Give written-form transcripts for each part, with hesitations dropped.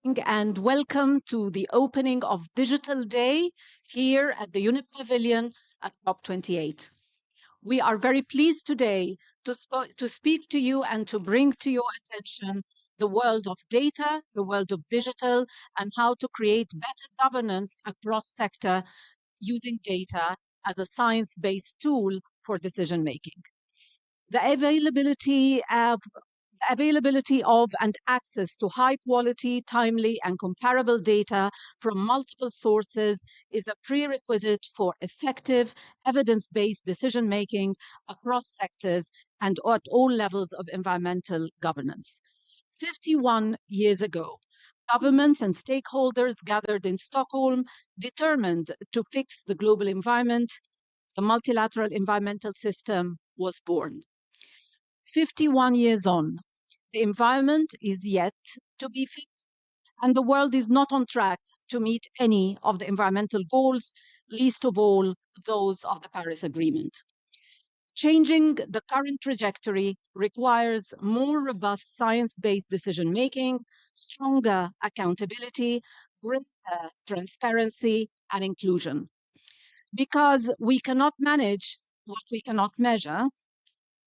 And welcome to the opening of Digital Day here at the UNEP Pavilion at COP28. We are very pleased today to speak to you and to bring to your attention the world of data, the world of digital, and how to create better governance across sector using data as a science-based tool for decision making. The availability of and access to high quality, timely, and comparable data from multiple sources is a prerequisite for effective, evidence based decision making across sectors and at all levels of environmental governance. 51 years ago, governments and stakeholders gathered in Stockholm determined to fix the global environment. The multilateral environmental system was born. 51 years on, the environment is yet to be fixed, and the world is not on track to meet any of the environmental goals, least of all those of the Paris Agreement. Changing the current trajectory requires more robust science-based decision-making, stronger accountability, greater transparency, and inclusion. Because we cannot manage what we cannot measure,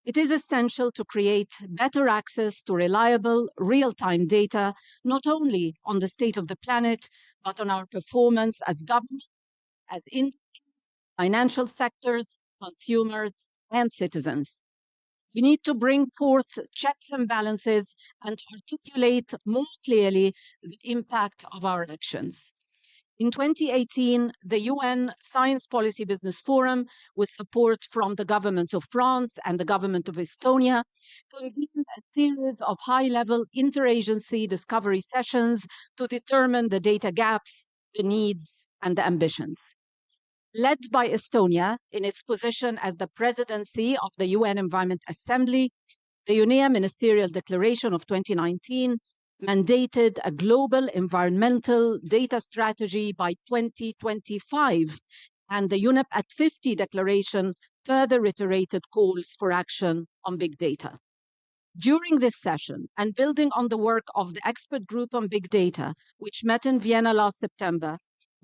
it is essential to create better access to reliable, real-time data, not only on the state of the planet, but on our performance as government, as in financial sectors, consumers, and citizens. We need to bring forth checks and balances and to articulate more clearly the impact of our actions. In 2018, the UN Science Policy Business Forum, with support from the governments of France and the government of Estonia, convened a series of high-level interagency discovery sessions to determine the data gaps, the needs, and the ambitions. Led by Estonia in its position as the presidency of the UN Environment Assembly, the UNEP Ministerial Declaration of 2019 mandated a global environmental data strategy by 2025, and the UNEP at 50 declaration further reiterated calls for action on big data. During this session, and building on the work of the expert group on big data, which met in Vienna last September,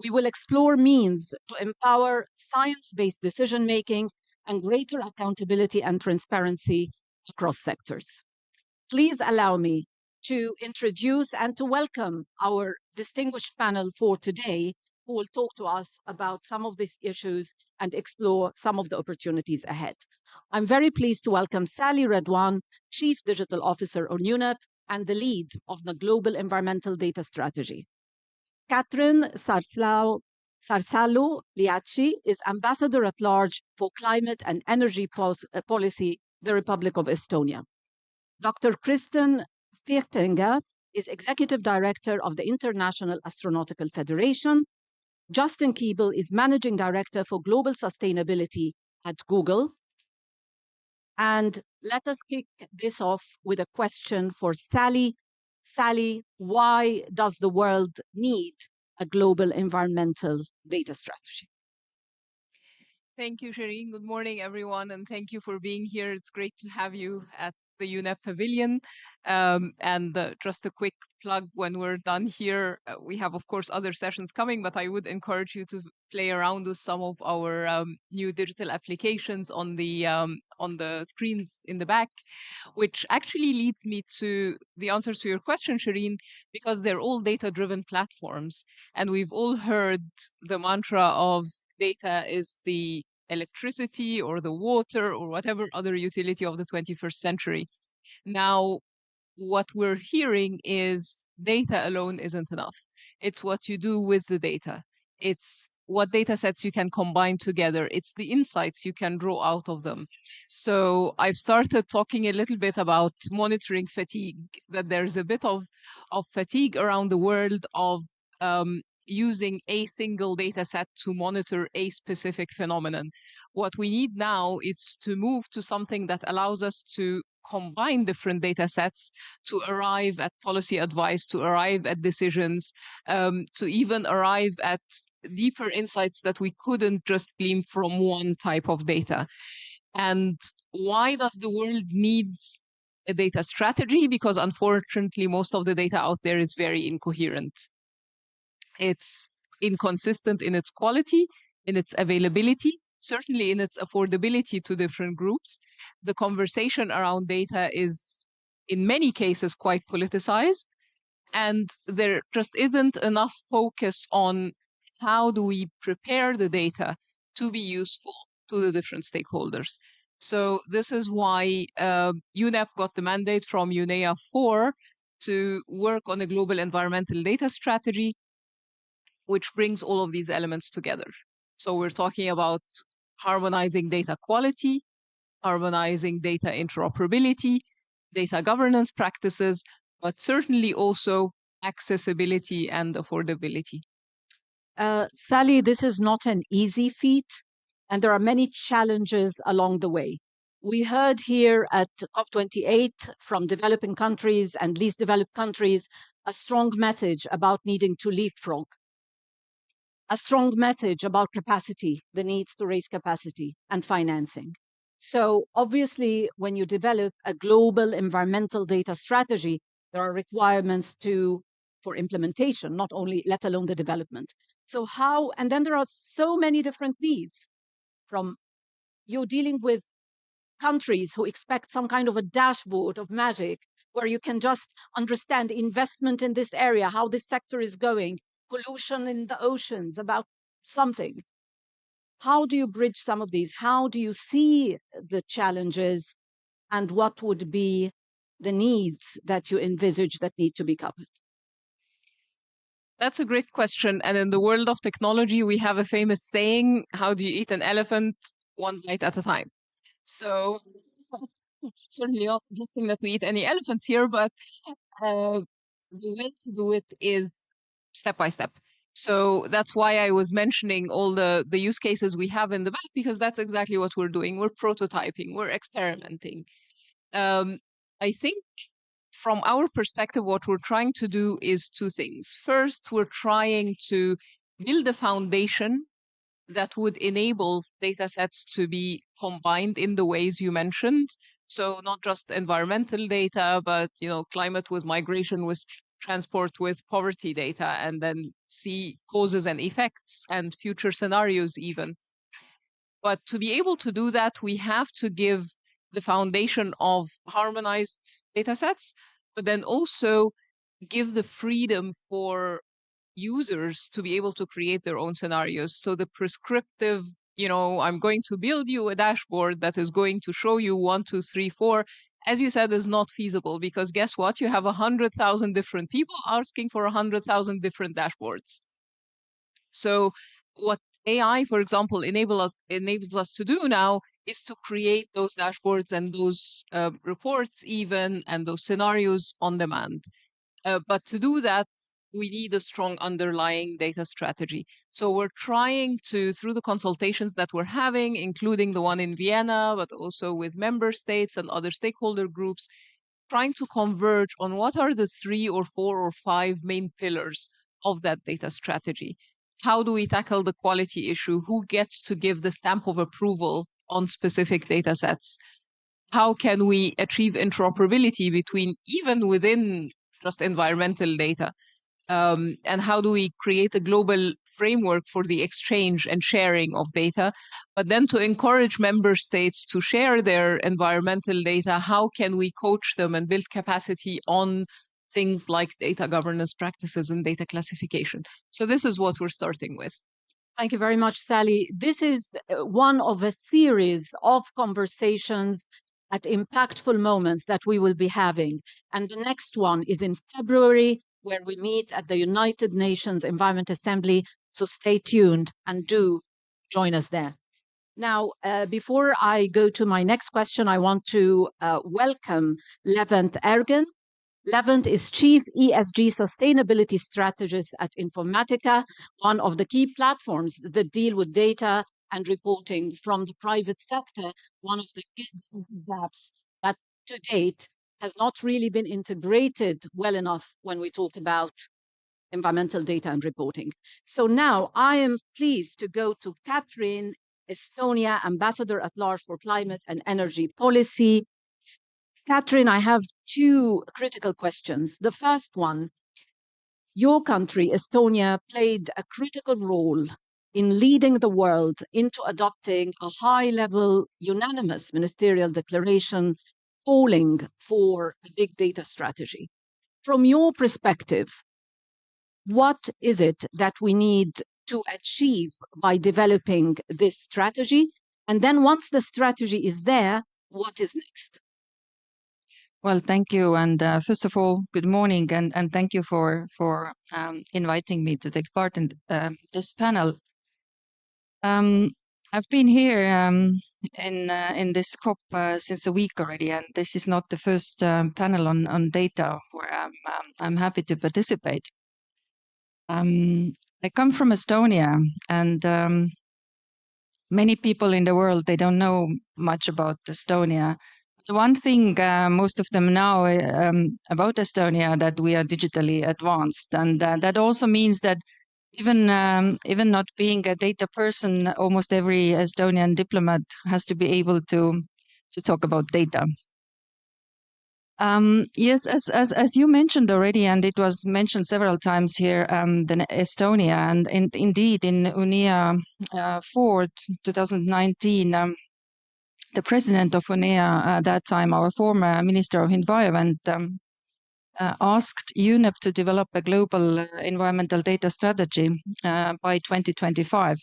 we will explore means to empower science-based decision-making and greater accountability and transparency across sectors. Please allow me to introduce and to welcome our distinguished panel for today, who will talk to us about some of these issues and explore some of the opportunities ahead. I'm very pleased to welcome Sally Redwan, Chief Digital Officer on UNEP and the lead of the Global Environmental Data Strategy. Catherine Sarsalo Liacci is Ambassador at Large for Climate and Energy Policy, the Republic of Estonia. Dr. Kristen Viertinger is Executive Director of the International Astronautical Federation. Justin Keeble is Managing Director for Global Sustainability at Google. And let us kick this off with a question for Sally. Sally, why does the world need a global environmental data strategy? Thank you, Shireen. Good morning, everyone, and thank you for being here. It's great to have you at the UNEP Pavilion. Just a quick plug, when we're done here, we have, of course, other sessions coming, but I would encourage you to play around with some of our new digital applications on the screens in the back, which actually leads me to the answer to your question, Shireen, because they're all data-driven platforms. And we've all heard the mantra of data is the electricity or the water or whatever other utility of the 21st century. Now, what we're hearing is data alone isn't enough. It's what you do with the data. It's what data sets you can combine together. It's the insights you can draw out of them. So I've started talking a little bit about monitoring fatigue, that there's a bit of fatigue around the world of using a single data set to monitor a specific phenomenon. What we need now is to move to something that allows us to combine different data sets to arrive at policy advice, to arrive at decisions, to even arrive at deeper insights that we couldn't just glean from one type of data. And why does the world need a data strategy because unfortunately, most of the data out there is very incoherent. It's inconsistent in its quality, in its availability, certainly in its affordability to different groups. The conversation around data is, in many cases, quite politicized. And there just isn't enough focus on how do we prepare the data to be useful to the different stakeholders. So this is why UNEP got the mandate from UNEA 4 to work on a global environmental data strategy, which brings all of these elements together. So we're talking about harmonizing data quality, harmonizing data interoperability, data governance practices, but certainly also accessibility and affordability. Sally, this is not an easy feat, and there are many challenges along the way. We heard here at COP28 from developing countries and least developed countries a strong message about needing to leapfrog, a strong message about capacity, the needs to raise capacity and financing. So obviously, when you develop a global environmental data strategy, there are requirements for implementation, not only, let alone the development. So how, and then there are so many different needs from you're dealing with countries who expect some kind of a dashboard of magic where you can just understand investment in this area, how this sector is going, pollution in the oceans, about something. How do you bridge some of these? How do you see the challenges and what would be the needs that you envisage that need to be covered? That's a great question. And in the world of technology, we have a famous saying, how do you eat an elephant? One bite at a time. So certainly not suggesting that we eat any elephants here, but the way to do it is step by step. So that's why I was mentioning all the use cases we have in the back, because that's exactly what we're doing. We're prototyping, we're experimenting. I think from our perspective, what we're trying to do is two things. First, we're trying to build a foundation that would enable data sets to be combined in the ways you mentioned. So not just environmental data, but climate with migration, with transport, with poverty data, and then see causes and effects and future scenarios even. But to be able to do that, we have to give the foundation of harmonized data sets, but then also give the freedom for users to be able to create their own scenarios. So the prescriptive, I'm going to build you a dashboard that is going to show you 1, 2, 3, 4, as you said, is not feasible, because guess what? You have 100,000 different people asking for 100,000 different dashboards. So what AI, for example, enables us to do now is to create those dashboards and those reports even, and those scenarios on demand. But to do that, we need a strong underlying data strategy. So we're trying to, through the consultations that we're having, including the one in Vienna, but also with member states and other stakeholder groups, trying to converge on what are the 3 or 4 or 5 main pillars of that data strategy. How do we tackle the quality issue? Who gets to give the stamp of approval on specific data sets? How can we achieve interoperability between, even within just environmental data? And how do we create a global framework for the exchange and sharing of data? But then to encourage member states to share their environmental data, how can we coach them and build capacity on things like data governance practices and data classification? So this is what we're starting with. Thank you very much, Sally. This is one of a series of conversations at impactful moments that we will be having. And the next one is in February, where we meet at the United Nations Environment Assembly. So stay tuned and do join us there. Now, before I go to my next question, I want to welcome Levent Ergen. Levent is Chief ESG Sustainability Strategist at Informatica, one of the key platforms that deal with data and reporting from the private sector, one of the gaps that to date has not really been integrated well enough when we talk about environmental data and reporting. So now I am pleased to go to Catherine, Estonia Ambassador at Large for Climate and Energy Policy. Catherine, I have two critical questions. The first one, your country, Estonia, played a critical role in leading the world into adopting a high-level, unanimous ministerial declaration calling for a big data strategy. From your perspective, what is it that we need to achieve by developing this strategy? And then once the strategy is there, what is next? Well, thank you. And first of all, good morning, and thank you for inviting me to take part in this panel. I've been here in this COP since a week already, and this is not the first panel on data where I'm happy to participate. I come from Estonia, and many people in the world, they don't know much about Estonia. The one thing most of them know about Estonia that we are digitally advanced, and that also means that even not being a data person, almost every Estonian diplomat has to be able to talk about data. Yes, as you mentioned already, and it was mentioned several times here, Estonia, and indeed in UNEA 4, 2019, the president of UNEA at that time, our former Minister of Environment, asked UNEP to develop a global environmental data strategy by 2025.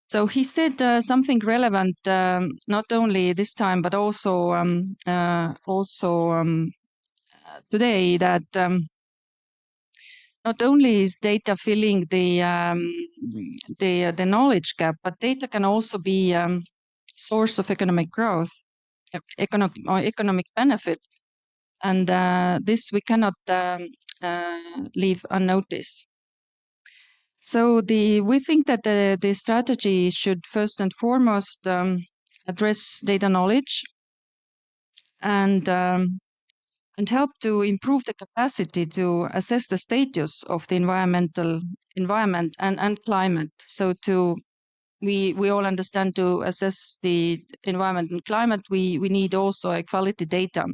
So he said something relevant, not only this time, but also today, that not only is data filling the knowledge gap, but data can also be source of economic growth, economic benefit, and this we cannot leave unnoticed. So we think that the strategy should first and foremost address data knowledge and help to improve the capacity to assess the status of the environment and climate. So we all understand to assess the environment and climate, we need also a quality data.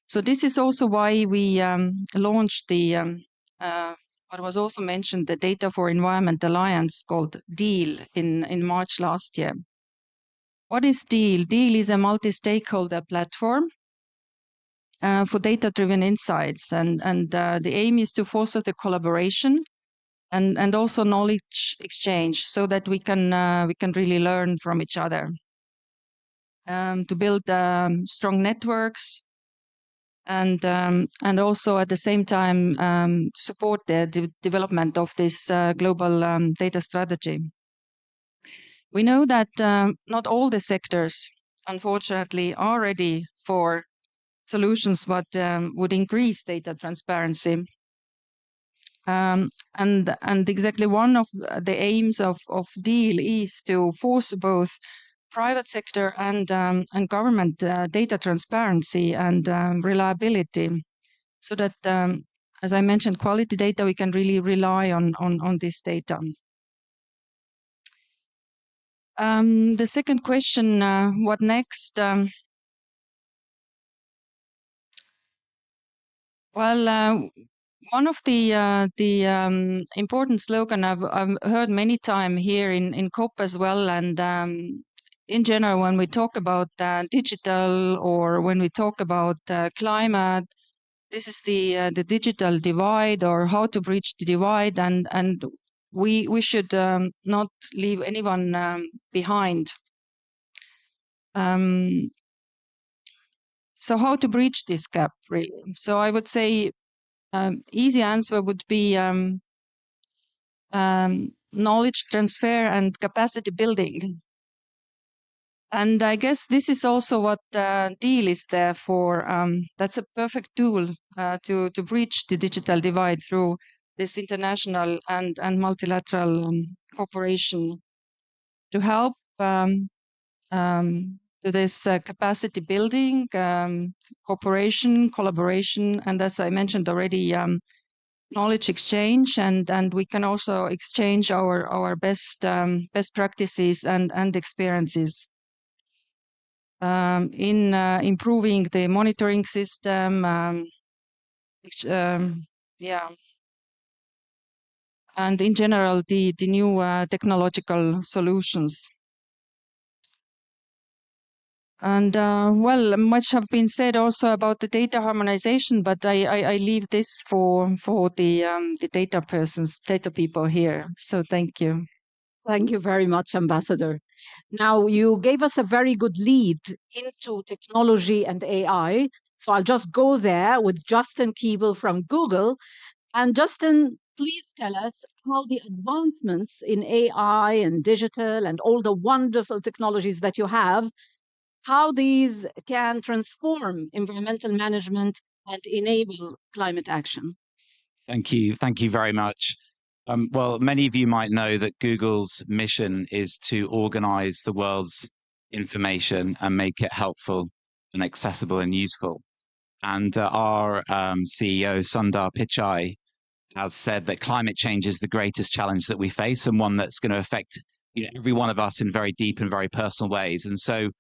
So this is also why we launched the what was also mentioned, the Data for Environment Alliance, called DEAL, in March last year. What is DEAL? DEAL is a multi-stakeholder platform for data-driven insights, and the aim is to foster the collaboration and also knowledge exchange, so that we can really learn from each other, to build strong networks, and also at the same time support the development of this global data strategy. We know that not all the sectors, unfortunately, are ready for solutions what would increase data transparency. And exactly one of the aims of DEAL is to force both private sector and government data transparency and reliability, so that, as I mentioned, quality data, we can really rely on this data. The second question, what next? Well, one of the important slogan I've heard many times here in COP as well, and in general, when we talk about digital, or when we talk about climate, this is the digital divide, or how to bridge the divide, and we should not leave anyone behind. So how to bridge this gap, really? So I would say easy answer would be knowledge transfer and capacity building. And I guess this is also what DEAL is there for. That's a perfect tool to bridge the digital divide through this international and multilateral cooperation, to help to this capacity building, cooperation, collaboration, and as I mentioned already, knowledge exchange, and we can also exchange our best practices and experiences. in improving the monitoring system, yeah, and in general the new technological solutions. And well, much have been said also about the data harmonization, but I leave this for the data people here. So thank you. Thank you very much, Ambassador. Now, you gave us a very good lead into technology and AI. So I'll just go there with Justin Keeble from Google. And Justin, please tell us how the advancements in AI and digital and all the wonderful technologies that you have, how these can transform environmental management and enable climate action. Thank you. Thank you very much. Well, many of you might know that Google's mission is to organize the world's information and make it helpful and accessible and useful. And our CEO, Sundar Pichai, has said that climate change is the greatest challenge that we face and one that's going to affect every one of us in very deep and very personal ways. And so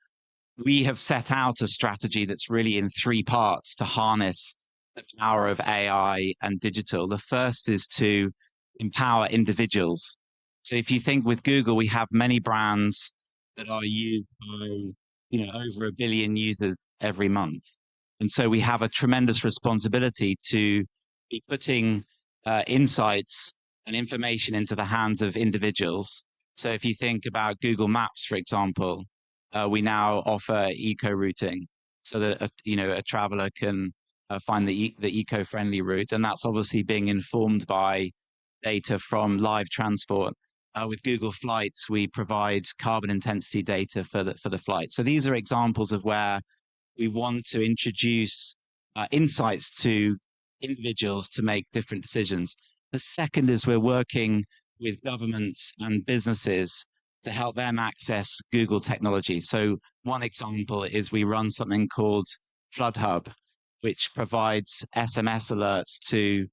we have set out a strategy that's really in three parts to harness the power of AI and digital. The first is to empower individuals. So if you think with Google, we have many brands that are used by over 1 billion users every month. And so we have a tremendous responsibility to be putting insights and information into the hands of individuals. So if you think about Google Maps, for example, we now offer eco-routing so that a traveler can find the eco-friendly route, and that's obviously being informed by data from live transport. With Google Flights, we provide carbon intensity data for the flight. So these are examples of where we want to introduce insights to individuals to make different decisions. The second is we're working with governments and businesses to help them access Google technology. So one example is we run something called Flood Hub, which provides SMS alerts to,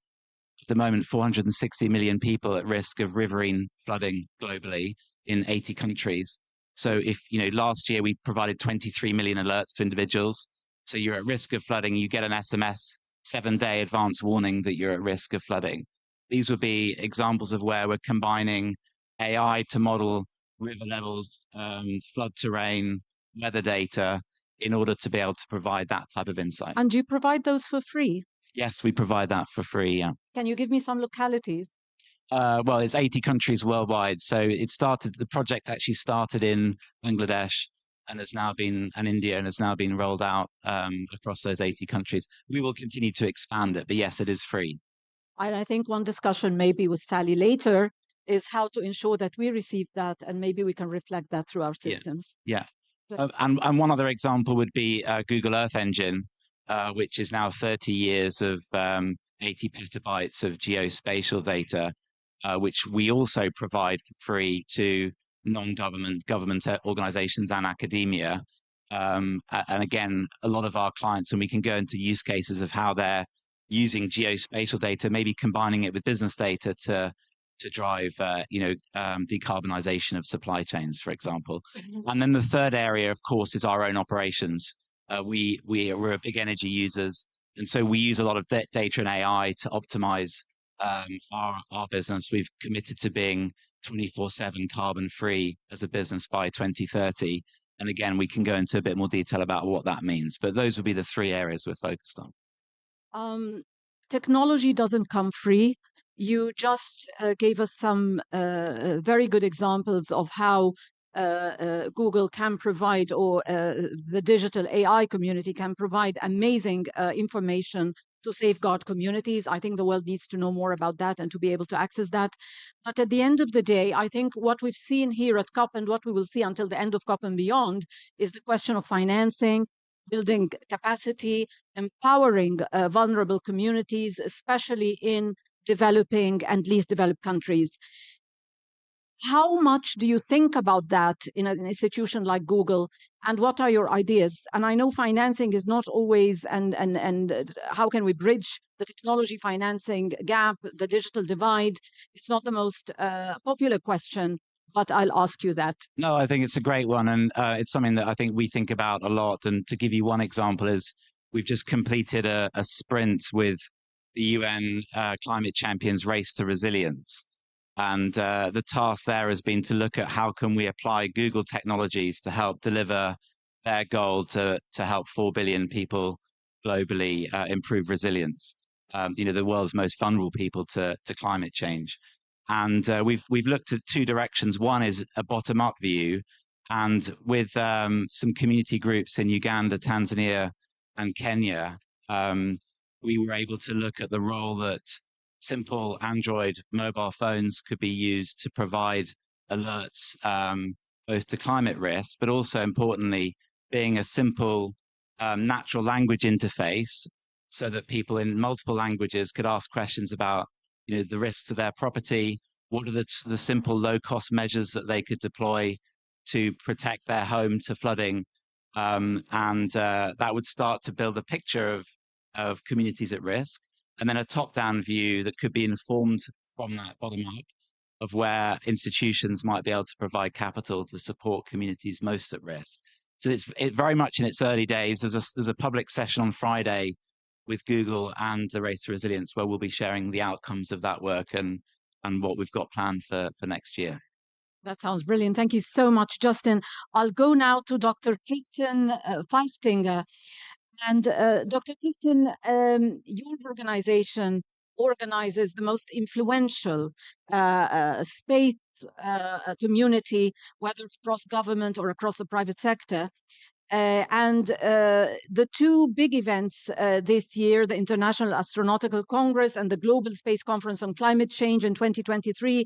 at the moment, 460 million people at risk of riverine flooding globally in 80 countries. So if, last year we provided 23 million alerts to individuals. So you're at risk of flooding, you get an SMS 7-day advance warning that you're at risk of flooding. These would be examples of where we're combining AI to model river levels, flood terrain, weather data, in order to be able to provide that type of insight. And do you provide those for free? Yes, we provide that for free, yeah. Can you give me some localities? Well, it's 80 countries worldwide. So the project actually started in Bangladesh and India, and has now been rolled out across those 80 countries. We will continue to expand it, but yes, it is free. And I think one discussion maybe with Sally later is how to ensure that we receive that, and maybe we can reflect that through our systems. Yeah. And one other example would be Google Earth Engine, which is now 30 years of 80 petabytes of geospatial data, which we also provide for free to non-government, government organizations and academia. And again, a lot of our clients, and we can go into use cases of how they're using geospatial data, maybe combining it with business data to drive, decarbonization of supply chains, for example. And then the third area, of course, is our own operations. We're big energy users, and so we use a lot of data and AI to optimize our business. We've committed to being 24/7 carbon free as a business by 2030. And again, we can go into a bit more detail about what that means, but those would be the three areas we're focused on. Technology doesn't come free. You just gave us some very good examples of how Google can provide, or the digital AI community can provide amazing information to safeguard communities. I think the world needs to know more about that and to be able to access that. But at the end of the day, I think what we've seen here at COP and what we will see until the end of COP and beyond is the question of financing, building capacity, empowering vulnerable communities, especially in developing and least developed countries. How much do you think about that in an institution like Google, and what are your ideas? And I know financing is not always, and how can we bridge the technology financing gap, the digital divide? It's not the most popular question, but I'll ask you that. No, I think it's a great one, and it's something that I think we think about a lot. And to give you one example is we've just completed a sprint with the UN Climate Champions Race to Resilience. And the task there has been to look at how can we apply Google technologies to help deliver their goal to help 4 billion people globally improve resilience. The world's most vulnerable people to climate change. And we've looked at two directions. One is a bottom-up view, and with some community groups in Uganda, Tanzania, and Kenya, we were able to look at the role that simple Android mobile phones could be used to provide alerts both to climate risk, but also importantly, being a simple natural language interface so that people in multiple languages could ask questions about the risks to their property, what are the simple low-cost measures that they could deploy to protect their home to flooding, and that would start to build a picture of communities at risk, and then a top-down view that could be informed from that bottom-up of where institutions might be able to provide capital to support communities most at risk. So it's very much in its early days. There's a public session on Friday with Google and the Race to Resilience where we'll be sharing the outcomes of that work and what we've got planned for next year. That sounds brilliant. Thank you so much, Justin. I'll go now to Dr. Christian Feistinger. And Dr. Christian, your organization organizes the most influential space community, whether across government or across the private sector. And the two big events this year, the International Astronautical Congress and the Global Space Conference on Climate Change in 2023,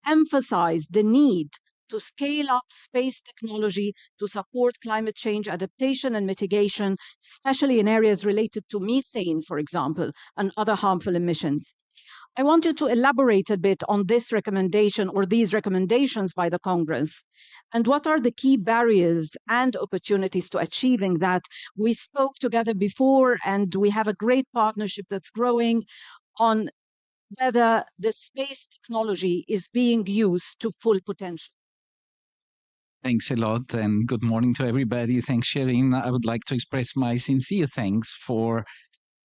emphasize the need to scale up space technology to support climate change adaptation and mitigation, especially in areas related to methane, for example, and other harmful emissions. I want you to elaborate a bit on this recommendation or these recommendations by the Congress. And what are the key barriers and opportunities to achieving that? We spoke together before, and we have a great partnership that's growing on whether the space technology is being used to full potential. Thanks a lot, and good morning to everybody. Thanks, Shireen. I would like to express my sincere thanks for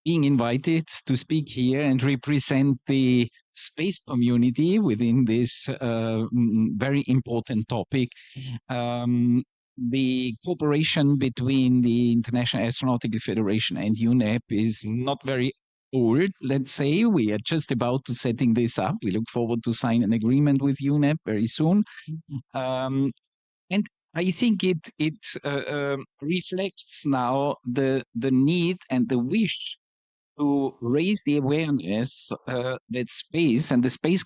being invited to speak here and represent the space community within this very important topic. The cooperation between the International Astronautical Federation and UNEP is not very old, let's say. We are just about to setting this up. We look forward to sign an agreement with UNEP very soon. And I think it reflects now the need and the wish to raise the awareness that space and the space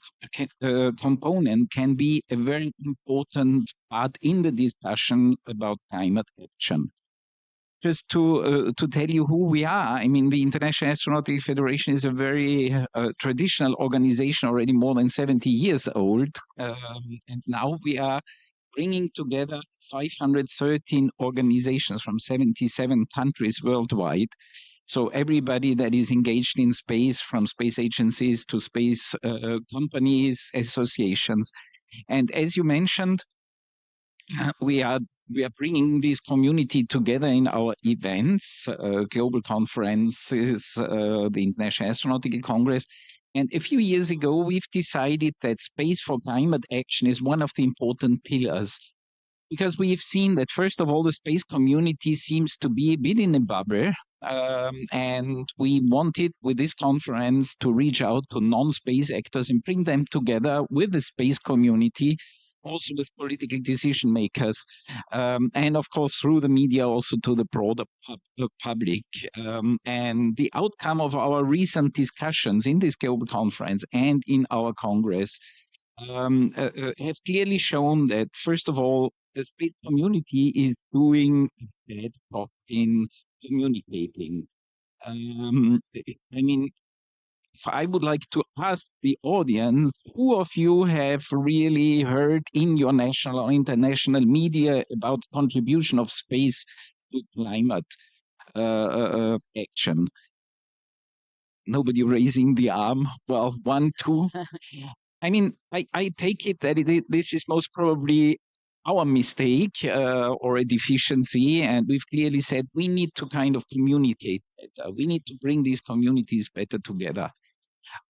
component can be a very important part in the discussion about climate action. Just to tell you who we are, I mean, the International Astronautical Federation is a very traditional organization, already more than 70 years old. And now we are bringing together 513 organizations from 77 countries worldwide. So everybody that is engaged in space, from space agencies to space companies, associations. And as you mentioned, we are bringing this community together in our events, global conferences, the International Astronautical Congress. And a few years ago, we've decided that space for climate action is one of the important pillars, because we've seen that, first of all, the space community seems to be a bit in a bubble. And we wanted, with this conference, to reach out to non-space actors and bring them together with the space community, also with political decision makers, and of course through the media also to the broader public. And the outcome of our recent discussions in this global conference and in our Congress have clearly shown that, first of all, the space community is doing a bad job in communicating. I mean, if I would like to ask the audience, who of you have really heard in your national or international media about the contribution of space to climate action? Nobody raising the arm. Well, one, two. I mean, I take it that this is most probably our mistake or a deficiency, and we've clearly said we need to kind of communicate better. We need to bring these communities better together.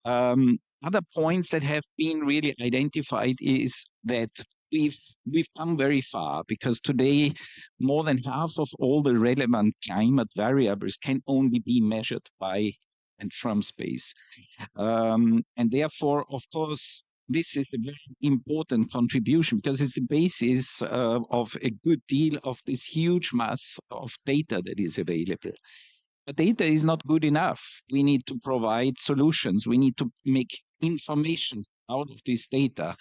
Other points that have been really identified is that we've come very far, because today more than half of all the relevant climate variables can only be measured by and from space. And therefore, of course, this is a very important contribution, because it's the basis of a good deal of this huge mass of data that is available. But data is not good enough. We need to provide solutions. We need to make information out of this data.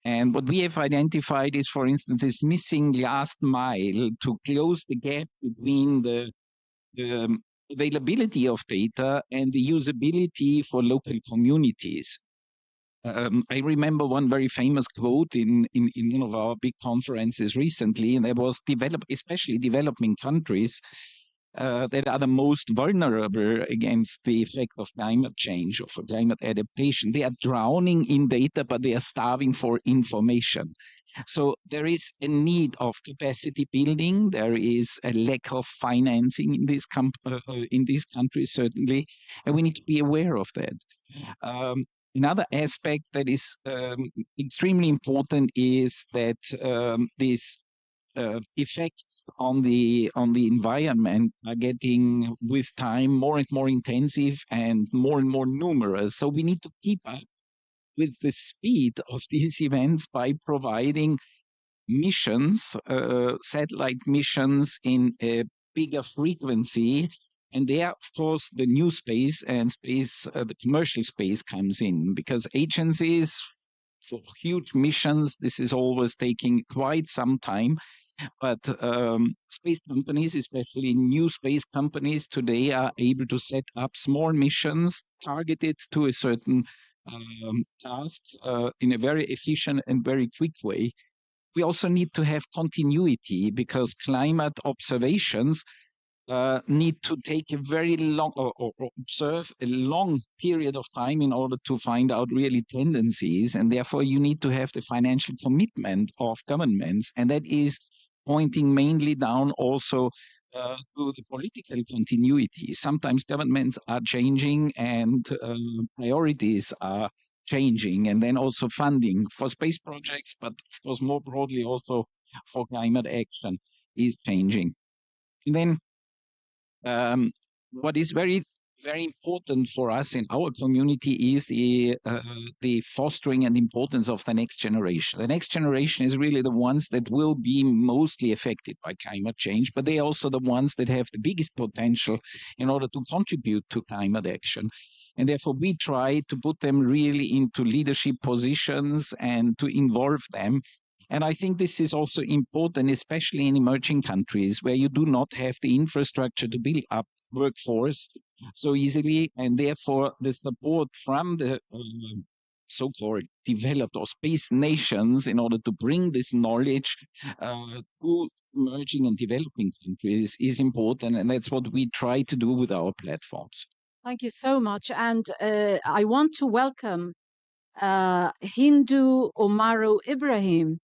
And what we have identified is, for instance, this missing last mile to close the gap between the availability of data and the usability for local communities. I remember one very famous quote in one of our big conferences recently, and that was especially developing countries that are the most vulnerable against the effect of climate change or for climate adaptation. They are drowning in data, but they are starving for information. So there is a need of capacity building. There is a lack of financing in these countries, certainly, and we need to be aware of that. Another aspect that is extremely important is that these effects on the environment are getting, with time, more and more intensive and more numerous. So we need to keep up with the speed of these events by providing missions, satellite missions in a bigger frequency. And there, of course, the new space and space, the commercial space comes in, because agencies for huge missions, this is always taking quite some time. But space companies, especially new space companies today, are able to set up small missions targeted to a certain task in a very efficient and very quick way. We also need to have continuity, because climate observations need to take a very long or observe a long period of time in order to find out really tendencies. And therefore, you need to have the financial commitment of governments. And that is pointing mainly down also to the political continuity. Sometimes governments are changing and priorities are changing, and then also funding for space projects, but of course more broadly also for climate action is changing. And then what is very, very important for us in our community is the fostering and importance of the next generation. The next generation is really the ones that will be mostly affected by climate change, but they are also the ones that have the biggest potential in order to contribute to climate action. And therefore, we try to put them really into leadership positions and to involve them. And I think this is also important, especially in emerging countries where you do not have the infrastructure to build up workforce so easily. And therefore, the support from the so-called developed or space nations in order to bring this knowledge to emerging and developing countries is important. And that's what we try to do with our platforms. Thank you so much. And I want to welcome Hindu Omaru Ibrahim,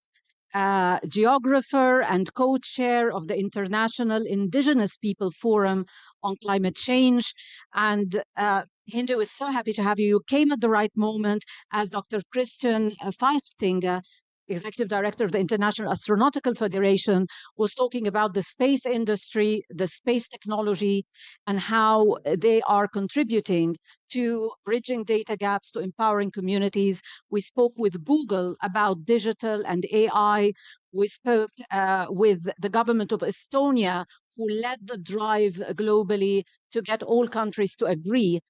geographer and co-chair of the International Indigenous People Forum on Climate Change. And Hindu is so happy to have you. You came at the right moment, as Dr. Christian Feichting, Executive Director of the International Astronautical Federation, was talking about the space industry, the space technology, and how they are contributing to bridging data gaps, to empowering communities. We spoke with Google about digital and AI. We spoke with the government of Estonia, who led the drive globally to get all countries to agree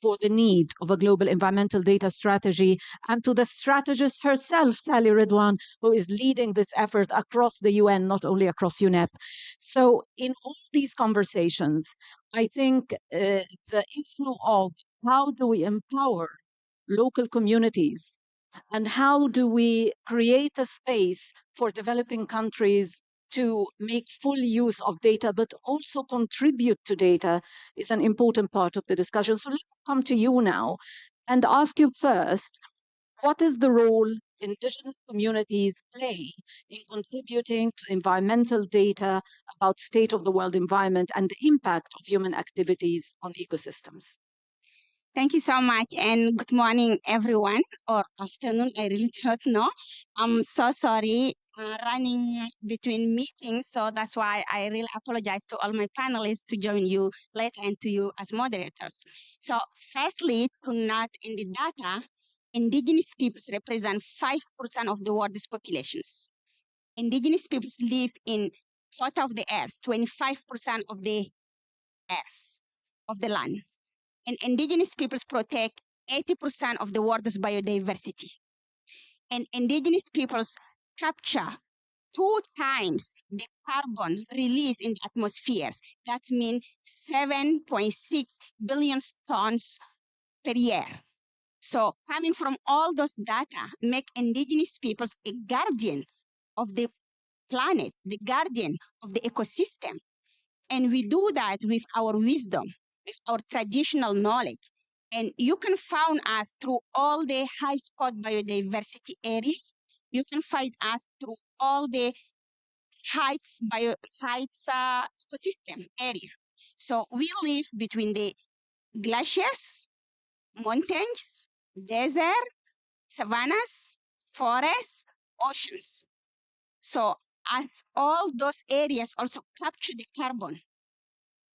for the need of a global environmental data strategy, and to the strategist herself, Sally Ridwan, who is leading this effort across the UN, not only across UNEP. So in all these conversations, I think the issue of how do we empower local communities and how do we create a space for developing countries to make full use of data, but also contribute to data, is an important part of the discussion. So let's come to you now and ask you first, What is the role indigenous communities play in contributing to environmental data about state of the world environment and the impact of human activities on ecosystems? Thank you so much, and good morning, everyone, or afternoon. I really don't know. I'm so sorry, running between meetings, so that's why I really apologize to all my panelists to join you later and to you as moderators. So, firstly, to note in the data, indigenous peoples represent 5% of the world's populations. Indigenous peoples live in quarter of the earth, 25% of the earth, of the land. And indigenous peoples protect 80% of the world's biodiversity. And indigenous peoples capture 2 times the carbon released in the atmospheres. That means 7.6 billion tons per year. So coming from all those data, make indigenous peoples a guardian of the planet, the guardian of the ecosystem. And we do that with our wisdom, with our traditional knowledge. And you can find us through all the high spot biodiversity areas. You can find us through all the heights ecosystem area. So we live between the glaciers, mountains, desert, savannas, forests, oceans. So as all those areas also capture the carbon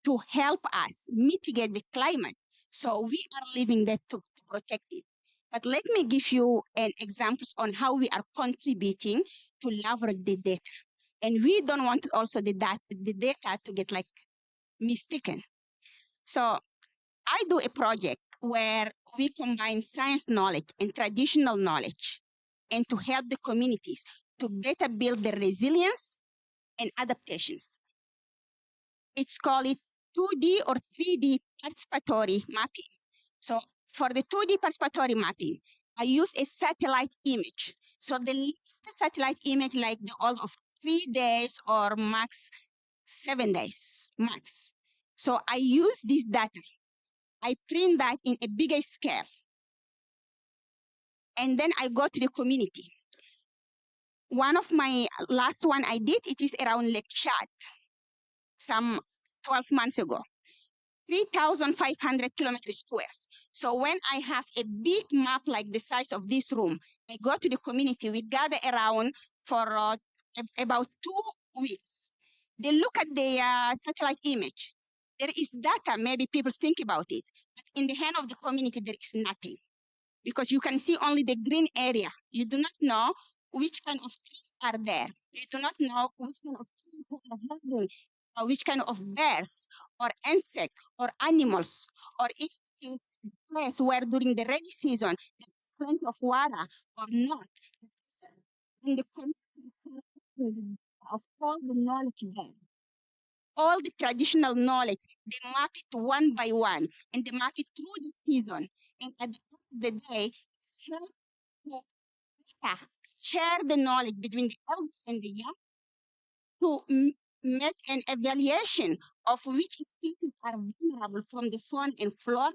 to help us mitigate the climate. So we are living there to protect it. But let me give you an examples on how we are contributing to leverage the data. And we don't want also the data to get like mistaken. So I do a project where we combine science knowledge and traditional knowledge and to help the communities to better build their resilience and adaptations. It's called 2D or 3D participatory mapping. So for the 2D participatory mapping, I use a satellite image. So the satellite image like the all of 3 days or max 7 days, max. So I use this data. I print that in a bigger scale. And then I go to the community. One of my last one I did, it is around Lake Chad, some 12 months ago. 3,500 kilometers squares. So when I have a big map like the size of this room, I go to the community, we gather around for about 2 weeks. They look at the satellite image. There is data, maybe people think about it, but in the hand of the community, there is nothing. Because you can see only the green area. You do not know which kind of trees are there. You do not know which kind of trees are having, or which kind of bears or insects or animals, or if it's a place where during the rainy season there's plenty of water or not. In the community of all the knowledge there. All the traditional knowledge, they map it one by one, and they map it through the season. And at the end of the day, it's help to share the knowledge between the elders and the young to make an evaluation of which species are vulnerable from the fauna and flora.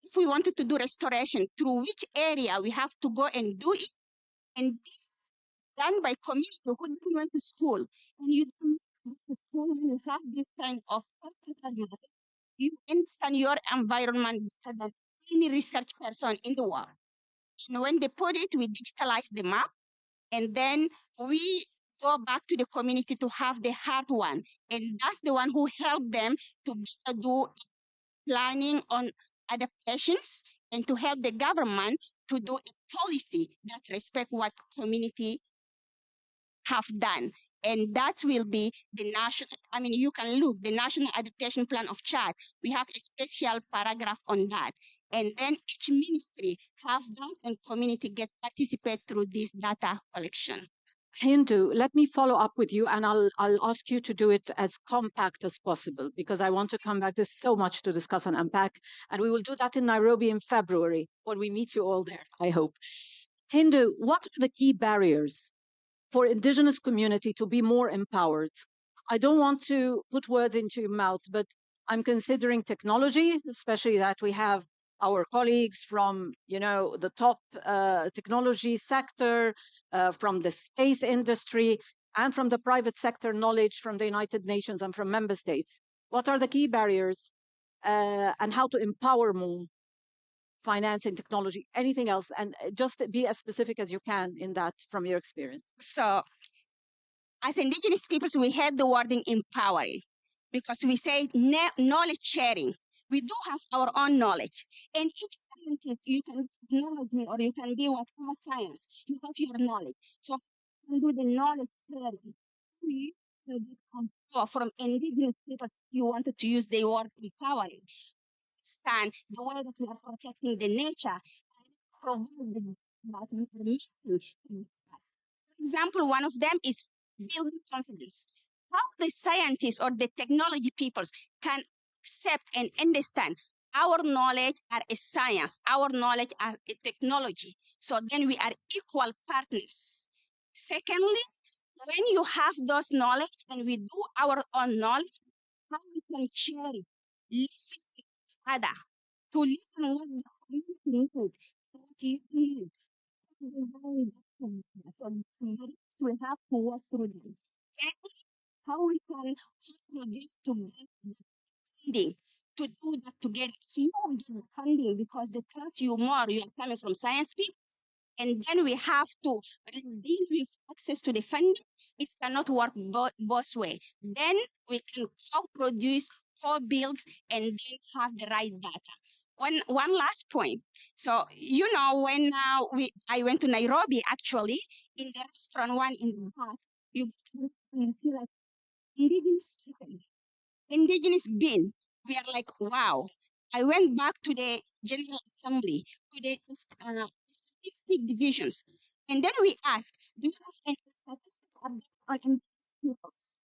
If we wanted to do restoration, through which area we have to go and do it. And this done by community who didn't went to school. And you don't go to school when you have this kind of you understand your environment better than any research person in the world. And when they put it, we digitalize the map, and then we go back to the community to have the hard one. And that's the one who helped them to better do planning on adaptations and to help the government to do a policy that respect what community have done. And that will be the national, I mean, you can look, the National Adaptation Plan of Chad. We have a special paragraph on that. And then each ministry have that and community get participate through this data collection. Hindu, let me follow up with you, and I'll ask you to do it as compact as possible because I want to come back. There's so much to discuss and unpack, and we will do that in Nairobi in February when we meet you all there, I hope. Hindu, what are the key barriers for indigenous community to be more empowered? I don't want to put words into your mouth, but I'm considering technology, especially that we have our colleagues from, the top technology sector, from the space industry, and from the private sector knowledge from the United Nations and from member states. What are the key barriers and how to empower more financing, technology, anything else? And just be as specific as you can in that from your experience. So, as indigenous peoples, we had the wording empowering because we say knowledge sharing. We do have our own knowledge, and each scientist, you can acknowledge me or you can be whatever science, you have your knowledge. So you can do the knowledge sharing. We can get power from indigenous people. You wanted to use the word empowering. Understand the way that we are protecting the nature and provide that we are missing in us. For example, one of them is building confidence. How the scientists or the technology peoples can accept and understand our knowledge are a science, our knowledge are a technology. So then we are equal partners. Secondly, when you have those knowledge and we do our own knowledge, how we can share it, listen to each other, to listen what the community needs, what you need. So we have to work through them. And how we can produce to get the funding to do that together. If you don't get funding because they trust you more, you are coming from science people, and then we have to deal with access to the funding. It cannot work both ways. Then we can co-produce, co-build, and then have the right data. One last point. So when I went to Nairobi, actually in the restaurant one in the back, you see like indigenous chicken, indigenous bean. We are like, wow. I went back to the General Assembly, to the statistic divisions, and then we asked, do you have any statistic update on indigenous peoples,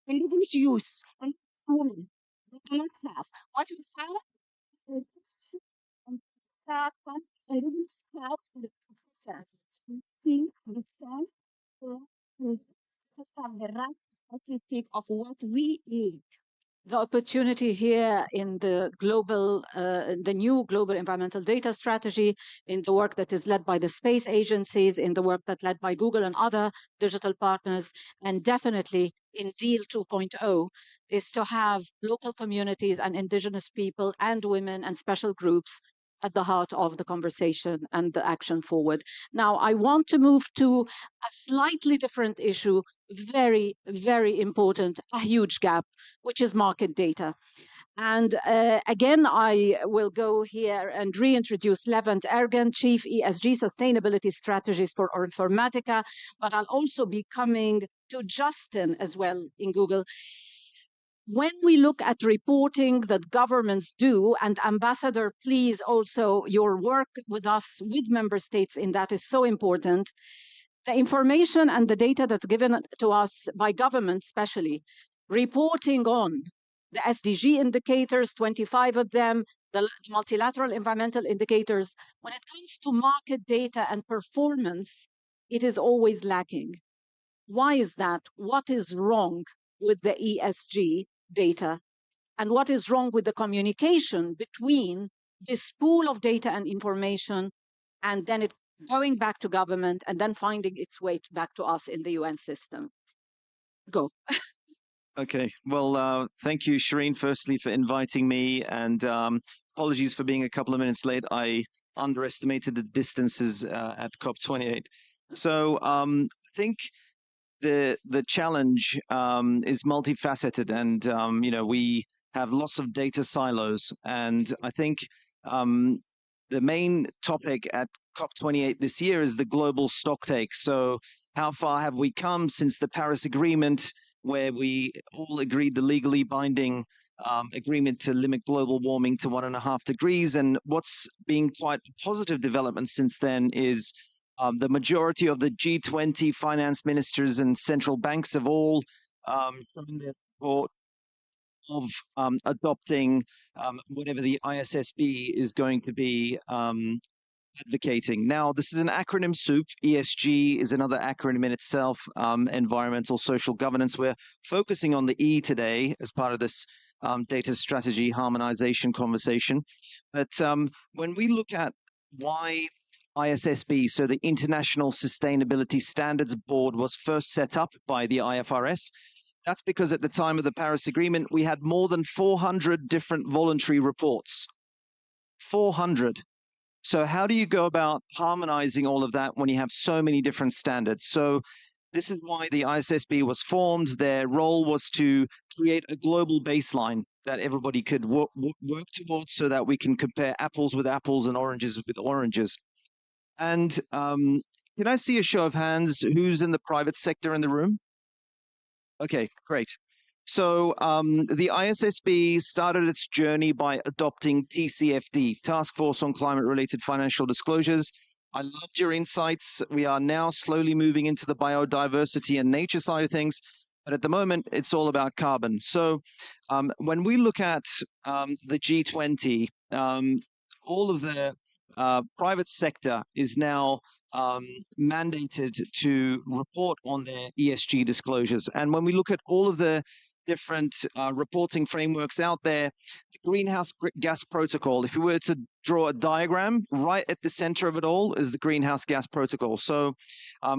indigenous youth, indigenous women? We do not have. What we found is and indigenous scouts and the professor. So we think we can have the right statistic of what we need. The opportunity here in the new global environmental data strategy, in the work that is led by the space agencies, in the work that's led by Google and other digital partners, and definitely in Deal 2.0, is to have local communities and indigenous people and women and special groups at the heart of the conversation and the action forward. Now, I want to move to a slightly different issue, very, very important, a huge gap, which is market data. And again, I will go here and reintroduce Levent Ergen, Chief ESG Sustainability Strategist for Informatica, but I'll also be coming to Justin as well in Google. When we look at reporting that governments do, and Ambassador, please also, your work with us, with member states in that is so important. The information and the data that's given to us by governments, especially, reporting on the SDG indicators, 25 of them, the multilateral environmental indicators, when it comes to market data and performance, it is always lacking. Why is that? What is wrong with the ESG data? And what is wrong with the communication between this pool of data and information and then it going back to government and then finding its way back to us in the UN system? Go. Okay. Well, thank you, Shireen, firstly, for inviting me. And apologies for being a couple of minutes late. I underestimated the distances at COP28. So I think the challenge is multifaceted, and we have lots of data silos, and I think the main topic at COP28 this year is the global stocktake. So how far have we come since the Paris Agreement, where we all agreed the legally binding agreement to limit global warming to 1.5 degrees? And what's been quite a positive development since then is the majority of the G20 finance ministers and central banks have all shown their support of adopting whatever the ISSB is going to be advocating. Now, this is an acronym soup. ESG is another acronym in itself, environmental social governance. We're focusing on the E today as part of this data strategy harmonization conversation. But when we look at why ISSB, so the International Sustainability Standards Board, was first set up by the IFRS, that's because at the time of the Paris Agreement, we had more than 400 different voluntary reports. 400. So how do you go about harmonizing all of that when you have so many different standards? So this is why the ISSB was formed. Their role was to create a global baseline that everybody could work towards so that we can compare apples with apples and oranges with oranges. And can I see a show of hands? Who's in the private sector in the room? Okay, great. So the ISSB started its journey by adopting TCFD, Task Force on Climate-Related Financial Disclosures. I loved your insights. We are now slowly moving into the biodiversity and nature side of things, but at the moment, it's all about carbon. So when we look at the G20, all of the private sector is now mandated to report on their ESG disclosures. And when we look at all of the different reporting frameworks out there, the greenhouse gas protocol, if you were to draw a diagram, right at the center of it all is the greenhouse gas protocol. So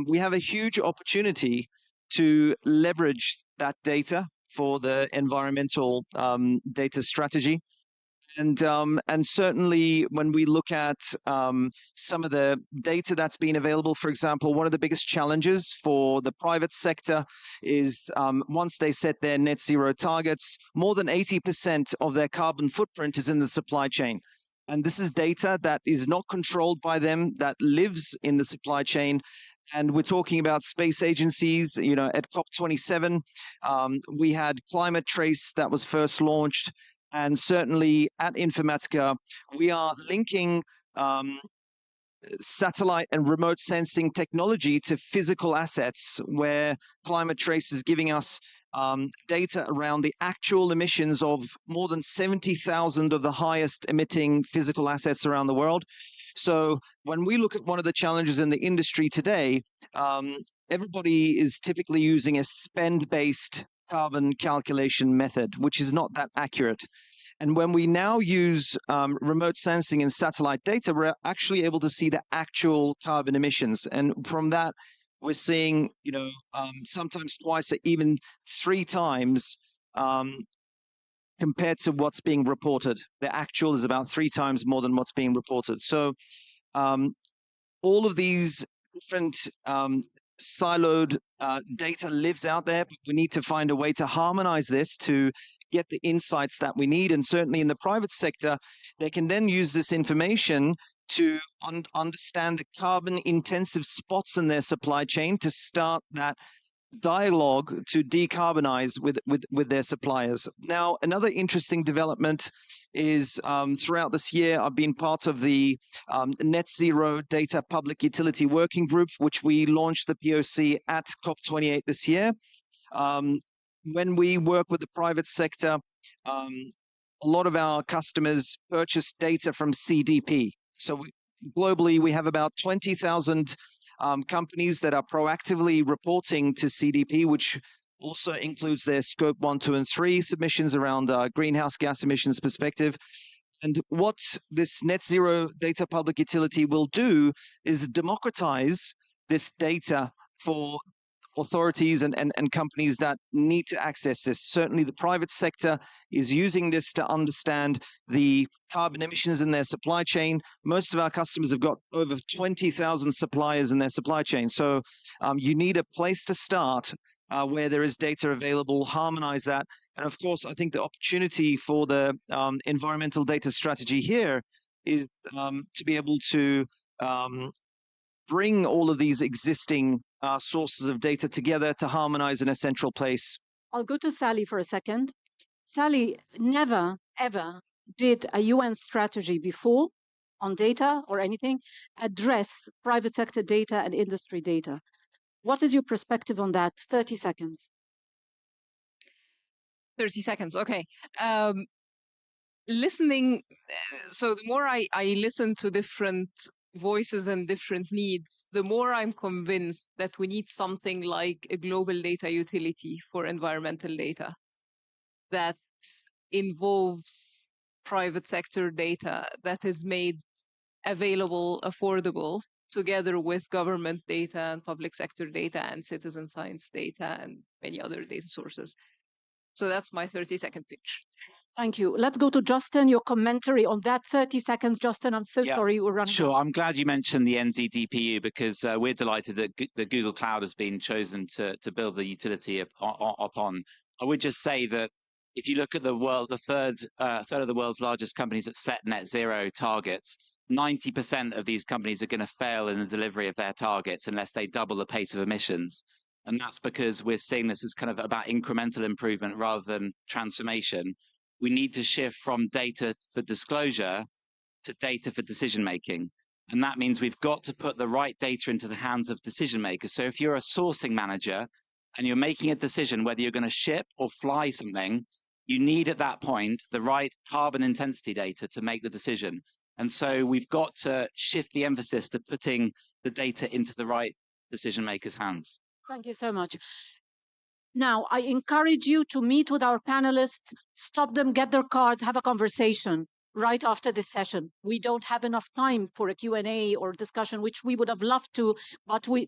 we have a huge opportunity to leverage that data for the environmental data strategy. And certainly when we look at some of the data that's been available, for example, one of the biggest challenges for the private sector is once they set their net zero targets, more than 80% of their carbon footprint is in the supply chain. And this is data that is not controlled by them, that lives in the supply chain. And we're talking about space agencies. You know, at COP27, we had Climate Trace that was first launched. And certainly at Informatica, we are linking satellite and remote sensing technology to physical assets, where Climate Trace is giving us data around the actual emissions of more than 70,000 of the highest emitting physical assets around the world. So when we look at one of the challenges in the industry today, everybody is typically using a spend-based carbon calculation method, which is not that accurate. And when we now use remote sensing and satellite data, we're actually able to see the actual carbon emissions. And from that, we're seeing, you know, sometimes twice, even 3 times compared to what's being reported. The actual is about 3 times more than what's being reported. So all of these different siloed data lives out there, but we need to find a way to harmonize this to get the insights that we need. And certainly in the private sector, they can then use this information to understand the carbon intensive spots in their supply chain to start that dialogue to decarbonize with their suppliers. Now, another interesting development is throughout this year, I've been part of the Net Zero Data Public Utility Working Group, which we launched the POC at COP28 this year. When we work with the private sector, a lot of our customers purchase data from CDP. So globally, we have about 20,000 companies that are proactively reporting to CDP, which also includes their scope 1, 2, and 3 submissions around greenhouse gas emissions perspective. And what this net zero data public utility will do is democratize this data for authorities and companies that need to access this. Certainly the private sector is using this to understand the carbon emissions in their supply chain. Most of our customers have got over 20,000 suppliers in their supply chain. So you need a place to start where there is data available, harmonize that. And of course, I think the opportunity for the environmental data strategy here is to be able to bring all of these existing sources of data together to harmonize in a central place. I'll go to Sally for a second. Sally, never, ever did a UN strategy before on data or anything address private sector data and industry data. What is your perspective on that? 30 seconds. 30 seconds, okay. Listening, so the more I listen to different voices and different needs, the more I'm convinced that we need something like a global data utility for environmental data that involves private sector data that is made available, affordable, together with government data and public sector data and citizen science data and many other data sources. So that's my 30-second pitch. Thank you. Let's go to Justin, your commentary on that 30 seconds. Justin, I'm so sorry we're running Sure, out. I'm glad you mentioned the NZDPU because we're delighted that the Google Cloud has been chosen to build the utility upon. I would just say that if you look at the world, the third of the world's largest companies that set net zero targets, 90% of these companies are going to fail in the delivery of their targets unless they double the pace of emissions. And that's because we're seeing this as kind of about incremental improvement rather than transformation. We need to shift from data for disclosure to data for decision making. And that means we've got to put the right data into the hands of decision makers. So if you're a sourcing manager and you're making a decision whether you're going to ship or fly something, you need at that point the right carbon intensity data to make the decision. And so we've got to shift the emphasis to putting the data into the right decision makers' hands. Thank you so much. Now, I encourage you to meet with our panelists, stop them, get their cards, have a conversation right after this session. We don't have enough time for a Q&A or discussion, which we would have loved to, but I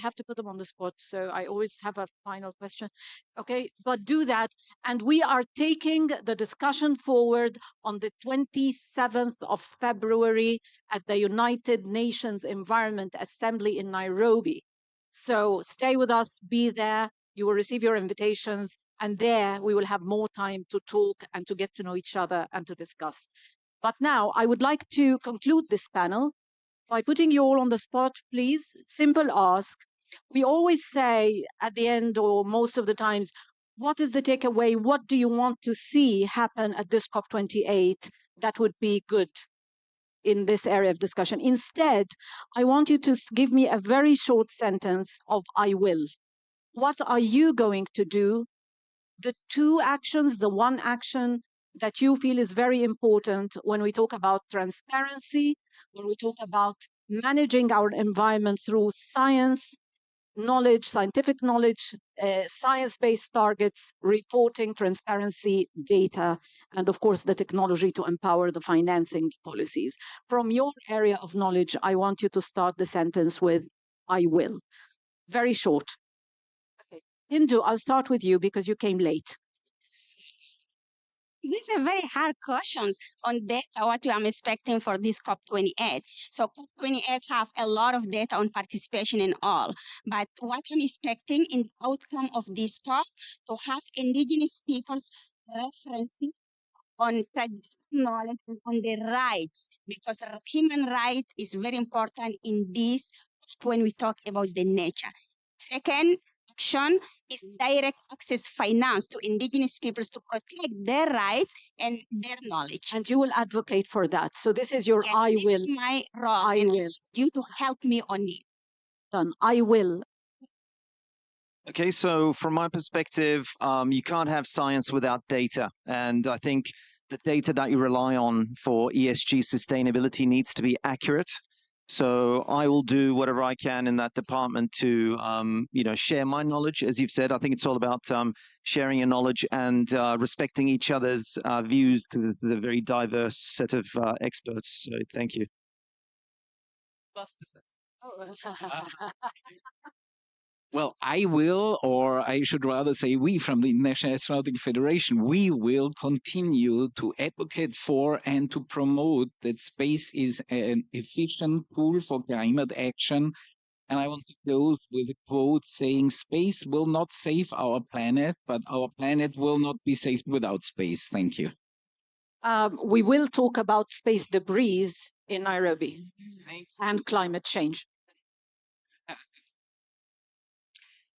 have to put them on the spot. So I always have a final question. Okay, but do that. And we are taking the discussion forward on the 27th of February at the United Nations Environment Assembly in Nairobi. So stay with us, be there. You will receive your invitations. And there we will have more time to talk and to get to know each other and to discuss. But now I would like to conclude this panel by putting you all on the spot, please. Simple ask. We always say at the end or most of the times, what is the takeaway? What do you want to see happen at this COP28 that would be good in this area of discussion? Instead, I want you to give me a very short sentence of I will. What are you going to do? The two actions, the one action that you feel is very important when we talk about transparency, when we talk about managing our environment through science, knowledge, scientific knowledge, science-based targets, reporting, transparency, data, and of course the technology to empower the financing policies. From your area of knowledge, I want you to start the sentence with, I will. Very short. Okay. Hindu, I'll start with you because you came late. These are very hard questions on data, what we are expecting for this COP28. So COP28 have a lot of data on participation and all, but what I'm expecting in the outcome of this COP to have indigenous peoples referencing on knowledge and on their rights, because human right is very important in this when we talk about the nature. Second action is direct access finance to indigenous peoples to protect their rights and their knowledge. And you will advocate for that. So this is your Yes, I this will. is my role. I and will. I want you to help me on it. Done. I will. Okay, so from my perspective, you can't have science without data. And I think the data that you rely on for ESG sustainability needs to be accurate. So I will do whatever I can in that department to, share my knowledge. As you've said, I think it's all about sharing your knowledge and respecting each other's views, because it's a very diverse set of experts. So thank you. Well, I will, or I should rather say we from the International Astronautical Federation, we will continue to advocate for and to promote that space is an efficient tool for climate action. And I want to close with a quote saying, space will not save our planet, but our planet will not be saved without space. Thank you. We will talk about space debris in Nairobi and climate change.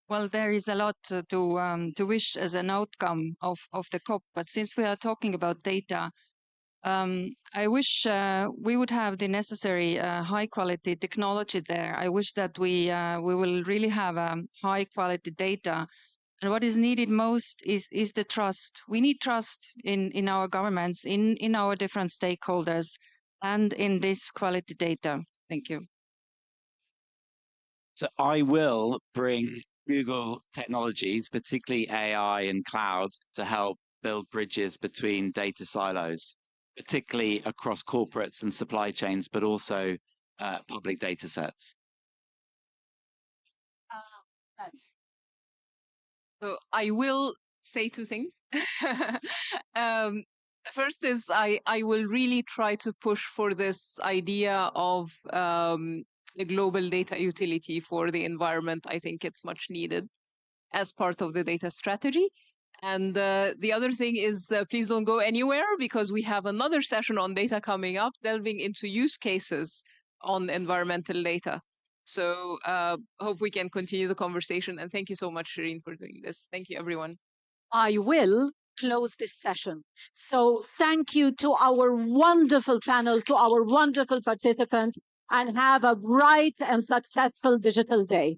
Well, there is a lot to wish as an outcome of the COP, but since we are talking about data, I wish we would have the necessary high-quality technology there. I wish that we will really have high-quality data. And what is needed most is the trust. We need trust in our governments, in our different stakeholders, and in this quality data. Thank you. So I will bring Google technologies, particularly AI and cloud, to help build bridges between data silos, particularly across corporates and supply chains, but also public data sets. So I will say two things. The first is I will really try to push for this idea of a global data utility for the environment. I think it's much needed as part of the data strategy. And the other thing is please don't go anywhere, because we have another session on data coming up, delving into use cases on environmental data. So hope we can continue the conversation. And thank you so much, Shireen, for doing this. Thank you, everyone. I will close this session. So thank you to our wonderful panel, to our wonderful participants, and have a bright and successful digital day.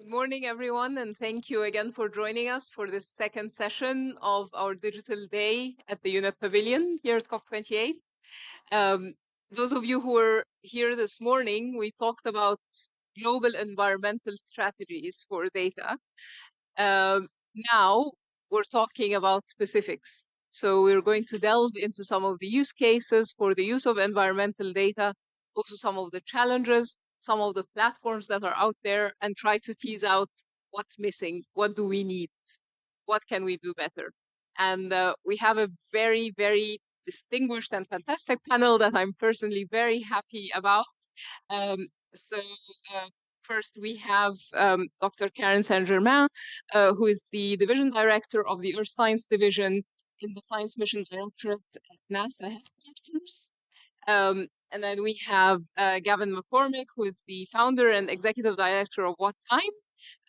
Good morning, everyone, and thank you again for joining us for this second session of our Digital Day at the UNEP Pavilion here at COP28. Those of you who were here this morning, we talked about global environmental strategies for data. Now we're talking about specifics. So we're going to delve into some of the use cases for the use of environmental data, also some of the challenges, some of the platforms that are out there, and try to tease out what's missing, what do we need, what can we do better. And we have a very, very distinguished and fantastic panel that I'm personally very happy about. Um, so first we have Dr. Karen Saint-Germain, who is the Division Director of the Earth Science Division in the Science Mission Directorate at NASA headquarters. And then we have Gavin McCormick, who is the founder and executive director of What Time,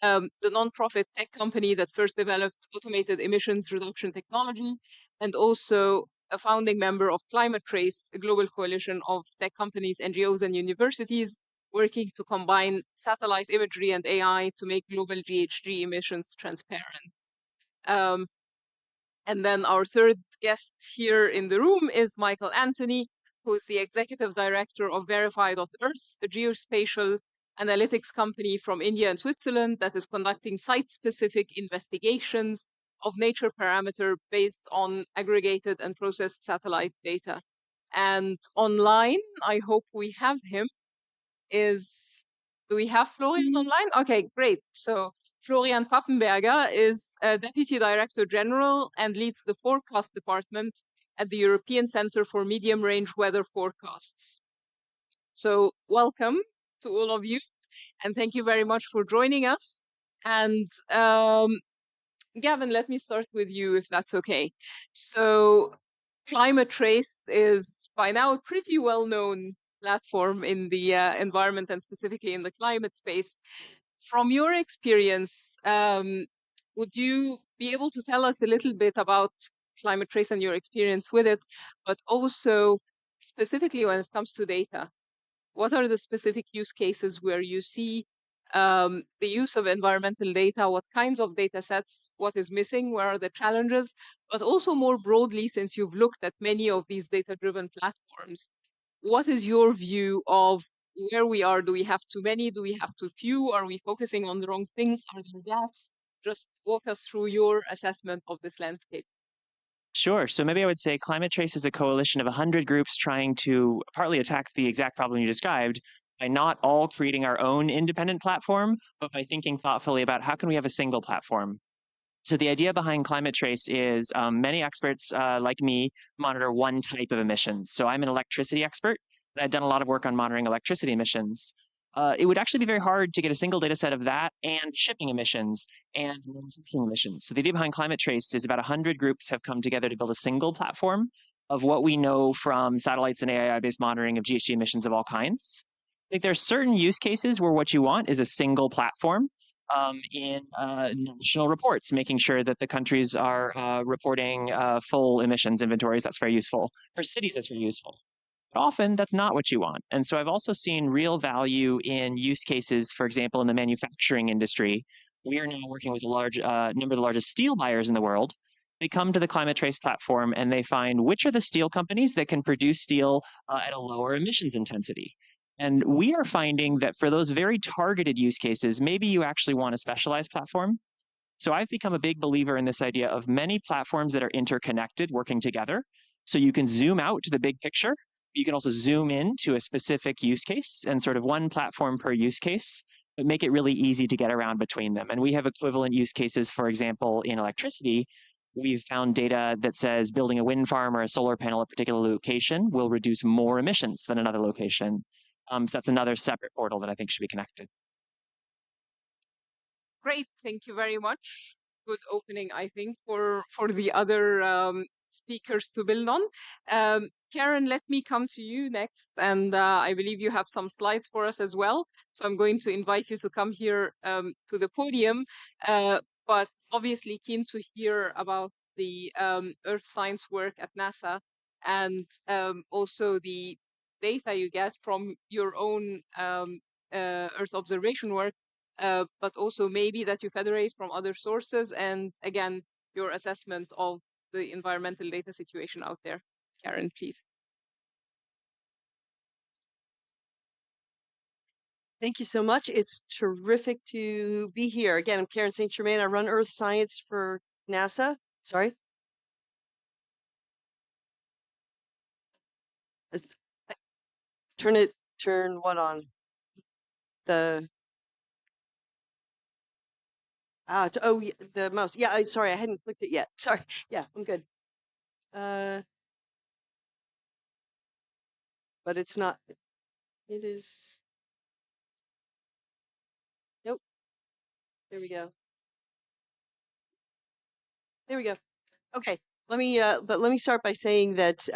the nonprofit tech company that first developed automated emissions reduction technology, and also a founding member of Climate Trace, a global coalition of tech companies, NGOs, and universities working to combine satellite imagery and AI to make global GHG emissions transparent. And then our third guest here in the room is Michael Anthony, who's the executive director of Verify.Earth, a geospatial analytics company from India and Switzerland that is conducting site-specific investigations of nature parameter based on aggregated and processed satellite data. And online, I hope we have him, do we have Florian online? Okay, great. So Florian Pappenberger is Deputy Director General and leads the forecast department at the European Center for Medium Range Weather Forecasts. So welcome to all of you, and thank you very much for joining us. And Gavin, let me start with you, if that's okay. So Climate Trace is by now a pretty well-known platform in the environment and specifically in the climate space. From your experience, would you be able to tell us a little bit about Climate Trace and your experience with it, but also specifically when it comes to data? What are the specific use cases where you see the use of environmental data? What kinds of data sets? What is missing? Where are the challenges? But also more broadly, since you've looked at many of these data-driven platforms, what is your view of where we are? Do we have too many? Do we have too few? Are we focusing on the wrong things? Are there gaps? Just walk us through your assessment of this landscape. Sure. So maybe I would say Climate Trace is a coalition of 100 groups trying to partly attack the exact problem you described by not all creating our own independent platform, but by thinking thoughtfully about how can we have a single platform. So the idea behind Climate Trace is many experts like me monitor one type of emissions. So I'm an electricity expert, and I've done a lot of work on monitoring electricity emissions. It would actually be very hard to get a single data set of that and shipping emissions and manufacturing emissions. So the idea behind Climate Trace is about 100 groups have come together to build a single platform of what we know from satellites and AI-based monitoring of GHG emissions of all kinds. I think there are certain use cases where what you want is a single platform in national reports, making sure that the countries are reporting full emissions inventories. That's very useful. For cities, that's very useful. But often that's not what you want. And so I've also seen real value in use cases, for example, in the manufacturing industry. We are now working with a large number of the largest steel buyers in the world. They come to the Climate Trace platform and they find which are the steel companies that can produce steel at a lower emissions intensity. And we are finding that for those very targeted use cases, maybe you actually want a specialized platform. So I've become a big believer in this idea of many platforms that are interconnected working together. So you can zoom out to the big picture. You can also zoom in to a specific use case and sort of one platform per use case, but make it really easy to get around between them. And we have equivalent use cases, for example, in electricity. We've found data that says building a wind farm or a solar panel at a particular location will reduce more emissions than another location. So that's another separate portal that I think should be connected. Great, thank you very much. Good opening, I think, for the other speakers to build on. Karen, let me come to you next, and I believe you have some slides for us as well. So I'm going to invite you to come here to the podium, but obviously keen to hear about the Earth science work at NASA and also the data you get from your own Earth observation work. but also maybe that you federate from other sources, and again, your assessment of the environmental data situation out there. Karen, please. Thank you so much. It's terrific to be here. Again, I'm Karen St. Germain. I run Earth Science for NASA. Sorry. Turn what on? The, the mouse. Yeah, sorry, I hadn't clicked it yet. Sorry. Yeah, I'm good. But it's not, it is, nope. There we go. There we go. Okay, let me start by saying that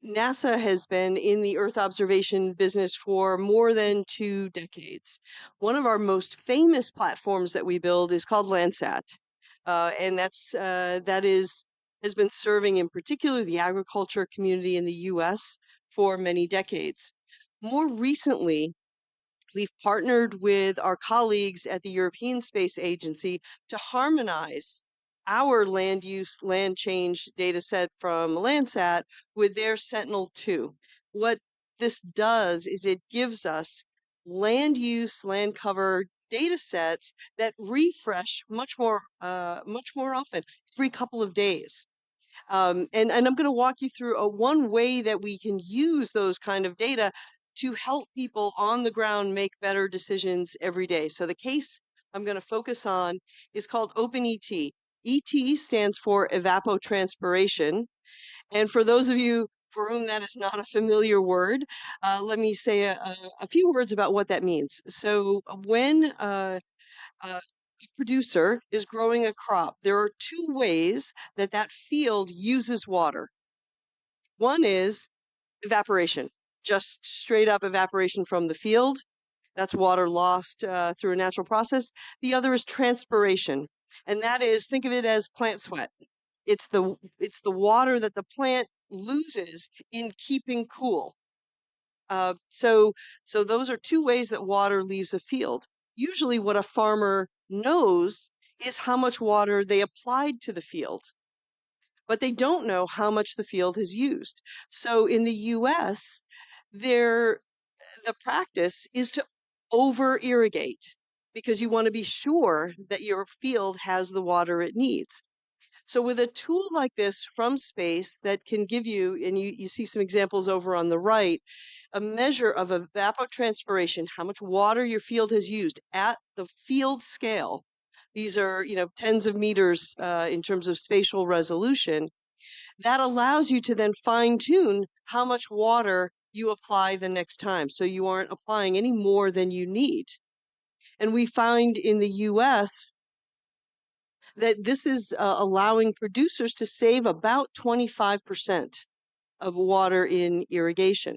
NASA has been in the Earth observation business for more than 2 decades. One of our most famous platforms that we build is called Landsat, and has been serving in particular the agriculture community in the U.S. for many decades. More recently, we've partnered with our colleagues at the European Space Agency to harmonize our land use, land change data set from Landsat with their Sentinel-2. What this does is it gives us land use, land cover data sets that refresh much more often, every couple of days. And I'm going to walk you through one way that we can use those kind of data to help people on the ground make better decisions every day. So the case I'm going to focus on is called OpenET. ET stands for evapotranspiration. And for those of you for whom that is not a familiar word, let me say a few words about what that means. So when a producer is growing a crop, there are 2 ways that that field uses water. One is evaporation, just straight up evaporation from the field. That's water lost through a natural process. The other is transpiration, and that is, think of it as plant sweat. It's the water that the plant loses in keeping cool. So those are 2 ways that water leaves a field. Usually what a farmer knows is how much water they applied to the field, but they don't know how much the field has used. So in the US, the practice is to over irrigate because you want to be sure that your field has the water it needs. So with a tool like this from space that can give you, and you see some examples over on the right, a measure of evapotranspiration, how much water your field has used at the field scale. These are, tens of meters in terms of spatial resolution. That allows you to then fine tune how much water you apply the next time. So you aren't applying any more than you need. And we find in the US that this is allowing producers to save about 25% of water in irrigation.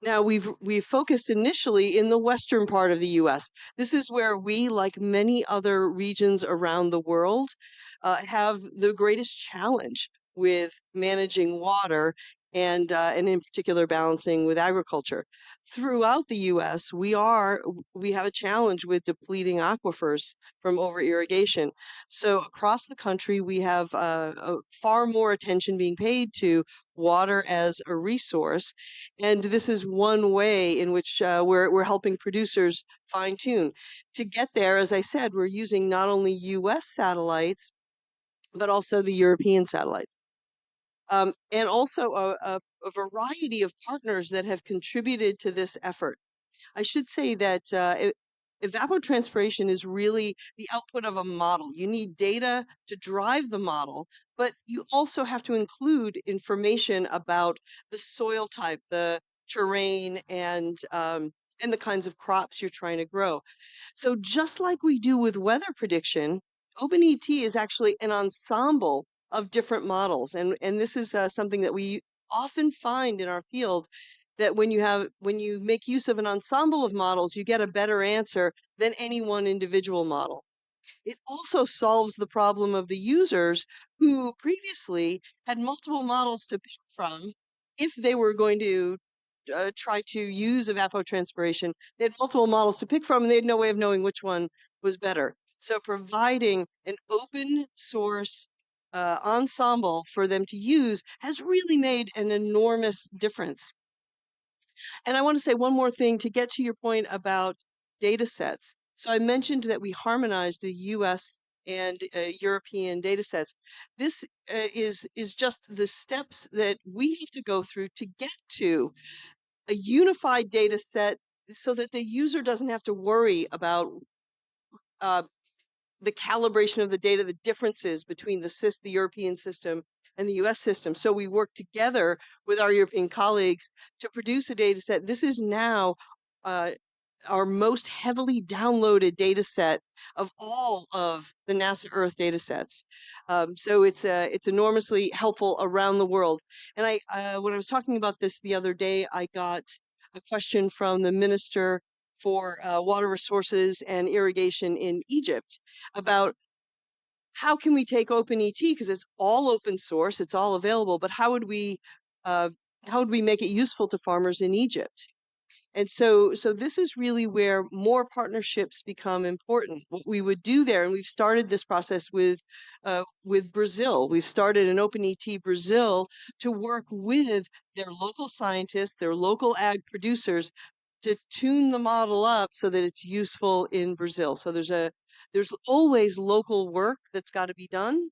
Now we've focused initially in the western part of the U.S. This is where we, like many other regions around the world, have the greatest challenge with managing water and in particular balancing with agriculture. Throughout the U.S., we have a challenge with depleting aquifers from over irrigation. So across the country, we have far more attention being paid to water as a resource, and this is one way in which we're helping producers fine tune. To get there, as I said, we're using not only U.S. satellites but also the European satellites. And also a variety of partners that have contributed to this effort. I should say that evapotranspiration is really the output of a model. You need data to drive the model, but you also have to include information about the soil type, the terrain, and the kinds of crops you're trying to grow. So just like we do with weather prediction, OpenET is actually an ensemble of different models. And this is something that we often find in our field, that when you make use of an ensemble of models, you get a better answer than any one individual model. It also solves the problem of the users who previously had multiple models to pick from if they were going to try to use evapotranspiration. They had multiple models to pick from, and they had no way of knowing which one was better. So providing an open source ensemble for them to use has really made an enormous difference. And I want to say one more thing to get to your point about data sets. So I mentioned that we harmonized the US and European data sets. This is just the steps that we have to go through to get to a unified data set so that the user doesn't have to worry about the calibration of the data, the differences between the European system and the US system. So we work together with our European colleagues to produce a data set. This is now our most heavily downloaded data set of all of the NASA Earth data sets. So it's enormously helpful around the world. And when I was talking about this the other day, I got a question from the Minister for Water Resources and Irrigation in Egypt about how can we take OpenET, because it's all open source, it's all available, but how would we make it useful to farmers in Egypt? And so this is really where more partnerships become important. What we would do there, and we've started this process with Brazil. We've started an OpenET Brazil to work with their local scientists, their local ag producers, to tune the model up so that it's useful in Brazil. So there's always local work that's got to be done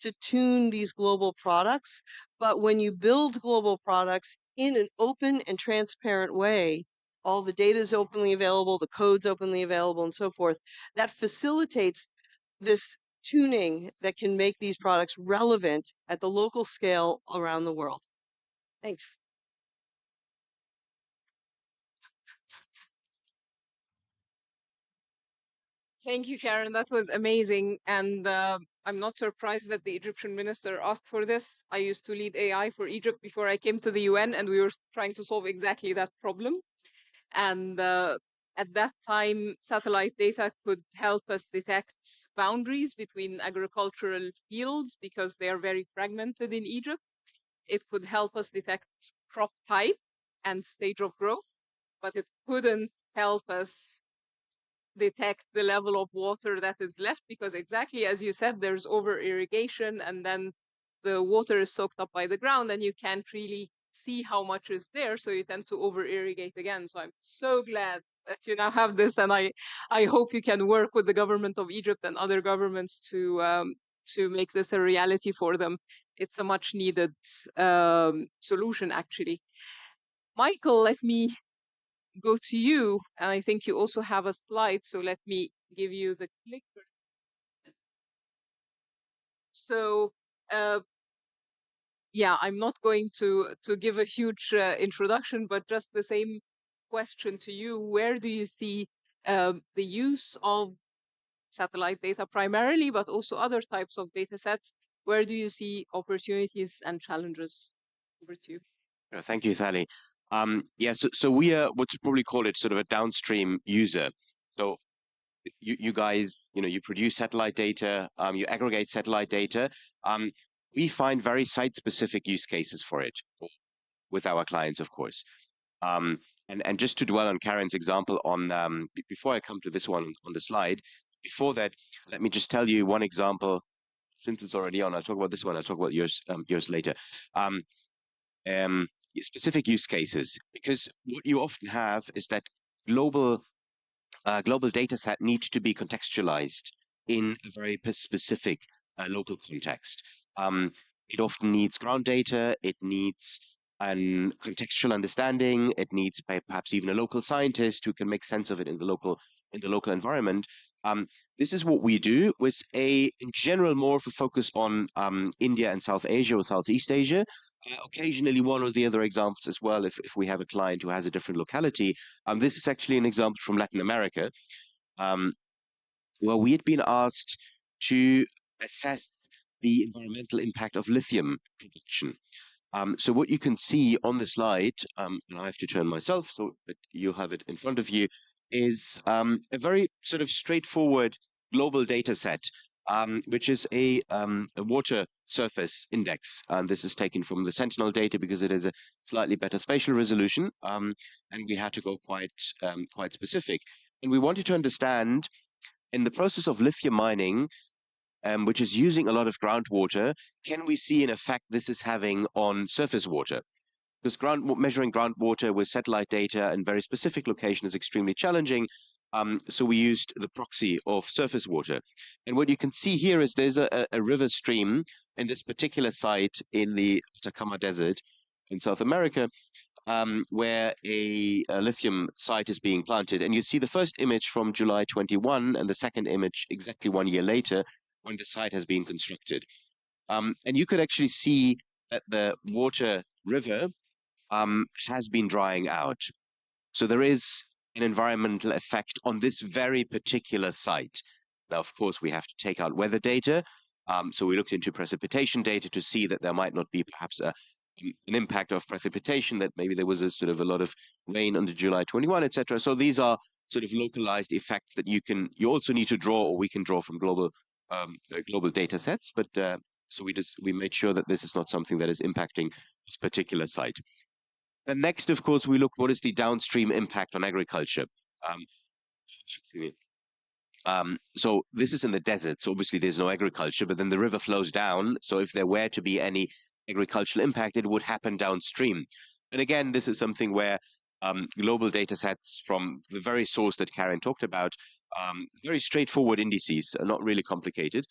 to tune these global products. But when you build global products in an open and transparent way, all the data is openly available, the code's openly available, and so forth, that facilitates this tuning that can make these products relevant at the local scale around the world. Thanks. Thank you, Karen. That was amazing. And I'm not surprised that the Egyptian minister asked for this. I used to lead AI for Egypt before I came to the UN, and we were trying to solve exactly that problem. And at that time, satellite data could help us detect boundaries between agricultural fields because they are very fragmented in Egypt. It could help us detect crop type and stage of growth, but it couldn't help us detect the level of water that is left because exactly as you said, there's over irrigation and then the water is soaked up by the ground and you can't really see how much is there. So you tend to over irrigate again. So I'm so glad that you now have this. And I hope you can work with the government of Egypt and other governments to make this a reality for them. It's a much needed solution, actually. Michael, let me go to you, and I think you also have a slide, so let me give you the clicker. So, yeah, I'm not going to give a huge introduction, but just the same question to you. Where do you see the use of satellite data primarily, but also other types of data sets? Where do you see opportunities and challenges? Over to you. Thank you, Thali. Yeah, so we are what you probably call it sort of a downstream user. So you guys, you produce satellite data, you aggregate satellite data. We find very site-specific use cases for it with our clients, of course. And just to dwell on Karen's example on before I come to this one on the slide, before that, let me just tell you one example. Since it's already on, I'll talk about this one. I'll talk about yours later. Specific use cases, because what you often have is that global data set needs to be contextualized in a very specific local context. It often needs ground data, it needs an contextual understanding, it needs perhaps even a local scientist who can make sense of it in the local environment. This is what we do with in general, more of a focus on India and South Asia or Southeast Asia. Occasionally one or the other examples as well, if we have a client who has a different locality. This is actually an example from Latin America, where we had been asked to assess the environmental impact of lithium production. So what you can see on the slide, and I have to turn myself so that you have it in front of you, is a very sort of straightforward global data set, which is a water surface index. And this is taken from the Sentinel data because it is a slightly better spatial resolution. And we had to go quite specific. And we wanted to understand, in the process of lithium mining, which is using a lot of groundwater, can we see an effect this is having on surface water? Because measuring groundwater with satellite data in very specific location is extremely challenging. So we used the proxy of surface water. And what you can see here is there's a river stream in this particular site in the Atacama Desert in South America, where a lithium site is being planted. And you see the first image from July 21 and the second image exactly 1 year later when the site has been constructed. And you could actually see that the river has been drying out. So there is an environmental effect on this very particular site. Now, of course, we have to take out weather data. So we looked into precipitation data to see that there might not be perhaps an impact of precipitation, that maybe there was a sort of a lot of rain under July 21, etc. So these are sort of localized effects that you also need to draw, or we can draw from global data sets. But so we made sure that this is not something that is impacting this particular site. Then next, of course, we look what is the downstream impact on agriculture. So this is in the desert, so obviously there's no agriculture, but then the river flows down. So if there were to be any agricultural impact, it would happen downstream. And again, this is something where global data sets from the very source that Karen talked about, very straightforward indices, not really complicated,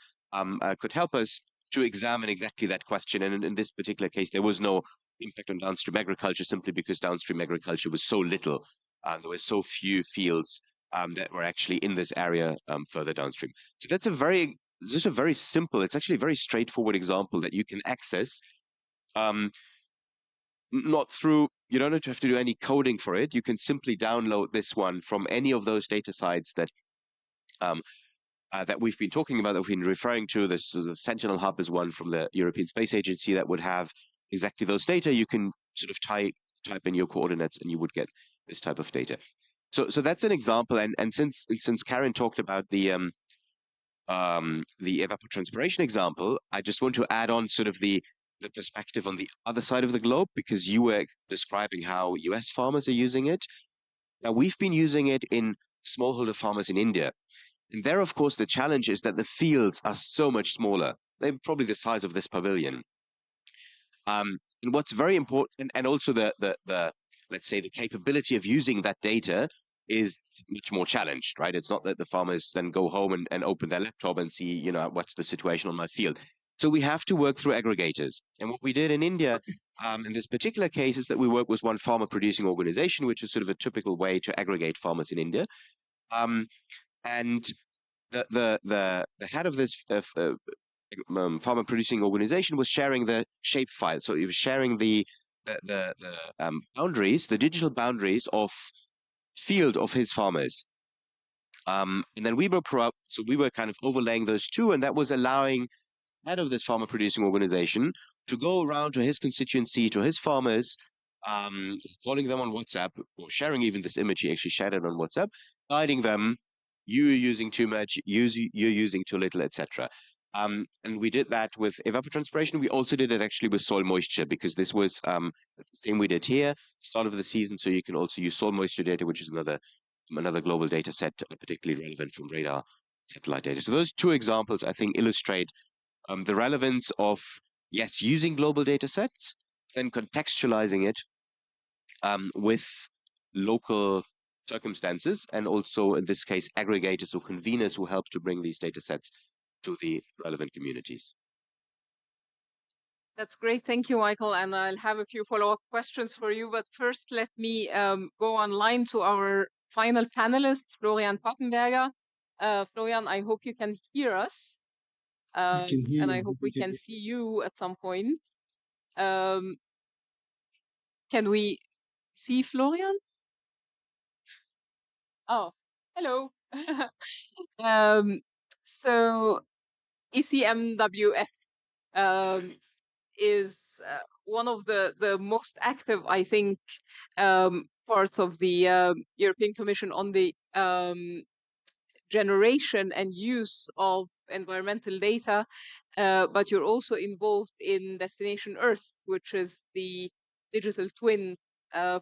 could help us to examine exactly that question. And in this particular case, there was no impact on downstream agriculture simply because downstream agriculture was so little. There were so few fields that were actually in this area further downstream. So that's just a very simple, it's actually a very straightforward example that you can access. Not through, you don't have to do any coding for it. You can simply download this one from any of those data sites that we've been talking about, that we've been referring to. The Sentinel Hub is one from the European Space Agency that would have exactly those data. You can sort of type in your coordinates and you would get this type of data. So that's an example. And since Karen talked about the evapotranspiration example, I just want to add on sort of the perspective on the other side of the globe, because you were describing how US farmers are using it. Now, we've been using it in smallholder farmers in India. And there, of course, the challenge is that the fields are so much smaller. They're probably the size of this pavilion. And what's very important, and also the let's say the capability of using that data is much more challenged, right? It's not that the farmers then go home and open their laptop and see, what's the situation on my field. So we have to work through aggregators. And what we did in India, in this particular case, is that we work with one farmer producing organization, which is sort of a typical way to aggregate farmers in India. And the head of this farmer producing organization was sharing the shape file. So he was sharing the boundaries, the digital boundaries of field of his farmers. And then we were kind of overlaying those two, and that was allowing head of this farmer producing organization to go around to his constituency, to his farmers, calling them on WhatsApp, or sharing even this image. He actually shared it on WhatsApp, guiding them. You're using too much, you're using too little, etc. And we did that with evapotranspiration. We also did it actually with soil moisture, because this was the same we did here, start of the season. So you can also use soil moisture data, which is another global data set, particularly relevant from radar satellite data. So those two examples, I think, illustrate the relevance of, yes, using global data sets, then contextualizing it with local circumstances, and also in this case aggregators or conveners who help to bring these data sets to the relevant communities. That's great. Thank you, Michael. And I'll have a few follow-up questions for you. But first, let me go online to our final panelist, Florian Pappenberger. Florian, I hope you can hear us. And I hope we can see you at some point. Can we see Florian? Oh, hello. So ECMWF is one of the most active, I think, parts of the European Commission on the generation and use of environmental data, but you're also involved in Destination Earth, which is the digital twin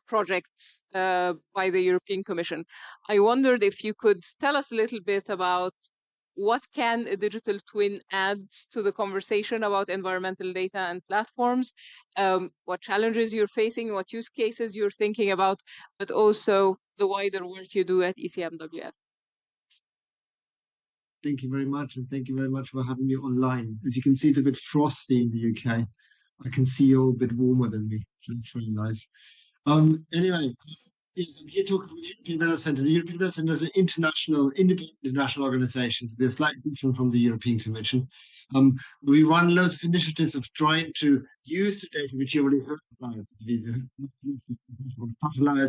project by the European Commission. I wondered if you could tell us a little bit about what can a digital twin add to the conversation about environmental data and platforms, what challenges you're facing, what use cases you're thinking about, but also the wider work you do at ECMWF. Thank you very much, and thank you very much for having me online. As you can see, it's a bit frosty in the UK. I can see you're all a bit warmer than me, so that's very nice. Anyway, yes, I'm here talking from the European Weather Centre. The European Weather Centre is an independent international organisation, so we're slightly different from the European Commission. We run loads of initiatives of trying to use the data which you already heard about.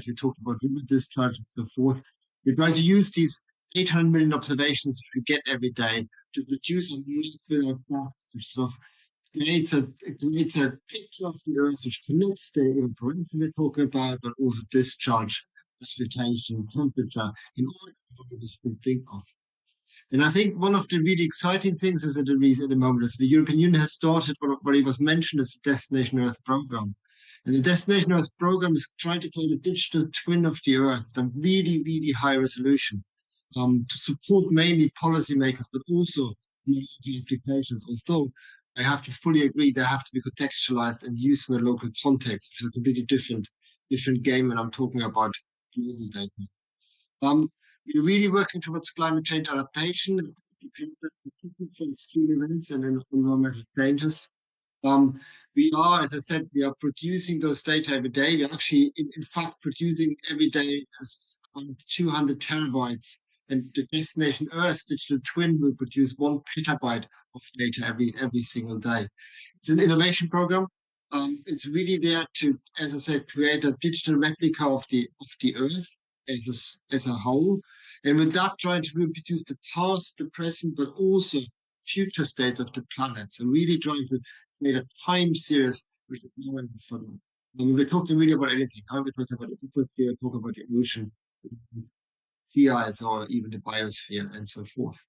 We talked about river discharge and so forth. We try to use these 800 million observations which we get every day to produce a map with our facts, which sort of creates a picture of the Earth which connects the evaporation we're talking about, but also discharge, precipitation, temperature, in all the variables we think of. And I think one of the really exciting things is at the moment is the European Union has started what it was mentioned as the Destination Earth program. And the Destination Earth program is trying to create a digital twin of the Earth at a really, really high resolution to support mainly policymakers, but also local applications. Although I have to fully agree they have to be contextualized and used in a local context, which is a completely different game when I'm talking about global data. We're really working towards climate change adaptation, from extreme events and environmental changes. We are, as I said, we are producing those data every day. We're actually, in fact, producing every day 200 terabytes. And the Destination Earth digital twin will produce 1 petabyte of data every single day. It's an innovation program. It's really there to, as I said, create a digital replica of the Earth as a whole, and with that trying to reproduce the past, the present, but also future states of the planet. So really trying to create a time series which is more fun. We're talking really about anything. How we talk about the atmosphere, talk about the ocean, sea ice, or even the biosphere, and so forth.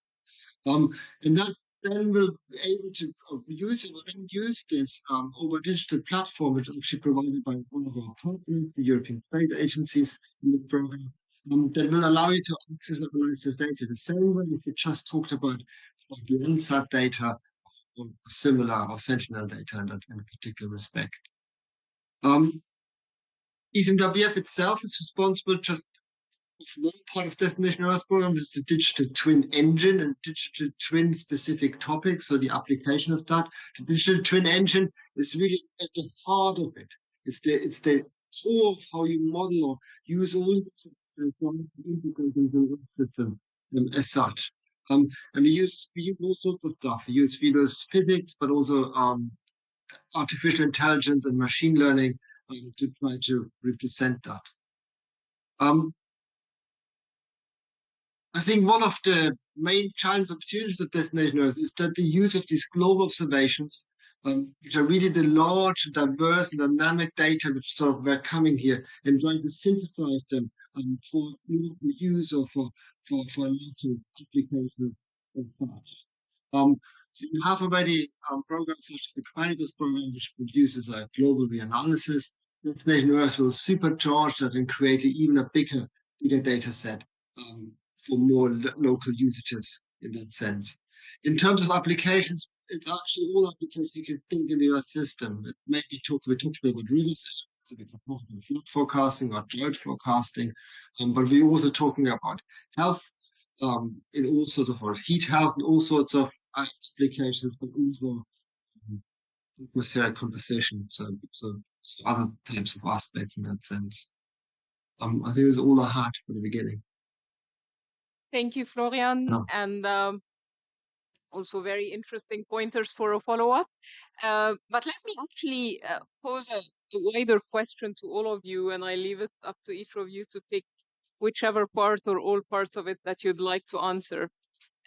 And that then we'll be able to use this over a digital platform, which is actually provided by one of our partners, the European Trade Agencies in the program, that will allow you to access and analyze this data the same way as we just talked about the Landsat data or similar or Sentinel data in that particular respect. ECMWF itself is responsible just one part of Destination Earth program is the digital twin engine and digital twin specific topics, so the application of that. The digital twin engine is really at the heart of it. It's the core of how you model or use all the systems integrating the system as such. And we use all sorts of stuff. We use physics, but also artificial intelligence and machine learning to try to represent that. I think one of the main challenges, opportunities of Destination Earth is that the use of these global observations, which are really the large, diverse, and dynamic data which sort of were coming here, and trying to synthesize them for use or for local applications and such. So you have already programs such as the Copernicus program, which produces a global reanalysis. Destination Earth will supercharge that and create even a bigger data set for more local usages in that sense. In terms of applications, it's actually all applications you can think in the Earth system. We talked about rivers, so we talk about flood forecasting or drought forecasting, but we're also talking about health in all sorts of heat health and all sorts of applications, but also atmospheric composition, so other types of aspects in that sense. I think that's all I had for the beginning. Thank you, Florian, and also very interesting pointers for a follow-up. But let me actually pose a wider question to all of you, and I leave it up to each of you to pick whichever part or all parts of it that you'd like to answer.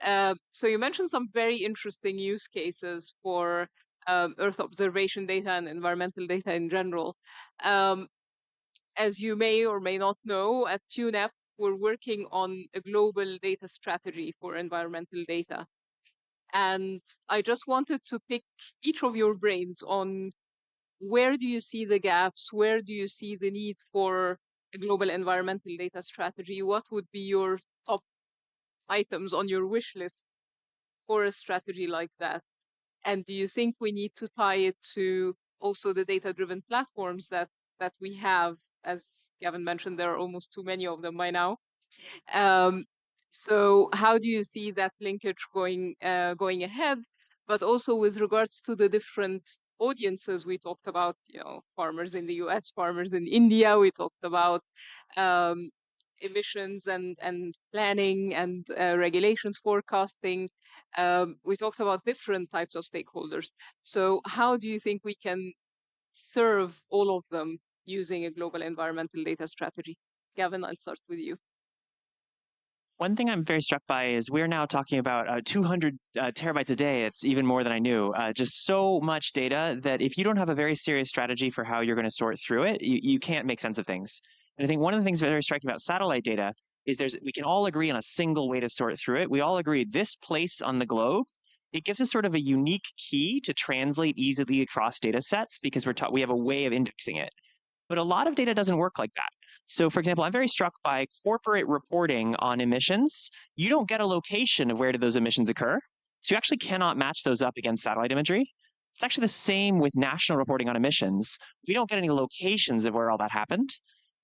So you mentioned some very interesting use cases for Earth observation data and environmental data in general. As you may or may not know, at UNEP, we're working on a global data strategy for environmental data. And I just wanted to pick each of your brains on where do you see the gaps? Where do you see the need for a global environmental data strategy? What would be your top items on your wish list for a strategy like that? And do you think we need to tie it to also the data-driven platforms that we have? As Gavin mentioned, there are almost too many of them by now. So how do you see that linkage going ahead? But also with regards to the different audiences, we talked about, farmers in the US, farmers in India. We talked about emissions and planning and regulations forecasting. We talked about different types of stakeholders. So how do you think we can serve all of them using a global environmental data strategy? Gavin, I'll start with you. One thing I'm very struck by is we're now talking about 200 terabytes a day. It's even more than I knew. Just so much data that if you don't have a very serious strategy for how you're going to sort through it, you can't make sense of things. And I think one of the things very striking about satellite data is we can all agree on a single way to sort through it. We all agree this place on the globe, it gives us sort of a unique key to translate easily across data sets because we have a way of indexing it. But a lot of data doesn't work like that. So for example, I'm very struck by corporate reporting on emissions. You don't get a location of where did those emissions occur. So you actually cannot match those up against satellite imagery. It's actually the same with national reporting on emissions. We don't get any locations of where all that happened.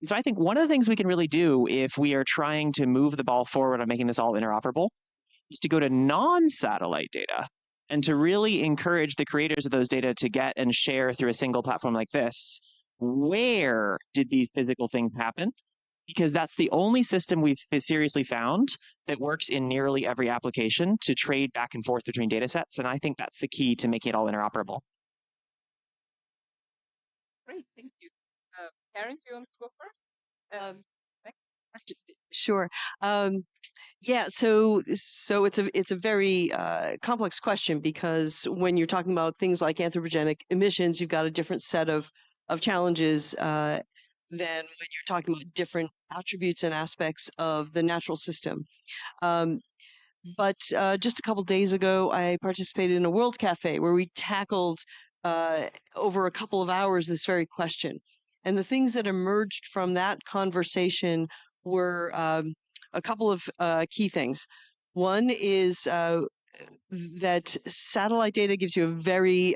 And so I think one of the things we can really do if we are trying to move the ball forward on making this all interoperable is to go to non-satellite data and to really encourage the creators of those data to get and share through a single platform like this. Where did these physical things happen? Because that's the only system we've seriously found that works in nearly every application to trade back and forth between data sets. And I think that's the key to making it all interoperable. Great, thank you. Karen, do you want to go first? Sure. Yeah, so it's a very complex question because when you're talking about things like anthropogenic emissions, you've got a different set of challenges than when you're talking about different attributes and aspects of the natural system. But just a couple days ago, I participated in a World Cafe where we tackled over a couple of hours this very question. And the things that emerged from that conversation were a couple of key things. One is that satellite data gives you a very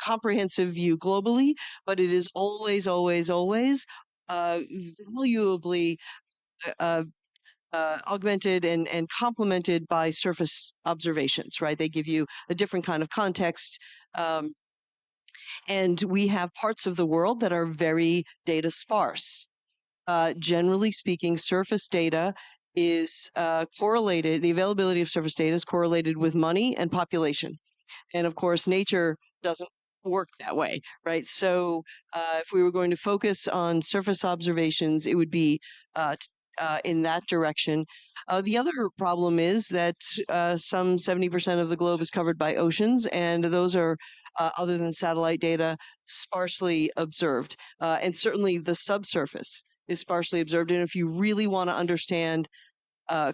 comprehensive view globally, but it is always, always, always valuably augmented and complemented by surface observations, right? They give you a different kind of context. And we have parts of the world that are very data sparse. Generally speaking, surface data is correlated, the availability of surface data is correlated with money and population. And of course, nature doesn't work that way, right? So if we were going to focus on surface observations, it would be in that direction. The other problem is that some 70% of the globe is covered by oceans, and those are, other than satellite data, sparsely observed. And certainly the subsurface is sparsely observed. And if you really want to understand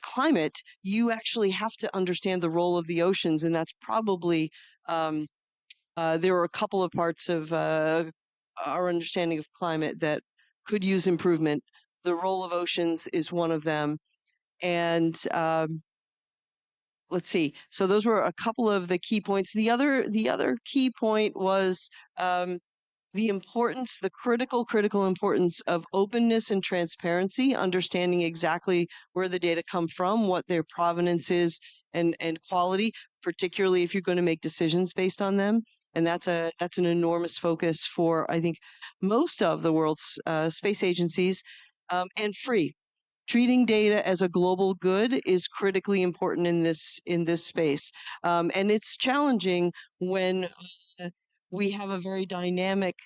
climate, you actually have to understand the role of the oceans, and that's probably there are a couple of parts of our understanding of climate that could use improvement. The role of oceans is one of them. And let's see. So those were a couple of the key points. The other key point was the importance, the critical importance of openness and transparency, understanding exactly where the data come from, what their provenance is, and quality, particularly if you're going to make decisions based on them. And that's an enormous focus for, I think, most of the world's space agencies. And free. Treating data as a global good is critically important in this space. And it's challenging when we have a very dynamic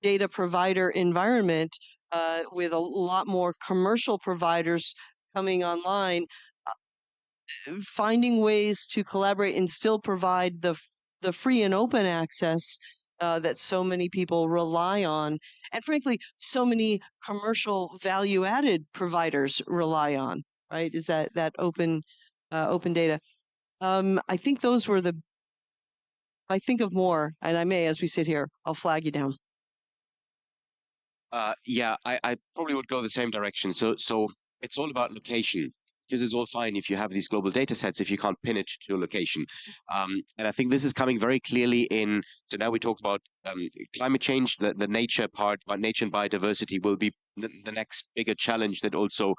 data provider environment with a lot more commercial providers coming online. Finding ways to collaborate and still provide the free and open access that so many people rely on, and frankly, so many commercial value-added providers rely on. Right? Is that open data? I think those were the. I think of more, and I may, as we sit here, I'll flag you down. Yeah, I probably would go the same direction. So it's all about location, because it's all fine if you have these global data sets if you can't pin it to a location. And I think this is coming very clearly in. So now we talk about climate change. The nature part, about nature and biodiversity, will be the next bigger challenge that also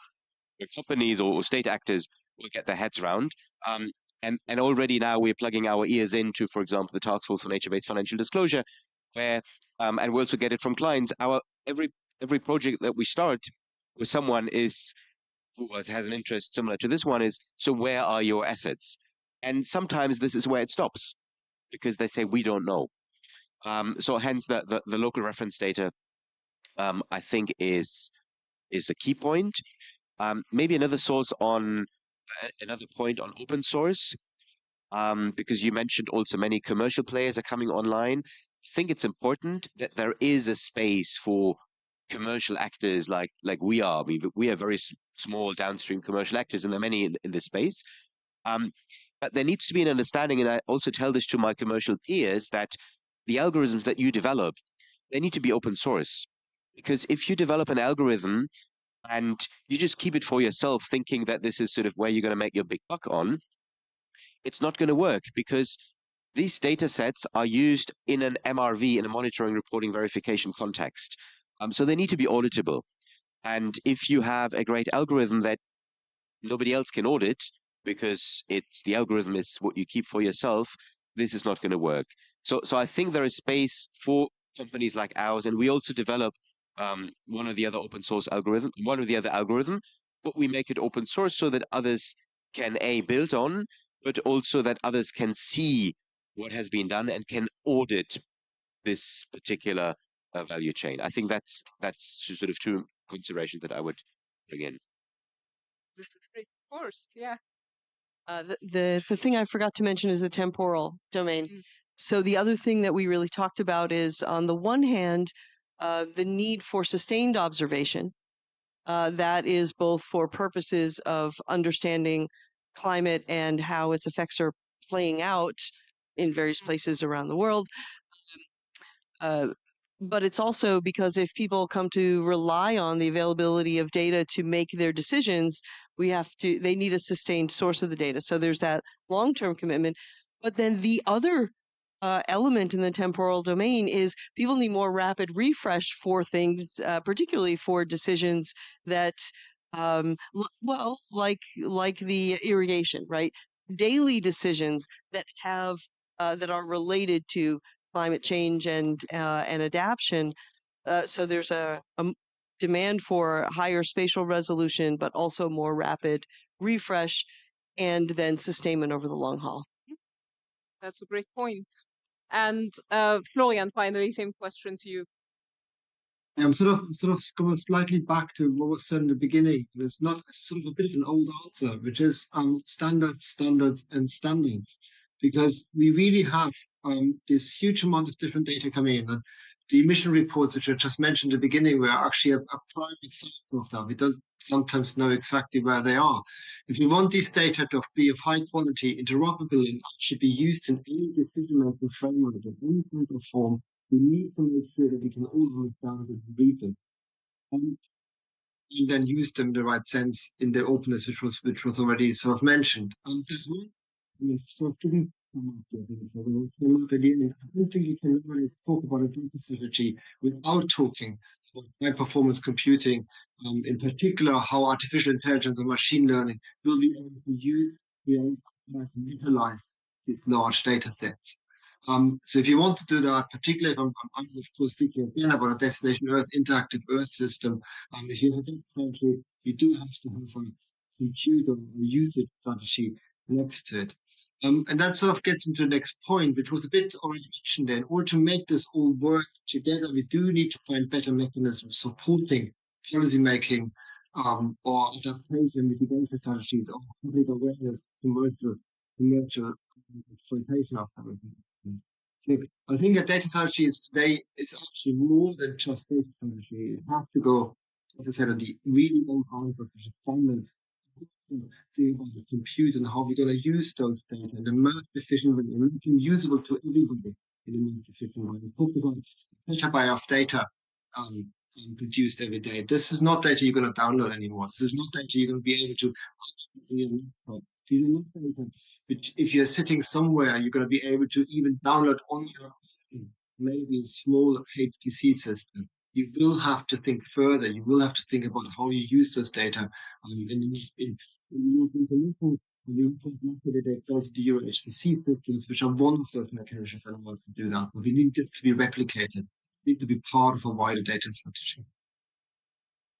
the companies or state actors will get their heads around. And already now we're plugging our ears into, for example, the Task Force for Nature-Based Financial Disclosure, where and we also get it from clients. Every project that we start with someone is who has an interest similar to this one is, so where are your assets? And sometimes this is where it stops, because they say we don't know. So hence the local reference data, I think is a key point. Maybe another point on open source, because you mentioned also many commercial players are coming online. I think it's important that there is a space for commercial actors like we are. We are very small downstream commercial actors, and there are many in this space. But there needs to be an understanding, and I also tell this to my commercial peers, that the algorithms that you develop, they need to be open source. Because if you develop an algorithm and you just keep it for yourself, thinking that this is sort of where you're going to make your big buck on, it's not going to work, because these data sets are used in an MRV, in a monitoring, reporting, verification context. So they need to be auditable. And if you have a great algorithm that nobody else can audit, because the algorithm is what you keep for yourself, this is not going to work. So I think there is space for companies like ours, and we also develop one of the other algorithm, but we make it open source so that others can build on, but also that others can see what has been done and can audit this particular value chain. I think that's sort of two considerations that I would bring in. This is great. Of course, yeah. The thing I forgot to mention is the temporal domain. Mm. So the other thing that we really talked about is, on the one hand, the need for sustained observation. That is both for purposes of understanding climate and how its effects are playing out in various places around the world. But it's also because if people come to rely on the availability of data to make their decisions, they need a sustained source of the data. So there's that long-term commitment. But then the other element in the temporal domain is people need more rapid refresh for things, particularly for decisions that, like the irrigation, right? Daily decisions that that are related to climate change and adaptation. So there's a demand for higher spatial resolution, but also more rapid refresh, and then sustainment over the long haul. That's a great point. And Florian, finally, same question to you. I'm sort of going slightly back to what was said in the beginning. It's not sort of a bit of an old answer, which is standards, and standards, because we really have this huge amount of different data coming in. And the emission reports, which I just mentioned at the beginning, were actually a prime example of that. We don't sometimes know exactly where they are. If you want these data to be of high quality, interoperable, and actually be used in any decision-making framework in any kind of form, we need to make sure that we can all understand and read them, and then use them in the right sense in the openness, which was already sort of mentioned. There's one, sort of didn't come up yet, I don't think you can really talk about a data strategy without talking about high performance computing, in particular how artificial intelligence and machine learning will be able to use, utilize these large data sets. So if you want to do that, particularly if I'm of course thinking again about a destination Earth, interactive Earth system, if you have that strategy, you do have to have a computer or usage strategy next to it. And that sort of gets into the next point, which was a bit already mentioned there. In order to make this all work together, we do need to find better mechanisms supporting policy making, or adaptation mitigation strategies, or public awareness, commercial exploitation of everything. I think a data strategy today is actually more than just data strategy. You have to go, as I said, at the really low concept, which is finance, think about the compute and how we're going to use those data in the most efficient way, and making usable to everybody in the most efficient way. We talked about petabyte of data produced every day. This is not data you're going to download anymore. This is not data you're going to be able to in your laptop. These are not data which, if you're sitting somewhere, you're going to be able to even download on your maybe a small HPC system. You will have to think further. You will have to think about how you use those data. In information, you they close the Euro HPC systems, which are one of those mechanisms that allow us to do that. But we need this to be replicated. We need to be part of a wider data strategy.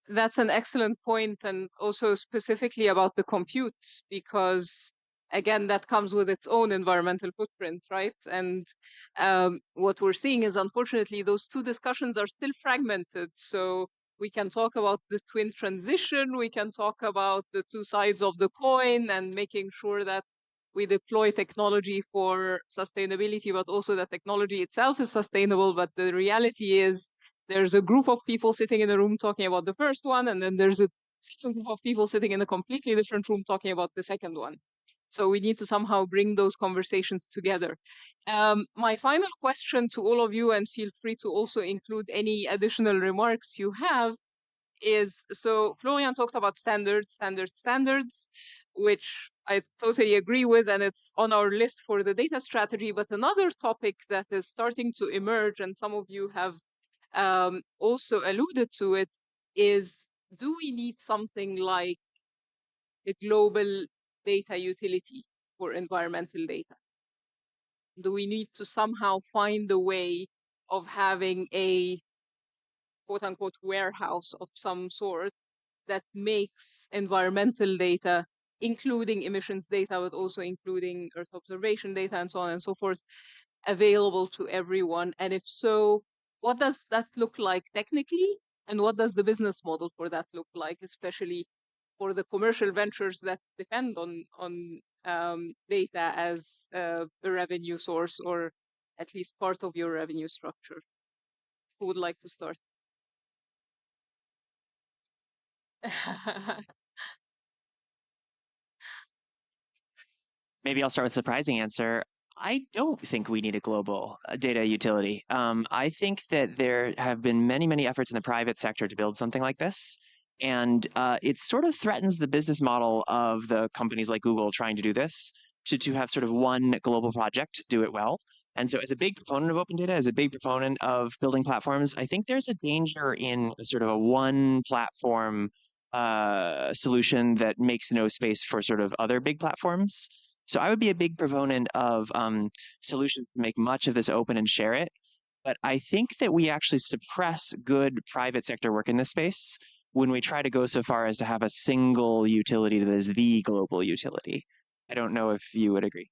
That's an excellent point, and also specifically about the compute, because again, that comes with its own environmental footprint, right? And what we're seeing is, unfortunately, those two discussions are still fragmented. So we can talk about the twin transition, we can talk about the two sides of the coin, and making sure that we deploy technology for sustainability, but also that technology itself is sustainable. But the reality is, there's a group of people sitting in a room talking about the first one, and then there's a second group of people sitting in a completely different room talking about the second one. So we need to somehow bring those conversations together. My final question to all of you, and feel free to also include any additional remarks you have, is, so Florian talked about standards, which I totally agree with, and it's on our list for the data strategy. But another topic that is starting to emerge, and some of you have also alluded to it, is, do we need something like a global data utility for environmental data? Do we need to somehow find a way of having a quote unquote warehouse of some sort that makes environmental data, including emissions data, but also including Earth observation data and so on and so forth, available to everyone? And if so, what does that look like technically? And what does the business model for that look like, especially for the commercial ventures that depend on data as a revenue source, or at least part of your revenue structure? Who would like to start? Maybe I'll start with a surprising answer. I don't think we need a global data utility. I think that there have been many, many efforts in the private sector to build something like this. And it sort of threatens the business model of the companies like Google trying to do this, to have sort of one global project do it well. And so as a big proponent of open data, as a big proponent of building platforms, I think there's a danger in sort of a one platform solution that makes no space for sort of other big platforms. So I would be a big proponent of solutions to make much of this open and share it. But I think that we actually suppress good private sector work in this space when we try to go so far as to have a single utility that is the global utility. I don't know if you would agree.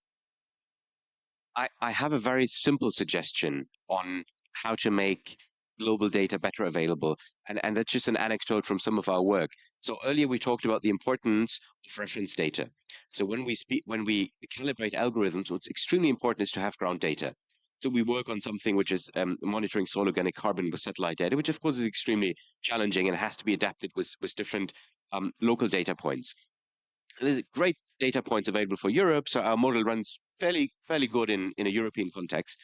I have a very simple suggestion on how to make global data better available. And that's just an anecdote from some of our work. So earlier we talked about the importance of reference data. So when we calibrate algorithms, what's extremely important is to have ground data. So we work on something which is monitoring soil organic carbon with satellite data, which of course is extremely challenging and has to be adapted with different local data points. There's great data points available for Europe, so our model runs fairly good in a European context.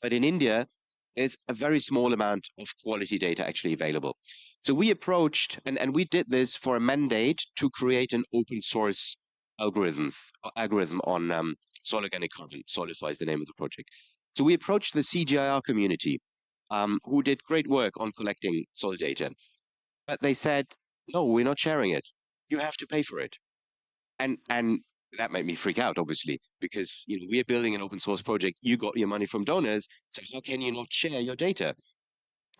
But in India, there's a very small amount of quality data actually available. So we approached, and we did this for a mandate to create an open source algorithm on soil organic carbon. Solify is the name of the project. So we approached the CGIAR community, who did great work on collecting soil data. But they said, no, we're not sharing it. You have to pay for it. And that made me freak out, obviously, because we're building an open source project. You got your money from donors, so how can you not share your data?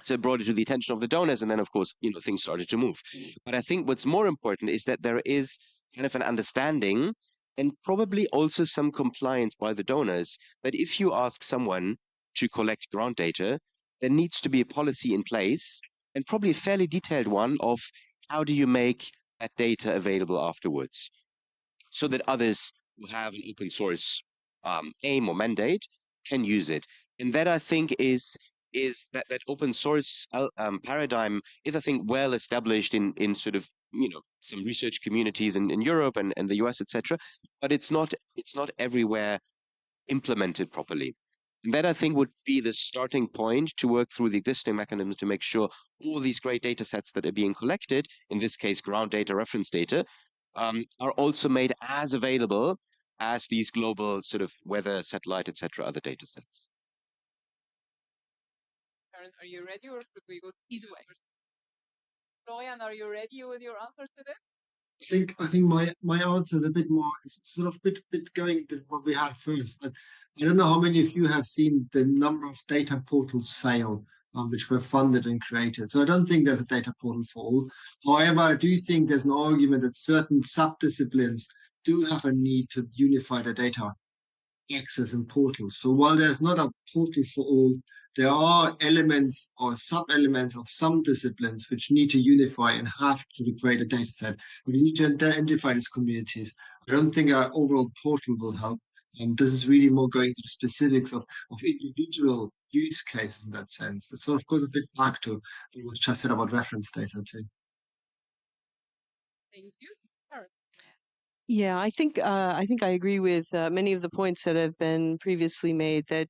So it brought it to the attention of the donors, and then of course, things started to move. But I think what's more important is that there is kind of an understanding and probably also some compliance by the donors that if you ask someone to collect grant data, there needs to be a policy in place, and probably a fairly detailed one, of how do you make that data available afterwards, so that others who have an open source aim or mandate can use it. And that I think is that open source paradigm is, I think, well established in sort of some research communities in Europe and the US, etc. But it's not everywhere implemented properly. And that I think would be the starting point to work through the existing mechanisms to make sure all these great data sets that are being collected, in this case ground data, reference data, are also made as available as these global sort of weather, satellite, etc. other data sets. Karen, are you ready, or should we go either way? Florian, are you ready with your answers to this? I think my answer is a bit more, it's sort of bit going to what we had first. I don't know how many of you have seen the number of data portals fail, which were funded and created. So I don't think there's a data portal for all. However, I do think there's an argument that certain subdisciplines do have a need to unify the data access and portals. So while there's not a portal for all, there are elements or sub-elements of some disciplines which need to unify and have to create a data set. We need to identify these communities. I don't think our overall portal will help. This is really more going to the specifics of individual use cases in that sense. That sort of goes a bit back to what was just said about reference data too. Thank you. Karen. Yeah, I think I agree with many of the points that have been previously made. That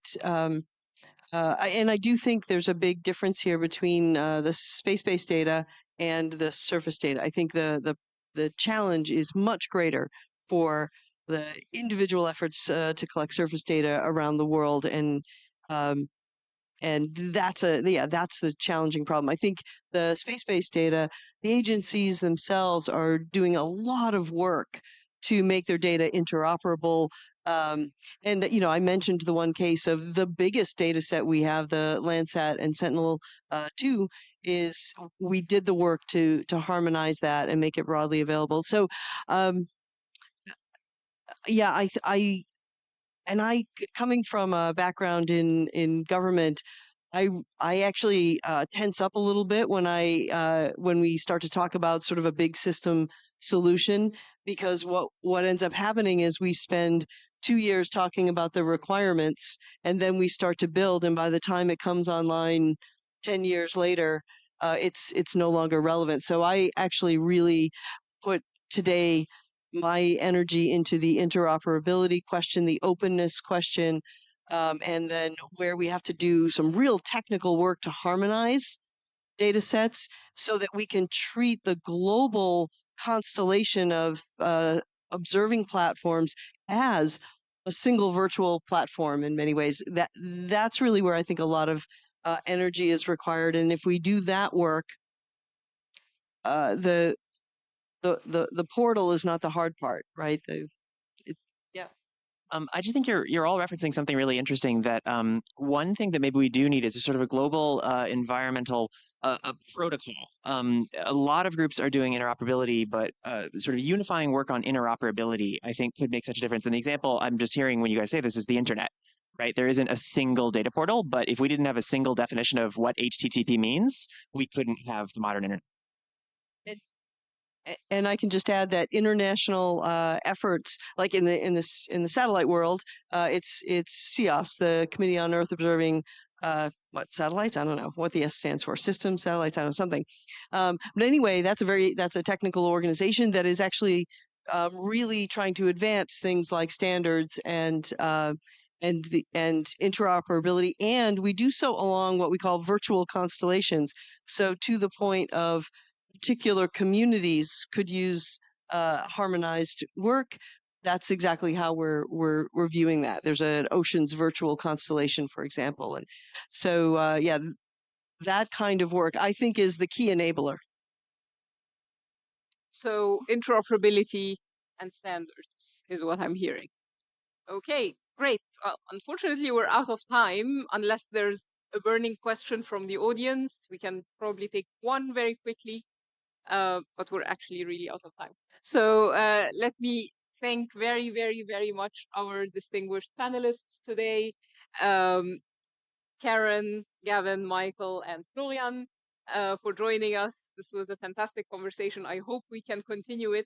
and I do think there's a big difference here between the space-based data and the surface data. I think the challenge is much greater for the individual efforts to collect surface data around the world, and that's the challenging problem. I think the space-based data, the agencies themselves are doing a lot of work to make their data interoperable. And I mentioned the one case of the biggest data set we have, the Landsat and Sentinel-2, is we did the work to harmonize that and make it broadly available. So, yeah, coming from a background in government, I actually tense up a little bit when we start to talk about sort of a big system solution, because what ends up happening is we spend 2 years talking about the requirements, and then we start to build, and by the time it comes online 10 years later, it's no longer relevant. So I actually really put today my energy into the interoperability question, the openness question, and then where we have to do some real technical work to harmonize data sets so that we can treat the global constellation of observing platforms as a single virtual platform in many ways. That's really where I think a lot of energy is required. And if we do that work, the portal is not the hard part, right? Yeah. I just think you're all referencing something really interesting. That one thing that maybe we do need is a sort of a global environmental protocol. A lot of groups are doing interoperability, but sort of unifying work on interoperability, I think, could make such a difference. And the example I'm just hearing when you guys say this is the internet, right? There isn't a single data portal, but if we didn't have a single definition of what HTTP means, we couldn't have the modern internet. And I can just add that international efforts, like in the satellite world, it's CEOS, the Committee on Earth Observing what satellites? I don't know what the S stands for. Systems, satellites, I don't know, something. But anyway, that's a technical organization that is actually really trying to advance things like standards and interoperability, and we do so along what we call virtual constellations. So to the point of particular communities could use harmonized work. That's exactly how we're viewing that. There's an oceans virtual constellation, for example, and so yeah, that kind of work I think is the key enabler. So interoperability and standards is what I'm hearing. Okay, great. Unfortunately, we're out of time. Unless there's a burning question from the audience, we can probably take one very quickly. But we're actually really out of time. So let me thank very, very, very much our distinguished panelists today, Karen, Gavin, Michael, and Florian, for joining us. This was a fantastic conversation. I hope we can continue it.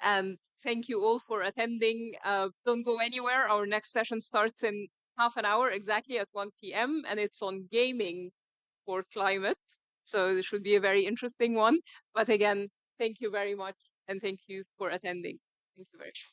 And thank you all for attending. Don't go anywhere. Our next session starts in half an hour exactly at 1 p.m. and it's on gaming for climate. So this should be a very interesting one. But again, thank you very much and thank you for attending. Thank you very much.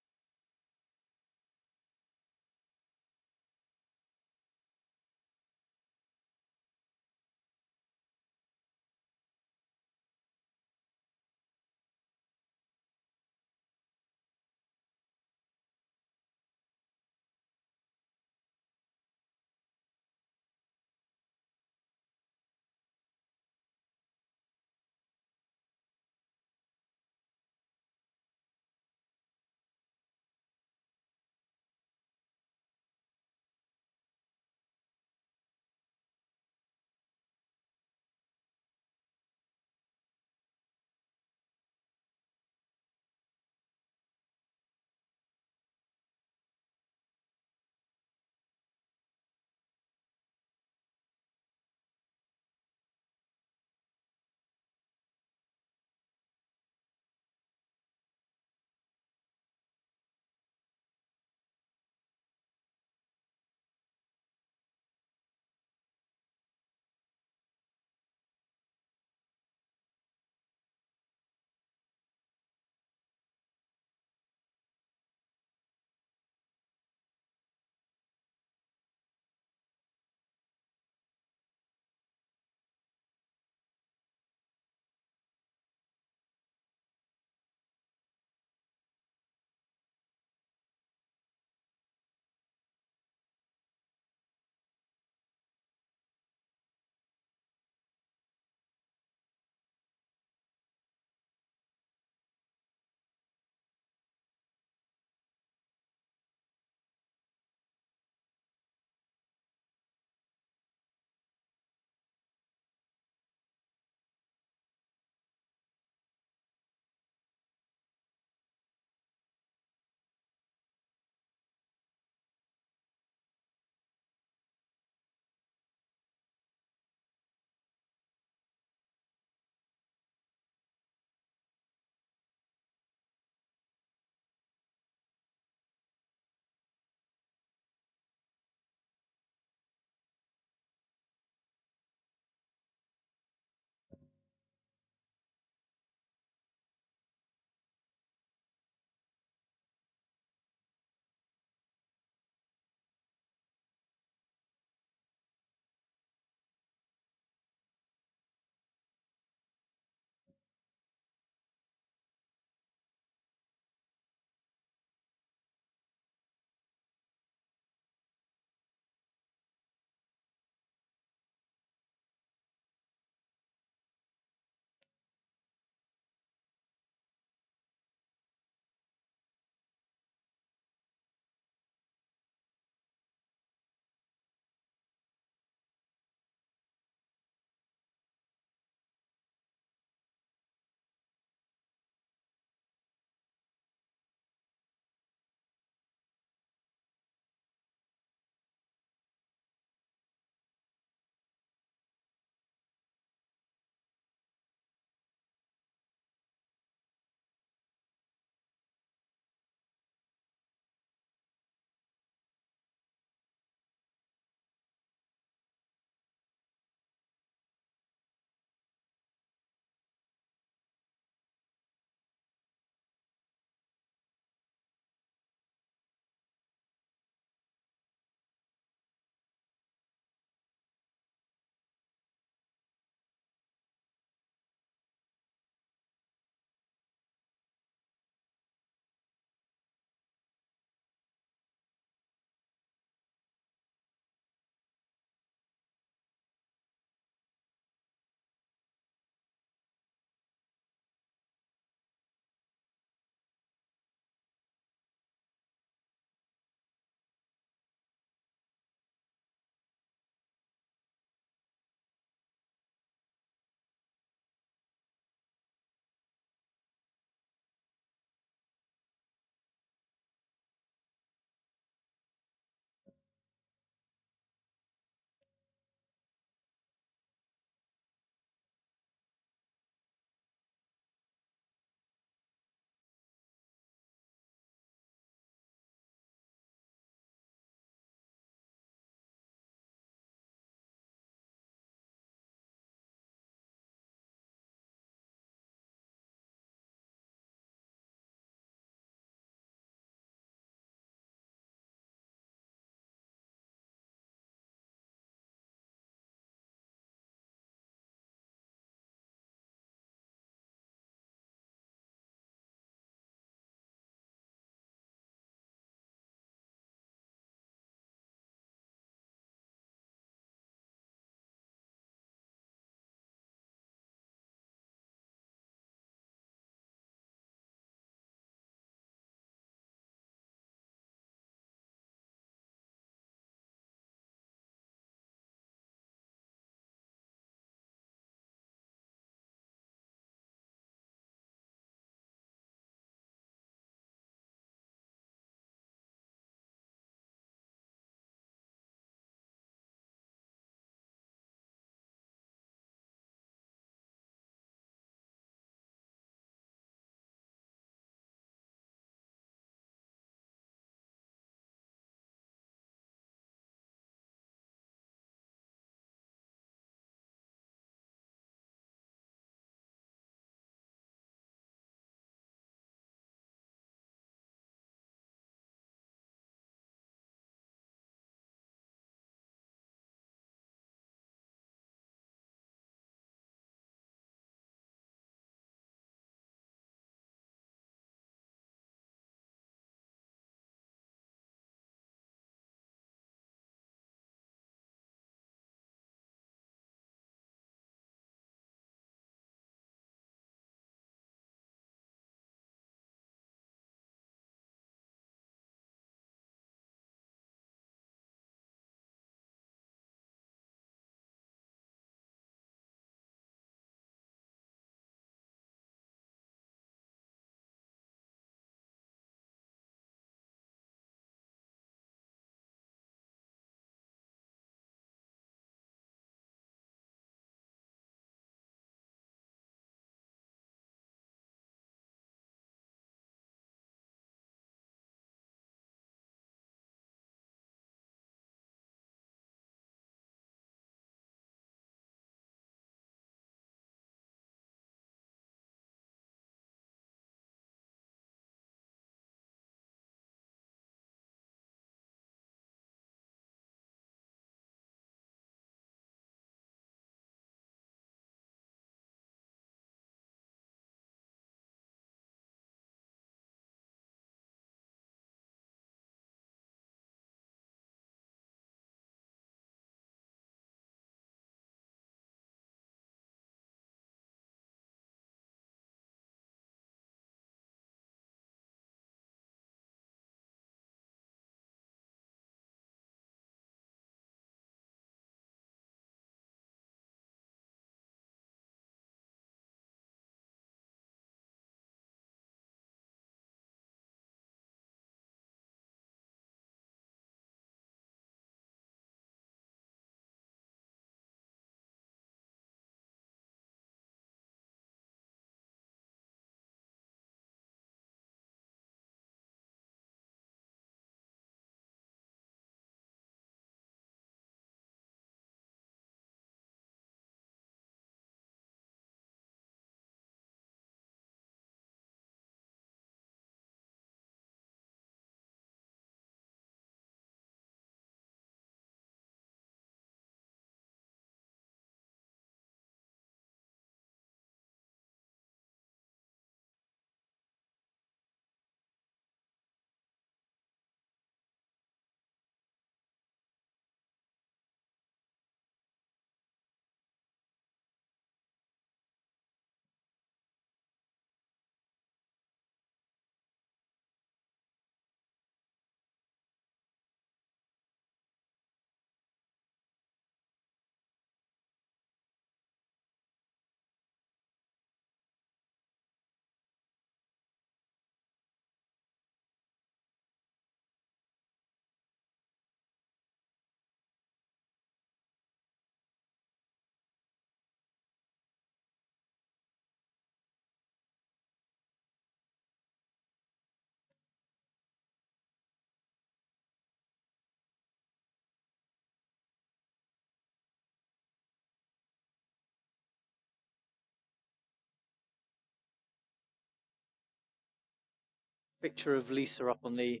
picture of Lisa up on the,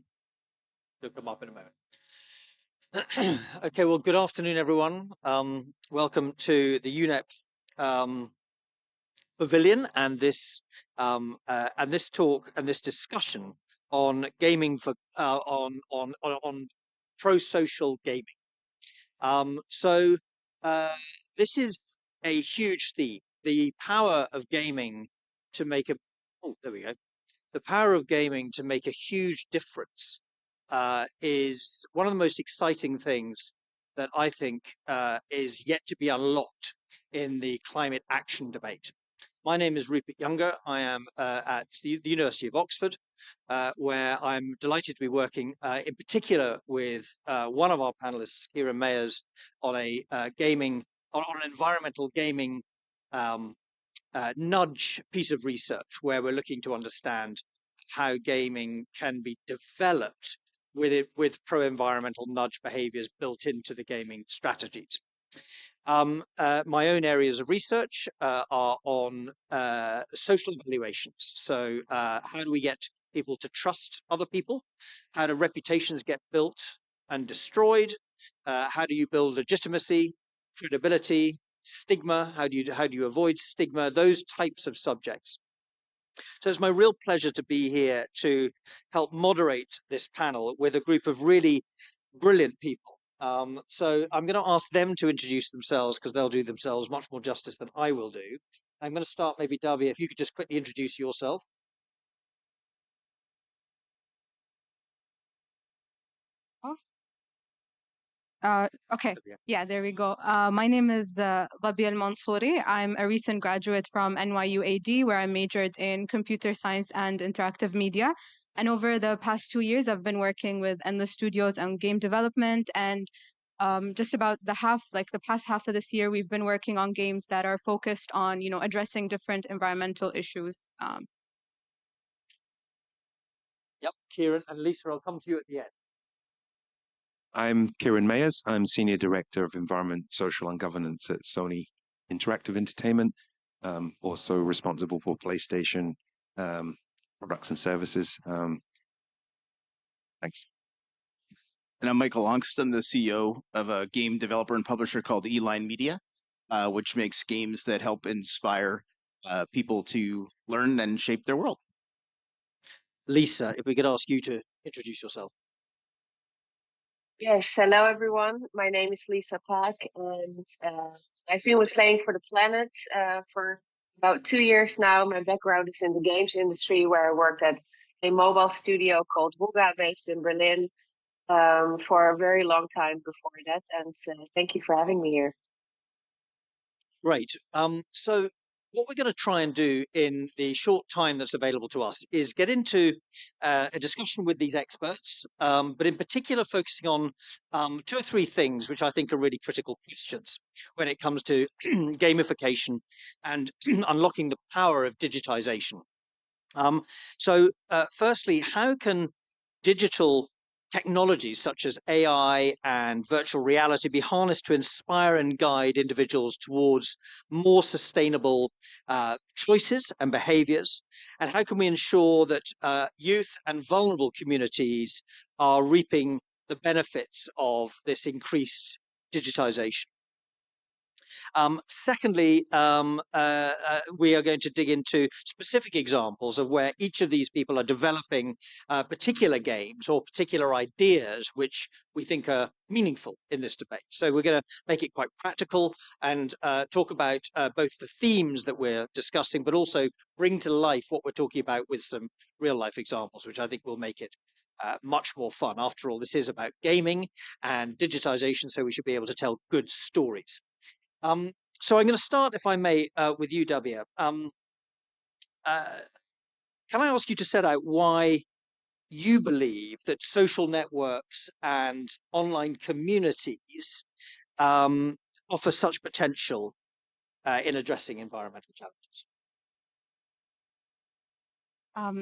look them up in a moment. Okay, well, good afternoon, everyone. Welcome to the UNEP Pavilion and this talk and this discussion on gaming for on pro-social gaming. This is a huge theme: the power of gaming to make a. Oh, there we go. The power of gaming to make a huge difference is one of the most exciting things that I think is yet to be unlocked in the climate action debate. My name is Rupert Younger. I am at the University of Oxford, where I'm delighted to be working in particular with one of our panelists, Kieran Mayers, on a on an environmental gaming nudge piece of research where we're looking to understand how gaming can be developed with pro-environmental nudge behaviors built into the gaming strategies. My own areas of research are on social evaluations. So how do we get people to trust other people? How do reputations get built and destroyed? How do you build legitimacy, credibility, stigma? How do you avoid stigma? Those types of subjects. So it's my real pleasure to be here to help moderate this panel with a group of really brilliant people. So I'm going to ask them to introduce themselves because they'll do themselves much more justice than I will do. I'm going to start maybe, Davia, if you could just quickly introduce yourself. Okay, yeah, there we go. My name is Rabia Al-Mansouri. I'm a recent graduate from NYU AD, where I majored in computer science and interactive media. And over the past 2 years, I've been working with Endless Studios on game development. And just about the past half of this year, we've been working on games that are focused on, addressing different environmental issues. Yep, Kieran and Lisa, I'll come to you at the end. I'm Kieran Mayers. I'm Senior Director of Environment, Social and Governance at Sony Interactive Entertainment, also responsible for PlayStation products and services. Thanks. And I'm Michael Longston, the CEO of a game developer and publisher called Eline Media, which makes games that help inspire people to learn and shape their world. Lisa, if we could ask you to introduce yourself. Yes, hello everyone. My name is Lisa Paak, and I've been with Playing for the Planet for about 2 years now. My background is in the games industry, where I worked at a mobile studio called Wuga, based in Berlin, for a very long time before that. And thank you for having me here. Great. So what we're going to try and do in the short time that's available to us is get into a discussion with these experts, but in particular focusing on 2 or 3 things which I think are really critical questions when it comes to gamification and unlocking the power of digitization. Firstly, how can digital technologies such as AI and virtual reality be harnessed to inspire and guide individuals towards more sustainable choices and behaviors? And how can we ensure that youth and vulnerable communities are reaping the benefits of this increased digitization? Secondly, we are going to dig into specific examples of where each of these people are developing particular games or particular ideas which we think are meaningful in this debate. So we're going to make it quite practical and talk about both the themes that we're discussing, but also bring to life what we're talking about with some real life examples, which I think will make it much more fun. After all, this is about gaming and digitization, so we should be able to tell good stories. So I'm going to start, if I may, with you, Davia. Can I ask you to set out why you believe that social networks and online communities offer such potential in addressing environmental challenges?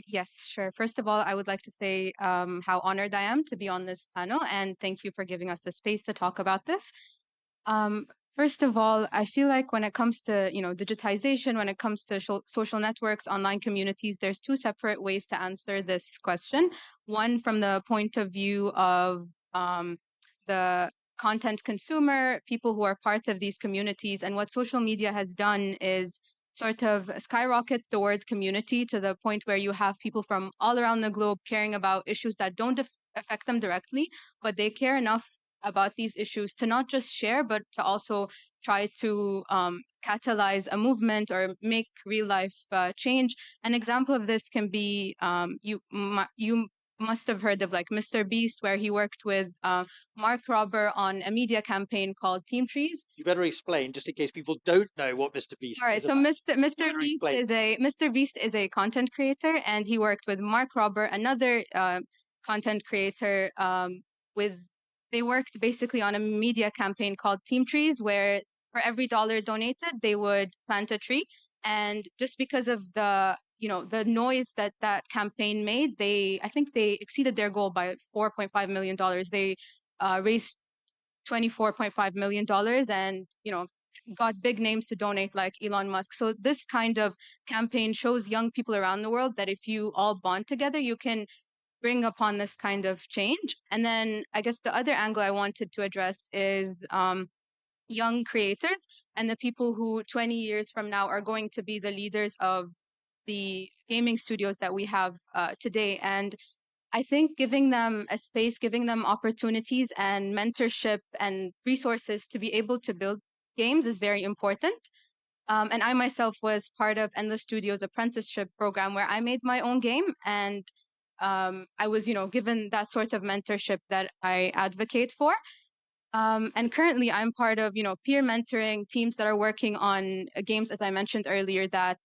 Yes, sure. First of all, I would like to say how honored I am to be on this panel, and thank you for giving us the space to talk about this. First of all, I feel like when it comes to, digitization, when it comes to social networks, online communities, there's two separate ways to answer this question. One from the point of view of the content consumer, people who are part of these communities. And what social media has done is sort of skyrocket the word community to the point where you have people from all around the globe caring about issues that don't affect them directly, but they care enough about these issues to not just share, but to also try to catalyze a movement or make real life change. An example of this can be you must have heard of like Mr. Beast, where he worked with Mark Rober on a media campaign called Team Trees. You better explain, just in case people don't know what Mr. Beast All right, is so about. Mr. Beast is a content creator, and he worked with Mark Rober, another content creator. They worked basically on a media campaign called Team Trees, where for every dollar donated, they would plant a tree. And just because of the noise that campaign made, I think they exceeded their goal by $4.5 million. They raised $24.5 million and, got big names to donate like Elon Musk. So this kind of campaign shows young people around the world that if you all bond together, you can bring upon this kind of change. And then I guess the other angle I wanted to address is young creators and the people who 20 years from now are going to be the leaders of the gaming studios that we have today. And I think giving them a space, giving them opportunities and mentorship and resources to be able to build games is very important. And I myself was part of Endless Studios apprenticeship program where I made my own game, and I was, given that sort of mentorship that I advocate for. And currently, I'm part of, peer mentoring teams that are working on games, as I mentioned earlier, that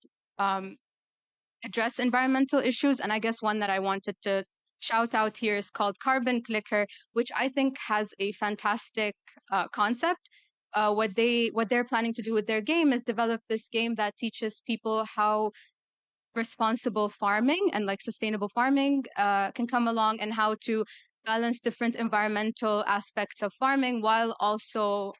address environmental issues. And I guess one that I wanted to shout out here is called Carbon Clicker, which I think has a fantastic concept. What they're planning to do with their game is develop this game that teaches people how responsible farming and like sustainable farming can come along, and how to balance different environmental aspects of farming while also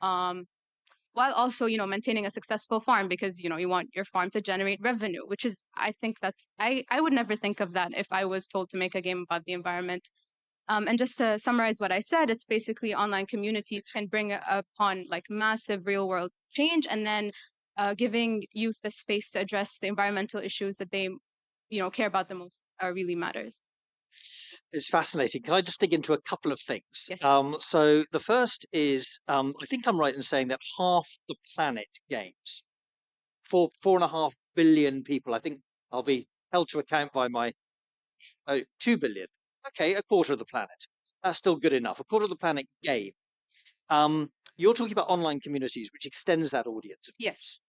maintaining a successful farm, because you want your farm to generate revenue, which is, I think that's I would never think of that if I was told to make a game about the environment. And just to summarize what I said, it's basically online communities can bring upon like massive real world change, and then giving youth the space to address the environmental issues that they care about the most really matters. It's fascinating. Can I just dig into a couple of things? Yes. So the first is, I think I'm right in saying that half the planet games. 4.5 billion people. I think I'll be held to account by my 2 billion. Okay, a quarter of the planet. That's still good enough. A quarter of the planet game. You're talking about online communities, which extends that audience. Yes.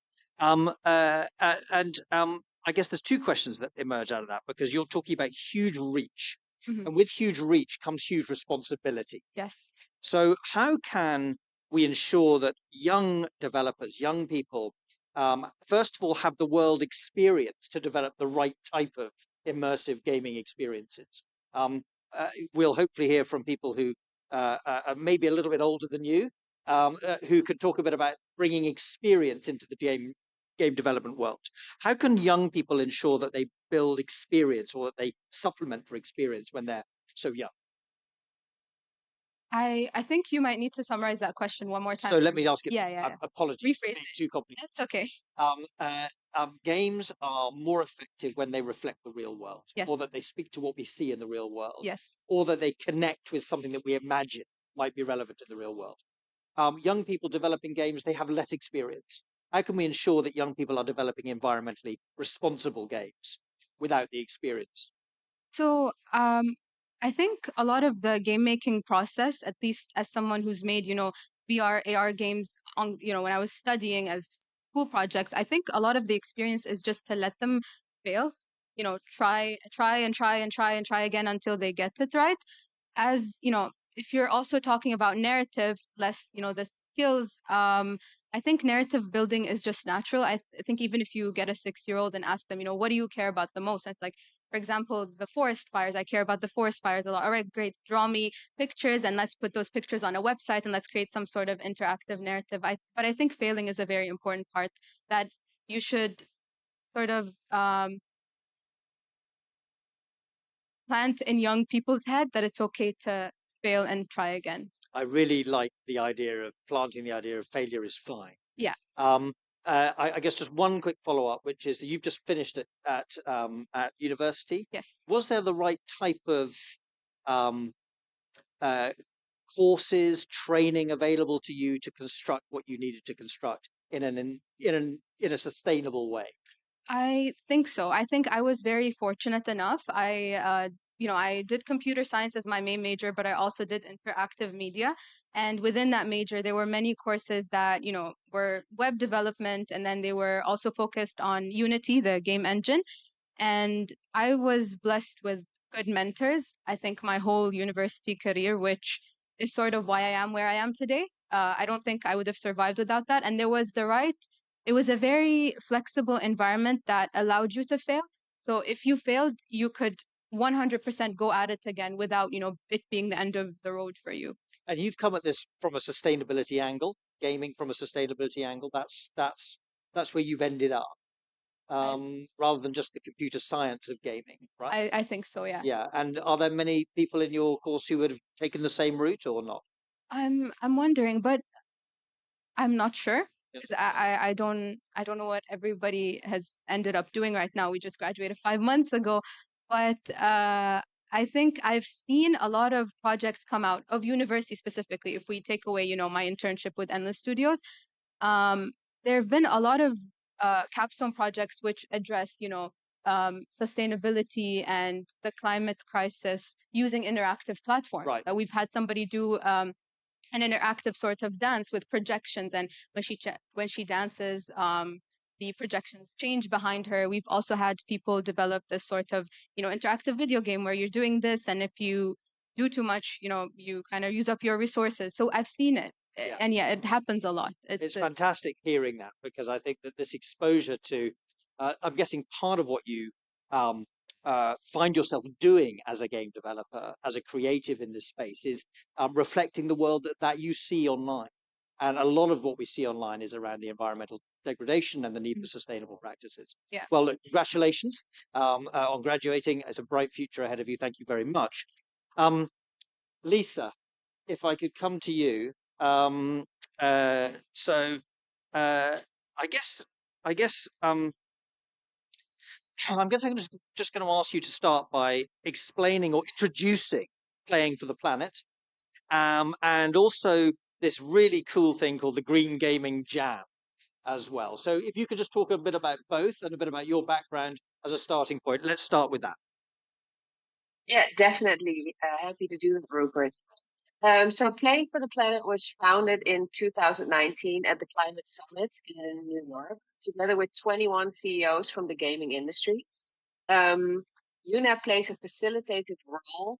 I guess there's two questions that emerge out of that, because you're talking about huge reach. Mhm. And with huge reach comes huge responsibility. Yes. So how can we ensure that young developers, young people, first of all, have the world experience to develop the right type of immersive gaming experiences? We'll hopefully hear from people who are maybe a little bit older than you, who can talk a bit about bringing experience into the game development world. How can young people ensure that they build experience, or that they supplement for experience when they're so young? I think you might need to summarize that question one more time. So let me ask it. Yeah. Apologies. Rephrase it. Too complicated. That's okay. Games are more effective when they reflect the real world, Yes. or that they speak to what we see in the real world, Yes. or that they connect with something that we imagine might be relevant in the real world. Young people developing games, they have less experience. How can we ensure that young people are developing environmentally responsible games without the experience? So I think a lot of the game making process, at least as someone who's made, VR, AR games on, when I was studying as school projects, I think a lot of the experience is just to let them fail, try and try again until they get it right. As, if you're also talking about narrative, less, the skills, I think narrative building is just natural. I think even if you get a 6-year-old and ask them, what do you care about the most? And it's like, for for example, the forest fires. I care about the forest fires a lot. All right, great. Draw me pictures and let's put those pictures on a website and let's create some sort of interactive narrative. But I think failing is a very important part that you should sort of plant in young people's head that it's okay to fail and try again. I really like the idea of planting the idea of failure is fine. Yeah. I guess just one quick follow-up, which is that you've just finished it at university. Yes. Was there the right type of courses, training available to you to construct what you needed to construct in a sustainable way? I think so. I think I was very fortunate enough. I did computer science as my main major, but I also did interactive media. And within that major, there were many courses that, were web development, and then they were also focused on Unity, the game engine. And I was blessed with good mentors, I think my whole university career, which is sort of why I am where I am today. I don't think I would have survived without that. And it was a very flexible environment that allowed you to fail. So if you failed, you could 100% go at it again without, it being the end of the road for you. And you've come at this from a sustainability angle, gaming from a sustainability angle. That's where you've ended up, rather than just the computer science of gaming, right? I think so, yeah. Yeah. And are there many people in your course who would have taken the same route or not? I'm wondering, but I'm not sure. Because I don't know what everybody has ended up doing right now. We just graduated 5 months ago, but I think I've seen a lot of projects come out of university specifically. If we take away, my internship with Endless Studios, there have been a lot of capstone projects which address, sustainability and the climate crisis using interactive platforms. Right. We've had somebody do an interactive sort of dance with projections, and when she dances, the projections change behind her. We've also had people develop this sort of interactive video game where you're doing this, and if you do too much, you kind of use up your resources. So I've seen it. Yeah. And yeah, it happens a lot. It's fantastic hearing that, because I think that this exposure to, I'm guessing part of what you find yourself doing as a game developer, as a creative in this space, is reflecting the world that you see online. And a lot of what we see online is around the environmental degradation and the need for sustainable practices. Yeah. Well, look, congratulations on graduating. It's a bright future ahead of you. Thank you very much. Lisa, if I could come to you. I guess I'm just going to ask you to start by explaining or introducing Playing for the Planet, and also this really cool thing called the Green Gaming Jam as well. So if you could just talk a bit about both and a bit about your background as a starting point. Let's start with that. Yeah, definitely. Happy to do it, Rupert. So Playing for the Planet was founded in 2019 at the Climate Summit in New York, together with 21 CEOs from the gaming industry. UNEP plays a facilitated role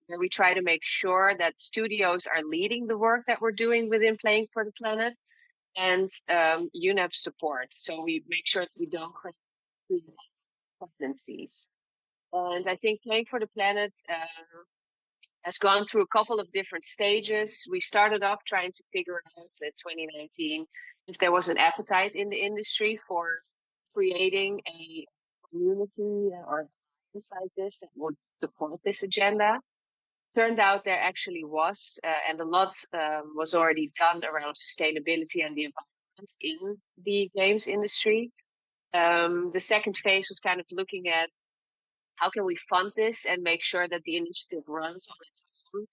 where we try to make sure that studios are leading the work that we're doing within Playing for the Planet, and UNEP supports. So we make sure that we don't create dependencies. And I think Playing for the Planet has gone through a couple of different stages. We started off trying to figure out in 2019 if there was an appetite in the industry for creating a community or like this that would support this agenda. Turned out there actually was, and a lot was already done around sustainability and the environment in the games industry. The second phase was kind of looking at how can we fund this and make sure that the initiative runs on its own.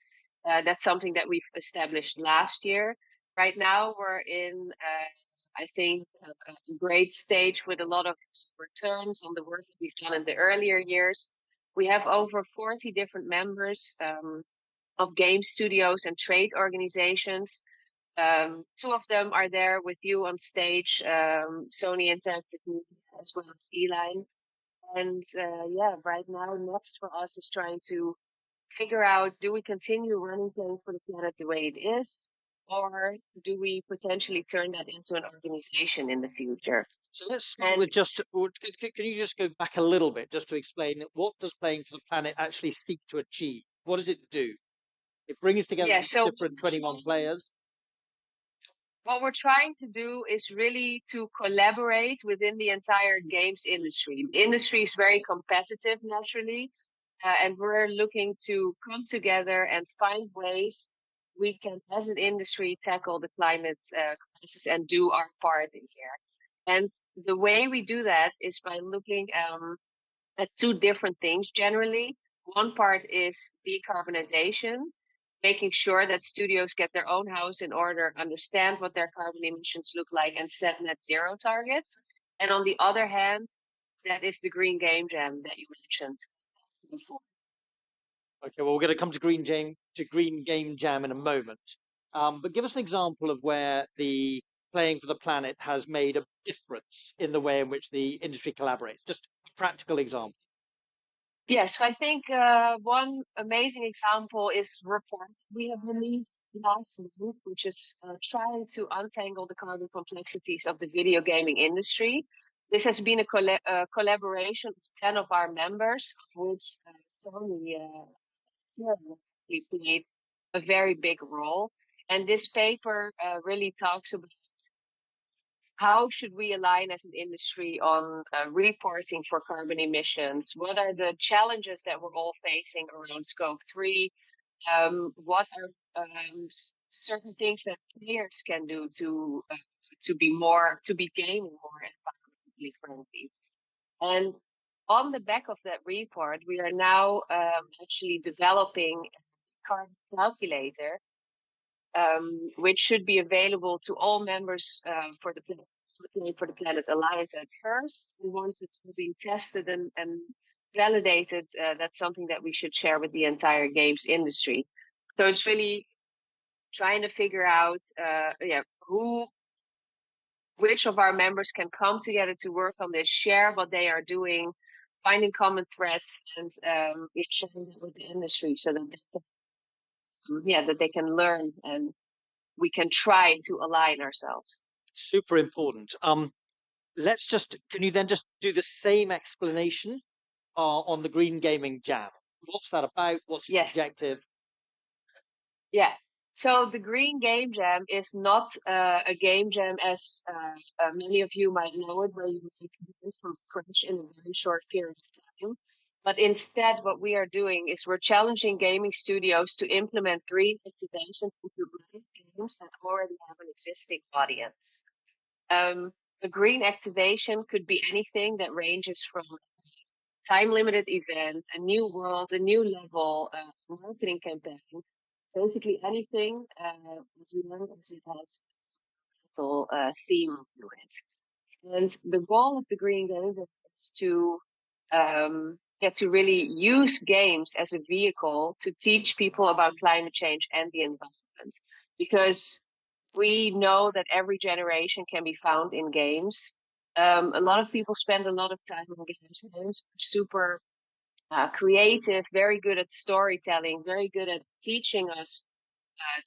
That's something that we've established last year. Right now, we're in, I think, a great stage with a lot of returns on the work that we've done in the earlier years. We have over 40 different members of game studios and trade organizations. Two of them are there with you on stage, Sony Interactive Media as well as Eline. And yeah, right now, next for us is trying to figure out, do we continue running Playing for the Planet the way it is? or do we potentially turn that into an organization in the future? So let's start with just, can you just go back a little bit just to explain what does Playing for the Planet actually seek to achieve? What does it do? It brings together these different 21 players. What we're trying to do is really to collaborate within the entire games industry. The industry is very competitive naturally, and we're looking to come together and find ways we can, as an industry, tackle the climate crisis and do our part in here. And the way we do that is by looking at two different things generally. One part is decarbonization, making sure that studios get their own house in order, understand what their carbon emissions look like, and set net zero targets. And on the other hand, that is the Green Game Jam that you mentioned before. Okay, well, we're going to come to Green Game Jam in a moment. But give us an example of where the Playing for the Planet has made a difference in the way in which the industry collaborates. Just a practical example. Yes, I think one amazing example is report we have released last month, which is trying to untangle the carbon complexities of the video gaming industry. This has been a collaboration of 10 of our members, of which Sony played a very big role. And this paper really talks about how should we align as an industry on reporting for carbon emissions? What are the challenges that we're all facing around Scope 3? What are certain things that players can do to be gaming more environmentally friendly? And on the back of that report, we are now actually developing a carbon calculator, which should be available to all members for the Play for the Planet Alliance at first. And once it's being tested and validated, that's something that we should share with the entire games industry. So it's really trying to figure out, which of our members can come together to work on this, share what they are doing, finding common threads, and sharing it with the industry so that they can learn and we can try to align ourselves. Super important. Can you then just do the same explanation on the Green Gaming Jam? What's that about? What's its objective? Yeah. So the Green Game Jam is not a game jam as many of you might know it, where you make games from scratch in a very short period of time. But instead, what we are doing is we're challenging gaming studios to implement green activations into games that already have an existing audience. A green activation could be anything that ranges from time-limited event, a new world, a new level, a marketing campaign, basically anything as long as it has a little theme to it. And the goal of the Green Games is to really use games as a vehicle to teach people about climate change and the environment, because we know that every generation can be found in games. A lot of people spend a lot of time on games. Games are super creative, very good at storytelling, very good at teaching us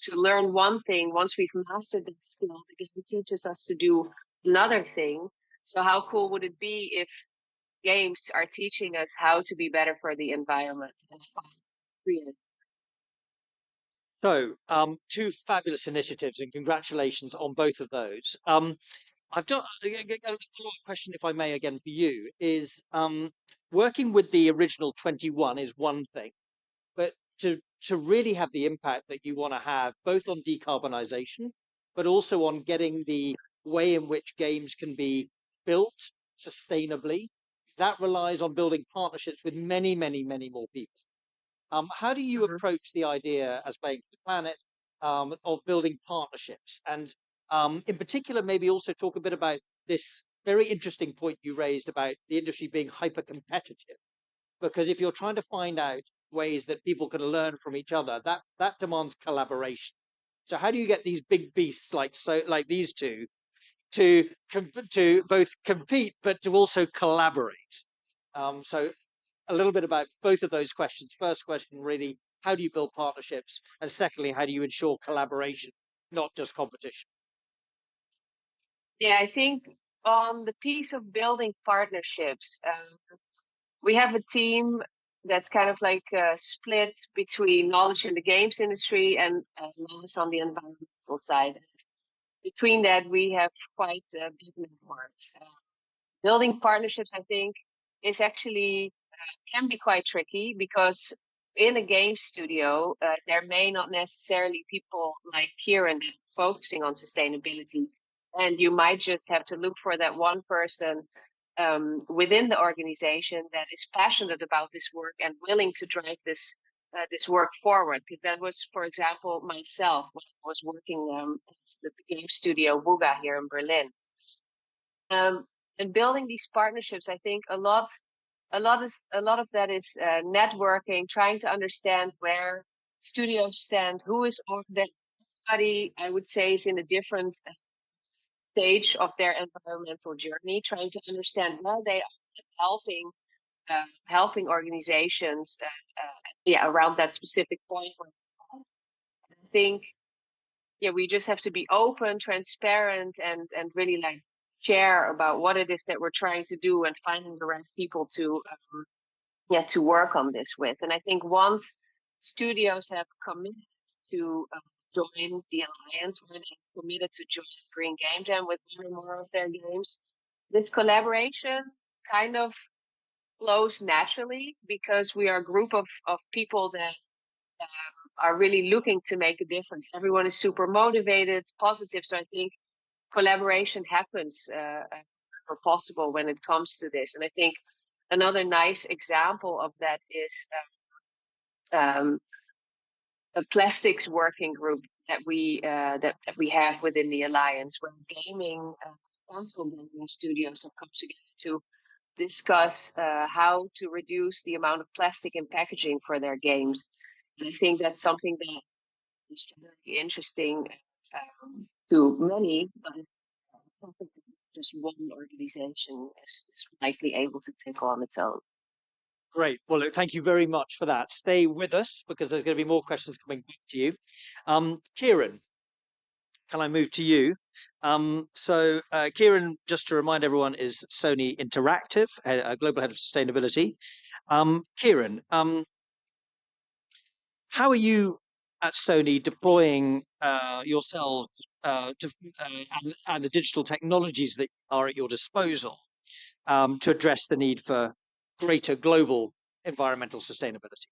to learn one thing. Once we've mastered that skill, the game teaches us to do another thing. So how cool would it be if games are teaching us how to be better for the environment and create? So, two fabulous initiatives, and congratulations on both of those. I've got a follow-up question, if I may, again for you, is working with the original 21 is one thing, but to really have the impact that you want to have, both on decarbonisation, but also on getting the way in which games can be built sustainably, that relies on building partnerships with many, many, many more people. How do you approach the idea as Playing for the Planet of building partnerships? And in particular, maybe also talk a bit about this very interesting point you raised about the industry being hyper competitive. Because if you're trying to find out ways that people can learn from each other, that demands collaboration. So how do you get these big beasts like these two to both compete but to also collaborate? So a little bit about both of those questions. First question, really, how do you build partnerships? And secondly, how do you ensure collaboration not just competition? Yeah, I think on the piece of building partnerships, we have a team that's kind of like split between knowledge in the games industry and knowledge on the environmental side. Between that, we have quite big networks. Building partnerships, I think, is actually can be quite tricky because in a game studio, there may not necessarily people like Kieran that are focusing on sustainability. And you might just have to look for that one person within the organization that is passionate about this work and willing to drive this work forward. Because that was, for example, myself when I was working at the game studio Wuga here in Berlin. And building these partnerships, I think a lot of that is networking, trying to understand where studios stand, who is of that. Everybody, I would say, is in a different stage of their environmental journey, trying to understand where they are helping organizations around that specific point. I think we just have to be open, transparent, and really like share about what it is that we're trying to do and finding the right people to work on this with. And I think once studios have committed to join the alliance, or they've committed to join Green Game Jam with one or more of their games, this collaboration kind of flows naturally because we are a group of people that are really looking to make a difference. Everyone is super motivated, positive. So I think collaboration happens or possible when it comes to this. And I think another nice example of that is a plastics working group that we have within the alliance, where gaming console gaming studios have come together to discuss how to reduce the amount of plastic in packaging for their games. And I think that's something that is very interesting to many, but it's something that just one organization is likely able to take on its own. Great. Well, look, thank you very much for that. Stay with us because there's going to be more questions coming back to you. Kieran, can I move to you? Kieran, just to remind everyone, is Sony Interactive, Global Head of Sustainability. Kieran, how are you at Sony deploying yourselves and the digital technologies that are at your disposal to address the need for greater global environmental sustainability?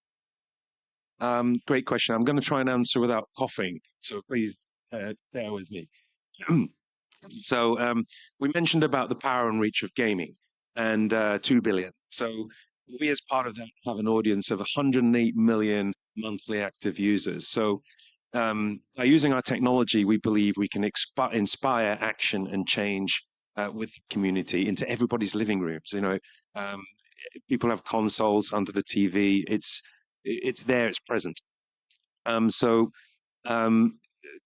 Great question. I'm going to try and answer without coughing, so please bear with me. We mentioned about the power and reach of gaming and 2 billion. So we, as part of that, have an audience of 108 million monthly active users. So by using our technology, we believe we can inspire action and change with the community into everybody's living rooms. People have consoles under the TV. It's there, it's present.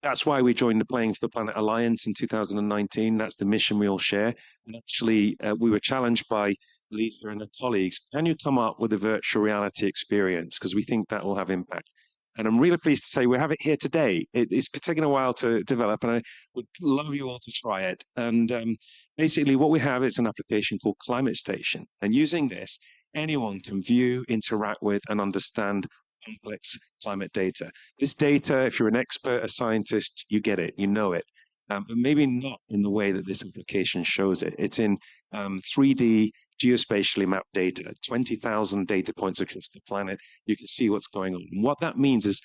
That's why we joined the Playing for the Planet Alliance in 2019. That's the mission we all share. And actually, we were challenged by Lisa and her colleagues. Can you come up with a virtual reality experience? Because we think that will have impact. And I'm really pleased to say we have it here today. It's taken a while to develop, and I would love you all to try it. And basically what we have is an application called Climate Station. And using this, anyone can view, interact with, and understand complex climate data. This data, if you're an expert, a scientist, you get it, you know it, but maybe not in the way that this application shows it. It's in 3D geospatially mapped data, 20,000 data points across the planet. You can see what's going on. And what that means is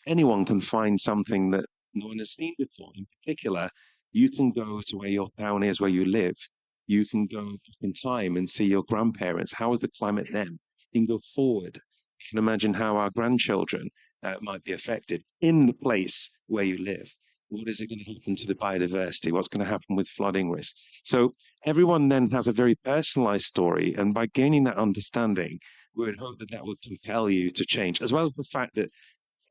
anyone can find something that no one has seen before. In particular, you can go to where your town is, where you live. You can go back in time and see your grandparents. How was the climate then? You can go forward. You can imagine how our grandchildren might be affected in the place where you live. What is it going to happen to the biodiversity? What's going to happen with flooding risk? So everyone then has a very personalized story. And by gaining that understanding, we would hope that that would compel you to change, as well as the fact that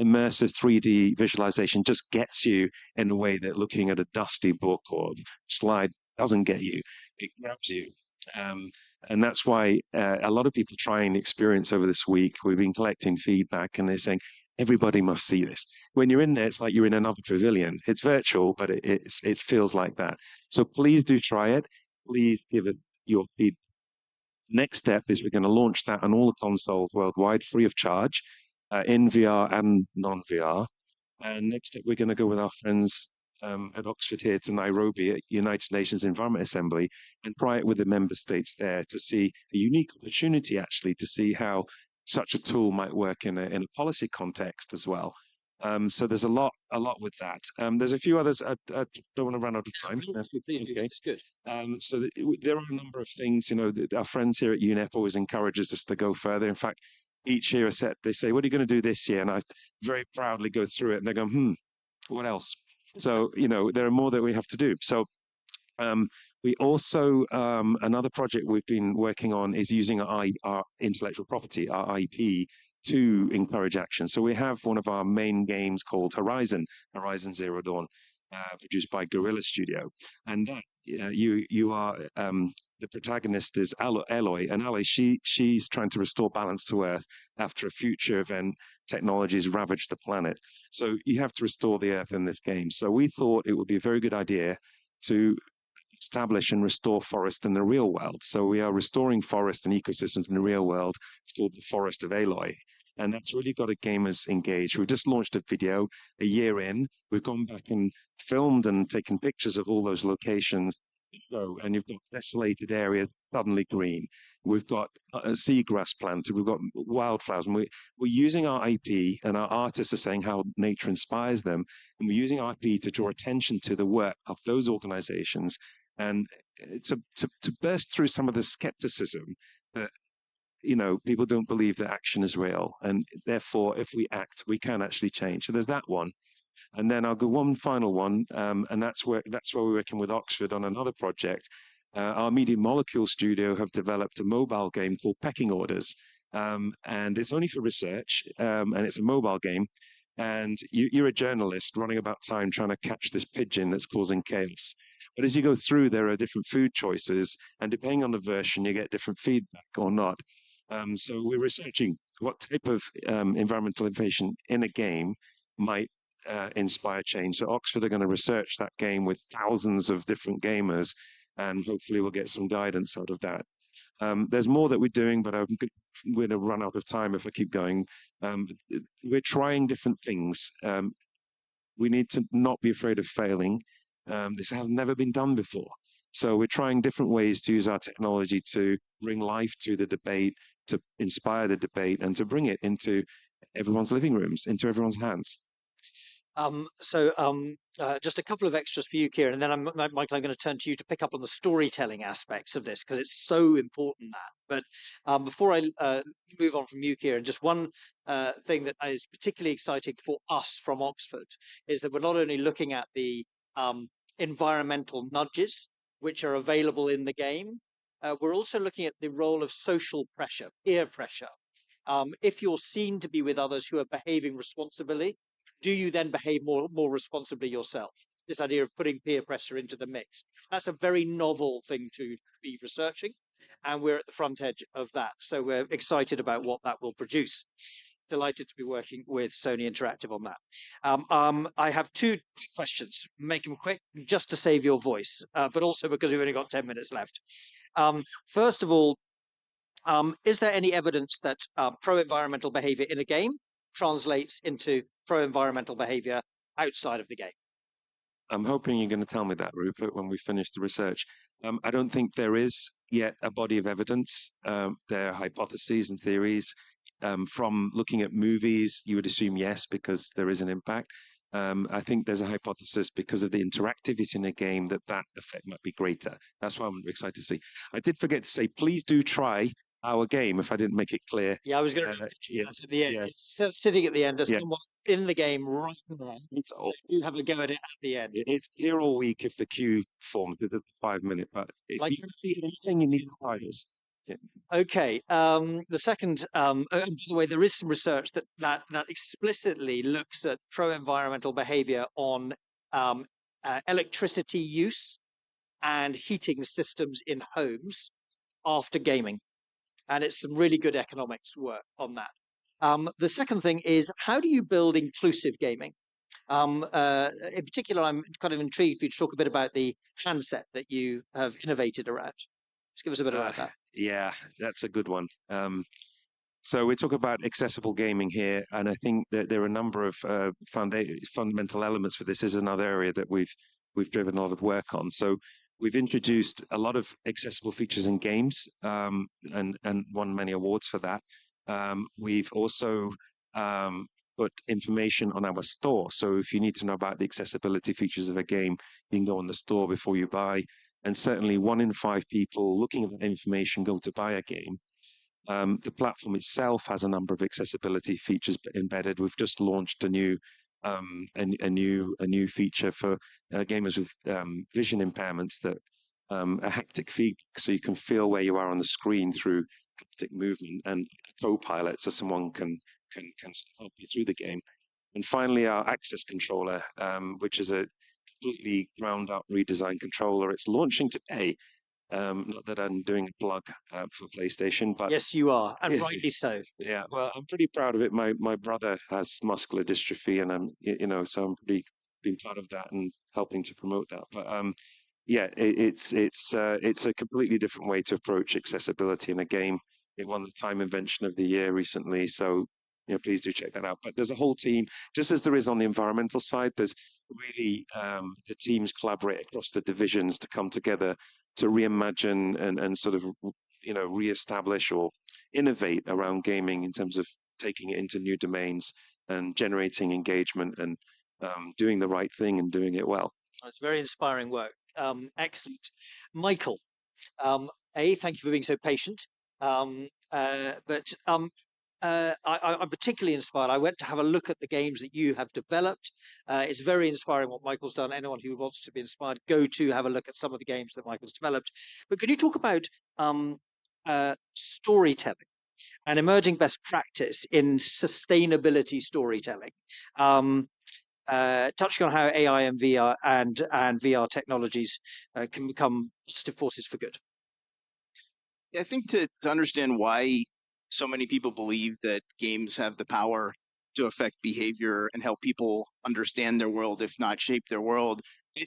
immersive 3D visualization just gets you in a way that looking at a dusty book or slide doesn't get you. It grabs you. And that's why a lot of people trying the experience over this week, we've been collecting feedback and they're saying, everybody must see this. When you're in there, it's like you're in another pavilion. It's virtual, but it feels like that. So please do try it. Please give it your feedback. Next step is we're going to launch that on all the consoles worldwide, free of charge, in VR and non-VR. And next step, we're going to go with our friends at Oxford here to Nairobi at United Nations Environment Assembly and try it with the member states there to see a unique opportunity, actually, to see how such a tool might work in a policy context as well. So there's a lot with that. There's a few others. I don't want to run out of time. Okay. It's good. So there are a number of things. You know, our friends here at UNEP always encourages us to go further. In fact, each year they say, "What are you going to do this year?" And I very proudly go through it, and they go, what else? So, you know, there are more that we have to do. So we also, another project we've been working on is using our intellectual property, our IP, to encourage action. So we have one of our main games called Horizon Zero Dawn, produced by Guerrilla Studio. And that, you are, the protagonist is Eloy, and Eloy, she's trying to restore balance to Earth after a future event technology has ravaged the planet. So you have to restore the Earth in this game. So we thought it would be a very good idea to establish and restore forest in the real world. So we are restoring forest and ecosystems in the real world. It's called the Forest of Aloy. And that's really got gamers engaged. We've just launched a video a year in. We've gone back and filmed and taken pictures of all those locations. And you've got desolated areas suddenly green. We've got seagrass planted. We've got wildflowers. And we're using our IP, and our artists are saying how nature inspires them. And we're using our IP to draw attention to the work of those organizations and to burst through some of the skepticism that, you know, people don't believe that action is real. And therefore, if we act, we can actually change. So there's that one. And then I'll go one final one, and that's where we're working with Oxford on another project. Our Media Molecule studio have developed a mobile game called Pecking Orders, and it's only for research, and it's a mobile game. And you're a journalist running about time trying to catch this pigeon that's causing chaos. But as you go through, there are different food choices, and depending on the version, you get different feedback or not. So we're researching what type of environmental innovation in a game might inspire change. So Oxford are going to research that game with thousands of different gamers, and hopefully we'll get some guidance out of that. There's more that we're doing, but I'm going to run out of time if I keep going. We're trying different things. We need to not be afraid of failing. This has never been done before. So we're trying different ways to use our technology to bring life to the debate, to inspire the debate, and to bring it into everyone's living rooms, into everyone's hands. Just a couple of extras for you, Kieran, and then Michael, I'm going to turn to you to pick up on the storytelling aspects of this because it's so important that. But before I move on from you, Kieran, just one thing that is particularly exciting for us from Oxford is that we're not only looking at the environmental nudges which are available in the game, we're also looking at the role of social pressure, peer pressure. If you're seen to be with others who are behaving responsibly, do you then behave more responsibly yourself? This idea of putting peer pressure into the mix. That's a very novel thing to be researching, and we're at the front edge of that. So we're excited about what that will produce. Delighted to be working with Sony Interactive on that. I have two quick questions. Make them quick, just to save your voice, but also because we've only got 10 minutes left. First of all, is there any evidence that pro-environmental behavior in a game translates into pro-environmental behavior outside of the game? I'm hoping you're going to tell me that, Rupert, when we finish the research. I don't think there is yet a body of evidence. There are hypotheses and theories. From looking at movies, you would assume yes, because there is an impact. I think there's a hypothesis because of the interactivity in a game that effect might be greater. That's why I'm excited to see. I did forget to say, please do try our game if I didn't make it clear. Yeah, I was going to mention that at the end. Yeah. It's sitting at the end. There's someone in the game right there. So you have a go at it at the end. It's here all week if the queue forms with the 5 minute, but if you can see anything, you need to try this. Yeah. Okay. The second, and by the way, there is some research that explicitly looks at pro-environmental behavior on electricity use and heating systems in homes after gaming. And it's some really good economics work on that. The second thing is, how do you build inclusive gaming? In particular, I'm kind of intrigued for you to talk a bit about the handset that you have innovated around. Just give us a bit about that. Yeah, that's a good one. So we talk about accessible gaming here, and I think that there are a number of fundamental elements for this. This is another area that we've driven a lot of work on. So we've introduced a lot of accessible features in games, and won many awards for that. We've also put information on our store. So if you need to know about the accessibility features of a game, you can go on the store before you buy. And certainly 1 in 5 people looking at that information go to buy a game. The platform itself has a number of accessibility features embedded. We've just launched a new feature for gamers with vision impairments, that a haptic feedback, so you can feel where you are on the screen through haptic movement, and a co-pilot, so someone can help you through the game. And finally, our access controller, which is a completely ground up redesigned controller. It's launching today. Not that I'm doing a plug for PlayStation, but yes, you are, and rightly so. Yeah, well, I'm pretty proud of it. My brother has muscular dystrophy, and so I'm pretty being part of that and helping to promote that. But yeah, it's a completely different way to approach accessibility in a game. It won the Time Invention of the Year recently, so please do check that out. But there's a whole team, just as there is on the environmental side. There's really the teams collaborate across the divisions to come together to reimagine and sort of reestablish or innovate around gaming in terms of taking it into new domains and generating engagement and doing the right thing and doing it well. It's very inspiring work. Excellent. Michael, thank you for being so patient. I'm particularly inspired. I went to have a look at the games that you have developed. It's very inspiring what Michael's done. Anyone who wants to be inspired, go to have a look at some of the games that Michael's developed. But could you talk about storytelling and emerging best practice in sustainability storytelling? Touching on how AI and VR technologies can become positive forces for good. I think to understand why so many people believe that games have the power to affect behavior and help people understand their world, if not shape their world,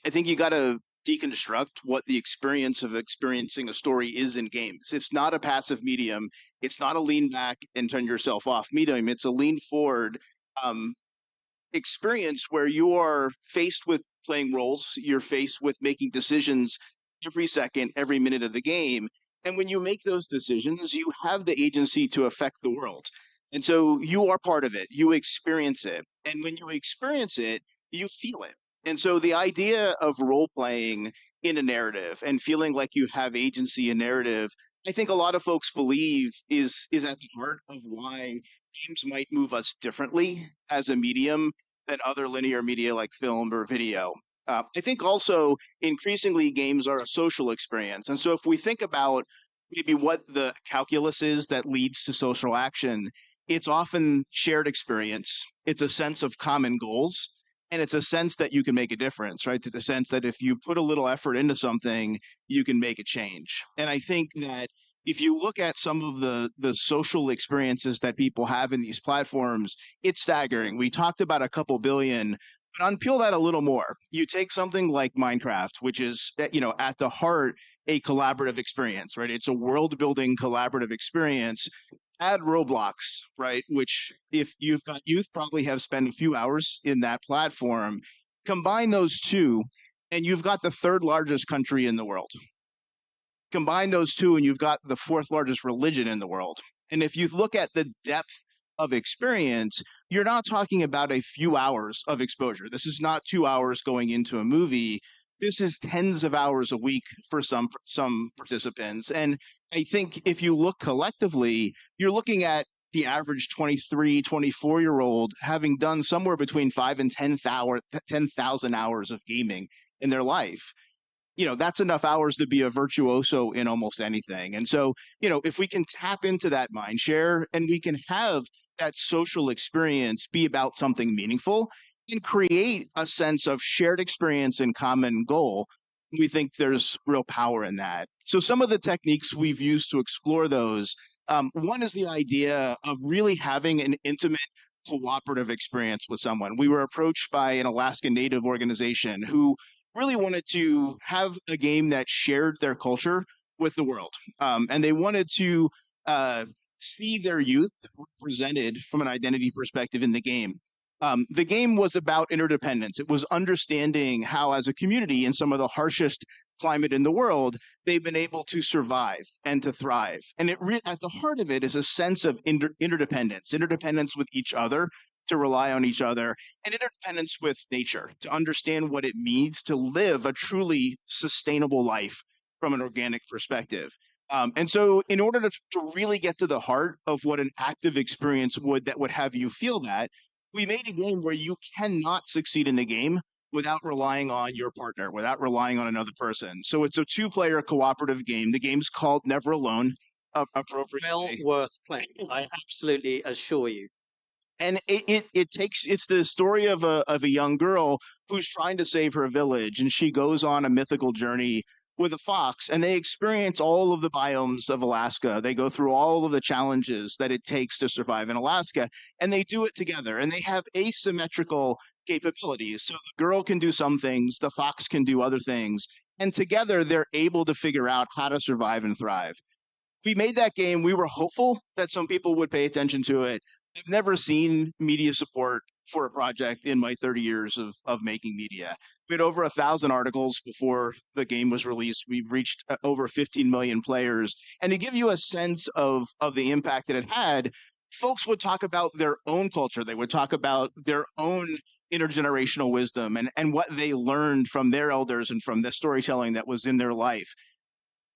I think you got to deconstruct what the experience of experiencing a story is in games. It's not a passive medium. It's not a lean back and turn yourself off medium. It's a lean forward experience where you are faced with playing roles. You're faced with making decisions every second, every minute of the game. And when you make those decisions, you have the agency to affect the world. And so you are part of it. You experience it. And when you experience it, you feel it. And so the idea of role playing in a narrative and feeling like you have agency in narrative, I think a lot of folks believe is at the heart of why games might move us differently as a medium than other linear media like film or video. I think also increasingly games are a social experience. And so if we think about maybe what the calculus is that leads to social action, it's often shared experience. It's a sense of common goals. And it's a sense that you can make a difference, right? It's a sense that if you put a little effort into something, you can make a change. And I think that if you look at some of the social experiences that people have in these platforms, it's staggering. We talked about a couple billion, but unpeel that a little more. You take something like Minecraft, which is, at the heart, a collaborative experience, right? It's a world-building collaborative experience. Add Roblox, right? Which, if you've got youth, probably have spent a few hours in that platform. Combine those two, and you've got the 3rd largest country in the world. Combine those two, and you've got the 4th largest religion in the world. And if you look at the depth of experience, you're not talking about a few hours of exposure. This is not 2 hours going into a movie. This is tens of hours a week for some participants. And I think if you look collectively, you're looking at the average 23, 24-year-old having done somewhere between 5 and 10,000 hours of gaming in their life. That's enough hours to be a virtuoso in almost anything. And so, if we can tap into that mind share and we can have that social experience be about something meaningful and create a sense of shared experience and common goal, we think there's real power in that. So some of the techniques we've used to explore those One is the idea of really having an intimate cooperative experience with someone. We were approached by an Alaska Native organization who really wanted to have a game that shared their culture with the world. And they wanted to see their youth represented from an identity perspective in the game. The game was about interdependence. It was understanding how, as a community in some of the harshest climate in the world, they've been able to survive and to thrive. And at the heart of it is a sense of interdependence with each other, to rely on each other, and interdependence with nature, to understand what it means to live a truly sustainable life from an organic perspective. And so in order to really get to the heart of what an active experience would have you feel that, we made a game where you cannot succeed in the game without relying on your partner, without relying on another person. So it's a two-player cooperative game. The game's called Never Alone, appropriately. Well worth playing, I absolutely assure you. And it's the story of a young girl who's trying to save her village, and she goes on a mythical journey with a fox, and they experience all of the biomes of Alaska. They go through all of the challenges that it takes to survive in Alaska, and they do it together, and they have asymmetrical capabilities. So the girl can do some things, the fox can do other things, and together they're able to figure out how to survive and thrive. We made that game. We were hopeful that some people would pay attention to it. I've never seen media support for a project in my 30 years of making media. We had over 1,000 articles before the game was released. We've reached over 15 million players. And to give you a sense of the impact that it had, folks would talk about their own culture. They would talk about their own intergenerational wisdom and what they learned from their elders and from the storytelling that was in their life.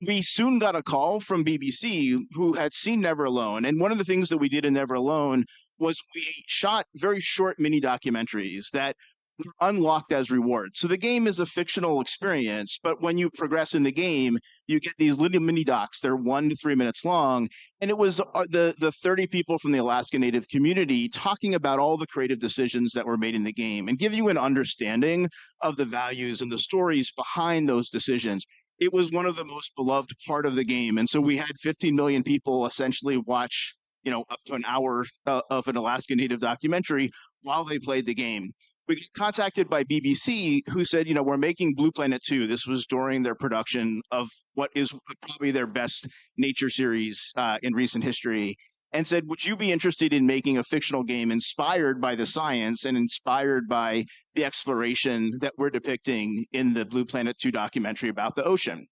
We soon got a call from BBC who had seen Never Alone. And one of the things that we did in Never Alone was we shot very short mini documentaries that were unlocked as rewards. So the game is a fictional experience, but when you progress in the game, you get these little mini docs. They're 1 to 3 minutes long. And it was the 30 people from the Alaska Native community talking about all the creative decisions that were made in the game and give you an understanding of the values and the stories behind those decisions. It was one of the most beloved part of the game. And so we had 15 million people essentially watch, up to an hour of an Alaska Native documentary while they played the game. We got contacted by BBC, who said, we're making Blue Planet 2. This was during their production of what is probably their best nature series in recent history, and said, would you be interested in making a fictional game inspired by the science and inspired by the exploration that we're depicting in the Blue Planet 2 documentary about the ocean?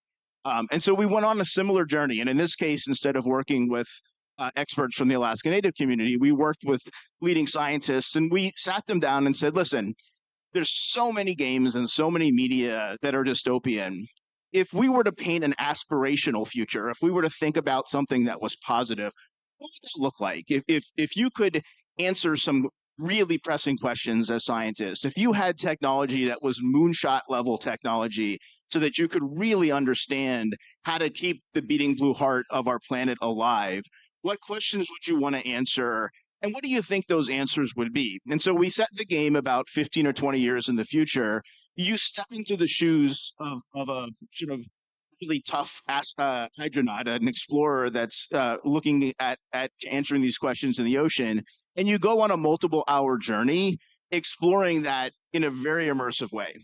And so we went on a similar journey. And in this case, instead of working with experts from the Alaska Native community, we worked with leading scientists, and we sat them down and said, listen, there's so many games and so many media that are dystopian. If we were to paint an aspirational future, if we were to think about something that was positive, what would that look like? If you could answer some really pressing questions as scientists, if you had technology that was moonshot level technology so that you could really understand how to keep the beating blue heart of our planet alive, what questions would you want to answer? And what do you think those answers would be? And so we set the game about 15 or 20 years in the future. You step into the shoes of a sort of really tough hydronaut, an explorer that's looking at answering these questions in the ocean, and you go on a multiple-hour journey exploring that in a very immersive way.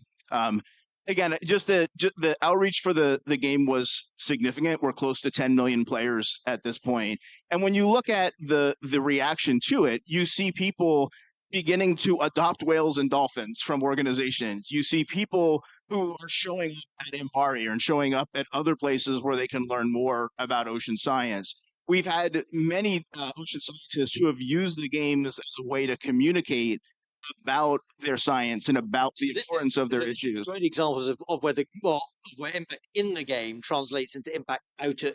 Again, just the outreach for the game was significant. We're close to 10 million players at this point. And when you look at the reaction to it, you see people beginning to adopt whales and dolphins from organizations. You see people who are showing up at Impari and showing up at other places where they can learn more about ocean science. We've had many ocean scientists who have used the games as a way to communicate about their science and about the importance of their issues. Great examples of where impact in the game translates into impact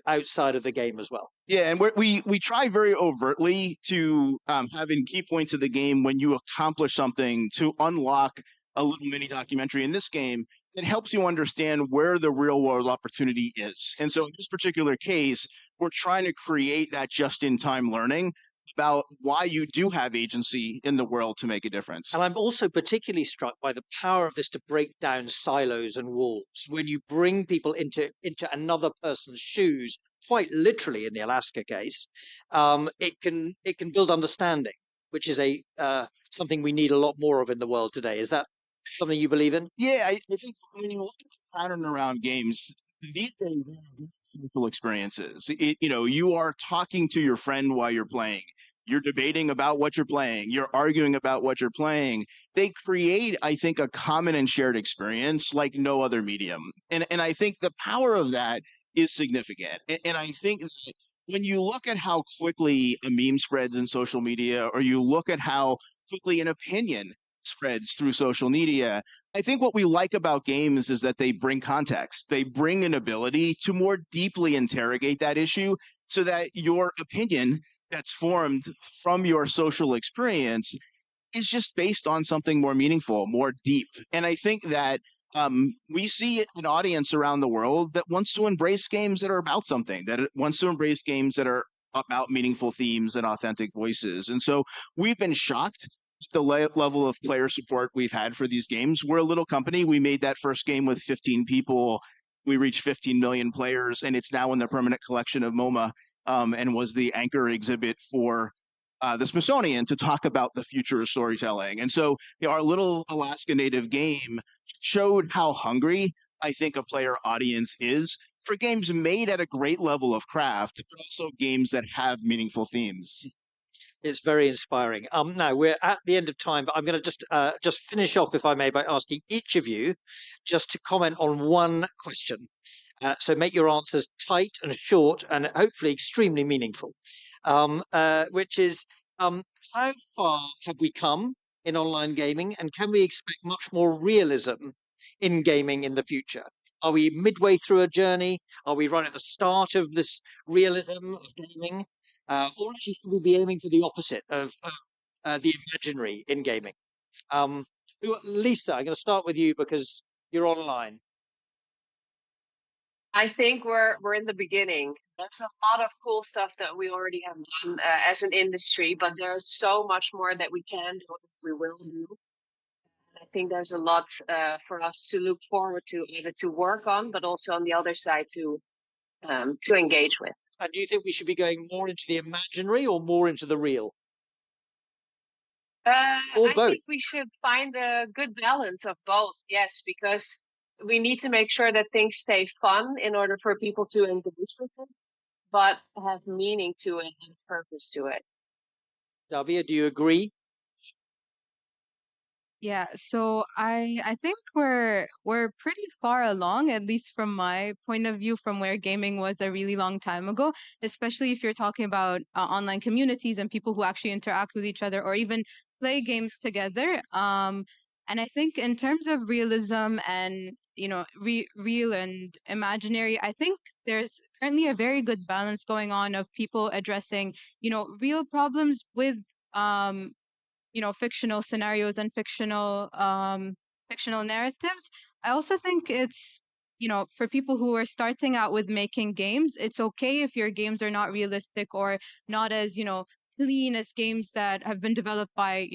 outside of the game as well. Yeah, and we try very overtly to have in key points of the game, when you accomplish something, to unlock a little mini documentary in this game that helps you understand where the real world opportunity is. And so in this particular case, we're trying to create that just-in-time learning about why you do have agency in the world to make a difference. And I'm also particularly struck by the power of this to break down silos and walls. When you bring people into another person's shoes, quite literally in the Alaska case, it can build understanding, which is something we need a lot more of in the world today. Is that something you believe in? Yeah, I think when you look at the pattern around games, these days social experiences. You are talking to your friend while you're playing. You're debating about what you're playing. You're arguing about what you're playing. They create, I think, a common and shared experience like no other medium. And I think the power of that is significant. And I think that when you look at how quickly a meme spreads in social media, or you look at how quickly an opinion spreads through social media, I think what we like about games is that they bring context. They bring an ability to more deeply interrogate that issue so that your opinion that's formed from your social experience is just based on something more meaningful, more deep. And I think that we see an audience around the world that wants to embrace games that are about something, that wants to embrace games that are about meaningful themes and authentic voices. And so we've been shocked at the level of player support we've had for these games. We're a little company. We made that first game with 15 people. We reached 15 million players, and it's now in the permanent collection of MoMA, and was the anchor exhibit for the Smithsonian to talk about the future of storytelling. And so our little Alaska Native game showed how hungry I think a player audience is for games made at a great level of craft, but also games that have meaningful themes. It's very inspiring. Now we're at the end of time, but I'm going to just finish off, if I may, by asking each of you just to comment on one question. So make your answers tight and short, and hopefully extremely meaningful. Which is, how far have we come in online gaming, and can we expect much more realism in gaming in the future? Are we midway through a journey? Are we right at the start of this realism of gaming? Or actually should we be aiming for the opposite of the imaginary in gaming? Lisa, I'm going to start with you because you're online. I think we're in the beginning. There's a lot of cool stuff that we already have done as an industry, but there's so much more that we can do, that we will do. I think there's a lot for us to look forward to, either to work on, but also on the other side to engage with. And do you think we should be going more into the imaginary or more into the real? I think we should find a good balance of both, yes, because we need to make sure that things stay fun in order for people to engage with it, but have meaning to it and purpose to it. Davia, do you agree? Yeah, so I think we're pretty far along, at least from my point of view, from where gaming was a really long time ago, especially if you're talking about online communities and people who actually interact with each other or even play games together. And I think in terms of realism and real and imaginary, I think there's currently a very good balance going on of people addressing real problems with fictional scenarios and fictional narratives. I also think it's for people who are starting out with making games, it's okay if your games are not realistic or not as clean as games that have been developed by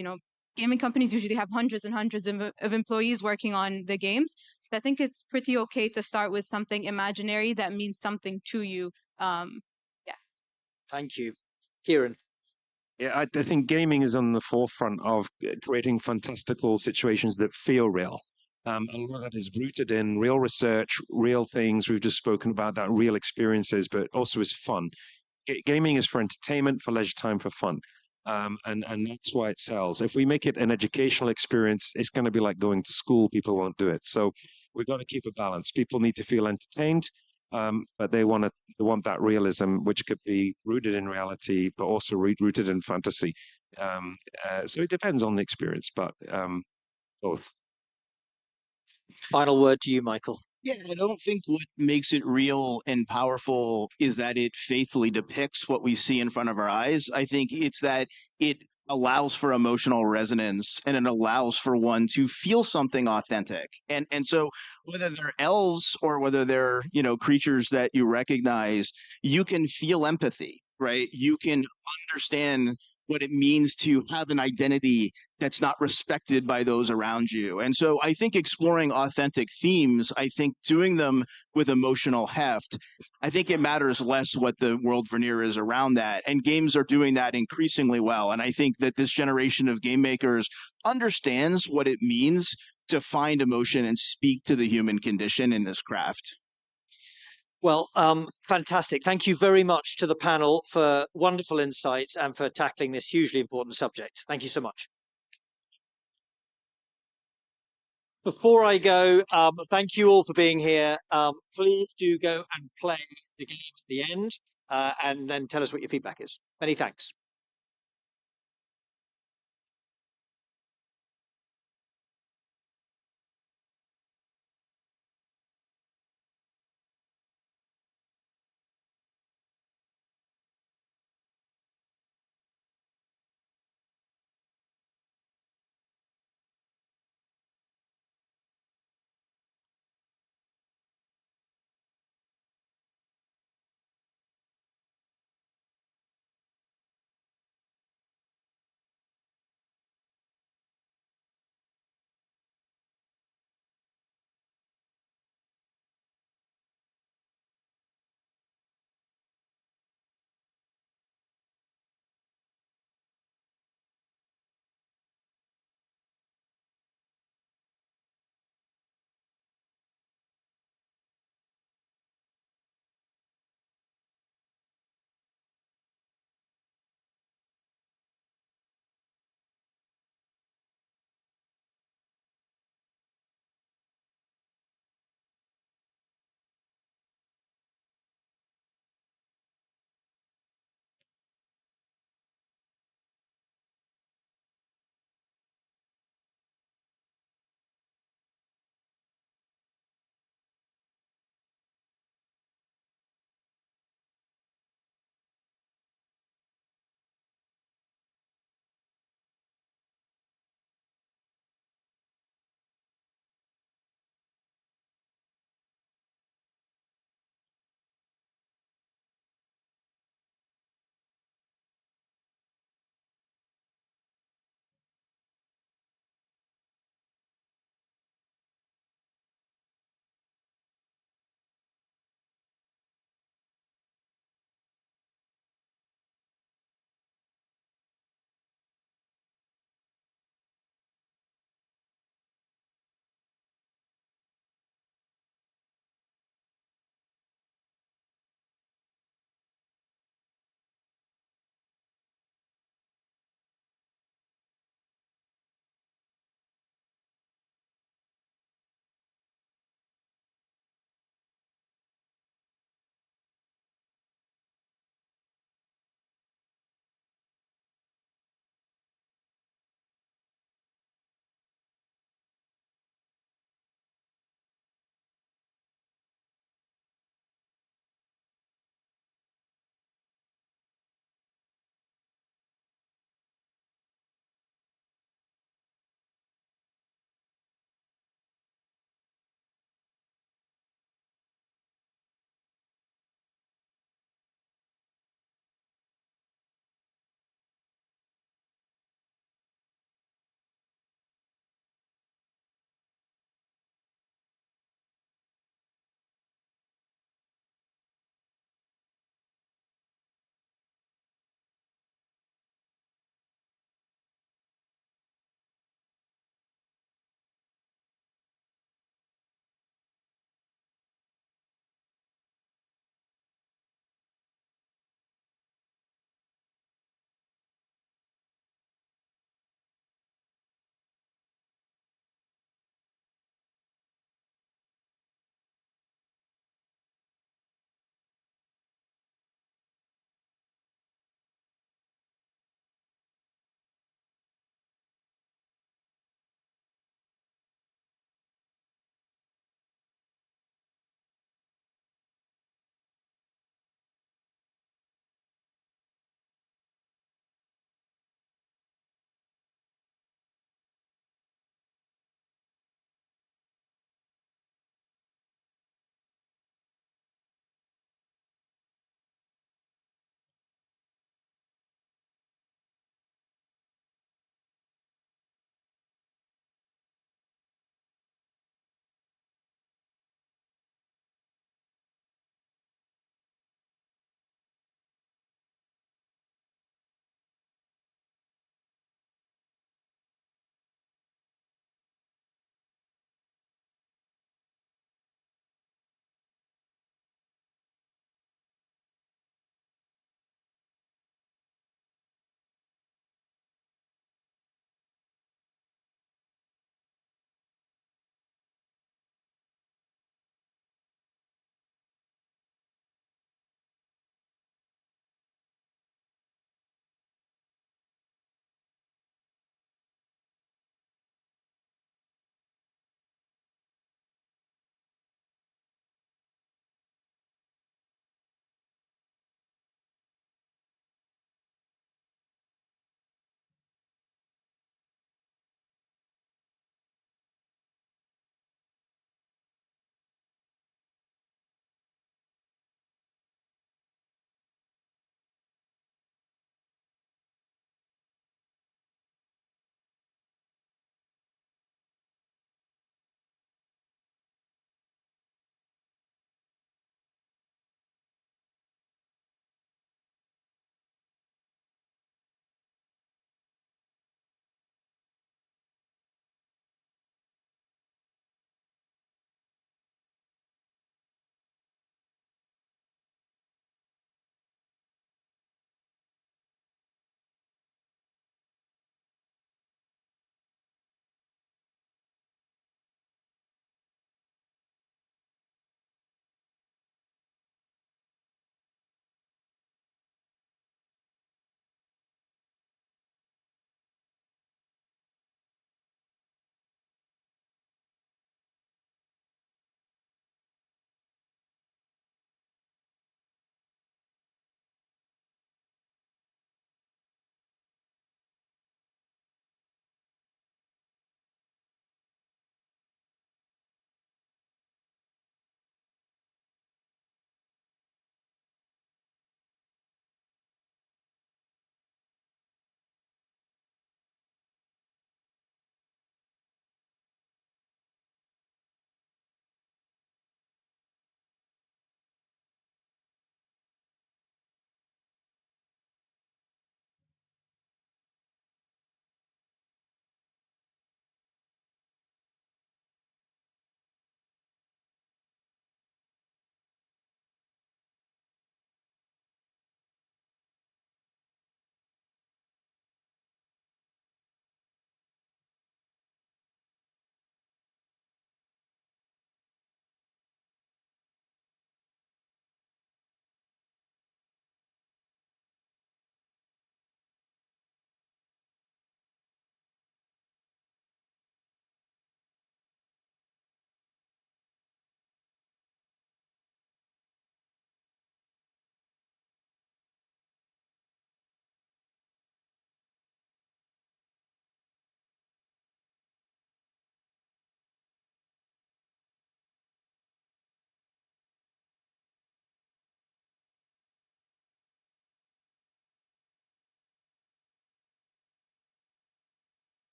gaming companies. Usually have hundreds and hundreds of employees working on the games. So I think it's pretty okay to start with something imaginary that means something to you. Yeah. Thank you. Kieran. Yeah, I think gaming is on the forefront of creating fantastical situations that feel real. A lot of that is rooted in real research, real things. We've just spoken about that, real experiences, but also is fun. Gaming is for entertainment, for leisure time, for fun. And that's why it sells. If we make it an educational experience, it's going to be like going to school. People won't do it. So we've got to keep a balance. People need to feel entertained, but they want that realism, which could be rooted in reality, but also rooted in fantasy. So it depends on the experience, but both. Final word to you, Michael. Yeah, I don't think what makes it real and powerful is that it faithfully depicts what we see in front of our eyes. I think it's that it allows for emotional resonance and it allows for one to feel something authentic. And so whether they're elves or whether they're, creatures that you recognize, you can feel empathy, right? You can understand what it means to have an identity that's not respected by those around you. And so I think exploring authentic themes, I think doing them with emotional heft, I think it matters less what the world veneer is around that. And games are doing that increasingly well. And I think that this generation of game makers understands what it means to find emotion and speak to the human condition in this craft. Well, fantastic. Thank you very much to the panel for wonderful insights and for tackling this hugely important subject. Thank you so much. Before I go, thank you all for being here. Please do go and play the game at the end and then tell us what your feedback is. Many thanks.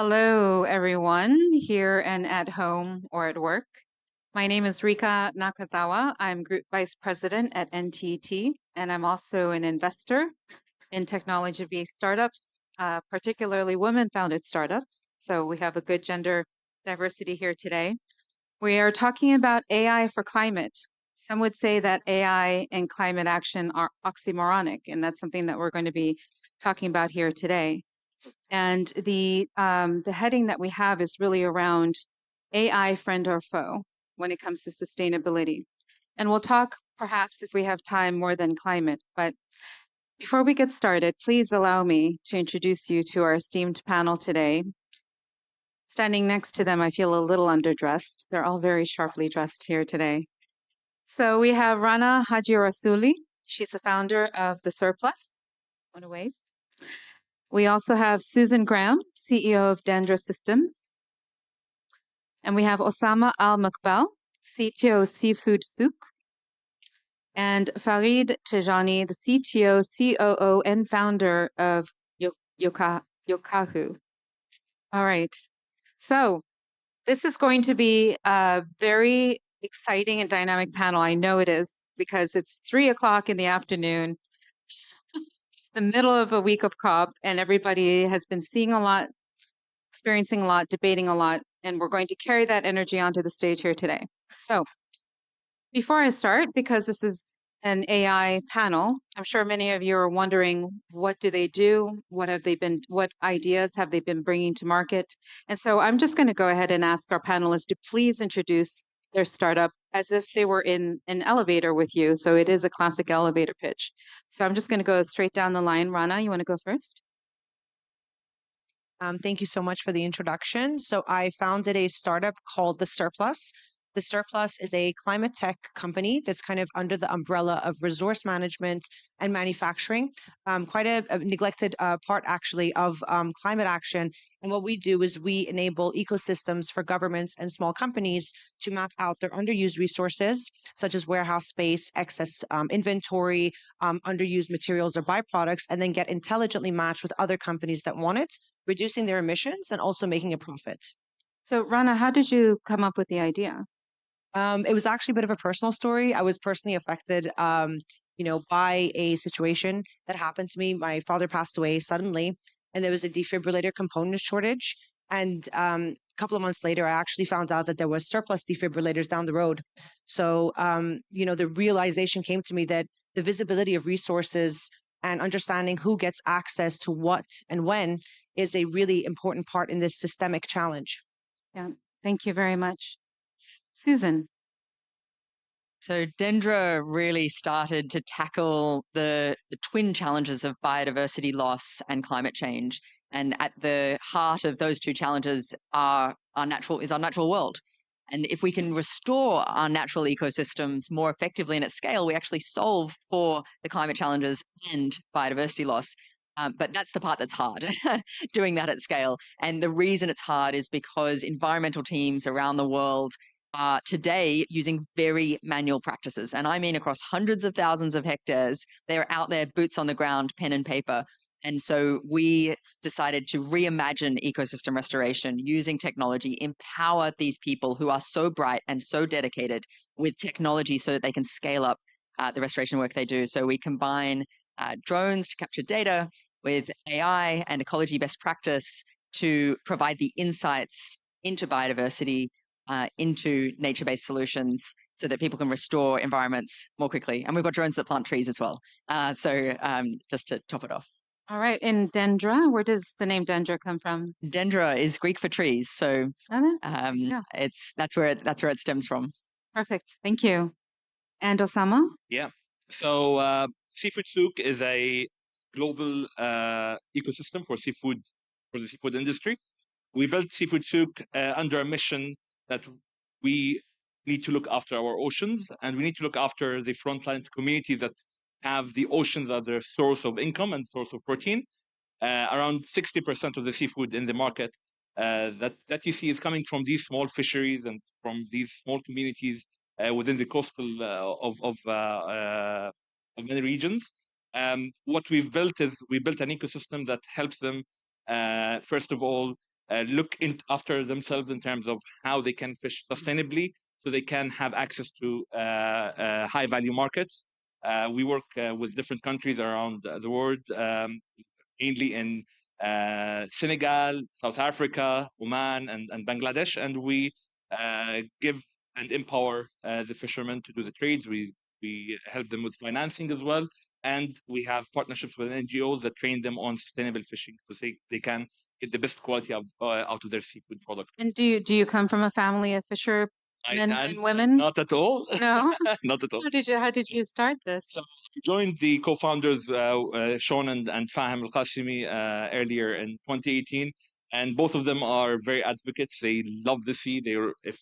Hello, everyone, here and at home or at work. My name is Rika Nakazawa. I'm Group Vice President at NTT, and I'm also an investor in technology-based startups, particularly women-founded startups. So we have a good gender diversity here today. We are talking about AI for climate. Some would say that AI and climate action are oxymoronic, and that's something that we're going to be talking about here today. And the heading that we have is really around AI, friend or foe, when it comes to sustainability. And we'll talk, perhaps, if we have time, more than climate. But before we get started, please allow me to introduce you to our esteemed panel today. Standing next to them, I feel a little underdressed. They're all very sharply dressed here today. So we have Rana Haji Rasuli. She's the founder of The Surplus. Want to wave? We also have Susan Graham, CEO of Dendra Systems. And we have Osama Al-Makbal, CTO Seafood Souk. And Farid Tejani, the CTO, COO, and founder of Yokahu. All right. So this is going to be a very exciting and dynamic panel. I know it is, because it's 3 o'clock in the afternoon, the middle of a week of COP, and everybody has been seeing a lot, experiencing a lot, debating a lot, and we're going to carry that energy onto the stage here today. So before I start, because this is an AI panel, I'm sure many of you are wondering, what do they do? What ideas have they been bringing to market? And so I'm just going to go ahead and ask our panelists to please introduce their startup as if they were in an elevator with you. So it is a classic elevator pitch. So I'm just going to go straight down the line. Rana, you want to go first? Thank you so much for the introduction. So I founded a startup called The Surplus. The Surplus is a climate tech company that's kind of under the umbrella of resource management and manufacturing, quite a neglected part actually of climate action. And what we do is we enable ecosystems for governments and small companies to map out their underused resources, such as warehouse space, excess inventory, underused materials or byproducts, and then get intelligently matched with other companies that want it, reducing their emissions and also making a profit. So Rana, how did you come up with the idea? It was actually a bit of a personal story. I was personally affected, by a situation that happened to me. My father passed away suddenly, and there was a defibrillator component shortage. And a couple of months later, I actually found out that there was surplus defibrillators down the road. So, the realization came to me that the visibility of resources and understanding who gets access to what and when is a really important part in this systemic challenge. Yeah, thank you very much. Susan. So Dendra really started to tackle the twin challenges of biodiversity loss and climate change. And at the heart of those two challenges is our natural world. And if we can restore our natural ecosystems more effectively and at scale, we actually solve for the climate challenges and biodiversity loss. But that's the part that's hard, doing that at scale. And the reason it's hard is because environmental teams around the world are today using very manual practices. And I mean across hundreds of thousands of hectares, they're out there, boots on the ground, pen and paper. And so we decided to reimagine ecosystem restoration using technology, empower these people who are so bright and so dedicated with technology so that they can scale up the restoration work they do. So we combine drones to capture data with AI and ecology best practice to provide the insights into biodiversity, into nature-based solutions so that people can restore environments more quickly. And we've got drones that plant trees as well. So just to top it off. All right. And Dendra, where does the name Dendra come from? Dendra is Greek for trees. So that's where it stems from. Perfect. Thank you. And Osama? Yeah. So Seafood Souk is a global ecosystem for the seafood industry. We built Seafood Souk under a mission that we need to look after our oceans, and we need to look after the frontline communities that have the oceans as their source of income and source of protein. Around 60% of the seafood in the market that you see is coming from these small fisheries and from these small communities within the coastal of many regions. What we've built is we built an ecosystem that helps them, first of all, look after themselves in terms of how they can fish sustainably, so they can have access to high value markets. We work with different countries around the world, mainly in Senegal, South Africa, Oman, and Bangladesh, and we give and empower the fishermen to do the trades. We help them with financing as well, and we have partnerships with NGOs that train them on sustainable fishing, so they can get the best quality out of their seafood product. And do you come from a family of fishermen and women? Not at all. No, not at all. How did you start this? So I joined the co-founders Sean and Fahim Al-Qasimi earlier in 2018, and both of them are very advocates. They love the sea. If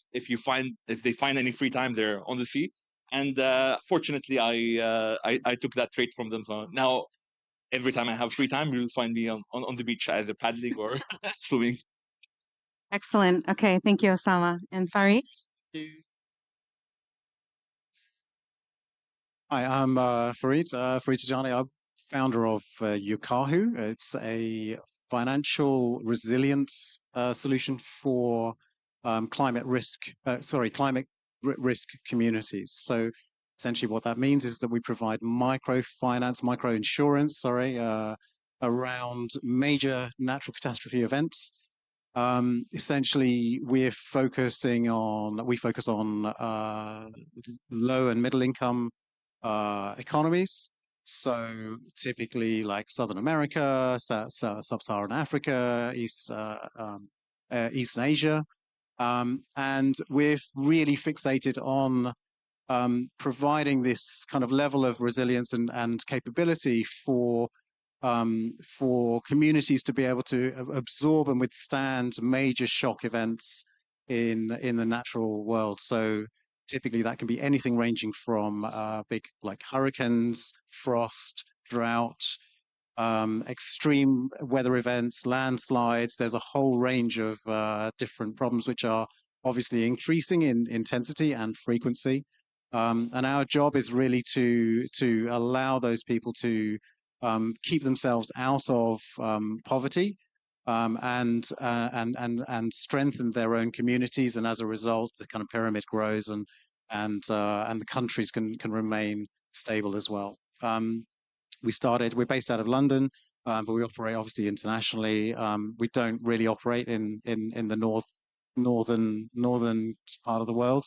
they find any free time, they're on the sea. And fortunately, I took that trait from them. So now every time I have free time, you'll find me on the beach, either paddling or swimming. Excellent. Okay, thank you, Osama. And Farid? Hi, I'm Farid Tijani. I'm founder of Yukahu. It's a financial resilience solution for climate risk communities. So essentially what that means is that we provide micro insurance, around major natural catastrophe events. Essentially, we focus on low and middle income economies. So typically like Southern America, Sub-Saharan Africa, Eastern Asia. And we're really fixated on providing this kind of level of resilience and capability for communities to be able to absorb and withstand major shock events in the natural world. So typically that can be anything ranging from big like hurricanes, frost, drought, extreme weather events, landslides. There's a whole range of different problems which are obviously increasing in intensity and frequency. And our job is really to allow those people to keep themselves out of poverty and strengthen their own communities. And as a result, the kind of pyramid grows and the countries can remain stable as well. We're based out of London, but we operate obviously internationally. We don't really operate in the northern part of the world.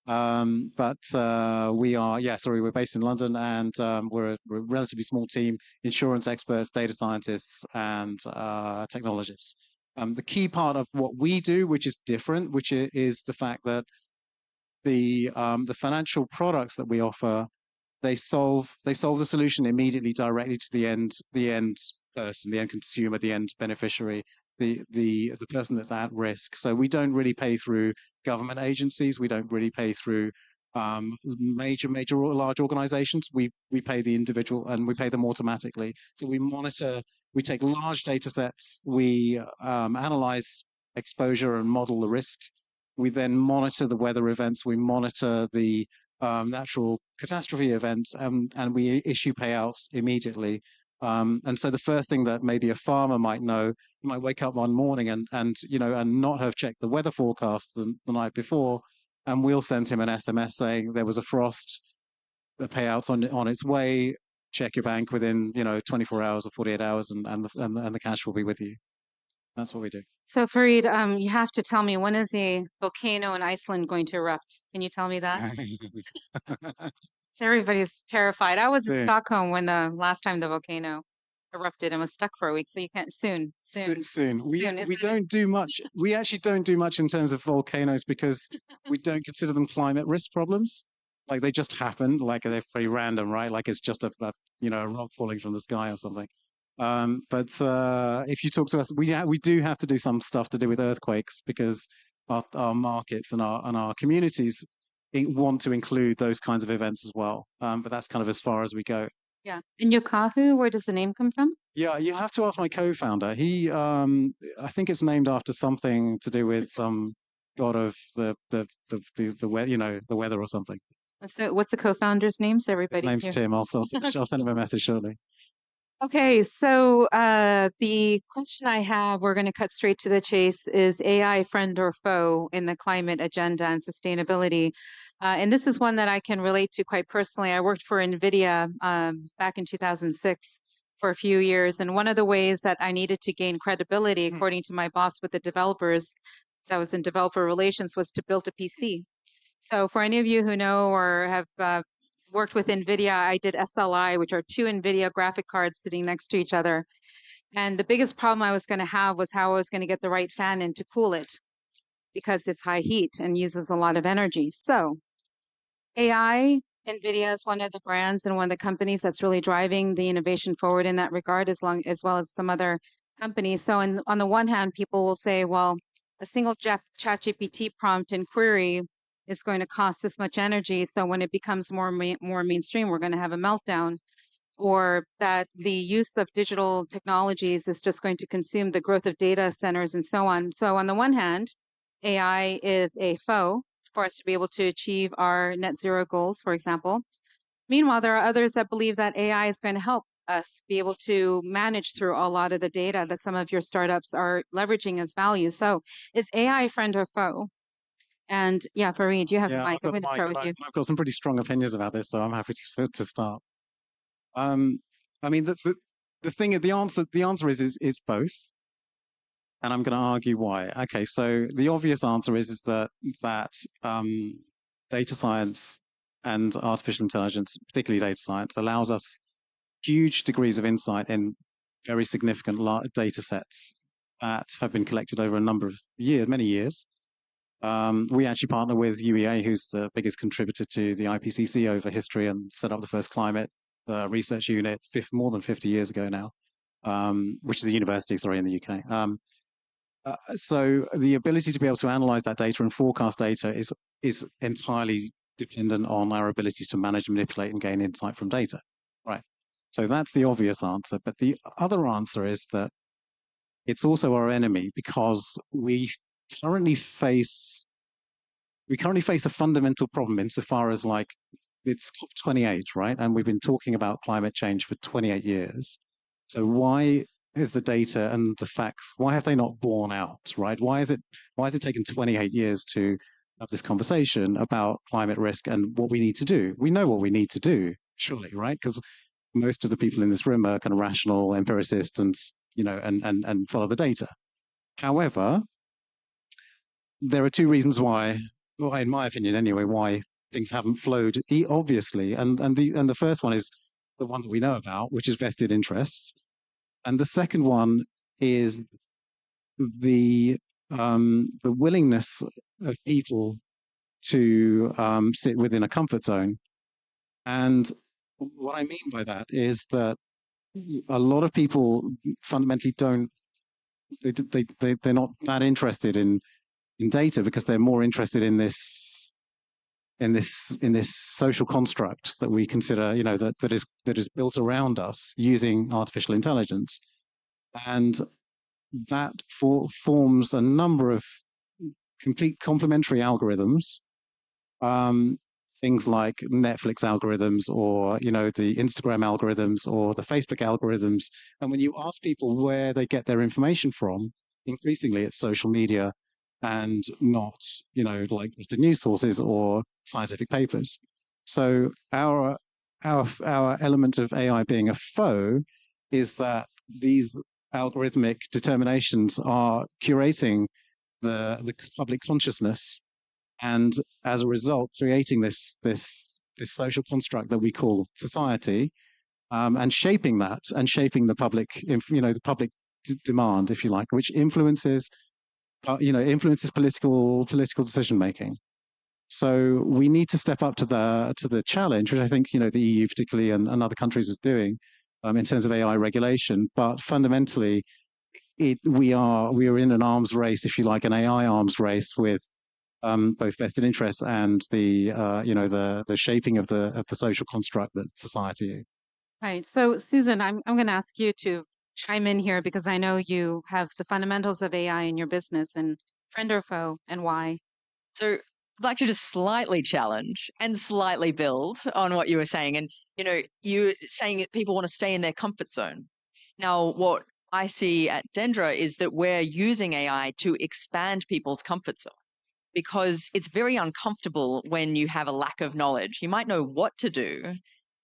But we're based in London, and we're a relatively small team: insurance experts, data scientists, and technologists. The key part of what we do, which is different, which is the fact that the financial products that we offer, they solve the solution immediately, directly to the end person, the end consumer, the end beneficiary, the person that's at risk. So we don't really pay through government agencies. We don't really pay through major large organizations. We pay the individual, and we pay them automatically. So we take large data sets, we analyze exposure and model the risk. We then monitor the weather events, we monitor the natural catastrophe events, and we issue payouts immediately. And so the first thing that maybe a farmer might know, you might wake up one morning and not have checked the weather forecast the night before, and we'll send him an SMS saying there was a frost, the payout's on its way. Check your bank within 24 hours or 48 hours, and the cash will be with you. That's what we do. So Farid, you have to tell me, when is a volcano in Iceland going to erupt? Can you tell me that? So everybody's terrified. I was in Stockholm when the last time the volcano erupted and was stuck for a week. So you can't soon. We don't do much. We actually don't do much in terms of volcanoes because we don't consider them climate risk problems. Like they just happen. Like they're pretty random, right? Like it's just a rock falling from the sky or something. But if you talk to us, we do have to do some stuff to do with earthquakes because our markets and our communities want to include those kinds of events as well. But that's kind of as far as we go. Yeah. And Yukahu, where does the name come from? Yeah, you have to ask my co-founder. He, I think it's named after something to do with some god of the weather or something. So what's the co-founder's name? So everybody. His name's Tim. I'll send him a message shortly. Okay, so the question I have, we're going to cut straight to the chase, is AI friend or foe in the climate agenda and sustainability? And this is one that I can relate to quite personally. I worked for NVIDIA back in 2006 for a few years. And one of the ways that I needed to gain credibility, according to my boss with the developers, because I was in developer relations, was to build a PC. So for any of you who know or have worked with NVIDIA, I did SLI, which are two NVIDIA graphic cards sitting next to each other. And the biggest problem I was going to have was how I was going to get the right fan in to cool it, because it's high heat and uses a lot of energy. So AI, NVIDIA is one of the brands and one of the companies that's really driving the innovation forward in that regard, as well as some other companies. So on the one hand, people will say, well, a single ChatGPT prompt and query is going to cost this much energy. So when it becomes more mainstream, we're going to have a meltdown. Or that the use of digital technologies is just going to consume the growth of data centers and so on. So on the one hand, AI is a foe for us to be able to achieve our net zero goals, for example. Meanwhile, there are others that believe that AI is going to help us be able to manage through a lot of the data that some of your startups are leveraging as value. So is AI friend or foe? And yeah, Fareed, you have the Yeah, mic. I've got I'm going the to mic, start and with you. I've got some pretty strong opinions about this, so I'm happy to start. I mean, the thing, the answer is both, and I'm going to argue why. Okay, so the obvious answer is that data science and artificial intelligence, particularly data science, allows us huge degrees of insight in very significant data sets that have been collected over a number of years, many years. We actually partner with UEA, who's the biggest contributor to the IPCC over history, and set up the first climate research unit more than 50 years ago now, which is a university, sorry, in the UK. So the ability to be able to analyze that data and forecast data is entirely dependent on our ability to manage, manipulate, and gain insight from data. Right. So that's the obvious answer. But the other answer is that it's also our enemy, because we currently face a fundamental problem insofar as, like, it's COP28, right? And we've been talking about climate change for 28 years. So why is the data and the facts, why have they not borne out, right? Why is it taken 28 years to have this conversation about climate risk and what we need to do? We know what we need to do, surely, right? Because most of the people in this room are kind of rational empiricists and, and follow the data. However, there are two reasons why, well, in my opinion anyway, why things haven't flowed obviously. And the first one is the one that we know about, which is vested interests. And the second one is the willingness of people to sit within a comfort zone. And what I mean by that is that a lot of people fundamentally they're not that interested in data, because they're more interested in this social construct that we consider, that is built around us using artificial intelligence. And that forms a number of complete complementary algorithms, things like Netflix algorithms, or the Instagram algorithms, or the Facebook algorithms. And when you ask people where they get their information from, increasingly it's social media, and not like the news sources or scientific papers. So our element of AI being a foe is that these algorithmic determinations are curating the public consciousness, and as a result creating this social construct that we call society, and shaping the public, the public demand, if you like, which influences political decision making. So we need to step up to the challenge, which I think the EU particularly and other countries are doing, in terms of AI regulation. But fundamentally, we are in an arms race, if you like, an AI arms race, with both vested interests and the shaping of the social construct that society is. Right. So, Susan, I'm going to ask you to chime in here, because I know you have the fundamentals of AI in your business, and friend or foe, and why. So I'd like to just slightly challenge and slightly build on what you were saying. And, you're saying that people want to stay in their comfort zone. Now, what I see at Dendra is that we're using AI to expand people's comfort zone because it's very uncomfortable when you have a lack of knowledge. You might know what to do,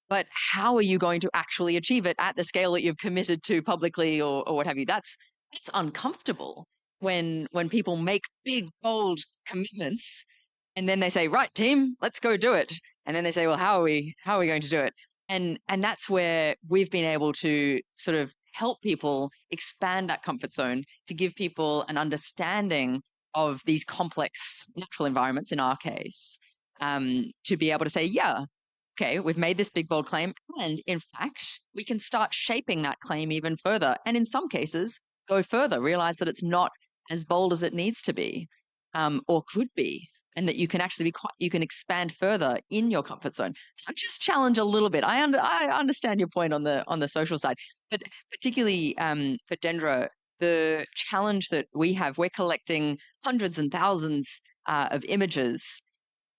but how are you going to actually achieve it at the scale that you've committed to publicly or what have you? That's uncomfortable when people make big, bold commitments and then they say, right, team, let's go do it. And then they say, well, how are we going to do it? And that's where we've been able to sort of help people expand that comfort zone to give people an understanding of these complex natural environments in our case, to be able to say, yeah, okay, we've made this big, bold claim. And in fact, we can start shaping that claim even further. And in some cases, go further, realize that it's not as bold as it needs to be, or could be, and that you can actually you can expand further in your comfort zone. So just challenge a little bit. I understand your point on the social side, but particularly for Dendra, the challenge that we have, we're collecting hundreds and thousands of images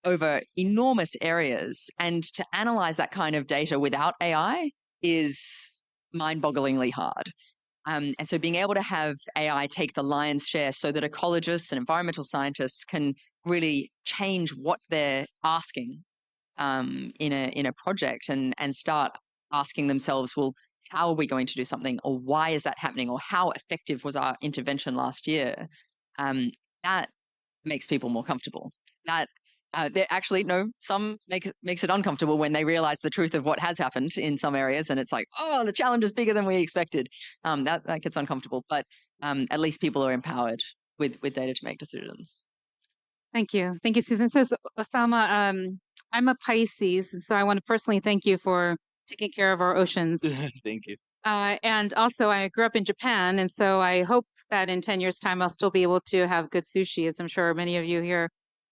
over enormous areas, and to analyze that kind of data without AI is mind-bogglingly hard. And so being able to have AI take the lion's share so that ecologists and environmental scientists can really change what they're asking in a project and start asking themselves, well, how are we going to do something, or why is that happening, or how effective was our intervention last year? That makes people more comfortable. That actually, no, some makes it uncomfortable when they realize the truth of what has happened in some areas, and it's like, oh, the challenge is bigger than we expected. That gets uncomfortable, but at least people are empowered with data to make decisions. Thank you, Susan. So Osama, I'm a Pisces, and so I want to personally thank you for taking care of our oceans. Thank you. And also, I grew up in Japan, and so I hope that in 10 years' time, I'll still be able to have good sushi, as I'm sure many of you here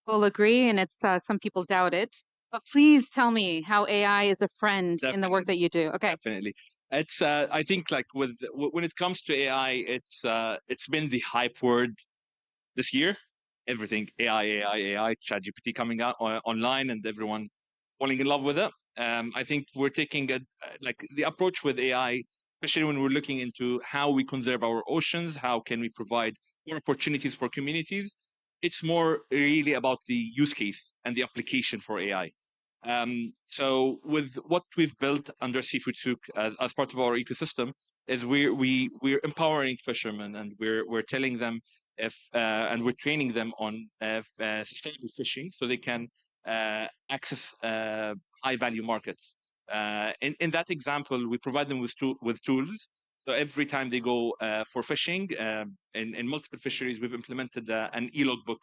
will agree, and it's some people doubt it. But please tell me how AI is a friend in the work that you do. Okay. Definitely. It's I think like when it comes to AI, it's been the hype word this year. Everything AI, ChatGPT coming out online, and everyone falling in love with it. I think we're taking like the approach with AI, especially when we're looking into how we conserve our oceans, how can we provide more opportunities for communities. It's more really about the use case and the application for AI. So with what we've built under Seafood Souk as part of our ecosystem is we're empowering fishermen, and we're telling them and we're training them on sustainable fishing so they can access high value markets. In that example, we provide them with tools. So every time they go for fishing in multiple fisheries, we've implemented an e-logbook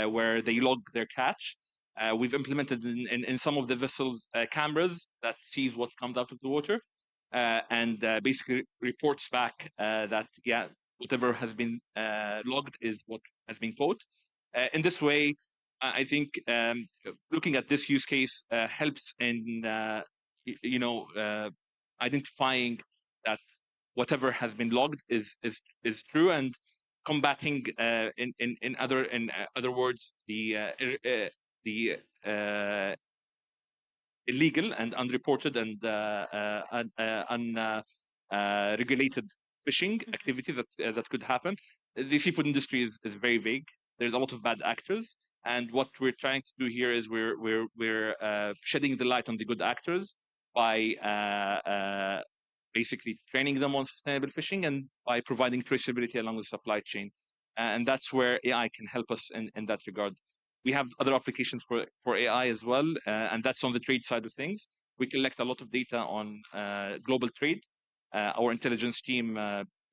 where they log their catch. We've implemented in some of the vessels cameras that sees what comes out of the water and basically reports back that, yeah, whatever has been logged is what has been caught. In this way, I think looking at this use case helps in, identifying that whatever has been logged is true, and combating in other words the illegal and unreported and unregulated fishing activities that could happen. The seafood industry is very vague. There's a lot of bad actors, and what we're trying to do here is we're shedding the light on the good actors by basically training them on sustainable fishing and by providing traceability along the supply chain. And that's where AI can help us in that regard. We have other applications for AI as well, and that's on the trade side of things. We collect a lot of data on global trade. Our intelligence team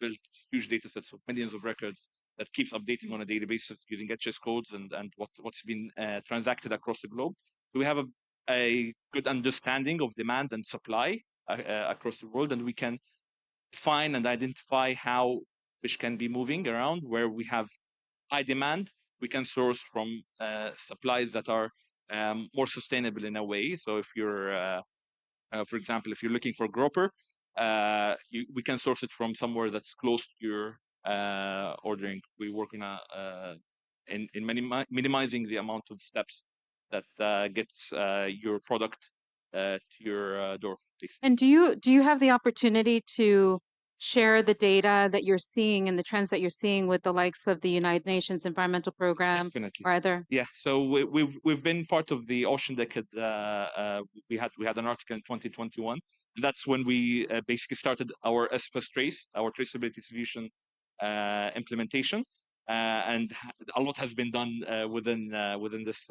builds huge data sets of millions of records that keeps updating on a daily basis using HS codes and what's been transacted across the globe. So we have a good understanding of demand and supply across the world, and we can find and identify how fish can be moving around. Where we have high demand, we can source from supplies that are more sustainable in a way. So if you're, for example, if you're looking for grouper, we can source it from somewhere that's close to your ordering. We work in minimizing the amount of steps that gets your product to your door. Basically. And do you have the opportunity to share the data that you're seeing and the trends that you're seeing with the likes of the United Nations Environmental Program Definitely. or other? Yeah. So we've been part of the Ocean Decade. We had an article in 2021. And that's when we basically started our SPS Trace, our traceability solution implementation. And a lot has been done within this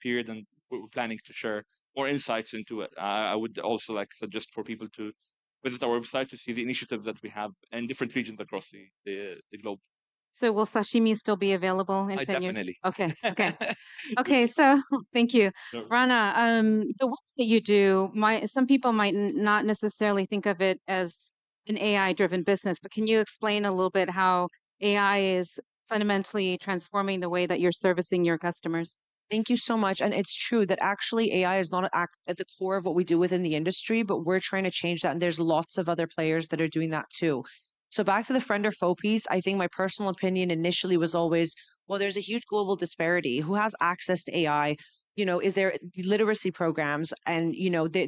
period, and we're planning to share more insights into it. I would also like suggest for people to visit our website to see the initiative that we have in different regions across the globe. So will sashimi still be available in 10 years? Definitely. Okay, okay. Okay, so thank you. Sure. Rana, the work that you do, some people might not necessarily think of it as an AI-driven business, but can you explain a little bit how AI is fundamentally transforming the way that you're servicing your customers? Thank you so much. And it's true that actually AI is not at the core of what we do within the industry, but we're trying to change that. And there's lots of other players that are doing that too. So back to the friend or foe piece, I think my personal opinion initially was always, well, there's a huge global disparity. Who has access to AI? Is there literacy programs? And,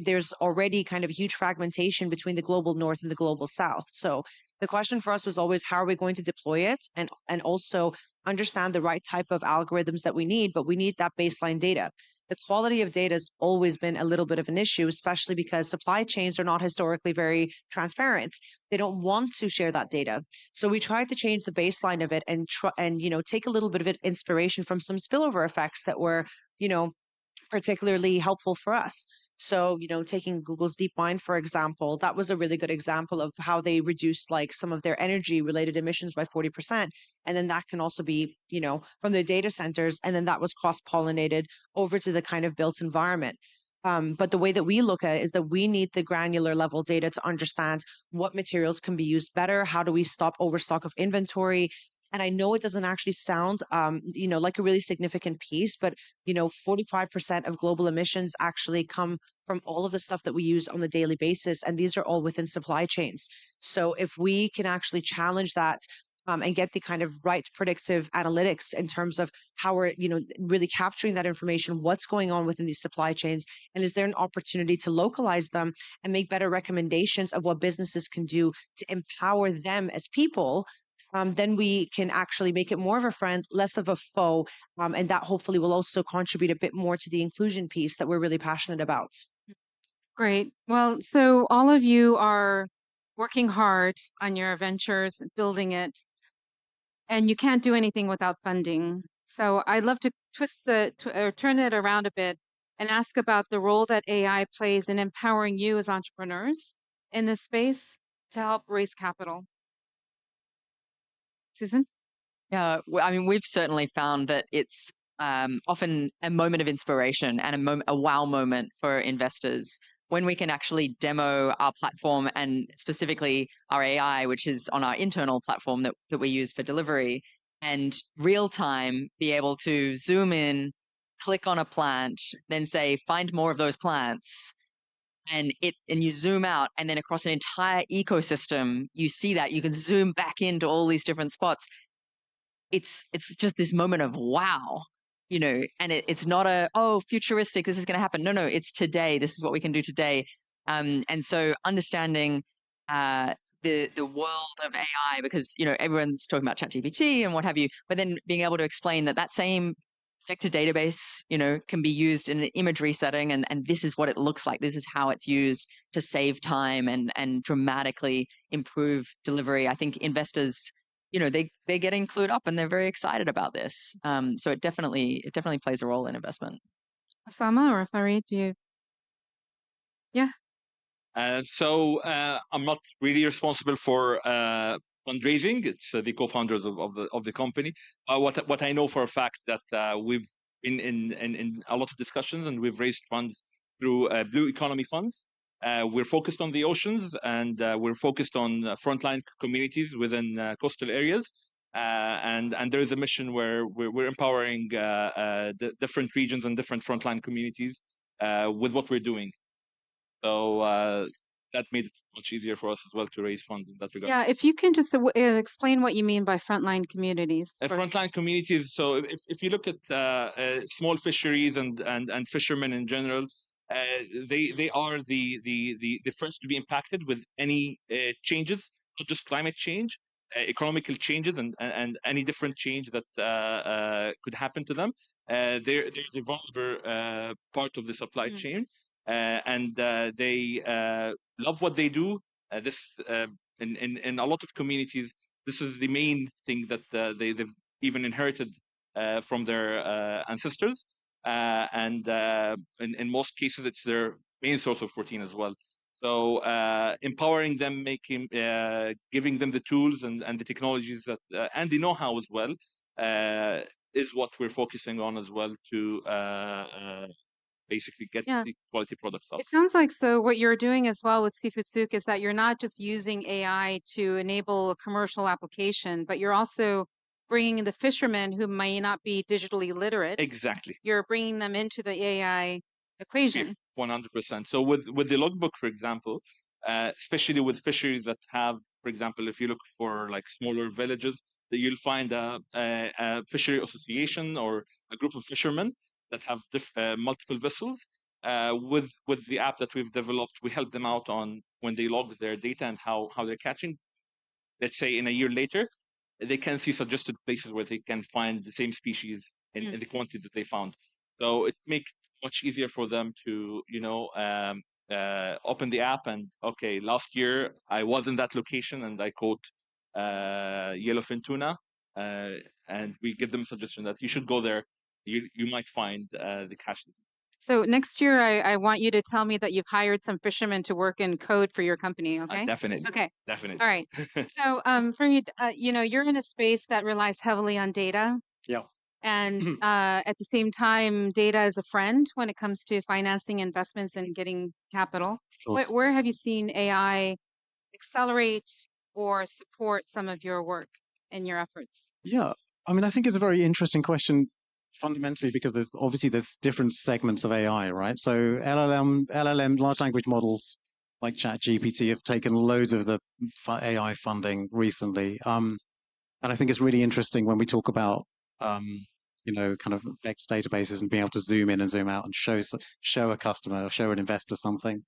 there's already kind of huge fragmentation between the global north and the global south. So the question for us was always, how are we going to deploy it? And also understand the right type of algorithms that we need, but we need that baseline data. The quality of data has always been a little bit of an issue, especially because supply chains are not historically very transparent. They don't want to share that data. So we tried to change the baseline of it and take a little bit of inspiration from some spillover effects that were, particularly helpful for us. So, taking Google's DeepMind, for example, that was a really good example of how they reduced like some of their energy related emissions by 40%. And then that can also be, from the data centers. And then that was cross pollinated over to the kind of built environment. But the way that we look at it is that we need the granular level data to understand what materials can be used better. How do we stop overstock of inventory? And I know it doesn't actually sound, like a really significant piece, but 45% of global emissions actually come from all of the stuff that we use on a daily basis, and these are all within supply chains. So if we can actually challenge that and get the kind of right predictive analytics in terms of how we're, really capturing that information, what's going on within these supply chains, and is there an opportunity to localize them and make better recommendations of what businesses can do to empower them as people, then we can actually make it more of a friend, less of a foe. And that hopefully will also contribute a bit more to the inclusion piece that we're really passionate about. Great. Well, so all of you are working hard on your ventures, building it, and you can't do anything without funding. So I'd love to turn it around a bit and ask about the role that AI plays in empowering you as entrepreneurs in this space to help raise capital. Susan? Yeah, I mean, we've certainly found that it's often a moment of inspiration and a wow moment for investors when we can actually demo our platform and specifically our AI, which is on our internal platform that we use for delivery, and real time be able to zoom in, click on a plant, then say, find more of those plants. And you zoom out, and then across an entire ecosystem, you see that you can zoom back into all these different spots. It's just this moment of wow, and it's not futuristic, this is going to happen. No, it's today. This is what we can do today. And so understanding the world of AI, because everyone's talking about ChatGPT and what have you, but then being able to explain that same vector database, can be used in an imagery setting, and this is what it looks like. This is how it's used to save time and dramatically improve delivery. I think investors, they're getting clued up and they're very excited about this. So it definitely plays a role in investment. Osama or Farid, do you? Yeah. So I'm not really responsible for fundraising. It's the co-founders of the company. What I know for a fact that we've been in a lot of discussions, and we've raised funds through blue economy funds. We're focused on the oceans, and we're focused on frontline communities within coastal areas. And there is a mission where we're empowering the different regions and different frontline communities with what we're doing. So that made it much easier for us as well to raise funds in that regard. Yeah, if you can just explain what you mean by frontline communities. Frontline communities. So if you look at small fisheries and fishermen in general, they are the first to be impacted with any changes, not just climate change, economical changes, and any different change that could happen to them. They're the vulnerable part of the supply chain, and they love what they do. This in a lot of communities, this is the main thing that they've even inherited from their ancestors, and in most cases, it's their main source of protein as well. So empowering them, giving them the tools and the technologies that and the know-how as well is what we're focusing on as well to basically get the quality products up. It sounds like so what you're doing as well with Seafood Souk is that you're not just using AI to enable a commercial application, but you're also bringing in the fishermen who may not be digitally literate. Exactly. You're bringing them into the AI equation. 100%. So with the logbook, for example, especially with fisheries that have, for example, if you look for like smaller villages, that you'll find a fishery association or a group of fishermen that have multiple vessels. With the app that we've developed, we help them out on when they log their data and how they're catching. Let's say in a year later, they can see suggested places where they can find the same species in the quantity that they found. So it makes it much easier for them to, open the app and, okay, last year I was in that location and I caught yellowfin tuna, and we give them a suggestion that you should go there. You might find the catch. So next year, I want you to tell me that you've hired some fishermen to work in code for your company. Okay. Definitely. Okay. Definitely. All right. So, Fareed, you're in a space that relies heavily on data. Yeah. And at the same time, data is a friend when it comes to financing investments and getting capital. Where have you seen AI accelerate or support some of your work and your efforts? Yeah, I mean, I think it's a very interesting question fundamentally because there's different segments of AI, right? So LLM, large language models like ChatGPT have taken loads of the AI funding recently. And I think it's really interesting when we talk about, kind of vector databases and being able to zoom in and zoom out and show a customer or show an investor something.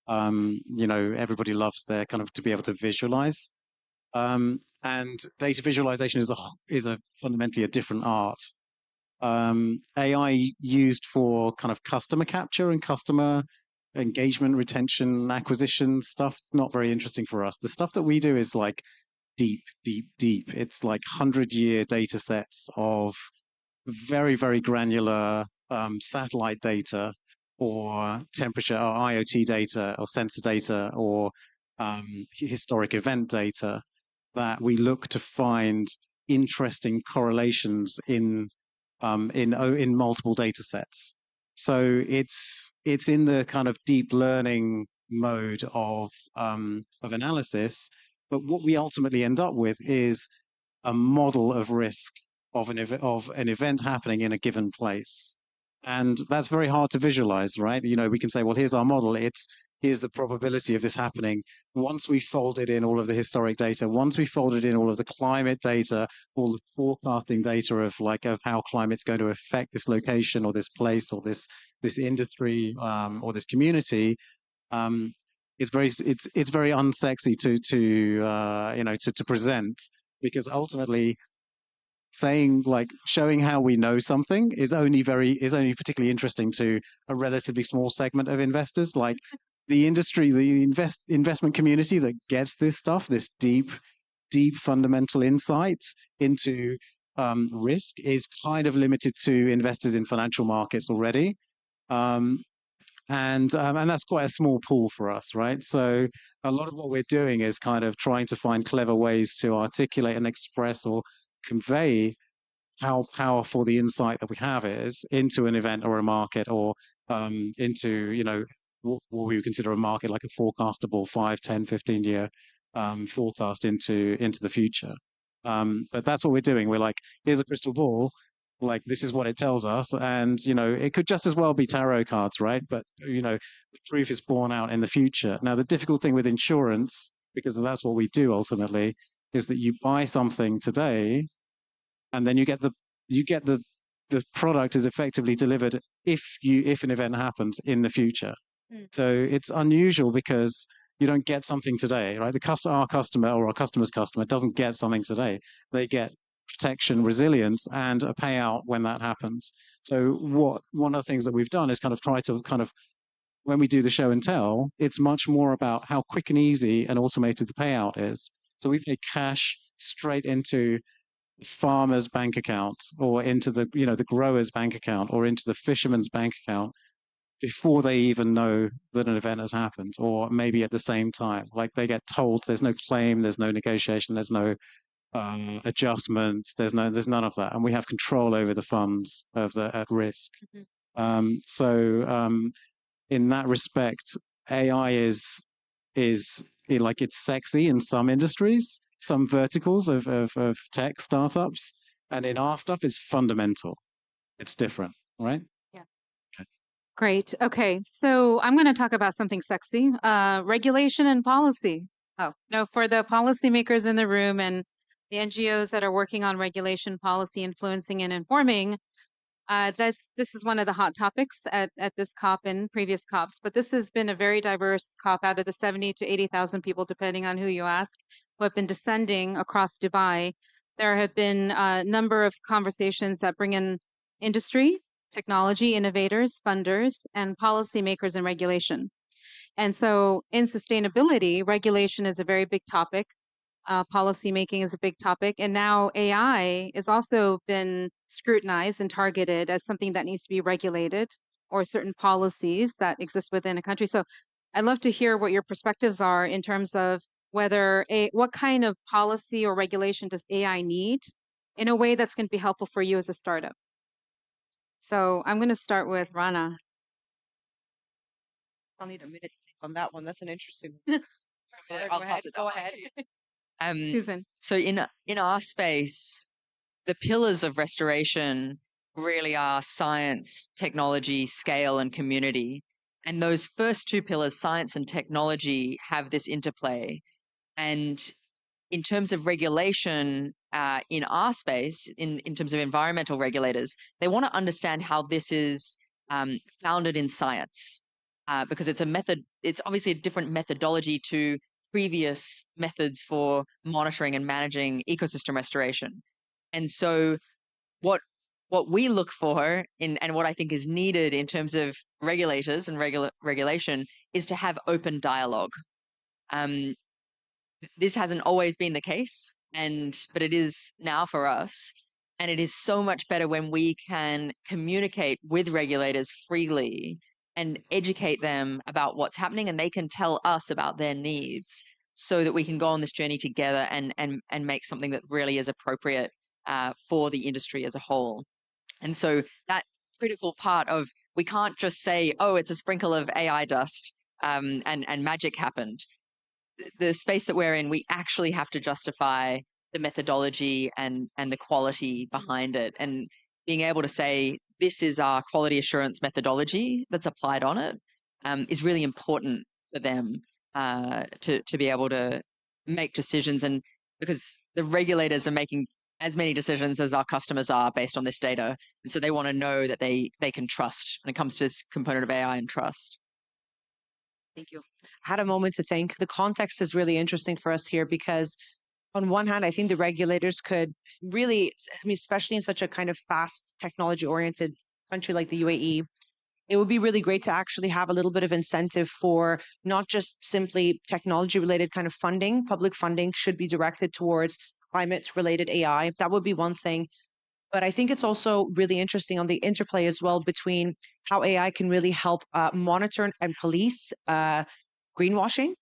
Everybody loves their kind of to be able to visualize. And data visualization is a fundamentally a different art. AI used for kind of customer capture and customer engagement, retention, acquisition stuff is not very interesting for us. The stuff that we do is like deep. It's like 100-year data sets of very, very granular satellite data or temperature or IoT data or sensor data or historic event data that we look to find interesting correlations in multiple data sets. So it's in the kind of deep learning mode of analysis. But what we ultimately end up with is a model of risk of an event happening in a given place. And that's very hard to visualize, right? We can say, well, here's our model. Here's the probability of this happening. Once we folded in all of the historic data, once we folded in all of the climate data, all the forecasting data of how climate's going to affect this location or this place or this industry or this community, it's very unsexy to present, because ultimately showing how we know something is only particularly interesting to a relatively small segment of investors. Like the industry, the investment community that gets this stuff, this deep fundamental insight into risk, is kind of limited to investors in financial markets already. And that's quite a small pool for us, right? So a lot of what we're doing is kind of trying to find clever ways to articulate and express or convey how powerful the insight that we have is into an event or a market, or into what we would consider a market, like a forecastable 5, 10, 15-year forecast into the future. But that's what we're doing. We're like, here's a crystal ball, like this is what it tells us, and it could just as well be tarot cards, right? But the proof is borne out in the future. Now, the difficult thing with insurance, because that's what we do ultimately, is that you buy something today and then you get the the product is effectively delivered if an event happens in the future. So it's unusual because you don't get something today, right? Our customer or our customer's customer doesn't get something today. They get protection, resilience, and a payout when that happens. So one of the things that we've done is kind of try to when we do the show and tell, it's much more about how quick and easy and automated the payout is. So we pay cash straight into the farmer's bank account or into the grower's bank account or into the fisherman's bank account before they even know that an event has happened, or maybe at the same time. Like they get told there's no claim, there's no negotiation, there's no adjustment, there's none of that, and we have control over the funds at risk. In that respect, AI is like it's sexy in some industries, some verticals of tech startups, and in our stuff, it's fundamental. It's different, right? Great. Okay. So I'm going to talk about something sexy, regulation and policy. Oh, no, for the policymakers in the room and the NGOs that are working on regulation, policy, influencing, and informing, this is one of the hot topics at this COP and previous COPs, but this has been a very diverse COP. Out of the 70 to 80,000 people, depending on who you ask, who have been descending across Dubai. There have been a number of conversations that bring in industry, technology innovators, funders, and policymakers in regulation. And so in sustainability, regulation is a very big topic. Policy making is a big topic. And now AI has also been scrutinized and targeted as something that needs to be regulated, or certain policies that exist within a country. So I'd love to hear what your perspectives are in terms of what kind of policy or regulation does AI need in a way that's going to be helpful for you as a startup. So I'm going to start with Rana. I'll need a minute to think on that one. That's an interesting one. I'll pass it Go off. ahead. Susan. So in our space, the pillars of restoration really are science, technology, scale, and community. And those first two pillars, science and technology, have this interplay. And in terms of regulation, in our space, in terms of environmental regulators, they want to understand how this is founded in science, because it's obviously a different methodology to previous methods for monitoring and managing ecosystem restoration. And so what we look for and what I think is needed in terms of regulators and regulation is to have open dialogue. This hasn't always been the case, but it is now for us. And it is so much better when we can communicate with regulators freely and educate them about what's happening, and they can tell us about their needs so that we can go on this journey together and make something that really is appropriate for the industry as a whole. And so that critical part of, we can't just say, oh, it's a sprinkle of AI dust and magic happened. The space that we're in, we actually have to justify the methodology and the quality behind it, and being able to say this is our quality assurance methodology that's applied on it is really important for them to be able to make decisions, and because the regulators are making as many decisions as our customers are based on this data, and so they want to know that they can trust when it comes to this component of AI and trust. Thank you. I had a moment to think. The context is really interesting for us here because on one hand, I think the regulators could really, especially in such a kind of fast technology-oriented country like the UAE, it would be really great to actually have a little bit of incentive for not just simply technology-related kind of funding. Public funding should be directed towards climate-related AI. That would be one thing. But I think it's also really interesting on the interplay as well between how AI can really help monitor and police greenwashing,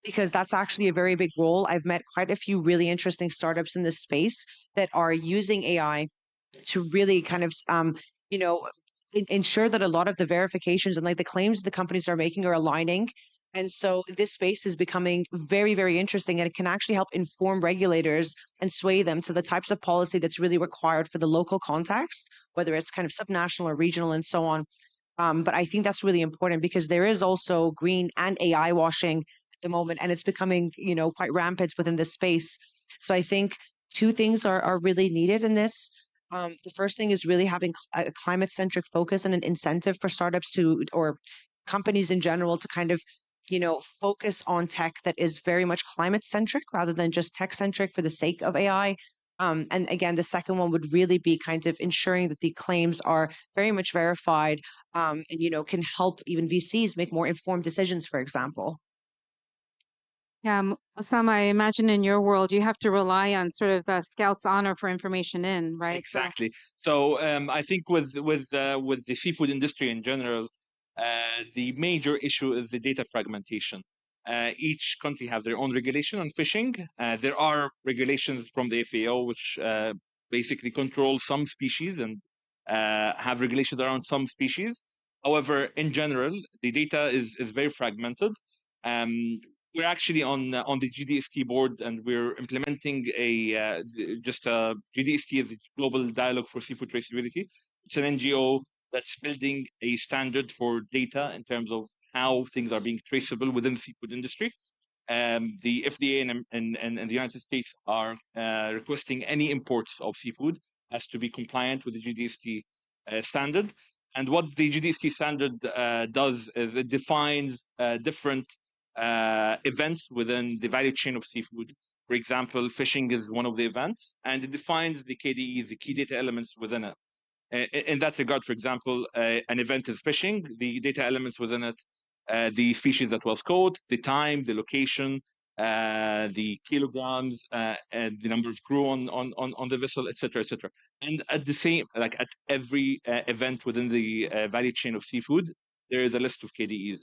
because that's actually a very big role. I've met quite a few really interesting startups in this space that are using AI to really kind of, ensure that a lot of the verifications and like the claims the companies are making are aligning. And so this space is becoming very, very interesting, and it can actually help inform regulators and sway them to the types of policy that's really required for the local context, whether it's kind of subnational or regional and so on. But I think that's really important because there is also green and AI washing at the moment, and it's becoming, quite rampant within this space. So I think two things are really needed in this. The first thing is really having a climate-centric focus and an incentive for startups to, or companies in general, to kind of, focus on tech that is very much climate-centric rather than just tech-centric for the sake of AI. And again, the second one would really be kind of ensuring that the claims are very much verified, and can help even VCs make more informed decisions, for example. Yeah, Osama, I imagine in your world you have to rely on sort of the Scout's honor for information in, right? Exactly. So I think with the seafood industry in general, the major issue is the data fragmentation. Each country have their own regulation on fishing. There are regulations from the FAO which basically control some species and have regulations around some species. However, in general, the data is very fragmented. We're actually on the GDST board, and we're implementing just a GDST is the Global Dialogue for Seafood Traceability. It's an NGO that's building a standard for data in terms of how things are being traceable within the seafood industry. The FDA and the United States are requesting any imports of seafood has to be compliant with the GDST standard. And what the GDST standard does is it defines different events within the value chain of seafood. For example, fishing is one of the events, and it defines the KDE, the key data elements within it. In that regard, for example, an event is fishing, the data elements within it, the species that was caught, the time, the location, the kilograms, and the number of crew on the vessel, etc., etc. And at the same, like at every event within the value chain of seafood, there is a list of KDEs.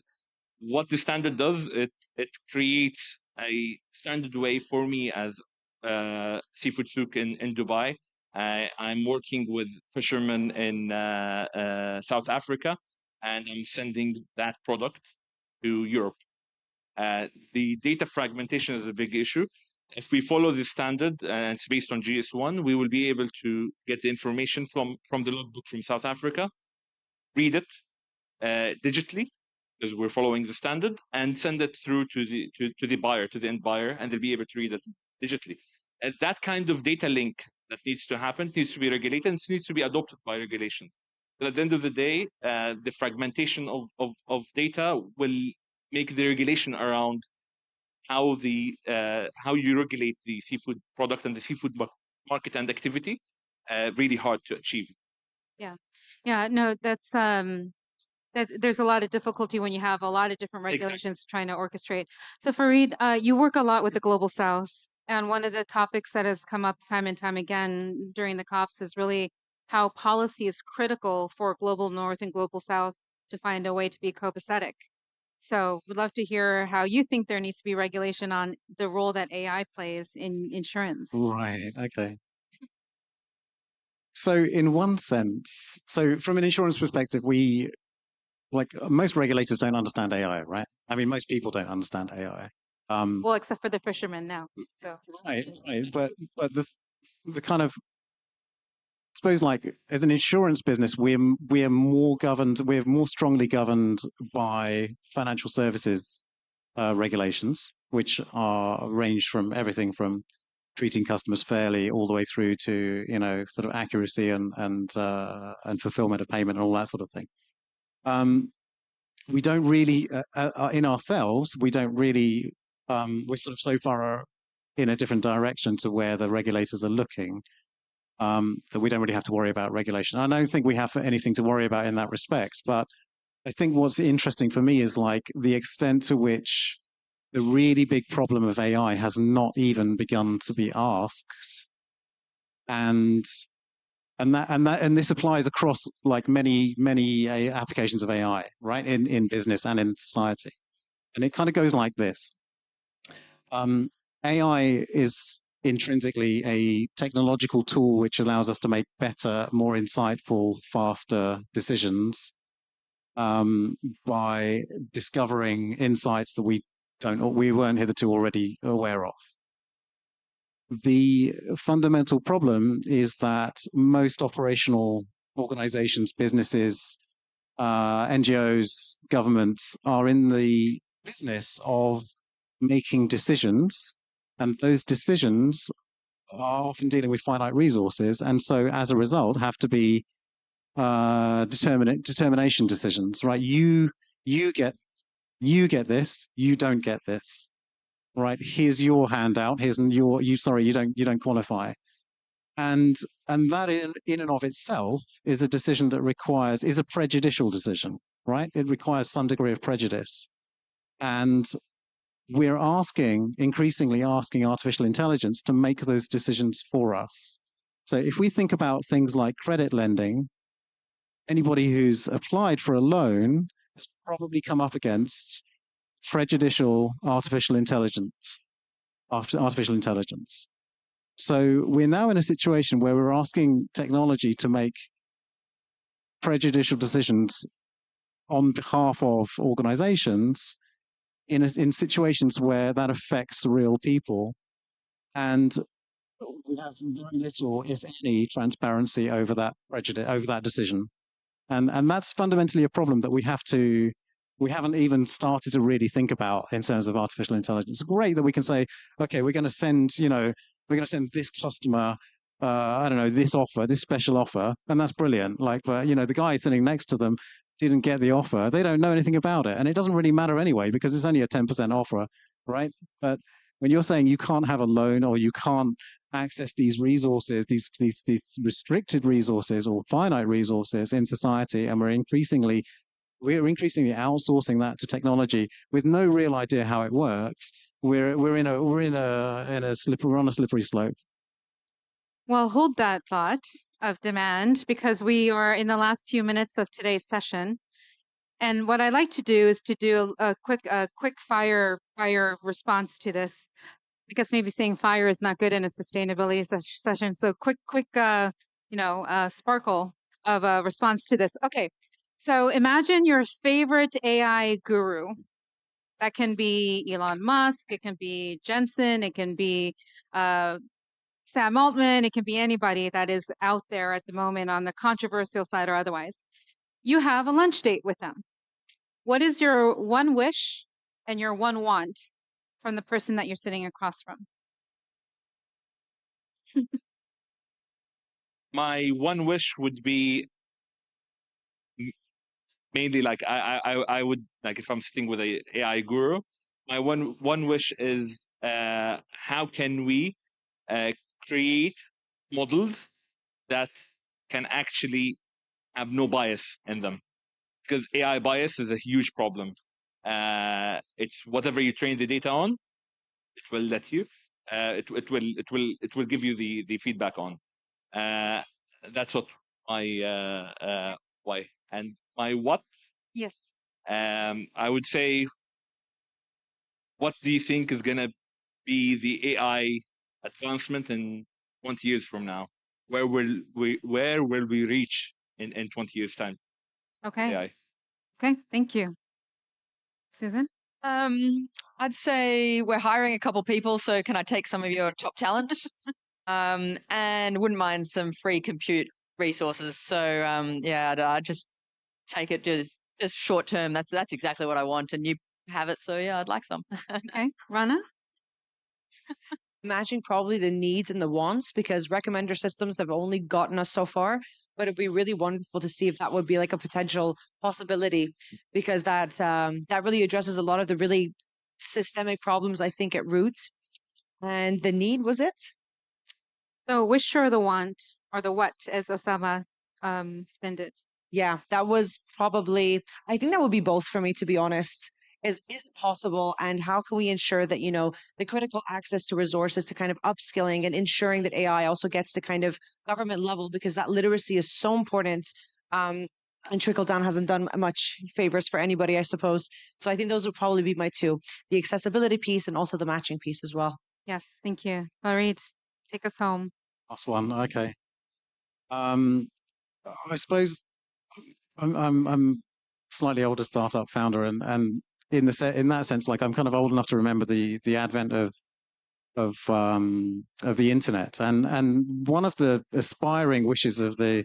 What the standard does, it creates a standard way for me as seafood souk in Dubai. I'm working with fishermen in South Africa, and I'm sending that product to Europe. The data fragmentation is a big issue. If we follow the standard and it's based on GS1, we will be able to get the information from the logbook from South Africa, read it digitally, because we're following the standard, and send it through to the buyer, to the end buyer, and they'll be able to read it digitally. And that kind of data link that needs to happen needs to be regulated, and it needs to be adopted by regulations. But at the end of the day, the fragmentation of data will make the regulation around how you regulate the seafood product and the seafood market and activity really hard to achieve. Yeah, no, that's there's a lot of difficulty when you have a lot of different regulations trying to orchestrate. So Fareed, you work a lot with the Global South, and one of the topics that has come up time and time again during the COPs is really how policy is critical for Global North and Global South to find a way to be copacetic. So we'd love to hear how you think there needs to be regulation on the role that AI plays in insurance. Right. Okay. So in one sense, so from an insurance perspective, most regulators don't understand AI, right? I mean, most people don't understand AI. Well, except for the fishermen now. So right. But the kind of, I suppose, like as an insurance business, we're more governed, we're more strongly governed by financial services regulations, which are ranged from everything from treating customers fairly all the way through to sort of accuracy and fulfillment of payment and all that sort of thing. We don't really in ourselves. We don't really. We're sort of so far in a different direction to where the regulators are looking that we don't really have to worry about regulation. I don't think we have anything to worry about in that respect. But I think what's interesting for me is like the extent to which the really big problem of AI has not even begun to be asked, and this applies across like many applications of AI, right, in business and in society. And it kind of goes like this. AI is intrinsically a technological tool which allows us to make better, more insightful, faster decisions by discovering insights that we weren't hitherto already aware of. The fundamental problem is that most operational organizations, businesses, NGOs, governments are in the business of making decisions, and those decisions often dealing with finite resources, and so as a result have to be determination decisions, right? You get this, you don't get this, right? Here's your handout, here's your you don't qualify. And that in and of itself is a decision that is a prejudicial decision, right? It requires some degree of prejudice. And we're increasingly asking artificial intelligence to make those decisions for us. So if we think about things like credit lending, anybody who's applied for a loan has probably come up against prejudicial artificial intelligence. So we're now in a situation where we're asking technology to make prejudicial decisions on behalf of organizations in situations where that affects real people. And we have very little, if any, transparency over that decision. And that's fundamentally a problem that we haven't even started to really think about in terms of artificial intelligence. It's great that we can say, okay, we're going to send this customer, I don't know, this special offer, and that's brilliant. Like, the guy sitting next to them didn't get the offer. They don't know anything about it, and it doesn't really matter anyway because it's only a 10% offer, right? But when you're saying you can't have a loan or you can't access these resources, these restricted resources or finite resources in society, and we're increasingly outsourcing that to technology with no real idea how it works, we're on a slippery slope. Well, hold that thought of demand because we are in the last few minutes of today's session. And what I'd like to do is to do a quick fire response to this, because maybe saying fire is not good in a sustainability session. So quick sparkle of a response to this. Okay, so imagine your favorite AI guru. That can be Elon Musk, it can be Jensen, it can be Sam Altman, it can be anybody that is out there at the moment on the controversial side or otherwise. You have a lunch date with them. What is your one wish and your one want from the person that you're sitting across from? My one wish would be mainly like I would, like, if I'm sitting with a AI guru, my one wish is how can we create models that can actually have no bias in them, because AI bias is a huge problem. It's whatever you train the data on, it will let you. It will give you the feedback on. That's what my why. And my what? Yes. I would say, what do you think is gonna be the AI advancement in 20 years from now? Where will we reach in 20 years time? Okay. AI. Okay, thank you. Susan? I'd say we're hiring a couple people, so can I take some of your top talent? And wouldn't mind some free compute resources. So I'd just take it just short term. That's exactly what I want, and you have it. So yeah, I'd like some. Okay, Rana? Matching probably the needs and the wants, because recommender systems have only gotten us so far. But it'd be really wonderful to see if that would be like a potential possibility, because that really addresses a lot of the really systemic problems, I think, at roots. And the need was it. The wish or the want or the what, as Osama spend it. Yeah, that was probably, I think that would be both for me, to be honest. Is it possible, and how can we ensure that, the critical access to resources to kind of upskilling and ensuring that AI also gets to kind of government level, because that literacy is so important. And trickle down hasn't done much favors for anybody, I suppose. So I think those would probably be my two, the accessibility piece and also the matching piece as well. Yes, thank you. Farid, take us home. Last one, okay. I suppose I'm slightly older startup founder, and in that sense, like, I'm kind of old enough to remember the advent of the internet, and one of the aspiring wishes of the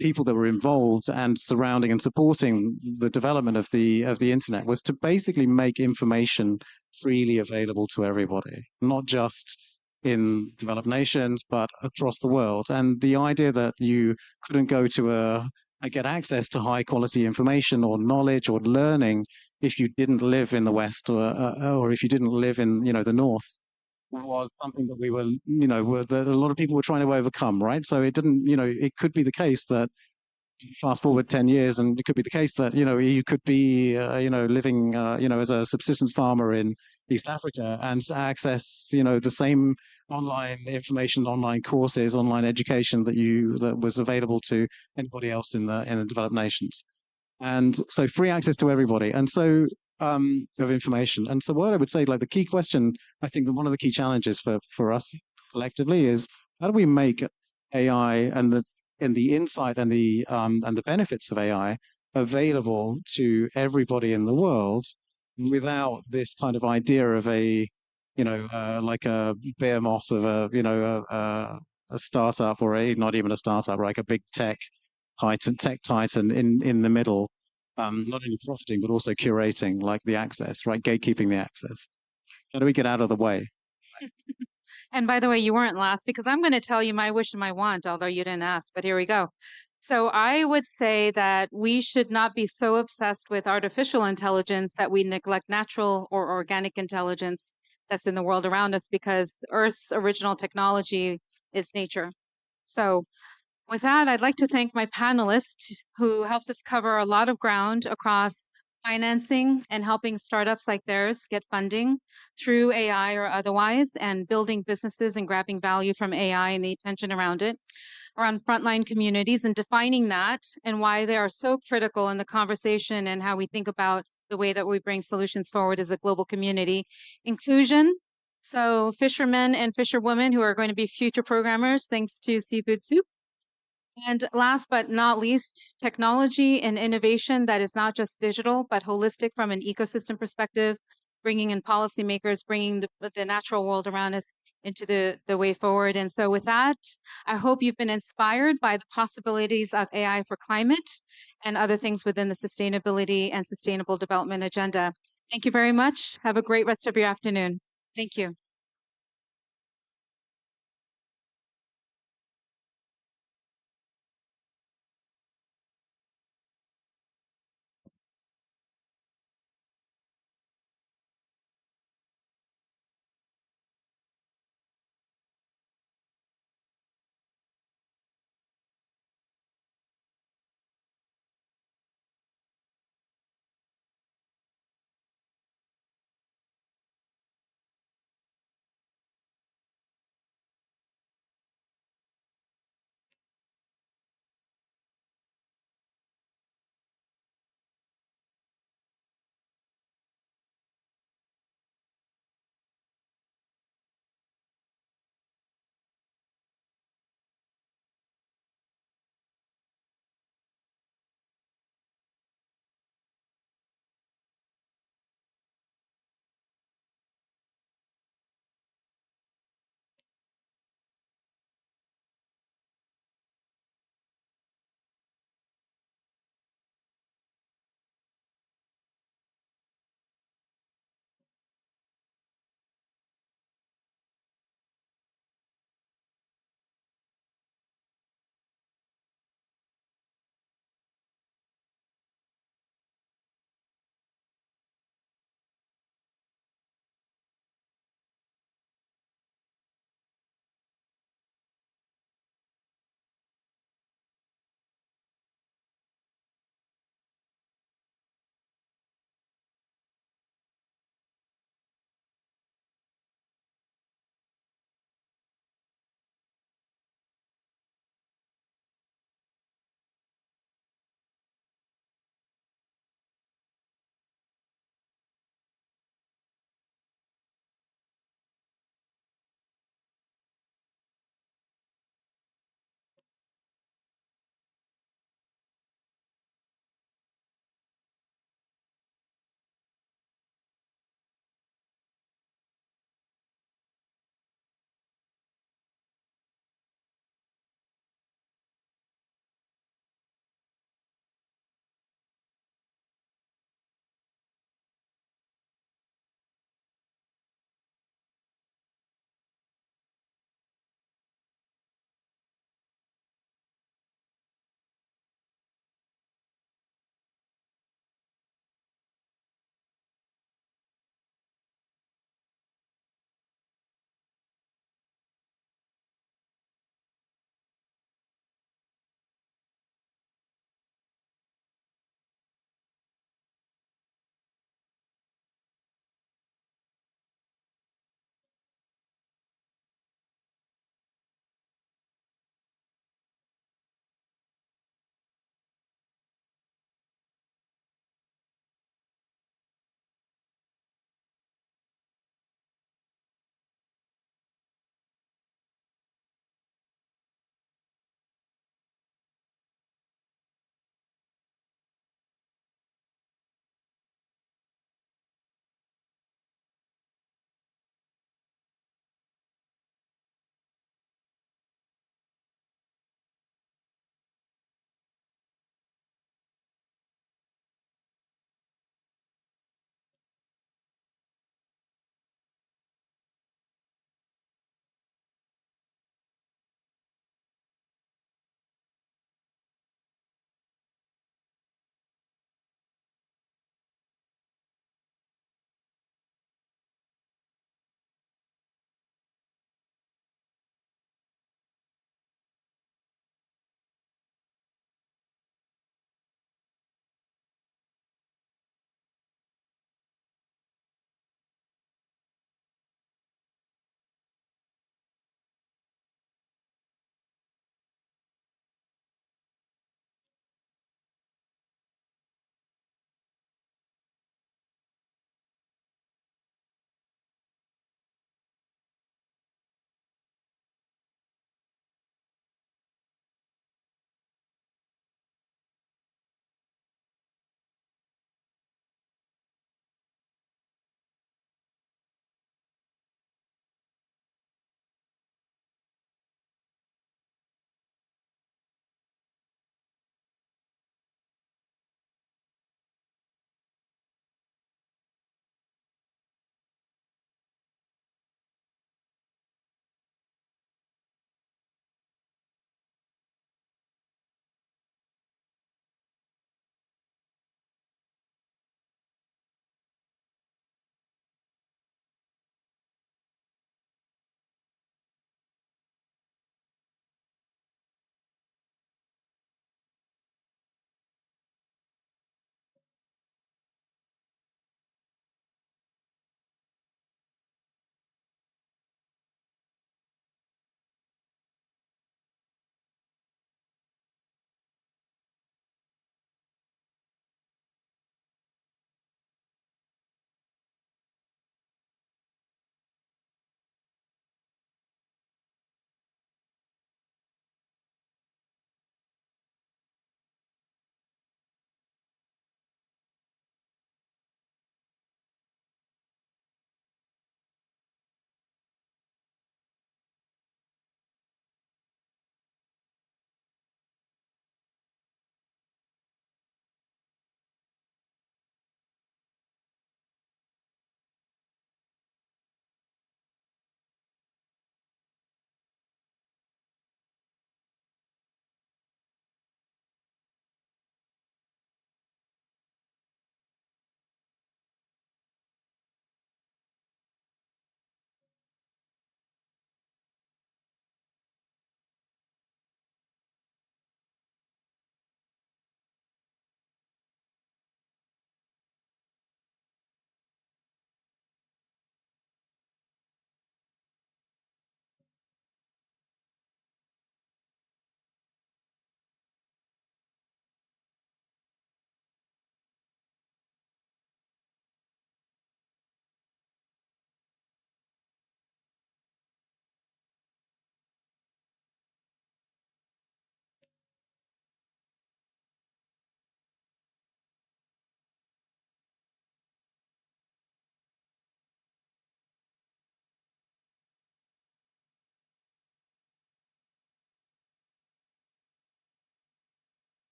people that were involved and surrounding and supporting the development of the internet was to basically make information freely available to everybody, not just in developed nations, but across the world. And the idea that you couldn't go to get access to high quality information or knowledge or learning if you didn't live in the West or if you didn't live in, the North was something that we were, that a lot of people were trying to overcome, right? So it didn't, it could be the case that fast forward 10 years and it could be the case that you could be living as a subsistence farmer in East Africa and access the same online information, online courses, online education that was available to anybody else in the developed nations. And so free access to everybody, and so of information. And so what I would say, like the key question, I think that one of the key challenges for us collectively is how do we make AI and the insight and the benefits of AI available to everybody in the world without this kind of idea of like a behemoth of a startup or not even a startup, like a big tech titan in the middle, not only profiting but also curating like the access, right? Gatekeeping the access. How do we get out of the way? And by the way, you weren't last because I'm going to tell you my wish and my want, although you didn't ask, but here we go. So I would say that we should not be so obsessed with artificial intelligence that we neglect natural or organic intelligence that's in the world around us, because Earth's original technology is nature. So with that, I'd like to thank my panelists who helped us cover a lot of ground across financing and helping startups like theirs get funding through AI or otherwise, and building businesses and grabbing value from AI and the attention around it, around frontline communities and defining that and why they are so critical in the conversation and how we think about the way that we bring solutions forward as a global community. Inclusion. So fishermen and fisherwomen who are going to be future programmers thanks to Seafood Soup. And last but not least, technology and innovation that is not just digital, but holistic from an ecosystem perspective, bringing in policymakers, bringing the natural world around us into the way forward. And so with that, I hope you've been inspired by the possibilities of AI for climate and other things within the sustainability and sustainable development agenda. Thank you very much. Have a great rest of your afternoon. Thank you.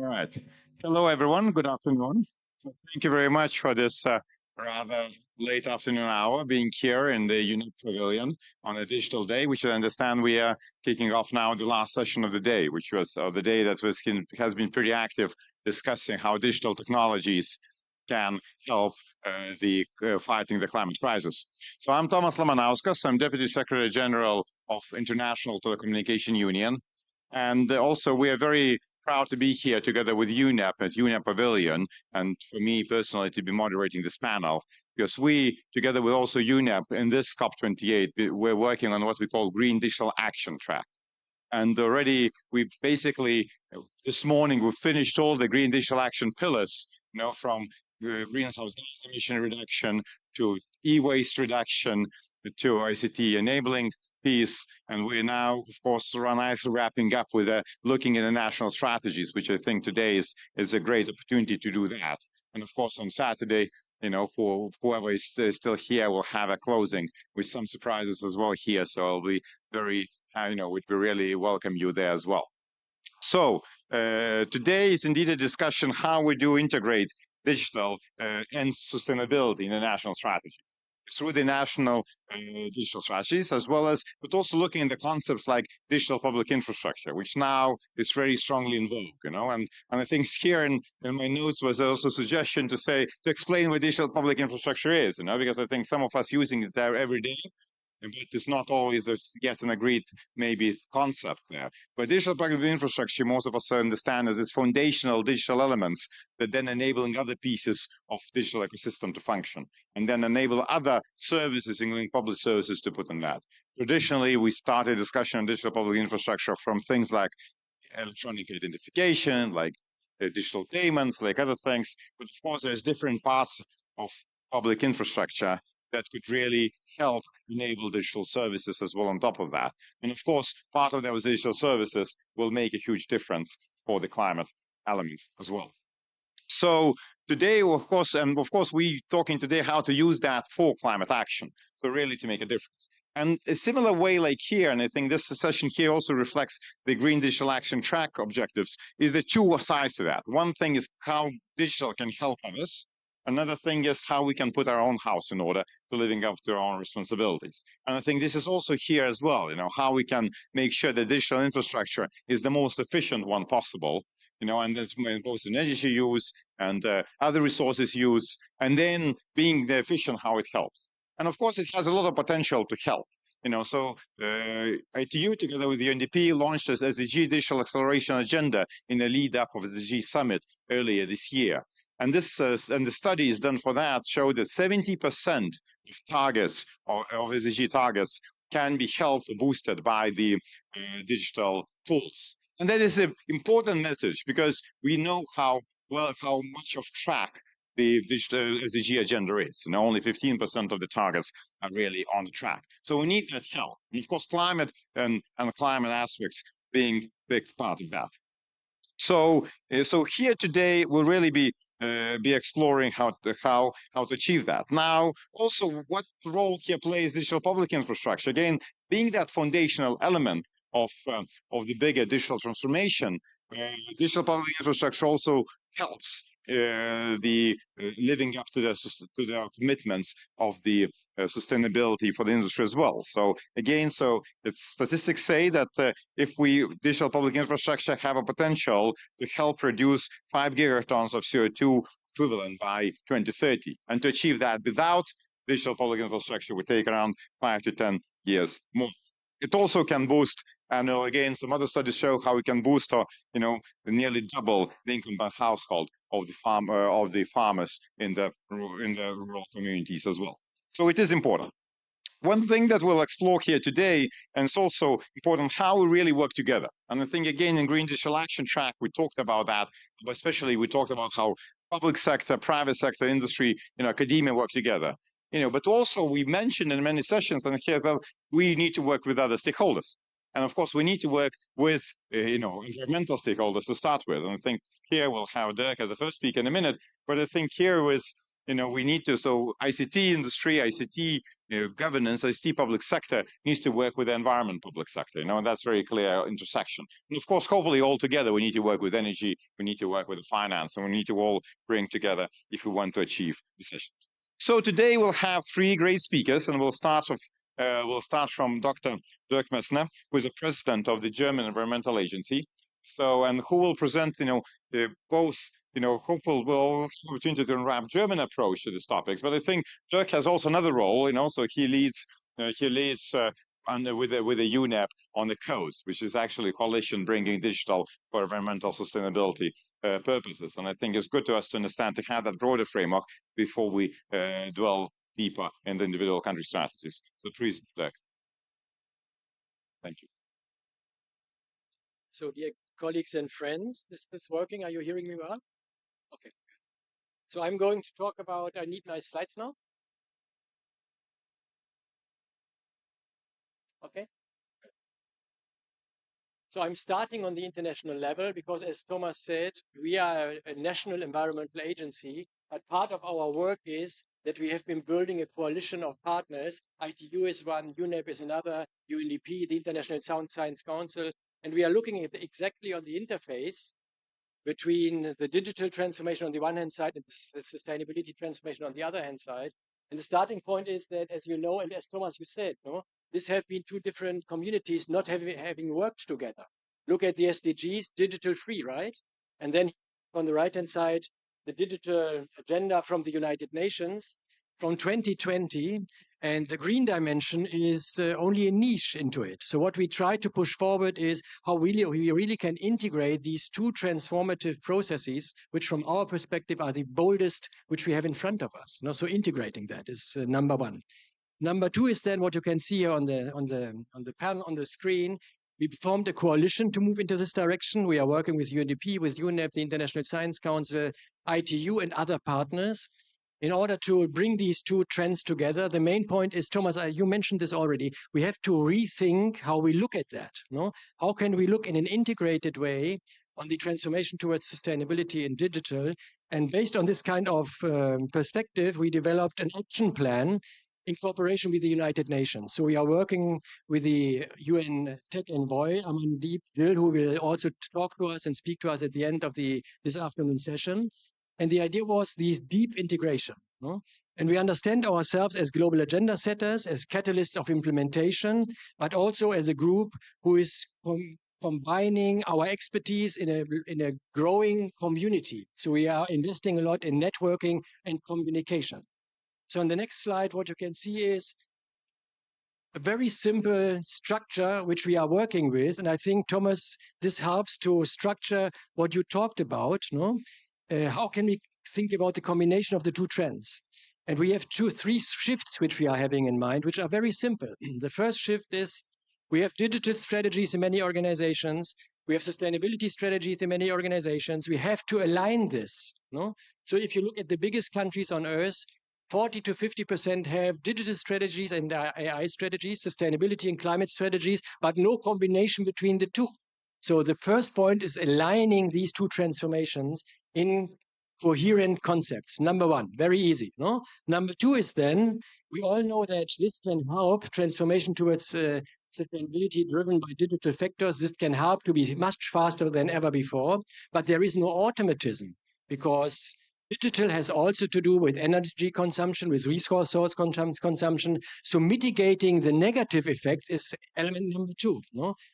All right. Hello, everyone. Good afternoon. So thank you very much for this rather late afternoon hour being here in the UNEP Pavilion on a digital day, which I understand we are kicking off now the last session of the day, which was the day that has been pretty active discussing how digital technologies can help fighting the climate crisis. So I'm Thomas Lamanauskas. I'm Deputy Secretary General of International Telecommunication Union. And also we are very proud to be here together with UNEP at UNEP Pavilion, and for me personally to be moderating this panel, because we, together with also UNEP in this COP28, we're working on what we call Green Digital Action Track. And already we basically, this morning, we finished all the Green Digital Action pillars, from greenhouse gas emission reduction to e-waste reduction to ICT enabling piece, and we're now, of course, nicely wrapping up with looking at the national strategies, which I think today is a great opportunity to do that. And of course, on Saturday, for whoever is still here, will have a closing with some surprises as well here. So I'll be very, we really welcome you there as well. So today is indeed a discussion how we do integrate digital and sustainability in the national strategies through the national digital strategies, as well as, but also looking at the concepts like digital public infrastructure, which now is very strongly in vogue, and I think here in my notes was also a suggestion to explain what digital public infrastructure is, because I think some of us using it there every day, but it's not always yet an agreed maybe concept there. But digital public infrastructure, most of us understand as its foundational digital elements that then enabling other pieces of digital ecosystem to function, and then enable other services, including public services, to put in that. Traditionally, we started discussion on digital public infrastructure from things like electronic identification, like digital payments, like other things. But of course, there's different parts of public infrastructure that could really help enable digital services as well on top of that. And of course, part of those digital services will make a huge difference for the climate elements as well. So today, of course, we talking today how to use that for climate action, so really to make a difference. And a similar way like here, and I think this session here also reflects the Green Digital Action Track objectives, is the two sides to that. One thing is how digital can help others. Another thing is how we can put our own house in order to living up to our own responsibilities. And I think this is also here as well, how we can make sure that digital infrastructure is the most efficient one possible, and that's both in energy use and other resources use, and then being the efficient how it helps. And of course, it has a lot of potential to help. So ITU together with the UNDP launched as SDG Digital Acceleration Agenda in the lead up of the SDG Summit earlier this year. And this and the studies done for that show that 70% of targets of SDG targets can be helped or boosted by the digital tools. And that is an important message because we know how much of track the digital SDG agenda is. Only 15% of the targets are really on the track. So we need that help. And of course, climate and climate aspects being a big part of that. So here today we'll really be exploring how to achieve that. Now, also, what role here plays digital public infrastructure? Again, being that foundational element of the bigger digital transformation, digital public infrastructure also helps the living up to the commitments of the sustainability for the industry as well. So again, statistics say that if digital public infrastructure have a potential to help reduce 5 gigatons of CO2 equivalent by 2030, and to achieve that without digital public infrastructure would take around 5 to 10 years more. It also can boost, and again, some other studies show how it can boost, nearly double the income per household of the farmers in the rural communities as well. So it is important. One thing that we'll explore here today, and it's also important how we really work together. And I think again in Green Digital Action Track we talked about that, but especially we talked about how public sector, private sector, industry, academia work together. But also we mentioned in many sessions and here that we need to work with other stakeholders. And of course, we need to work with, environmental stakeholders to start with. And I think here we'll have Dirk as a first speaker in a minute. But I think here is, we need to, so ICT industry, ICT, governance, ICT public sector needs to work with the environment public sector, and that's very clear intersection. And of course, hopefully all together, we need to work with energy, we need to work with finance, and we need to all bring together if we want to achieve decisions. So today we'll have three great speakers, and we'll start from Dr. Dirk Messner, who is the president of the German Environmental Agency. So, and who will present, both, hopefully we'll have the opportunity to unwrap German approach to these topics. But I think Dirk has also another role, so he leads with the UNEP on the codes, which is actually a coalition bringing digital for environmental sustainability purposes. And I think it's good to us to understand, to have that broader framework before we dwell deeper in the individual country strategies. So please, Dirk. Thank you. So dear colleagues and friends, is this working? Are you hearing me well? Okay. So I'm going to talk about, I need my slides now. Okay. So I'm starting on the international level because, as Thomas said, we are a national environmental agency, but part of our work is that we have been building a coalition of partners. ITU is one, UNEP is another, UNEP, the International Sound Science Council, and we are looking at exactly on the interface between the digital transformation on the one hand side and the sustainability transformation on the other hand side. And the starting point is that, as you know, and as Thomas, you said, this have been two different communities not having worked together. Look at the SDGs, digital free, right? And then on the right-hand side, the digital agenda from the United Nations from 2020, and the green dimension is only a niche into it. So what we try to push forward is how we really can integrate these two transformative processes, which from our perspective are the boldest which we have in front of us. So integrating that is number one. Number two is then what you can see here on the panel on the screen. We formed a coalition to move into this direction. We are working with UNDP, with UNEP, the International Science Council, ITU, and other partners in order to bring these two trends together. The main point is, Thomas, you mentioned this already, we have to rethink how we look at that. How can we look in an integrated way on the transformation towards sustainability in digital? And based on this kind of perspective, we developed an action plan in cooperation with the United Nations. So we are working with the UN Tech Envoy, Amandeep Gill, who will also talk to us and speak to us at the end of this afternoon session. And the idea was this deep integration. And we understand ourselves as global agenda setters, as catalysts of implementation, but also as a group who is combining our expertise in a growing community. So we are investing a lot in networking and communication. So on the next slide, what you can see is a very simple structure which we are working with. And I think, Thomas, this helps to structure what you talked about. How can we think about the combination of the two trends? And we have three shifts which we are having in mind, which are very simple. The first shift is we have digital strategies in many organizations. We have sustainability strategies in many organizations. We have to align this. So if you look at the biggest countries on earth, 40 to 50% have digital strategies and AI strategies, sustainability and climate strategies, but no combination between the two. So the first point is aligning these two transformations in coherent concepts. Number one, very easy. Number two is then, we all know that this can help transformation towards sustainability driven by digital factors. This can help to be much faster than ever before, but there is no automatism because digital has also to do with energy consumption, with resource consumption. So mitigating the negative effects is element number two.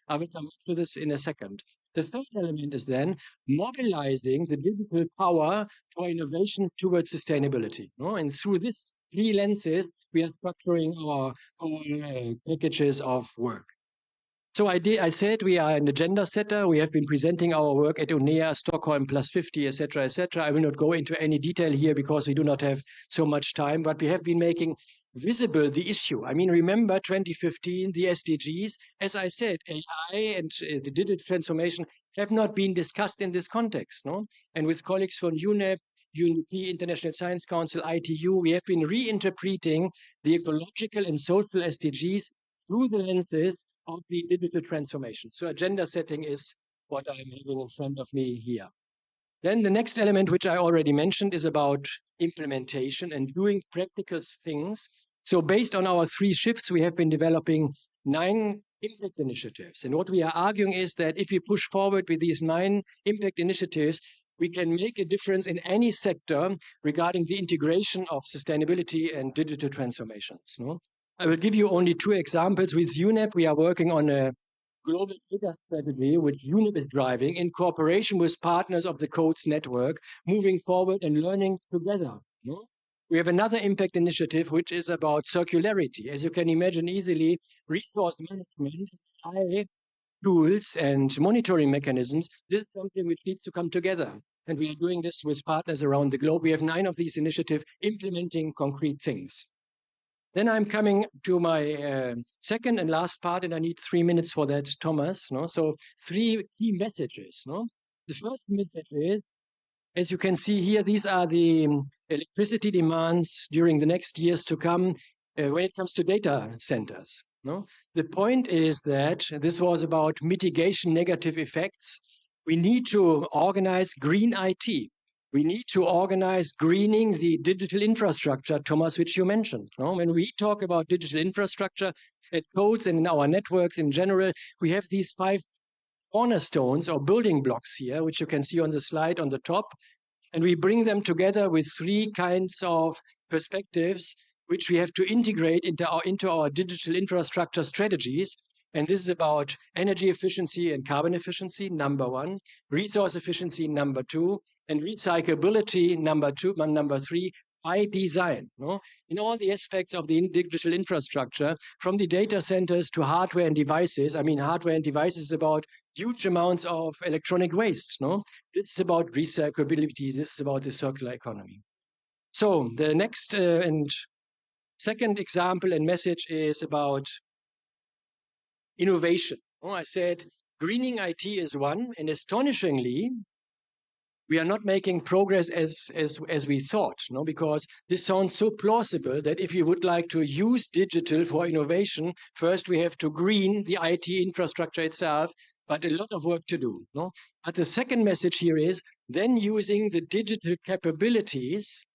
I will come back to this in a second. The third element is then mobilizing the digital power for innovation towards sustainability. And through these three lenses, we are structuring our whole packages of work. So I said we are an agenda setter. We have been presenting our work at UNEA, Stockholm Plus 50, etc., etc. I will not go into any detail here because we do not have so much time, but we have been making visible the issue. I mean, remember 2015, the SDGs, as I said, AI and the digital transformation have not been discussed in this context. And with colleagues from UNEP, UNDP, International Science Council, ITU, we have been reinterpreting the ecological and social SDGs through the lenses of the digital transformation. So agenda setting is what I'm having in front of me here. Then the next element, which I already mentioned, is about implementation and doing practical things. So based on our 3 shifts, we have been developing 9 impact initiatives. And what we are arguing is that if we push forward with these 9 impact initiatives, we can make a difference in any sector regarding the integration of sustainability and digital transformations. No? I will give you only 2 examples. With UNEP, we are working on a global data strategy, which UNEP is driving in cooperation with partners of the CODES network, moving forward and learning together. No? We have another impact initiative, which is about circularity. As you can imagine easily, resource management, AI tools and monitoring mechanisms, this is something which needs to come together. And we are doing this with partners around the globe. We have 9 of these initiatives implementing concrete things. Then I'm coming to my second and last part, and I need 3 minutes for that, Thomas. No? So 3 key messages. No? The first message is, as you can see here, these are the electricity demands during the next years to come when it comes to data centers. No? The point is that this was about mitigation negative effects. We need to organize green IT. We need to organize greening the digital infrastructure, Thomas, which you mentioned. No? When we talk about digital infrastructure at CODES and in our networks in general, we have these 5 cornerstones or building blocks here, which you can see on the slide on the top. And we bring them together with 3 kinds of perspectives, which we have to integrate into our digital infrastructure strategies. And this is about energy efficiency and carbon efficiency, number 1, resource efficiency, number 2, and recyclability, number 3, by design. No? In all the aspects of the digital infrastructure, from the data centers to hardware and devices. I mean, hardware and devices is about huge amounts of electronic waste. No? This is about recyclability. This is about the circular economy. So the next and second example and message is about innovation. Oh, I said greening IT is one, and astonishingly, we are not making progress as we thought, no? Because this sounds so plausible that if we would like to use digital for innovation, first we have to green the IT infrastructure itself, but a lot of work to do. No? But the second message here is then using the digital capabilities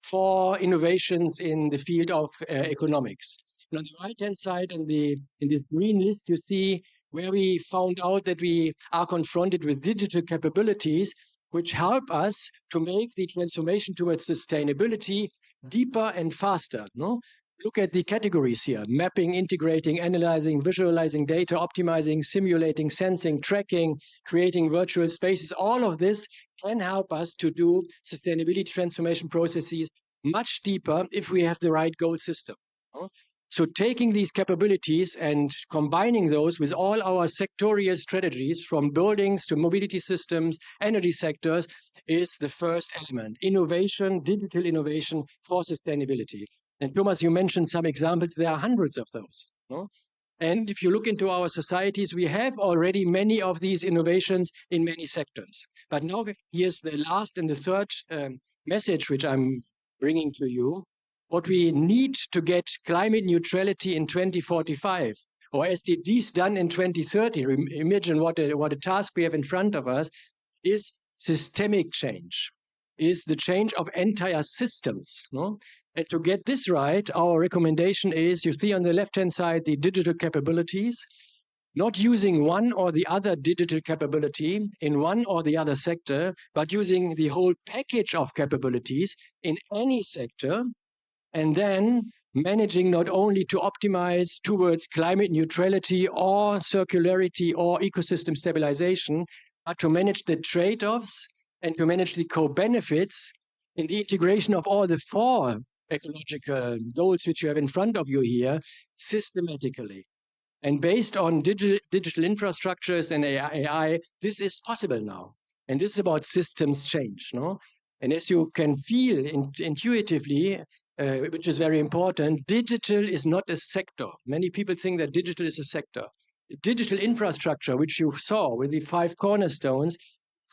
for innovations in the field of economics. And on the right-hand side, in this green list, you see where we found out that we are confronted with digital capabilities which help us to make the transformation towards sustainability deeper and faster. No? Look at the categories here: mapping, integrating, analyzing, visualizing data, optimizing, simulating, sensing, tracking, creating virtual spaces. All of this can help us to do sustainability transformation processes much deeper if we have the right goal system. No? So taking these capabilities and combining those with all our sectorial strategies, from buildings to mobility systems, energy sectors, is the first element: innovation, digital innovation for sustainability. And Thomas, you mentioned some examples. There are hundreds of those. No? And if you look into our societies, we have already many of these innovations in many sectors. But now here's the last and the third message which I'm bringing to you. What we need to get climate neutrality in 2045 or SDGs done in 2030, imagine what a task we have in front of us, is systemic change, is the change of entire systems. No? And to get this right, our recommendation is, you see on the left-hand side, the digital capabilities, not using one or the other digital capability in one or the other sector, but using the whole package of capabilities in any sector, and then managing not only to optimize towards climate neutrality or circularity or ecosystem stabilization, but to manage the trade-offs and to manage the co-benefits in the integration of all the 4 ecological goals which you have in front of you here systematically. And based on digital infrastructures and AI, this is possible now. And this is about systems change. No? And as you can feel intuitively, which is very important, digital is not a sector. Many people think that digital is a sector. Digital infrastructure, which you saw with the 5 cornerstones,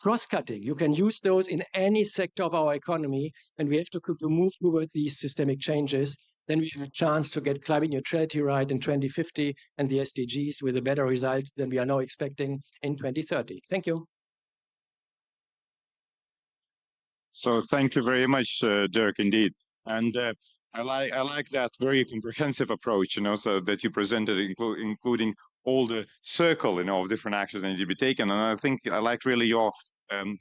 cross-cutting. You can use those in any sector of our economy, and we have to move towards these systemic changes. Then we have a chance to get climate neutrality right in 2050 and the SDGs with a better result than we are now expecting in 2030. Thank you. So thank you very much, Dirk, indeed. And I like that very comprehensive approach, so that you presented, including all the circle, of different actions that need to be taken. And I think I like really your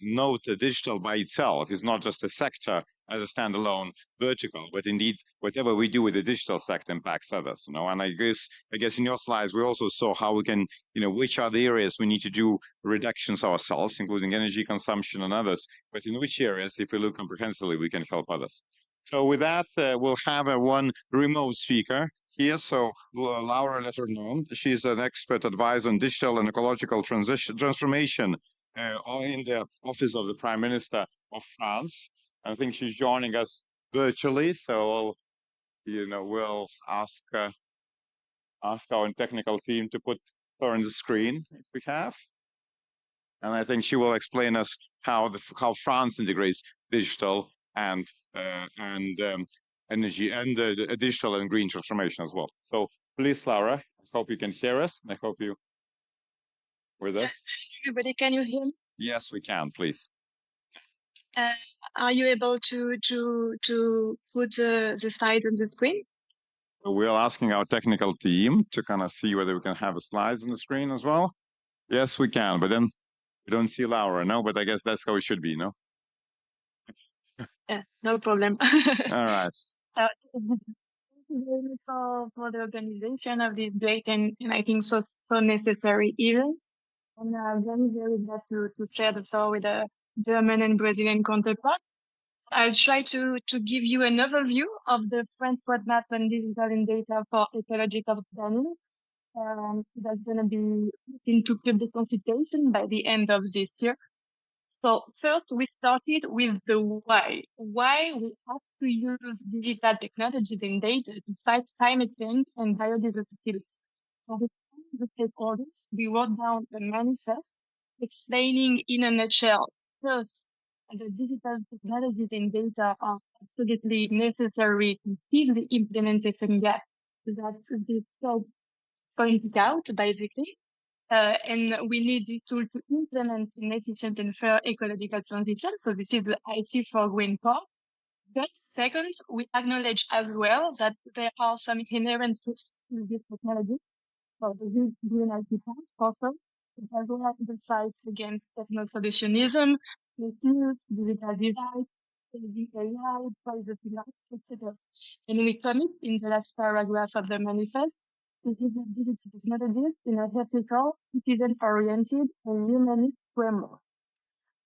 note that digital by itself is not just a sector as a standalone vertical, but indeed whatever we do with the digital sector impacts others. And I guess in your slides we also saw how we can, which are the areas we need to do reductions ourselves, including energy consumption and others, but in which areas, if we look comprehensively, we can help others. So with that, we'll have one remote speaker here. So Laura, let her know. She's an expert advisor on digital and ecological transformation in the office of the Prime Minister of France. I think she's joining us virtually. So we'll ask our technical team to put her on the screen if we have. And I think she will explain us how France integrates digital and energy and digital and green transformation as well. So please, Laura, I hope you can hear us. I hope you with us. Everybody, can you hear me? Yes, we can. Please. Are you able to put the slide on the screen? We're asking our technical team to kind of see whether we can have the slides on the screen as well. Yes, we can, but then we don't see Laura, no? But I guess that's how it should be, no? Yeah, no problem. All right. Thank you very much for the organization of this great and I think so necessary event. And I'm very glad to share the floor with the German and Brazilian counterparts. I'll try to give you an overview of the French roadmap on digital and data for ecological planning. That's going to be into public consultation by the end of this year. So first, we started with the why. Why we have to use digital technologies and data to fight climate change and biodiversity loss. So with the stakeholders, we wrote down a manifest explaining in a nutshell, first, the digital technologies and data are absolutely necessary to fill the implementation gap that this pointed out, basically. And we need this tool to implement an efficient and fair ecological transition. So this is the IT for green part. But second, we acknowledge as well that there are some inherent risks in these technologies. So the green IT part offer, it has well the fight against techno-solutionism, misuse, digital divide, AI, privacy loss, etc. And we commit in the last paragraph of the manifest to develop digital technologies in a ethical, citizen-oriented, and humanist framework.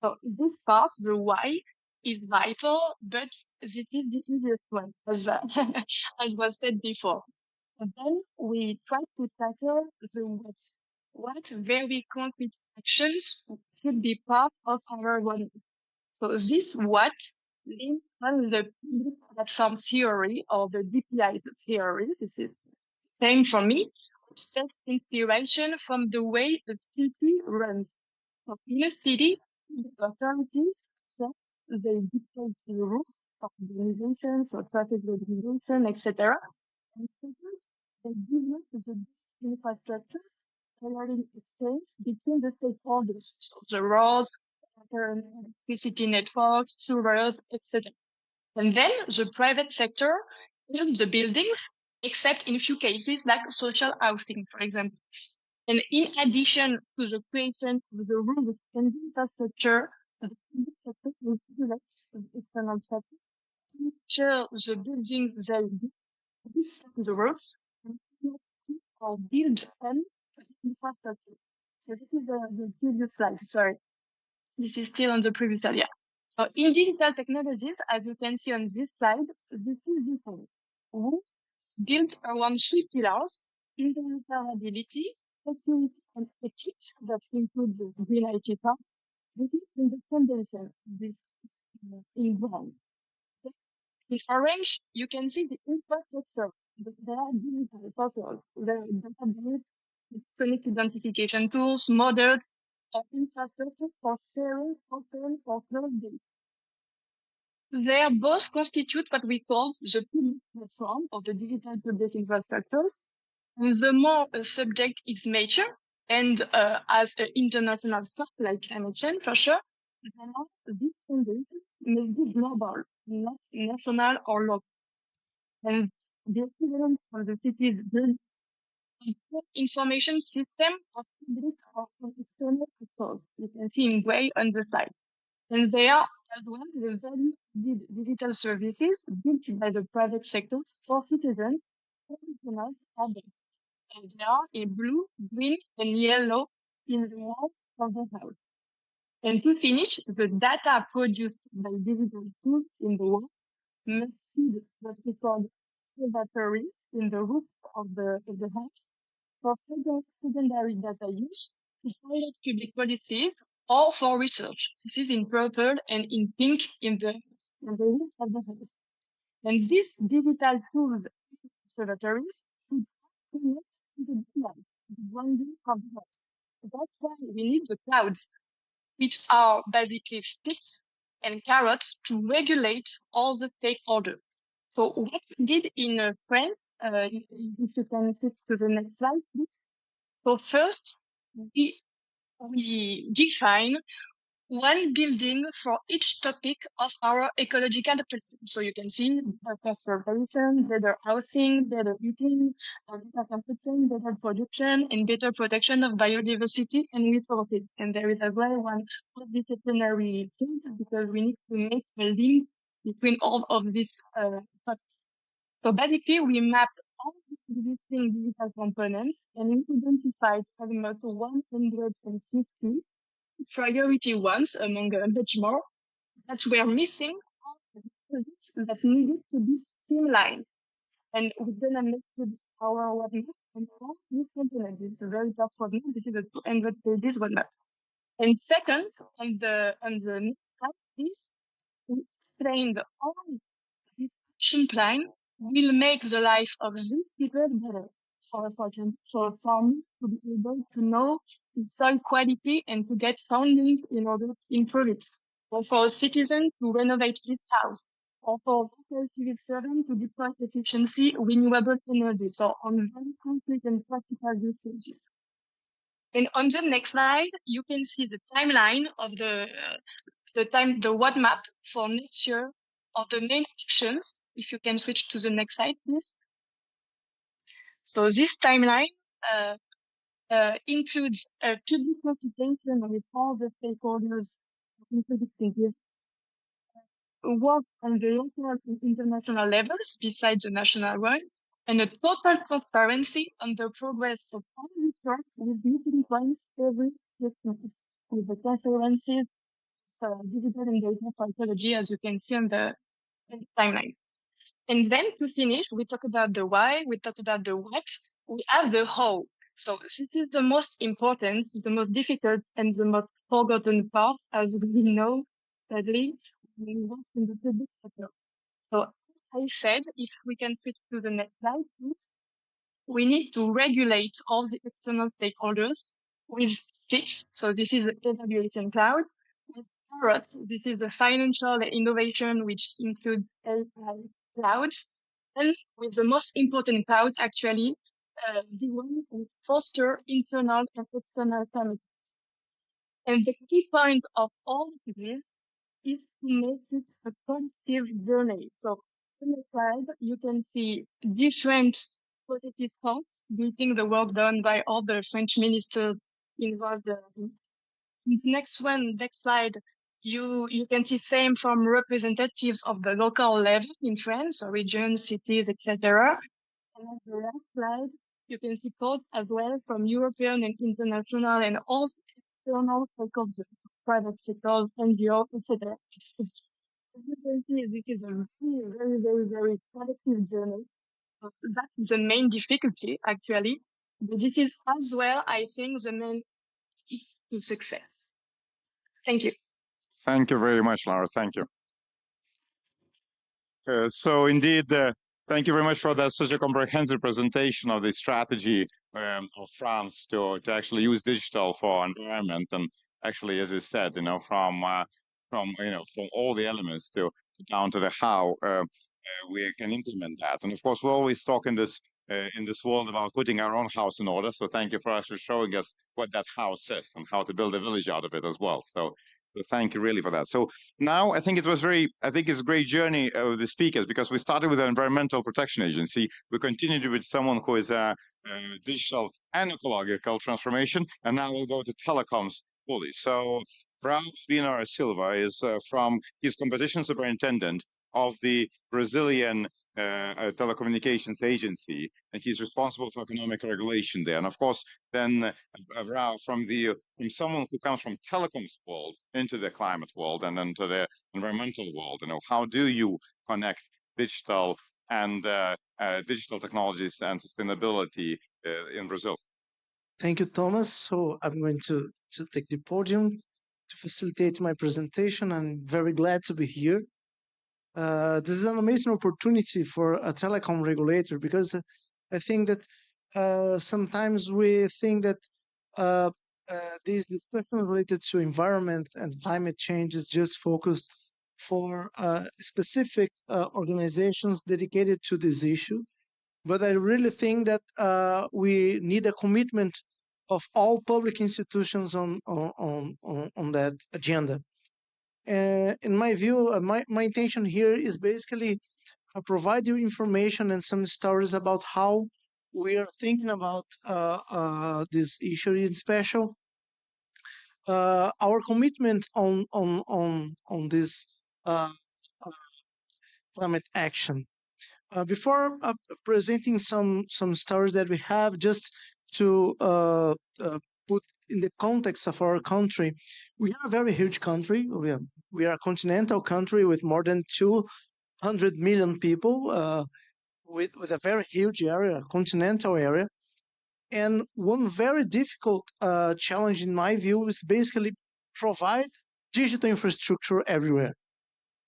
So this part, the why, is vital, but this is the easiest one, as as was said before. And then we try to tackle the what. What very concrete actions should be part of our roadmap. So this what links on the platform theory or the DPI theory. This is same for me, which takes inspiration from the way the city runs. So in a city, the authorities set they dictate the rules of organization, so traffic regulation, etc. And second, they develop the infrastructures allowing exchange between the stakeholders, so the roads, water and electricity networks, sewers, etc. And then the private sector builds the buildings, except in few cases like social housing, for example. And in addition to the creation of the rules and infrastructure, the public sector will regulate the external sector to ensure the buildings they respect the rules and or build on infrastructure. So this is the previous slide, sorry. This is still on the previous slide, yeah. So in digital technologies, as you can see on this slide, this is the same. Rules built around three pillars: interoperability, security, and ethics that include the green IT part. This is in the foundation, this in brown. In orange, you can see the infrastructure. There are digital portals, there are database, electronic identification tools, models, and infrastructure for sharing open or closed data. They both constitute what we call the public platform of the digital public infrastructures. And the more a subject is mature, and as an international stuff like climate change for sure, the more this foundation must be global, not national or local. And the equivalent for the cities build information system of public or external actors. You can see in gray on the slide. And they are as well the value digital services built by the private sectors for citizens and customers others. And they are in blue, green, and yellow in the walls of the house. And to finish, the data produced by digital tools in the walls must feed what we call observatories in the roof of the house for secondary data use to pilot public policies or for research. This is in purple and in pink in the roof of the house. And these digital tools, observatories, should connect to the demand, the branding of the house. That's why we need the clouds, which are basically sticks and carrots to regulate all the stakeholders. So what we did in France, if you can flip to the next slide, please. So first, we define one building for each topic of our ecological plan. So you can see conservation, better housing, better eating, better consumption, better production, and better protection of biodiversity and resources. And there is as well one multidisciplinary field because we need to make a link between all of these topics. So basically, we mapped all the existing digital components and we identified almost 150 priority ones among much more that were missing all the components that needed to be streamlined. And we're gonna make our roadmap and all these components. This is a very tough roadmap. This is a 200 pages roadmap. And second, on the next slide, please, we explained all this action plan will make the life of these people better. For farmers to be able to know the soil quality and to get funding in order to improve it. Or for a citizen to renovate his house. Or for local civil servant to deploy efficiency renewable energy. So on very concrete and practical use cases. And on the next slide, you can see the timeline of the roadmap for next year of the main actions. If you can switch to the next slide, please. So this timeline includes a public consultation with all the stakeholders, including cities, work on the local and international levels besides the national one, and a total transparency on the progress of all this work with meeting points every 6 months with the conferences, digital and data for ecology, as you can see on the timeline. And then to finish, we talk about the why, we talk about the what, we have the how. So this is the most important, the most difficult, and the most forgotten part, as we know, sadly, when we work in the public sector. So as I said, if we can switch to the next slide, please. We need to regulate all the external stakeholders with sticks. So this is the evaluation cloud. With carrots, this is the financial innovation, which includes AI clouds. And with the most important cloud, actually, the one with foster internal and external commitment. And the key point of all of this is to make it a positive journey. So on the slide, you can see different positive thoughts greeting the work done by all the French ministers involved. Next slide, you can see same from representatives of the local level in France, so regions, cities, etc. And on the last slide, you can see quotes as well from European and international and all external stakeholders, private sector, NGO, etc. As you can see, this is a very collective journey. So that's the main difficulty, actually. But this is as well, I think, the main key to success. Thank you. Thank you very much, Laura. Thank you. So indeed, thank you very much for that such a comprehensive presentation of the strategy of France to actually use digital for environment, and actually, as you said, from all the elements to down to the how we can implement that. And of course, we always talk in this world about putting our own house in order. So thank you for actually showing us what that house is and how to build a village out of it as well. So So thank you really for that. So now I think it's a great journey of the speakers, because we started with the Environmental Protection Agency. We continued with someone who is a digital and ecological transformation, and now we'll go to telecoms fully. So Raul Vinar Silva is he's competition superintendent of the Brazilian telecommunications agency, and he's responsible for economic regulation there. And of course, then Rao, from someone who comes from telecoms world into the climate world and into the environmental world, how do you connect digital and digital technologies and sustainability in Brazil? Thank you, Thomas. So I'm going to take the podium to facilitate my presentation. I'm very glad to be here. This is an amazing opportunity for a telecom regulator, because I think that sometimes we think that these discussions related to environment and climate change is just focused for specific organizations dedicated to this issue. But I really think that we need a commitment of all public institutions on that agenda. In my view, my intention here is basically provide you information and some stories about how we are thinking about this issue in special. Our commitment on this climate action. Before presenting some stories that we have, just to put in the context of our country, we are a very huge country. We are a continental country with more than 200 million people, with a very huge area, a continental area. And one very difficult challenge, in my view, is basically provide digital infrastructure everywhere.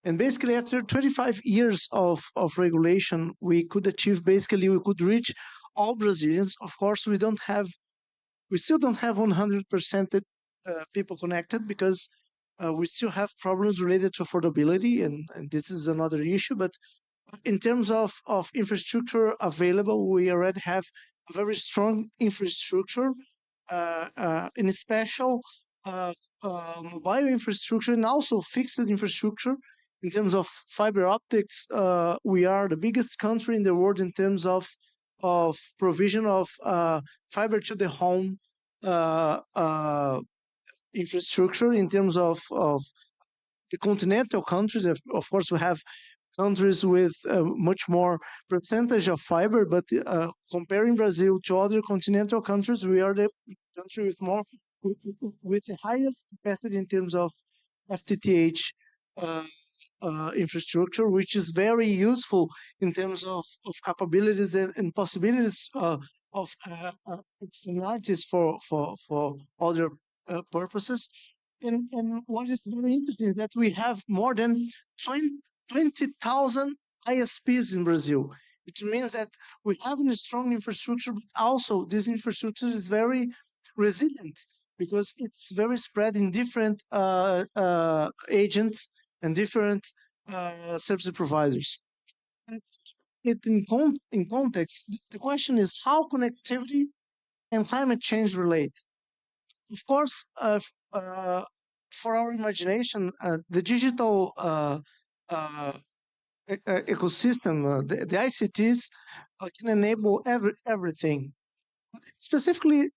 And basically, after 25 years of regulation, we could reach all Brazilians. Of course, we still don't have 100% people connected, because we still have problems related to affordability, and this is another issue. But in terms of infrastructure available, we already have a very strong infrastructure, in special mobile infrastructure and also fixed infrastructure. In terms of fiber optics, we are the biggest country in the world in terms of provision of fiber to the home infrastructure. In terms of the continental countries, of course, we have countries with much more percentage of fiber, but comparing Brazil to other continental countries, we are the country with the highest capacity in terms of FTTH infrastructure, which is very useful in terms of capabilities and possibilities of externalities for other purposes. And what is very interesting is that we have more than 20,000 ISPs in Brazil, which means that we have a strong infrastructure, but also this infrastructure is very resilient, because it's very spread in different agents and different service providers. And in context, the question is how connectivity and climate change relate. Of course, for our imagination, the digital ecosystem, the ICTs can enable everything. Specifically,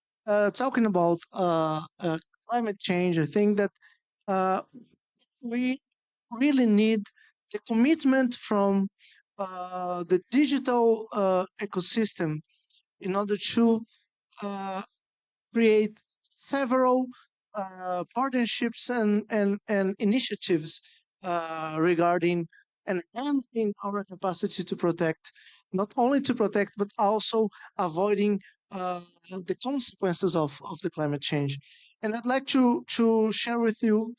talking about climate change, I think that we really need the commitment from the digital ecosystem in order to create several partnerships and initiatives regarding enhancing our capacity to protect, not only to protect, but also avoiding the consequences of the climate change. And I'd like to share with you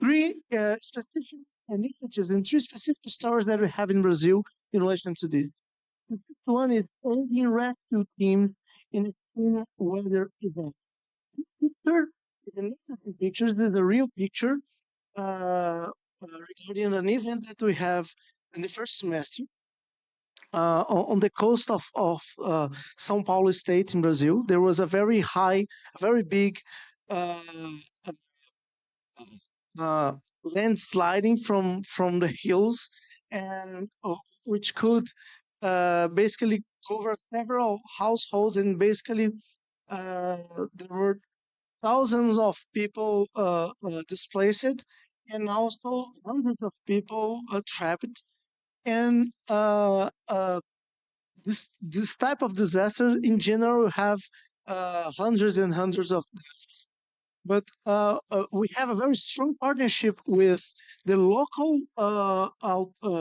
three specific initiatives and three specific stories that we have in Brazil in relation to this. The first one is ending rescue teams in extreme weather events. This picture is an interesting picture. This is a real picture regarding an event that we have in the first semester on the coast of São Paulo state in Brazil. There was a very big landsliding from the hills, and which could basically cover several households, and basically there were thousands of people displaced, and also hundreds of people trapped. And this type of disaster in general have hundreds and hundreds of deaths. But we have a very strong partnership with the local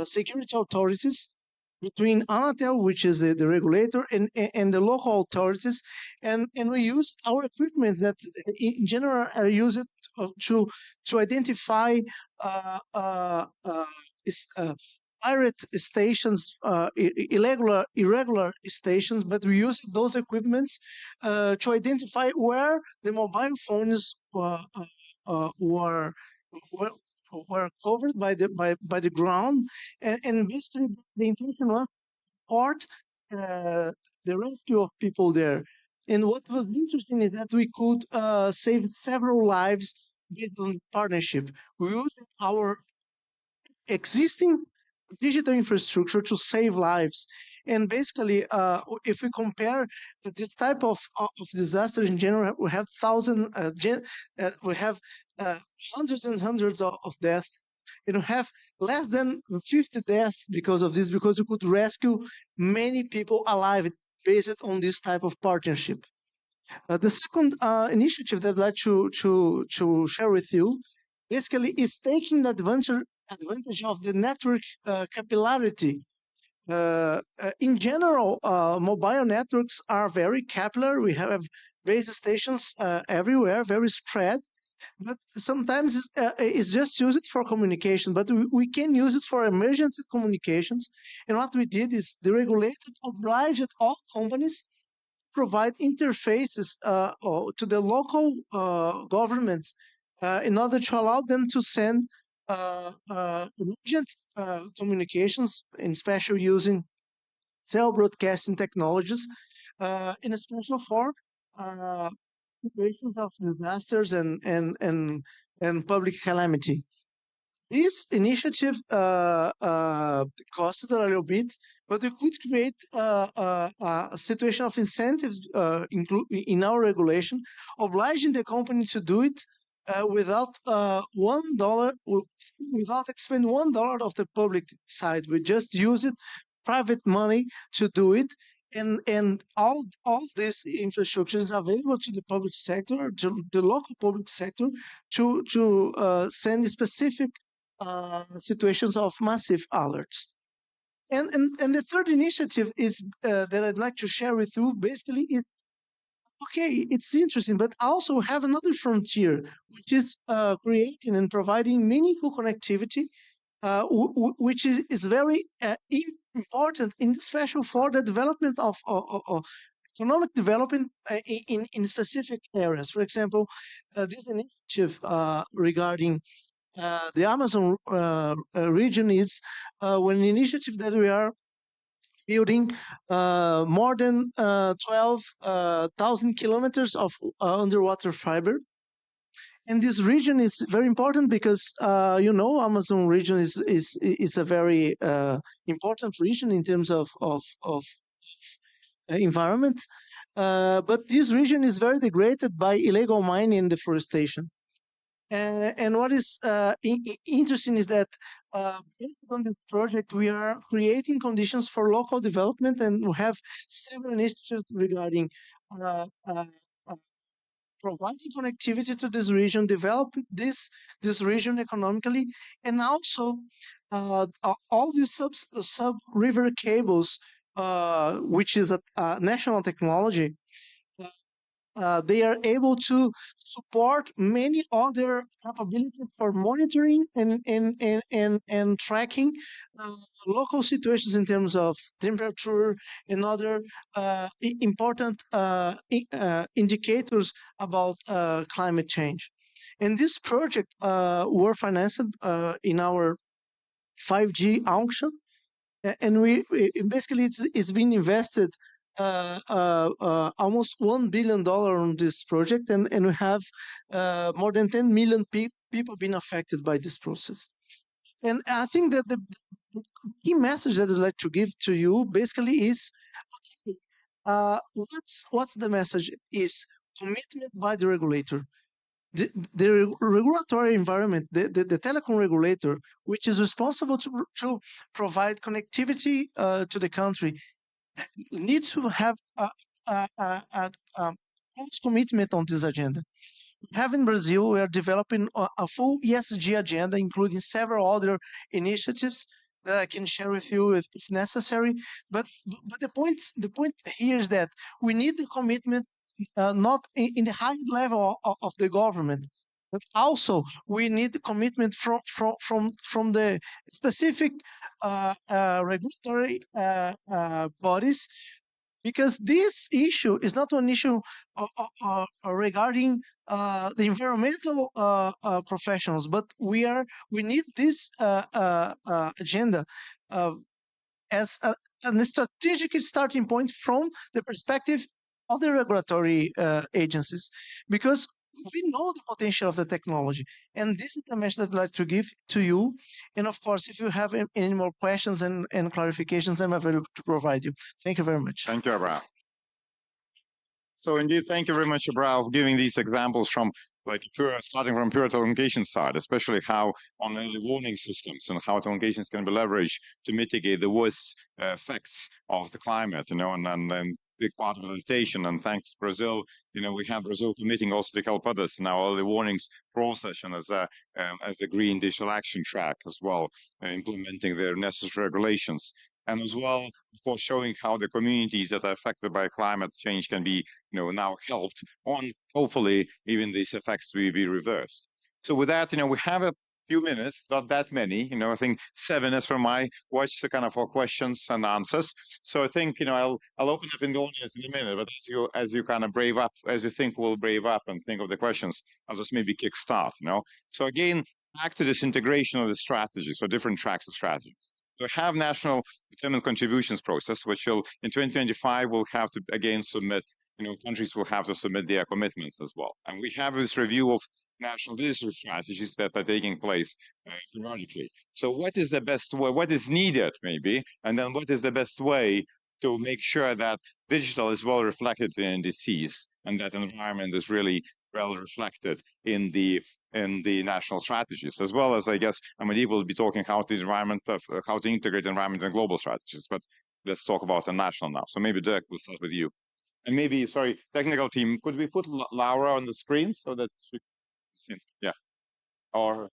security authorities, between Anatel, which is the regulator, and the local authorities, and we use our equipment that in general are used to identify pirate stations, irregular stations, but we use those equipments to identify where the mobile phones were covered by the ground, and basically the intention was support the rescue of people there. And what was interesting is that we could save several lives based on partnership. We used our existing digital infrastructure to save lives. And basically, if we compare this type of disaster in general, we have hundreds and hundreds of deaths. And we have less than 50 deaths because of this, because we could rescue many people alive based on this type of partnership. The second initiative that I'd like to share with you basically is taking advantage of the network capillarity. In general, mobile networks are very capillary. We have base stations everywhere, very spread. But sometimes it's just used for communication, but we can use it for emergency communications. And what we did is the regulator obliged all companies provide interfaces to the local governments in order to allow them to send urgent communications, in special using cell broadcasting technologies, in special for situations of disasters and public calamity. This initiative costs a little bit, but we could create a situation of incentives in our regulation, obliging the company to do it without $1, without expending $1 of the public side. We just use it private money to do it. And all this infrastructure is available to the public sector, to the local public sector, to send specific situations of massive alerts. And the third initiative is that I'd like to share with you basically is, okay, it's interesting, but also have another frontier, which is creating and providing meaningful connectivity, which is very important, in special for the development of economic development in specific areas. For example, this initiative regarding the Amazon region is an initiative that we are building more than 12,000 kilometers of underwater fiber. And this region is very important because Amazon region is a very important region in terms of environment. But this region is very degraded by illegal mining and deforestation. And what is interesting is that based on this project, we are creating conditions for local development, and we have several initiatives regarding providing connectivity to this region, develop this region economically, and also all these sub river cables, which is a national technology. They are able to support many other capabilities for monitoring and tracking local situations in terms of temperature and other important indicators about climate change. And this project were financed in our 5G auction, and we basically it's been invested almost $1 billion on this project, and we have more than 10 million people being affected by this process. And I think that the key message that I'd like to give to you basically is, what's the message is commitment by the regulator. The regulatory environment, the telecom regulator, which is responsible to provide connectivity to the country, needs to have a close commitment on this agenda. We have in Brazil, we are developing a full ESG agenda, including several other initiatives that I can share with you if necessary. But the point here is that we need the commitment not in the high level of the government, but also we need the commitment from the specific regulatory bodies, because this issue is not an issue regarding the environmental professionals, but we need this agenda as a strategic starting point from the perspective of the regulatory agencies, because we know the potential of the technology. And this is the message that I'd like to give to you. And of course, if you have any more questions and clarifications, I'm available to provide you. Thank you very much. Thank you, Abraham. So indeed, thank you very much, Abraham, for giving these examples from starting from pure telecommunication side, especially how on early warning systems and how telecommunications can be leveraged to mitigate the worst effects of the climate, and big part of adaptation. And thanks to Brazil, we have Brazil committing also to help others in our early warnings process and as a green digital action track as well, implementing their necessary regulations. And as well, of course, showing how the communities that are affected by climate change can be, now helped on, hopefully, even these effects will be reversed. So with that, we have a few minutes, not that many, I think 7 is from my watch, so kind of for questions and answers. So I think, I'll open up in the audience in a minute, but as you kind of brave up, as you think we'll brave up and think of the questions, I'll just maybe kick start, So again, back to this integration of the strategies, so different tracks of strategies. We have national determined contributions process, which will in 2025 will have to again submit. Countries will have to submit their commitments as well. And we have this review of national digital strategies that are taking place periodically. So, what is the best way? What is needed, maybe, and then what is the best way to make sure that digital is well reflected in NDCs and that environment is really well reflected in the national strategies, as well as, I guess, Amandeep will be talking how to integrate environment and global strategies. But let's talk about the national now. So maybe Dirk, we'll start with you. And maybe, sorry, technical team, could we put Laura on the screen so that she can see? Yeah. Or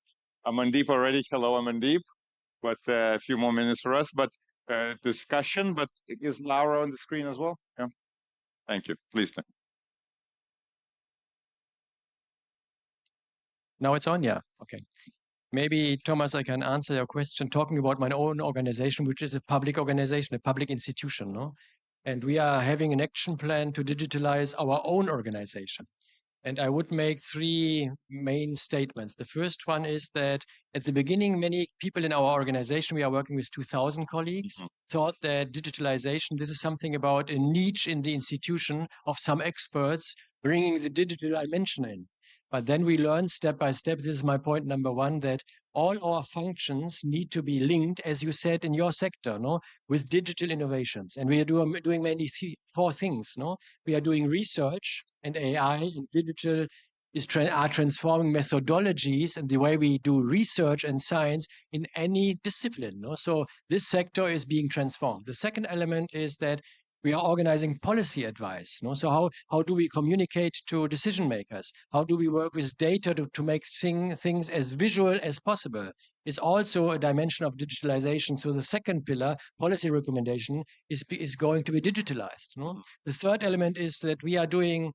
Amandeep already. Hello, Amandeep. But a few more minutes for us. But discussion. But is Laura on the screen as well? Yeah. Thank you. Please. Now it's on, yeah. Okay. Maybe, Thomas, I can answer your question talking about my own organization, which is a public organization, a public institution, no? And we are having an action plan to digitalize our own organization. And I would make 3 main statements. The first one is that at the beginning, many people in our organization, we are working with 2,000 colleagues, thought that digitalization, this is something about a niche in the institution of some experts bringing the digital dimension in. But then we learn step by step, this is my point number 1, that all our functions need to be linked, as you said, in your sector, no, with digital innovations. And we are doing mainly 4 things, no? We are doing research, and AI and digital are transforming methodologies and the way we do research and science in any discipline, no? So this sector is being transformed. The second element is that we are organizing policy advice. No? So how do we communicate to decision makers? How do we work with data to make things as visual as possible? Is also a dimension of digitalization. So the second pillar, policy recommendation, is going to be digitalized. No? The third element is that we are doing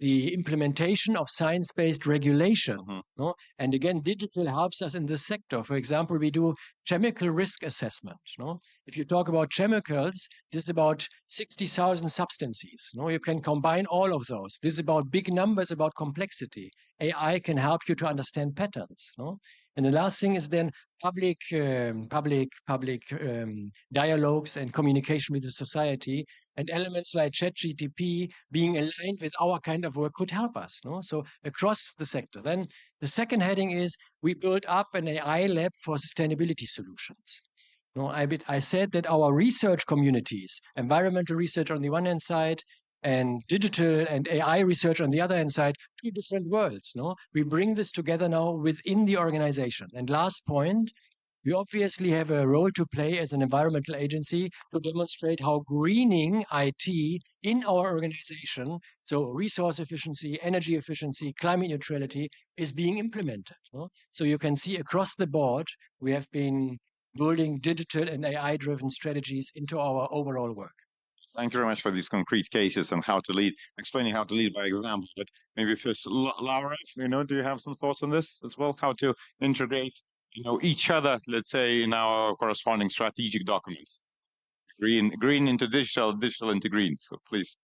the implementation of science-based regulation. No? And again, digital helps us in this sector. For example, we do chemical risk assessment. No? If you talk about chemicals, this is about 60,000 substances. No? You can combine all of those. This is about big numbers, about complexity. AI can help you to understand patterns. No? And the last thing is then public dialogues and communication with the society, and elements like ChatGPT being aligned with our kind of work could help us. No? So across the sector. Then the second heading is we built up an AI lab for sustainability solutions. No, I said that our research communities, environmental research on the one hand side, and digital and AI research on the other hand side, two different worlds. No, we bring this together now within the organization. And last point, we obviously have a role to play as an environmental agency to demonstrate how greening IT in our organization, so resource efficiency, energy efficiency, climate neutrality, is being implemented. No? So you can see across the board, we have been building digital and AI-driven strategies into our overall work. Thank you very much for these concrete cases and how to lead, explaining how to lead by example. But maybe first, Laura, do you have some thoughts on this as well? How to integrate, each other, let's say, in our corresponding strategic documents? Green into digital, digital into green. So please.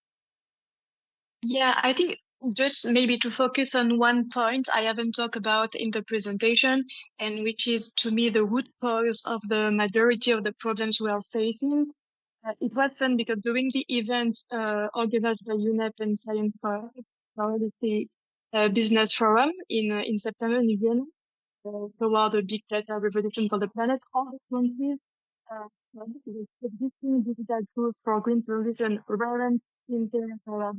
Yeah, I think just maybe to focus on one point I haven't talked about in the presentation, and which is to me the root cause of the majority of the problems we are facing. It was fun because during the event organized by UNEP and Science Policy Business Forum in September in Vienna, toward a big data revolution for the planet, all the countries with existing digital tools for green transition weren't interoperable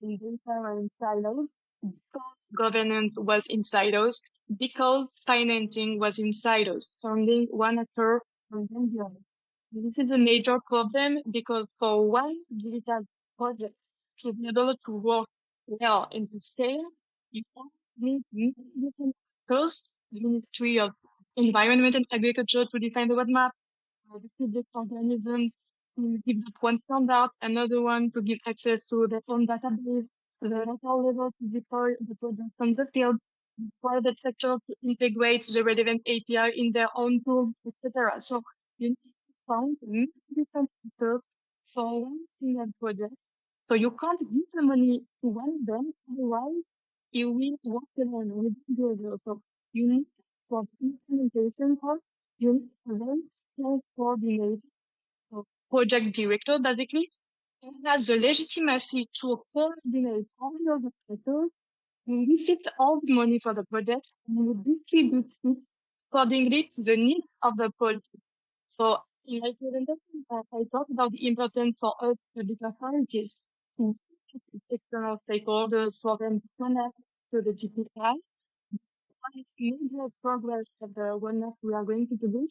in data or in silos, because governance was in silos, because financing was in silos, funding one actor and then the other. This is a major problem because for one digital project to be able to work well and to scale, you need different actors, the Ministry of Environment and Agriculture to define the roadmap, the public organisms to develop one standard, another one to give access to their own database, the local level to deploy the project from the field, the private sector to integrate the relevant API in their own tools, etc. So you need to find many different actors for one single project. So you can't give the money to one of them, otherwise you will work alone with the other. So you need for implementation costs, you need a very strong coordinator, so project director basically, who has the legitimacy to coordinate all the other actors, who received all the money for the project, and who distributes it accordingly to the needs of the project. So in my presentation, I talked about the importance for us public authorities to external stakeholders for them to connect to the GPI. One major progress of the roadmap we are going to do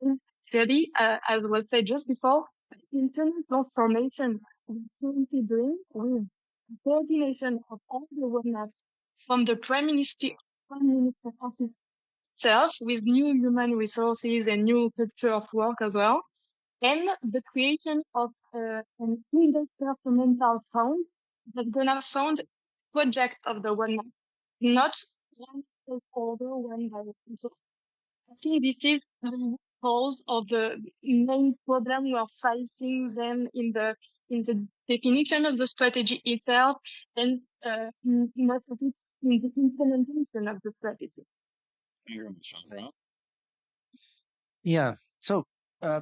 is really, as was said just before, internal transformation we're currently doing with the coordination of all the roadmaps from the Prime Minister office itself, with new human resources and new culture of work as well, and the creation of an interdepartmental fund that's gonna fund project of the roadmap, not one stakeholder, one by one. So I think this is the cause of the main problem we are facing then in the definition of the strategy itself, and most of it in the implementation of the strategy. Thank you very much, Andrea. Yeah. So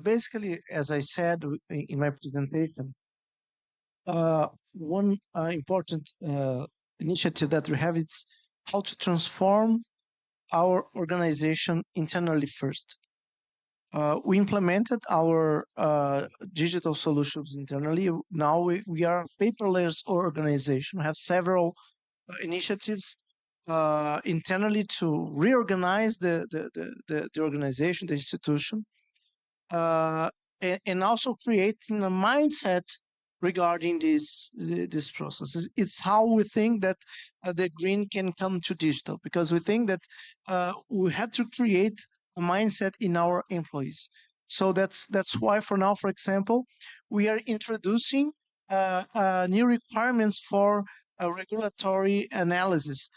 basically, as I said in my presentation, one important initiative that we have is how to transform our organization internally first. We implemented our digital solutions internally. Now we are a paperless organization. We have several initiatives internally to reorganize the organization, the institution, and also creating a mindset regarding this process. It's how we think that the green can come to digital, because we think that we had to create a mindset in our employees. So that's why for now, for example, we are introducing new requirements for regulatory analysis.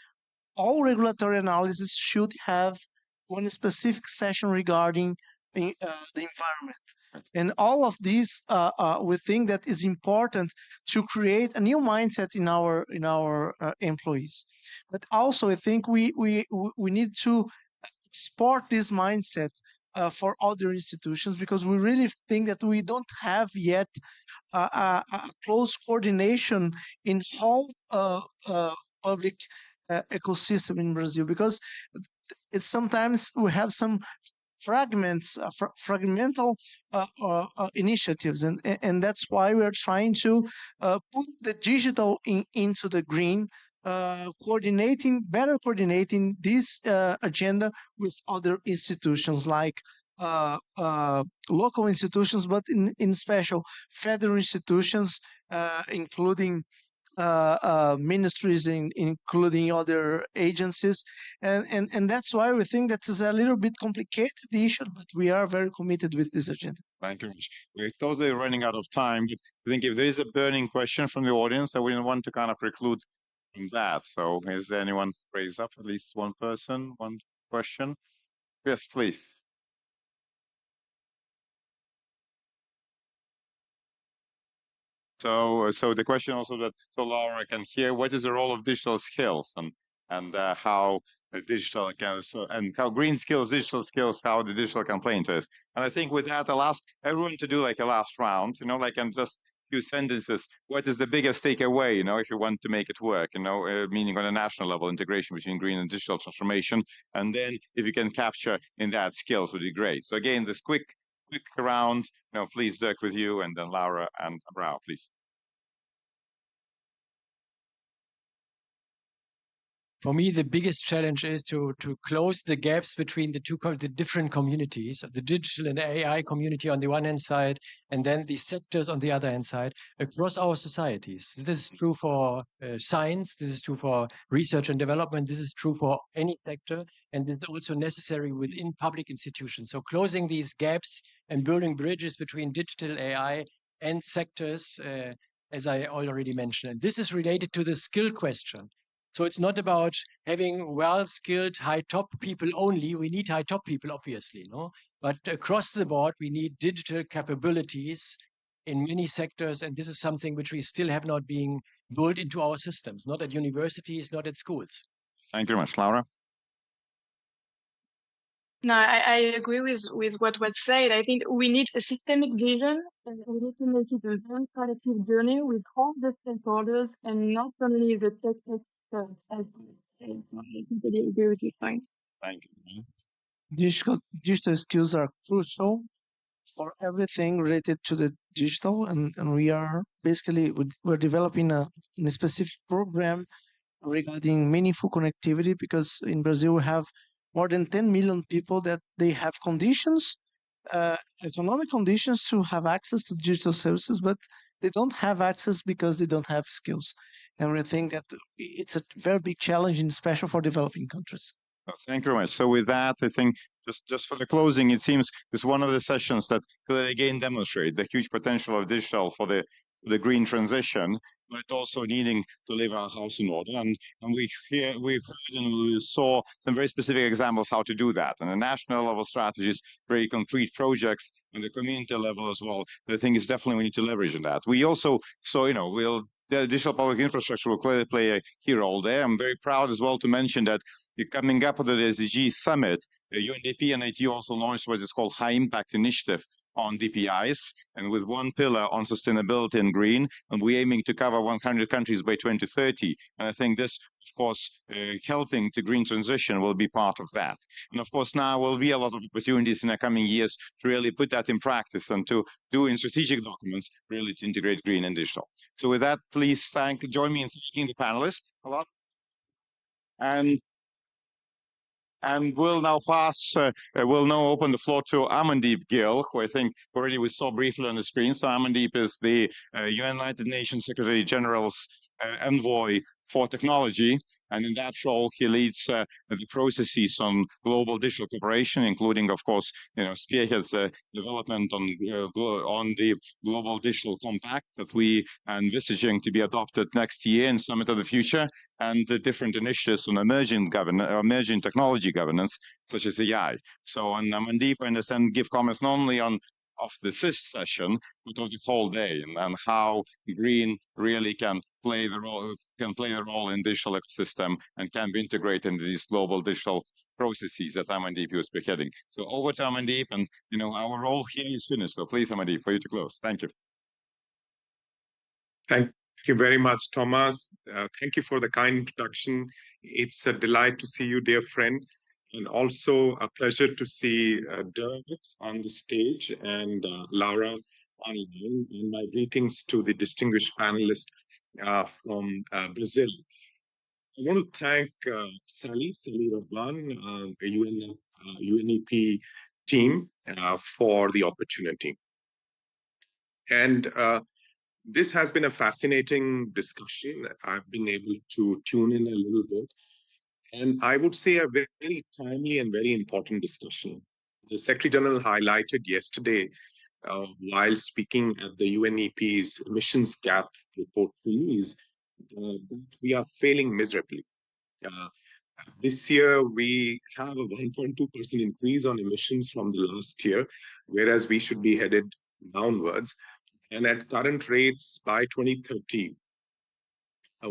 All regulatory analysis should have one specific session regarding the environment. And all of these, we think that is important to create a new mindset in our employees. But also, I think we need to export this mindset for other institutions, because we really think that we don't have yet a close coordination in whole public ecosystem in Brazil, because it's sometimes we have some fragmental initiatives, and that's why we're trying to put the digital into the green, better coordinating this agenda with other institutions like local institutions, but in special federal institutions, including ministries, including other agencies, and that's why we think that is a little bit complicated issue, but we are very committed with this agenda. Thank you very much. We're totally running out of time, but I think if there is a burning question from the audience, I wouldn't want to kind of preclude from that. So is there anyone raised up, at least one person, one question? Yes, please. So the question also that Laura can hear, what is the role of digital skills and how digital can and how green skills, digital skills, how the digital can play into this. And I think with that, I'll ask everyone to do like a last round, like in just few sentences. What is the biggest takeaway, if you want to make it work, meaning on a national level, integration between green and digital transformation. And then if you can capture in that skills would be great. So again, this quick round, please, Dirk, with you, and then Laura and Abrao, please. For me, the biggest challenge is to close the gaps between the different communities, the digital and AI community on the one hand side, and then the sectors on the other hand side, across our societies. This is true for science, this is true for research and development, this is true for any sector, and it's also necessary within public institutions. So closing these gaps and building bridges between digital AI and sectors, as I already mentioned. And this is related to the skill question. So it's not about having well-skilled high-top people only. We need high-top people, obviously, but across the board, we need digital capabilities in many sectors, and this is something which we still have not been built into our systems, not at universities, not at schools. Thank you very much, Laura. No, I agree with what was said. I think we need a systemic vision, and we need to make it a very collective journey with all the stakeholders and not only the tech experts, as you said. I completely agree with your point. Thank you. Digital skills are crucial for everything related to the digital, and we are basically we're developing a specific program regarding meaningful connectivity, because in Brazil we have more than 10 million people that they have conditions, economic conditions to have access to digital services, but they don't have access because they don't have skills. And we think that it's a very big challenge, especially for developing countries. Oh, thank you very much. So with that, I think just for the closing, it seems it's one of the sessions that clearly again demonstrate the huge potential of digital for the green transition, but also needing to leave our house in order. And we've heard and we saw some very specific examples how to do that. And the national level strategies, very concrete projects, and the community level as well. The thing is definitely we need to leverage on that. We also saw, the digital public infrastructure will clearly play a key role there. I'm very proud as well to mention that coming up with the SDG Summit, UNDP and IT also launched what is called High Impact Initiative on DPIs, and with one pillar on sustainability and green, and we're aiming to cover 100 countries by 2030. And I think this, of course, helping to green transition will be part of that. And of course, now will be a lot of opportunities in the coming years to really put that in practice and to do in strategic documents, really to integrate green and digital. So with that, please join me in thanking the panelists a lot. And we'll now we'll now open the floor to Amandeep Gill, who I think already we saw briefly on the screen. So Amandeep is the United Nations Secretary General's envoy for technology. And in that role, he leads the processes on global digital cooperation, including, of course, spearheads the development on the Global Digital Compact that we are envisaging to be adopted next year in Summit of the Future, and the different initiatives on emerging technology governance, such as AI. So, on Amandeep, I understand, give comments not only of this session, but of the whole day, and how green really can play the role in digital ecosystem and can be integrated into this global digital processes that Amandeep was spearheading. So over to Amandeep, and our role here is finished. So please, Amandeep, for you to close. Thank you. Thank you very much, Thomas. Thank you for the kind introduction. It's a delight to see you, dear friend, and also a pleasure to see Dermot on the stage and Laura online. And my greetings to the distinguished panelists from Brazil. I want to thank Sally Rahman, the UNEP team, for the opportunity. And this has been a fascinating discussion. I've been able to tune in a little bit. And I would say a very timely and very important discussion. The Secretary General highlighted yesterday while speaking at the UNEP's emissions gap report release that we are failing miserably. This year, we have a 1.2% increase on emissions from the last year, whereas we should be headed downwards. And at current rates, by 2030,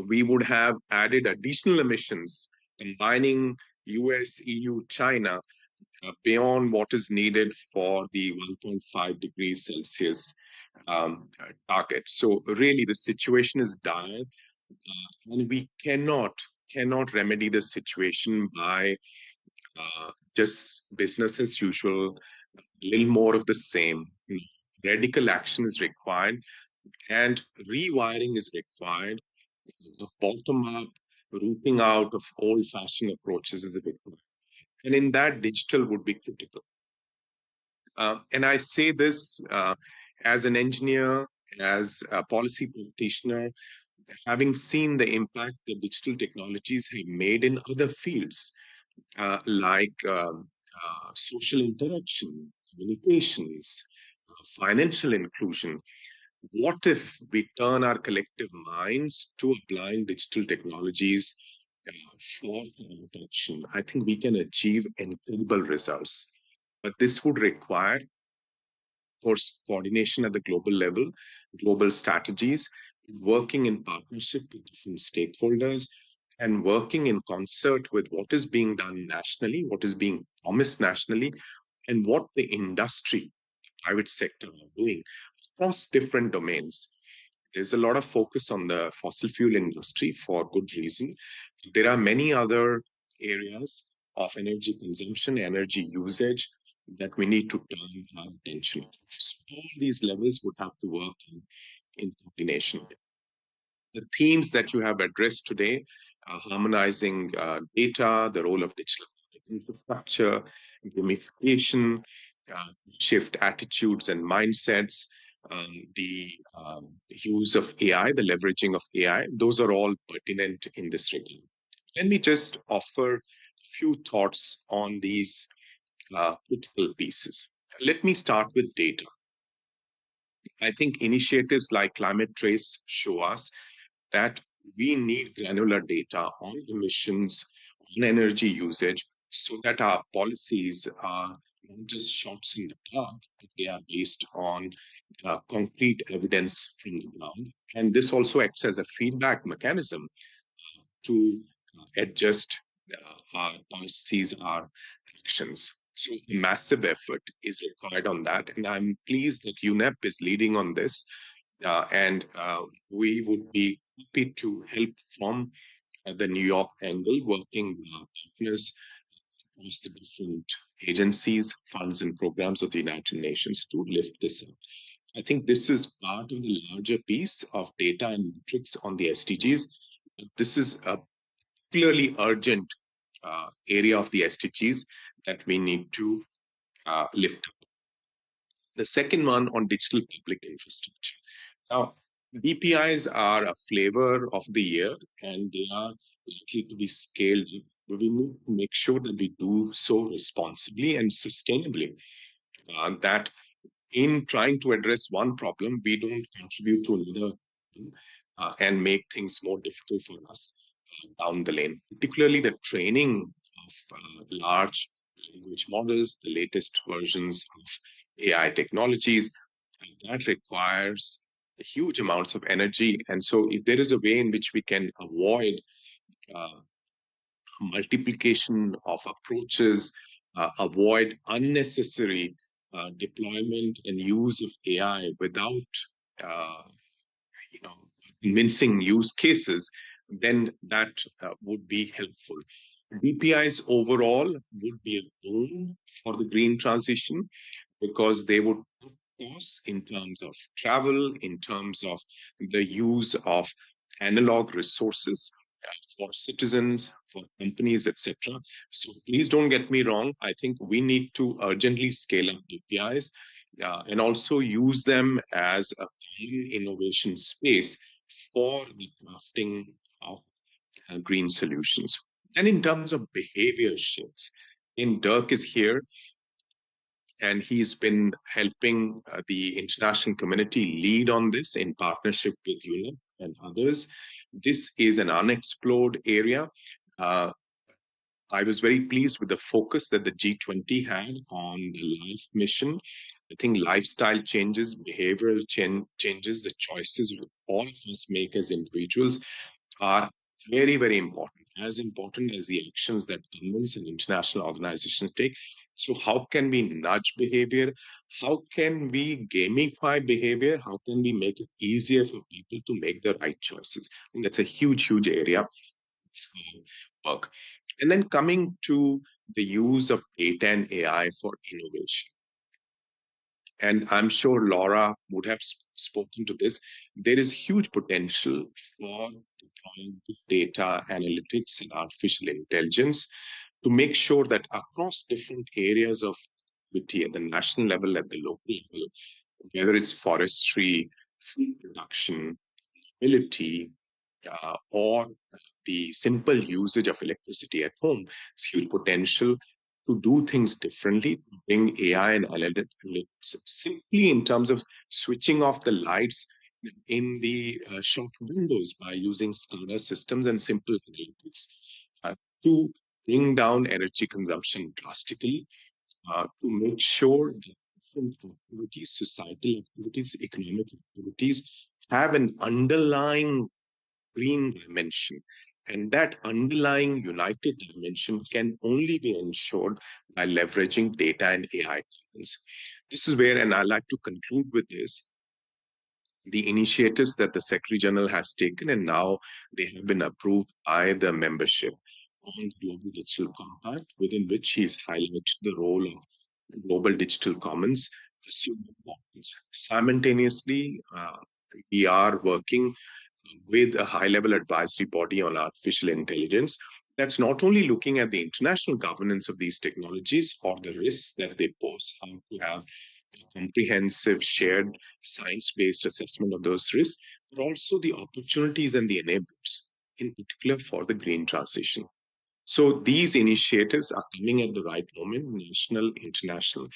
we would have added additional emissions, combining US, EU, China, beyond what is needed for the 1.5 degrees Celsius target. So really, the situation is dire, and we cannot remedy the situation by just business as usual, a little more of the same. Radical action is required, and rewiring is required. The bottom-up rooting out of old-fashioned approaches is required. And in that, digital would be critical. And I say this as an engineer, as a policy practitioner, having seen the impact that digital technologies have made in other fields, like social interaction, communications, financial inclusion. What if we turn our collective minds to applying digital technologies for climate action? I think we can achieve incredible results. But this would require, of course, coordination at the global level, global strategies, working in partnership with different stakeholders, and working in concert with what is being done nationally, what is being promised nationally, and what the industry, the private sector are doing across different domains. There's a lot of focus on the fossil fuel industry for good reason. There are many other areas of energy consumption, energy usage that we need to turn our attention to. So all these levels would have to work in coordination. The themes that you have addressed today, harmonizing data, the role of digital infrastructure, gamification, shift attitudes and mindsets, the use of AI, the leveraging of AI, those are all pertinent in this regard. Let me just offer a few thoughts on these critical pieces. Let me start with data. I think initiatives like Climate Trace show us that we need granular data on emissions, on energy usage, so that our policies are not just shots in the dark, but they are based on concrete evidence from the ground. And this also acts as a feedback mechanism to adjust our policies, our actions. So a massive effort is required on that. And I'm pleased that UNEP is leading on this. And we would be happy to help from the New York angle, working with our partners across the different agencies, funds, and programs of the United Nations to lift this up. I think this is part of the larger piece of data and metrics on the SDGs. This is a clearly urgent area of the SDGs that we need to lift up. The second one on digital public infrastructure. Now, DPIs are a flavor of the year, and they are likely to be scaled up. But we need to make sure that we do so responsibly and sustainably. That in trying to address one problem, we don't contribute to another and make things more difficult for us down the lane. Particularly the training of large language models, the latest versions of AI technologies, that requires huge amounts of energy. And so if there is a way in which we can avoid multiplication of approaches, avoid unnecessary deployment and use of AI without convincing use cases, then that would be helpful. DPIs overall would be a boon for the green transition because they would cut costs in terms of travel, in terms of the use of analog resources for citizens, for companies, etc. So please don't get me wrong. I think we need to urgently scale up DPIs and also use them as a common innovation space for the crafting of green solutions. And in terms of behavior shifts, Dirk is here and he's been helping the international community lead on this in partnership with UNEP and others. This is an unexplored area. I was very pleased with the focus that the G20 had on the life mission. I think lifestyle changes, behavioral changes, the choices all of us make as individuals are very, very important, as important as the actions that governments and international organizations take. So how can we nudge behavior? How can we gamify behavior? How can we make it easier for people to make the right choices? I think that's a huge, huge area of work. And then coming to the use of data and AI for innovation. And I'm sure Laura would have spoken to this. There is huge potential for deploying data analytics and artificial intelligence to make sure that across different areas of activity at the national level, at the local level, whether it's forestry, food production, mobility, or the simple usage of electricity at home, there's huge potential to do things differently, to bring AI and analytics simply in terms of switching off the lights in the shop windows by using SCADA systems and simple analytics to bring down energy consumption drastically, to make sure that different activities, societal activities, economic activities have an underlying green dimension. And that underlying united dimension can only be ensured by leveraging data and AI tools. This is where, and I'd like to conclude with this, the initiatives that the Secretary General has taken, and now they have been approved by the membership on the Global Digital Compact, within which he has highlighted the role of Global Digital Commons, assume importance. Simultaneously, we are working with a high-level advisory body on artificial intelligence that's not only looking at the international governance of these technologies or the risks that they pose, how to have a comprehensive shared science-based assessment of those risks, but also the opportunities and the enablers, in particular for the green transition. So these initiatives are coming at the right moment, national, international.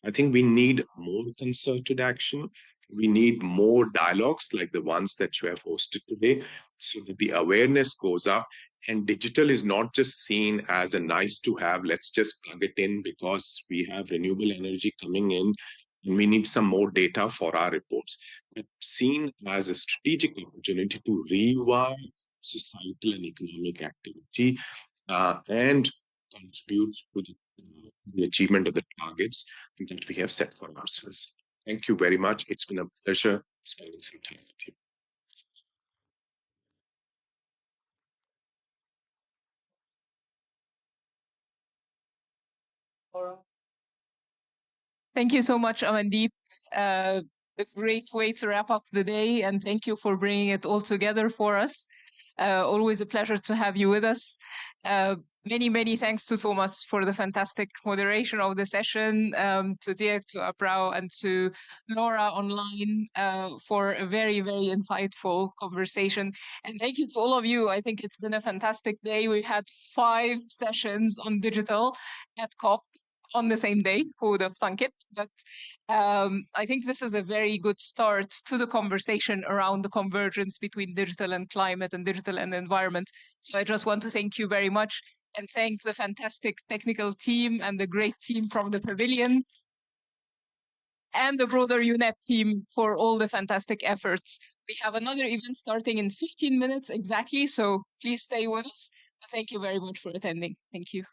I think we need more concerted action. We need more dialogues like the ones that you have hosted today so that the awareness goes up. And digital is not just seen as a nice to have, let's just plug it in because we have renewable energy coming in and we need some more data for our reports, but seen as a strategic opportunity to rewire societal and economic activity and contribute to the achievement of the targets that we have set for ourselves. Thank you very much. It's been a pleasure spending some time with you. Thank you so much, Amandeep. A great way to wrap up the day, and thank you for bringing it all together for us. Always a pleasure to have you with us. Many, many thanks to Thomas for the fantastic moderation of the session, to Dirk, to Abrao, and to Laura online for a very, very insightful conversation. And thank you to all of you. I think it's been a fantastic day. We've had 5 sessions on digital at COP on the same day. Who would have thunk it? But I think this is a very good start to the conversation around the convergence between digital and climate and digital and environment. So I just want to thank you very much and thank the fantastic technical team and the great team from the Pavilion and the broader UNEP team for all the fantastic efforts. We have another event starting in 15 minutes exactly, so please stay with us. Thank you very much for attending. Thank you.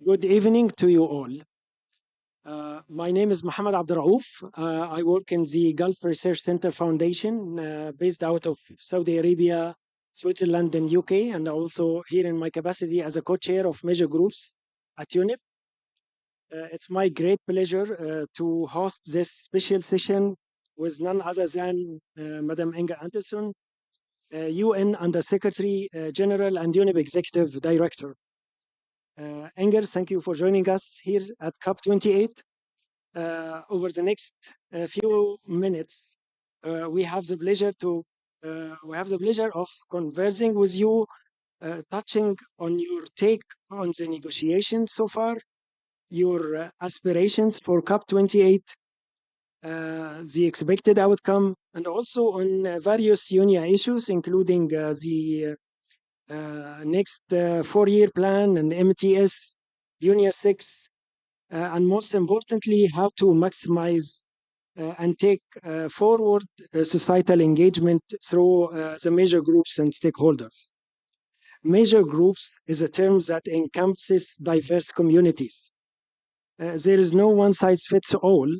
Good evening to you all. My name is Mohammed Abdurraouf. I work in the Gulf Research Center Foundation based out of Saudi Arabia, Switzerland, and UK, and also here in my capacity as a co-chair of major groups at UNEP. It's my great pleasure to host this special session with none other than Madam Inger Anderson, UN Under Secretary General and UNEP Executive Director. Inger, thank you for joining us here at COP28. Over the next few minutes, we have the pleasure of conversing with you, touching on your take on the negotiations so far, your aspirations for COP28, the expected outcome, and also on various UNIA issues, including the next 4-year plan and MTS, UNIA 6, and most importantly, how to maximize and take forward societal engagement through the major groups and stakeholders. Major groups is a term that encompasses diverse communities. There is no one size fits all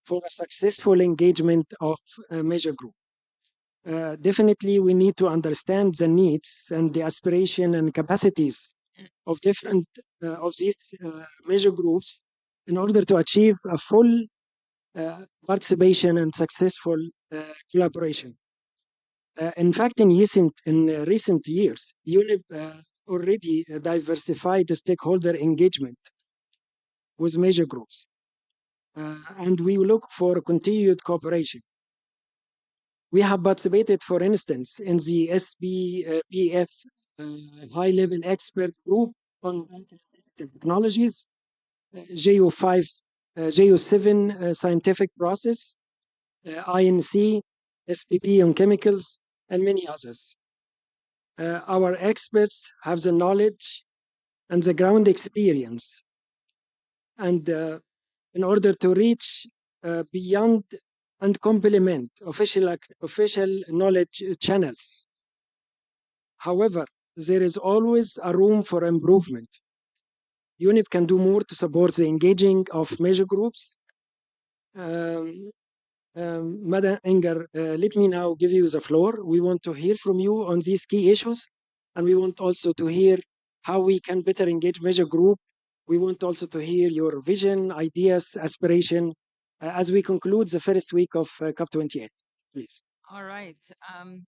for a successful engagement of a major group. Definitely, we need to understand the needs and the aspiration and capacities of different of these major groups in order to achieve a full participation and successful collaboration. In fact, in recent years, UNEP already diversified the stakeholder engagement with major groups, and we look for continued cooperation. We have participated, for instance, in the SBPF high-level expert group on technologies, JO5, JO7 scientific process, INC, SPP on chemicals, and many others. Our experts have the knowledge and the ground experience, and in order to reach beyond and complement official knowledge channels. However, there is always a room for improvement. UNEP can do more to support the engaging of major groups. Madam Inger, let me now give you the floor. We want to hear from you on these key issues, and we want also to hear how we can better engage major group. We want also to hear your vision, ideas, aspiration, as we conclude the first week of COP28, please. All right.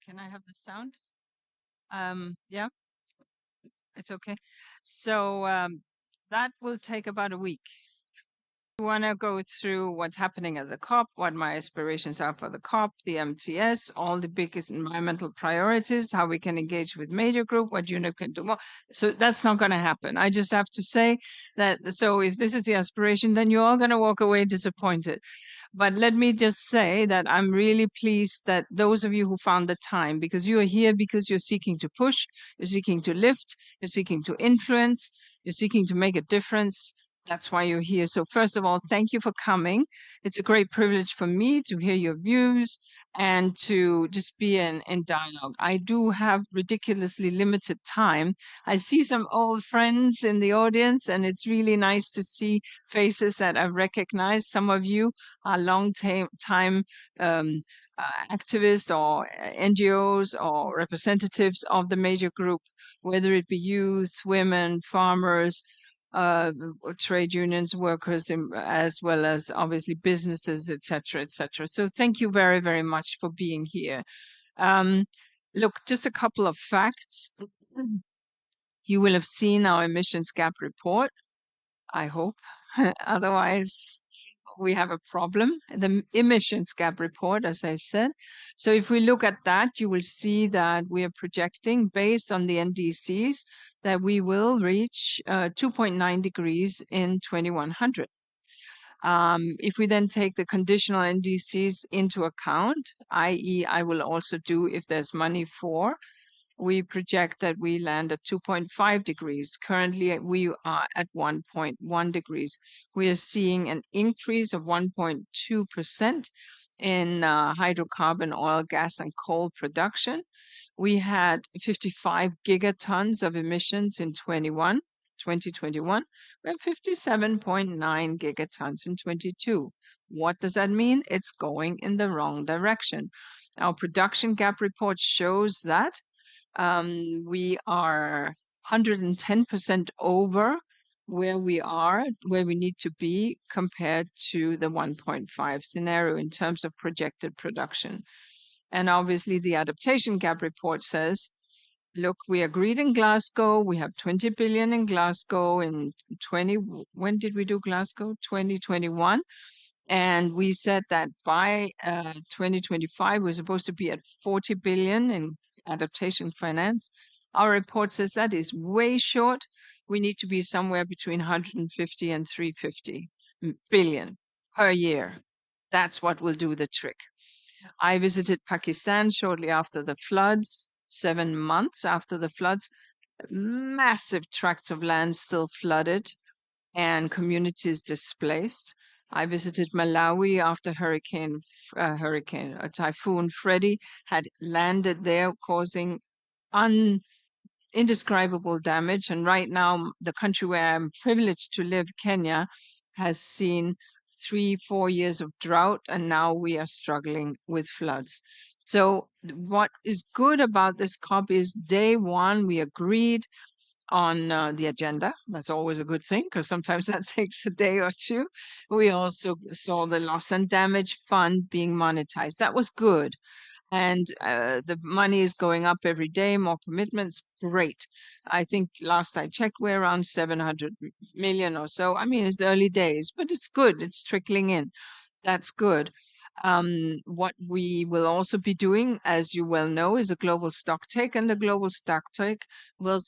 Can I have the sound? Yeah, it's okay. So that will take about a week. We want to go through what's happening at the COP, what my aspirations are for the COP, the MTS, all the biggest environmental priorities, how we can engage with major group, what UNEP can do more. So that's not going to happen. I just have to say that, so if this is the aspiration, then you're all going to walk away disappointed. But let me just say that I'm really pleased that those of you who found the time, because you are here because you're seeking to push, you're seeking to lift, you're seeking to influence, you're seeking to make a difference. That's why you're here. So first of all, thank you for coming. It's a great privilege for me to hear your views and to just be in dialogue. I do have ridiculously limited time. I see some old friends in the audience, and it's really nice to see faces that I recognize. Some of you are long-time activists or NGOs or representatives of the major group, whether it be youth, women, farmers, trade unions, workers, as well as obviously businesses, etc., etc. So thank you very, very much for being here. Look, just a couple of facts. You will have seen our emissions gap report, I hope. Otherwise, we have a problem. The emissions gap report, as I said. So if we look at that, you will see that we are projecting, based on the NDCs, that we will reach 2.9 degrees in 2100. If we then take the conditional NDCs into account, i.e. I will also do if there's money for, we project that we land at 2.5 degrees. Currently, we are at 1.1 degrees. We are seeing an increase of 1.2% in hydrocarbon, oil, gas, and coal production. We had 55 gigatons of emissions in 21. 2021, we have 57.9 gigatons in 22. What does that mean? It's going in the wrong direction. Our production gap report shows that we are 110% over where we need to be compared to the 1.5 scenario in terms of projected production. And obviously the adaptation gap report says, look, we agreed in Glasgow, we have 20 billion in Glasgow in when did we do Glasgow? 2021. And we said that by 2025, we're supposed to be at 40 billion in adaptation finance. Our report says that is way short. We need to be somewhere between 150 and 350 billion per year. That's what will do the trick. I visited Pakistan shortly after the floods, 7 months after the floods. Massive tracts of land still flooded and communities displaced. I visited Malawi after Typhoon Freddy had landed there, causing indescribable damage. And right now, the country where I'm privileged to live, Kenya, has seen 3-4 years of drought, and now we are struggling with floods. So what is good about this COP is day one, we agreed on the agenda. That's always a good thing because sometimes that takes a day or two. We also saw the loss and damage fund being monetized. That was good. And the money is going up every day, more commitments, great. I think last I checked, we're around 700 million or so. I mean, it's early days, but it's good. It's trickling in. That's good. What we will also be doing, as you well know, is a global stock take, and the global stock take will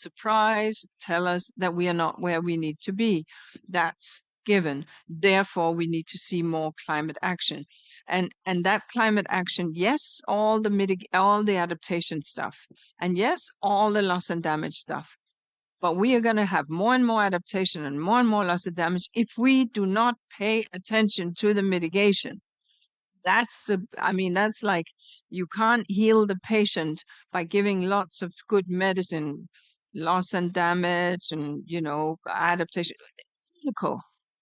tell us that we are not where we need to be. That's given. Therefore, we need to see more climate action. And that climate action, yes, all the adaptation stuff, and yes, all the loss and damage stuff. But we are going to have more and more adaptation and more loss and damage if we do not pay attention to the mitigation. That's like you can't heal the patient by giving lots of good medicine, loss and damage and, adaptation. Physical.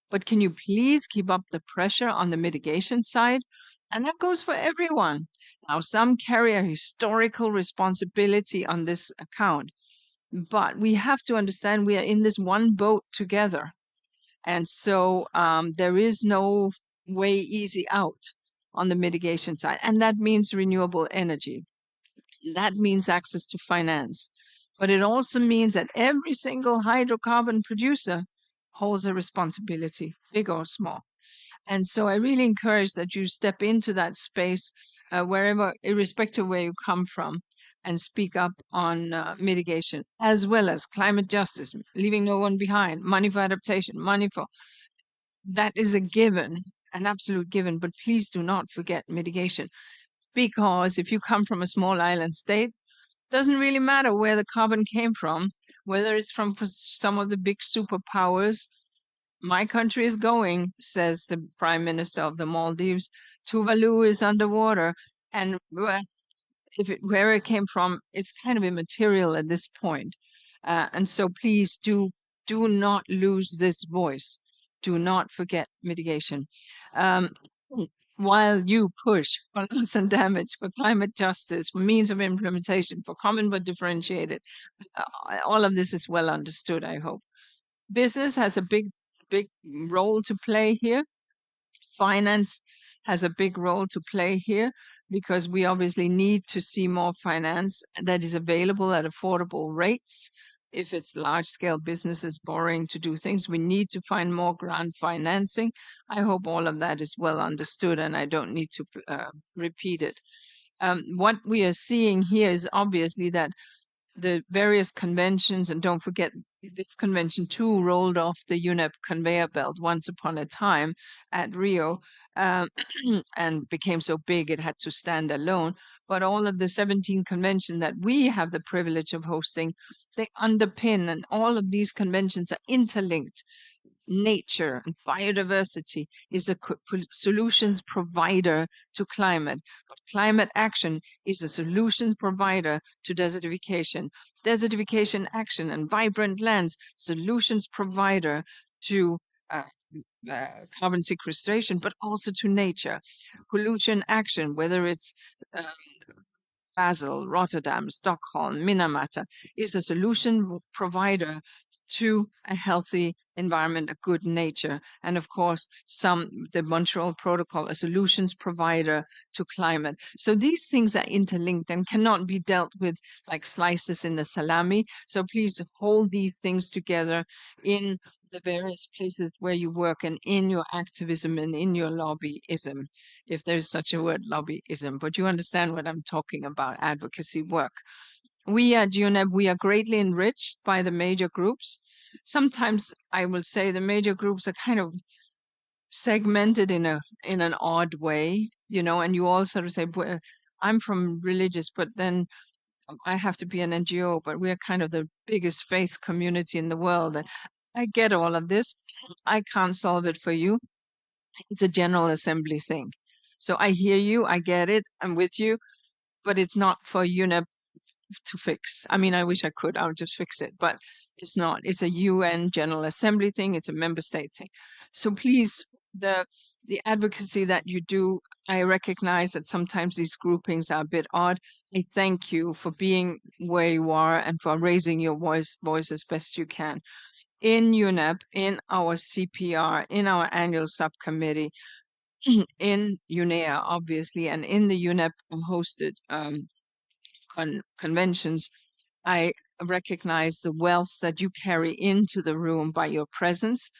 But can you please keep up the pressure on the mitigation side? And that goes for everyone. Now, some carry a historical responsibility on this account, but we have to understand we are in this one boat together. And so there is no way easy out on the mitigation side. And that means renewable energy. That means access to finance. But it also means that every single hydrocarbon producer holds a responsibility, big or small. And so I really encourage that you step into that space wherever, irrespective of where you come from, and speak up on mitigation, as well as climate justice, leaving no one behind, money for adaptation, that is a given, an absolute given, but please do not forget mitigation. Because if you come from a small island state, doesn't really matter where the carbon came from, whether it's from some of the big superpowers. My country is going, says the Prime Minister of the Maldives. Tuvalu is underwater, and where it came from is kind of immaterial at this point. And so please do not lose this voice. Do not forget mitigation. While you push for loss and damage, for climate justice, for means of implementation, for common but differentiated, all of this is well understood, I hope. Business has a big role to play here. Finance has a big role to play here because we obviously need to see more finance that is available at affordable rates. If it's large scale businesses borrowing to do things, we need to find more grant financing. I hope all of that is well understood and I don't need to repeat it. What we are seeing here is obviously that the various conventions, and don't forget this convention too rolled off the UNEP conveyor belt once upon a time at Rio and became so big it had to stand alone. But all of the 17 conventions that we have the privilege of hosting, they underpin, and all of these conventions are interlinked. nature and biodiversity is a solutions provider to climate, but climate action is a solutions provider to desertification. Desertification action and vibrant lands, solutions provider to carbon sequestration, but also to nature. Pollution action, whether it's Basel, Rotterdam, Stockholm, Minamata, is a solution provider to a healthy environment, a good nature, and of course, the Montreal Protocol, a solutions provider to climate. So these things are interlinked and cannot be dealt with like slices in a salami. So please hold these things together in the various places where you work and in your activism and in your lobbyism, if there's such a word, lobbyism. But you understand what I'm talking about, advocacy work. We at UNEP, we are greatly enriched by the major groups. Sometimes I will say the major groups are kind of segmented in an odd way, you know, and you all sort of say, I'm from religious, but then I have to be an NGO, but we're kind of the biggest faith community in the world. And I get all of this. I can't solve it for you. It's a General Assembly thing. So I hear you, I get it, I'm with you, but it's not for UNEP to fix. I mean, I wish I could, I would just fix it, but it's not. It's a UN General Assembly thing, it's a member state thing. So please, the advocacy that you do, I recognize that sometimes these groupings are a bit odd. I thank you for being where you are and for raising your voice as best you can. In UNEP, in our CPR, in our annual subcommittee, in UNEA, obviously, and in the UNEP hosted conventions, I recognize the wealth that you carry into the room by your presence.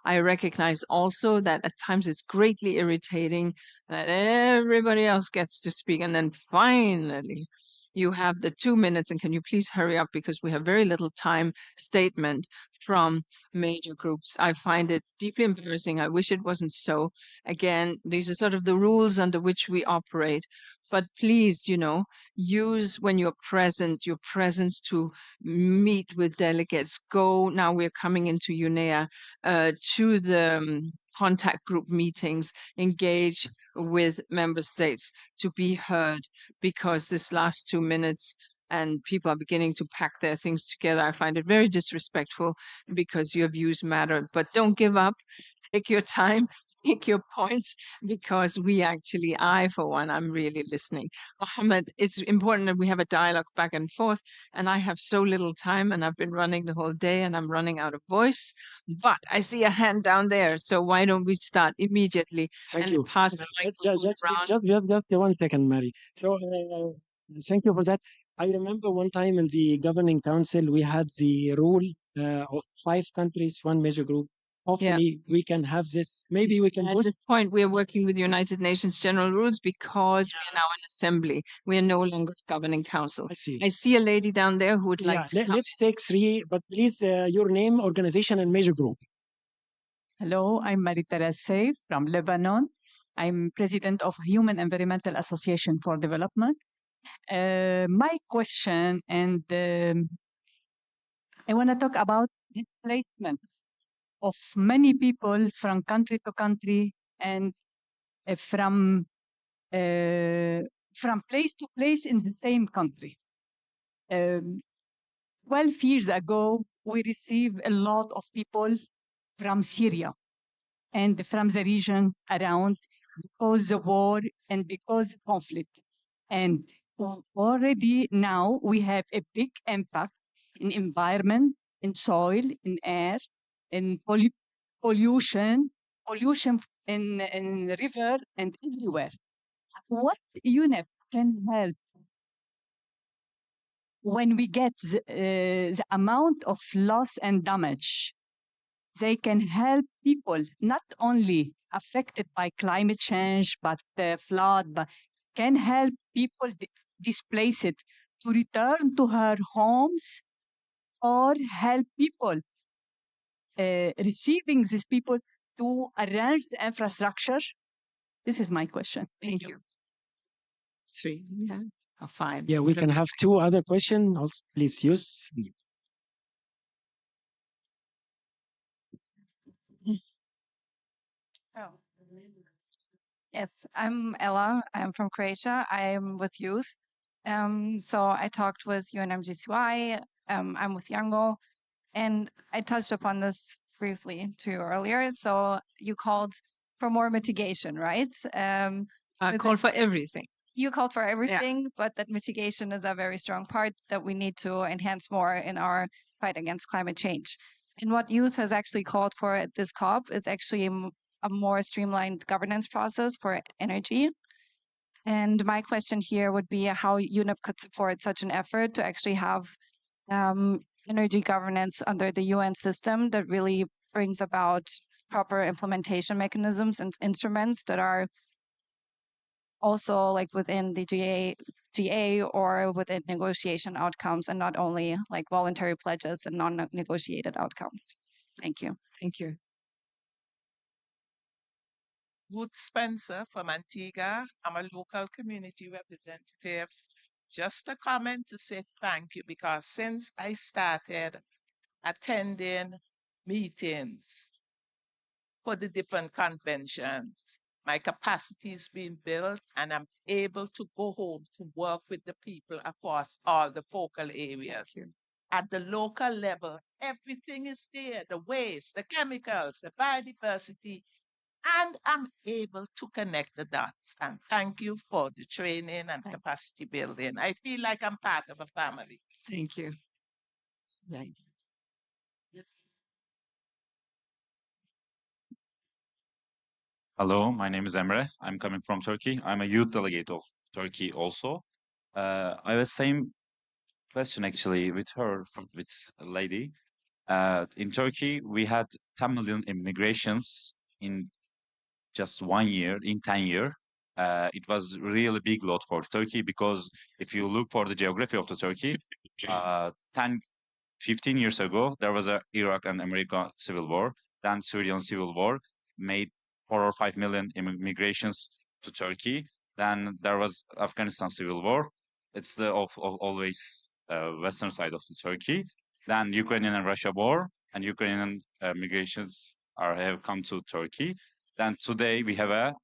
I recognize also that at times it's greatly irritating that everybody else gets to speak. And then finally, you have the 2 minutes, and can you please hurry up because we have very little time, statement from major groups. I find it deeply embarrassing. I wish it wasn't so. Again, these are sort of the rules under which we operate. But please, you know, use when you're present, your presence to meet with delegates. Go, now we're coming into UNEA, to the contact group meetings, engage with member states to be heard, because this last 2 minutes and people are beginning to pack their things together. I find it very disrespectful because your views matter, but don't give up. Take your time, make your points, because I, for one, I'm really listening. Mohammed, it's important that we have a dialogue back and forth, and I have so little time, and I've been running the whole day, and I'm running out of voice. But I see a hand down there, so why don't we start immediately and pass the microphone around? Just 1 second, Mary. So thank you for that. I remember one time in the governing council, we had the rule of 5 countries, 1 major group. Hopefully we can have this. Maybe we can. At this point, we are working with United Nations General Rules because we are now an assembly. We are no longer a governing council. I see a lady down there who would like to. Let's take 3, but please, your name, organization, and major group. Hello, I'm Marie-Thérèse Seif from Lebanon. I'm president of Human Environmental Association for Development. My question, and I want to talk about displacement of many people from country to country and from place to place in the same country. 12 years ago, we received a lot of people from Syria and from the region around because the war and because conflict. And already now we have a big impact in environment, in soil, in air, in pollution in river and everywhere. What UNEP can help when we get the amount of loss and damage? They can help people not only affected by climate change, but the flood, but can help people displaced to return to her homes, or help people receiving these people to arrange the infrastructure. This is my question. Thank you. 3, yeah, or 5. Yeah, we can have 2 other questions. Also, please use. Yes, I'm Ella. I'm from Croatia. I'm with youth. So I talked with UNMGCY. I'm with Yango, and I touched upon this briefly to you earlier. So you called for more mitigation, right? I call for everything. You called for everything, but that mitigation is a very strong part that we need to enhance more in our fight against climate change. And what youth has actually called for at this COP is actually a more streamlined governance process for energy. And my question here would be how UNEP could support such an effort to actually have energy governance under the UN system that really brings about proper implementation mechanisms and instruments that are also like within the GA or within negotiation outcomes, and not only like voluntary pledges and non-negotiated outcomes. Thank you. Thank you. Ruth Spencer from Antigua. I'm a local community representative. Just a comment to say thank you, because since I started attending meetings for the different conventions, my capacity is being built, and I'm able to go home to work with the people across all the focal areas. At the local level, everything is there, the waste, the chemicals, the biodiversity, and I'm able to connect the dots. And thank you for the training and capacity building. I feel like I'm part of a family. Thank you. Right. Hello, my name is Emre. I'm coming from Turkey. I'm a youth delegate of Turkey also. I have the same question actually with with a lady. In Turkey, we had 10 million immigrations in just 1 year, in 10 years. It was really big load for Turkey, because if you look for the geography of the Turkey, 15 years ago, there was a Iraq and America civil war. Then Syrian civil war made 4 or 5 million immigrations to Turkey. Then there was Afghanistan civil war. It's the of always western side of the Turkey. Then Ukrainian and Russia war, and Ukrainian migrations have come to Turkey. Then today we have a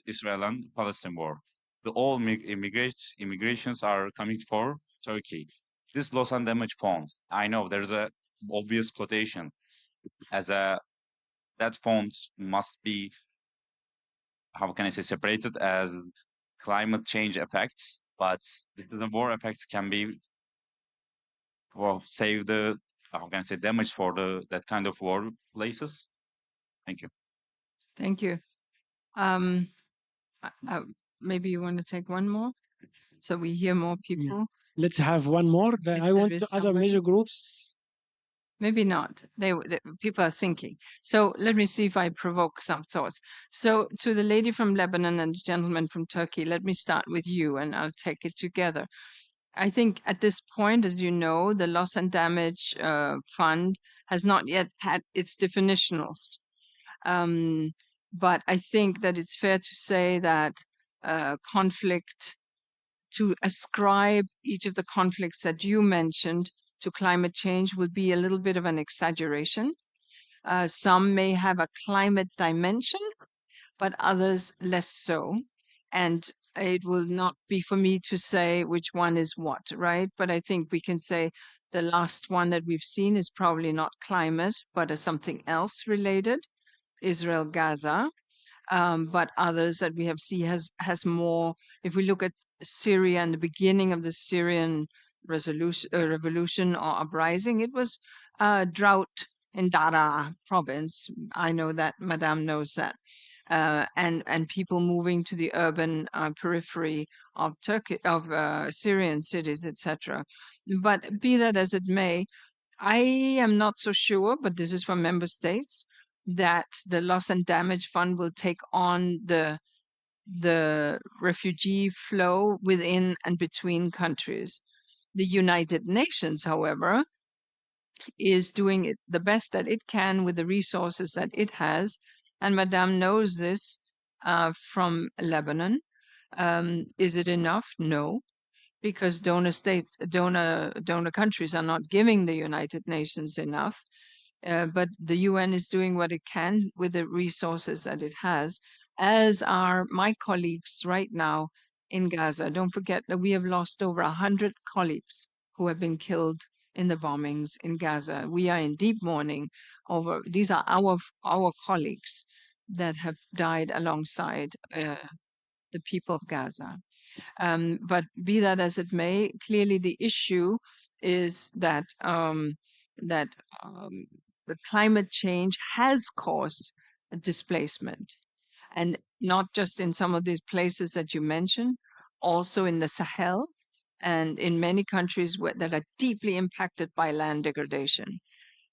Israel and Palestine war. The all immigrations are coming for Turkey. This loss and damage fund, I know there's a obvious quotation as a that funds must be, how can I say, separated as climate change effects, but the war effects can be, well, save the, how can I say, damage for that kind of war places. Thank you. Thank you. Maybe you want to take one more, so we hear more people. Yeah. Let's have one more. I want the other major groups. Maybe not. They people are thinking. So let me see if I provoke some thoughts. So to the lady from Lebanon and the gentleman from Turkey, let me start with you, and I'll take it together. I think at this point, as you know, the loss and damage fund has not yet had its definitionals. But I think that it's fair to say that conflict, to ascribe each of the conflicts that you mentioned to climate change would be a little bit of an exaggeration. Some may have a climate dimension, but others less so. And it will not be for me to say which one is what, right? But I think we can say the last one that we've seen is probably not climate, but something else related, Israel, Gaza. But others that we have seen has more. If we look at Syria and the beginning of the Syrian revolution or uprising, it was drought in Dara province. I know that, Madame knows that. And people moving to the urban periphery of Turkey, of Syrian cities, etc. But be that as it may, I am not so sure, but this is from member states, that the loss and damage fund will take on the refugee flow within and between countries. The United Nations, however, is doing it the best that it can with the resources that it has, and Madame knows this from Lebanon. Is it enough? No, because donor countries are not giving the United Nations enough. But the UN is doing what it can with the resources that it has. as are my colleagues right now in Gaza. Don't forget that we have lost over 100 colleagues who have been killed in the bombings in Gaza. We are in deep mourning over these are our colleagues that have died alongside the people of Gaza. But be that as it may, clearly the issue is that the climate change has caused a displacement, and not just in some of these places that you mentioned, also in the Sahel and in many countries that are deeply impacted by land degradation.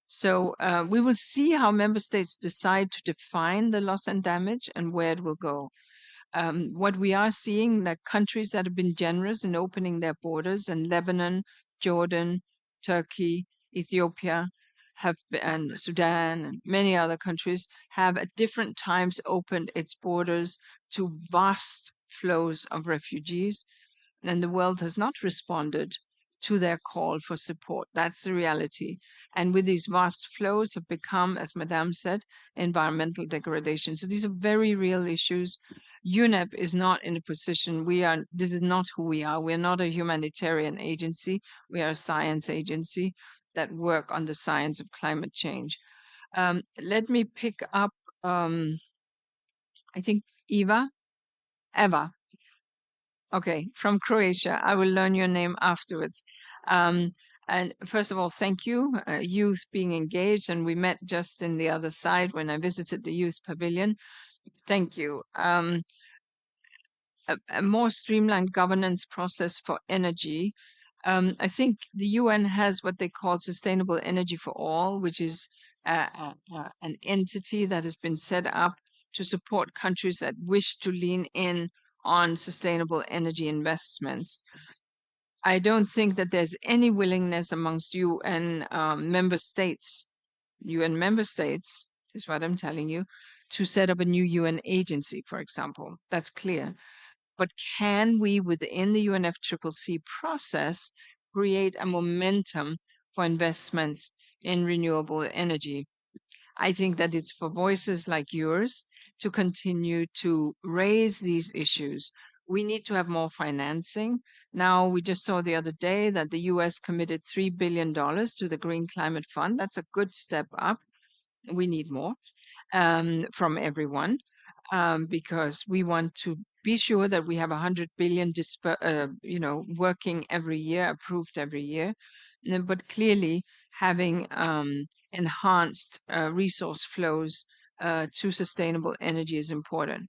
So we will see how member states decide to define the loss and damage and where it will go. What we are seeing, that countries that have been generous in opening their borders, and Lebanon, Jordan, Turkey, Ethiopia, and Sudan, and many other countries have at different times opened its borders to vast flows of refugees, and the world has not responded to their call for support. That's the reality. And with these vast flows have become, as Madame said, environmental degradation. So these are very real issues. UNEP is not in a position, this is not who we are. We're not a humanitarian agency. We are a science agency that work on the science of climate change. Let me pick up, I think, Eva. Okay, from Croatia. I will learn your name afterwards. And first of all, thank you, youth being engaged. And we met just in the other side when I visited the youth pavilion. Thank you. A more streamlined governance process for energy. I think the UN has what they call Sustainable Energy for All, which is an entity that has been set up to support countries that wish to lean in on sustainable energy investments. I don't think that there's any willingness amongst UN member states is what I'm telling you, to set up a new UN agency, for example. That's clear. But can we, within the UNFCCC process, create a momentum for investments in renewable energy? I think that it's for voices like yours to continue to raise these issues. We need to have more financing. Now, we just saw the other day that the US committed $3 billion to the Green Climate Fund. That's a good step up. We need more from everyone because we want to be sure that we have 100 billion working every year, approved every year. But clearly, having enhanced resource flows to sustainable energy is important.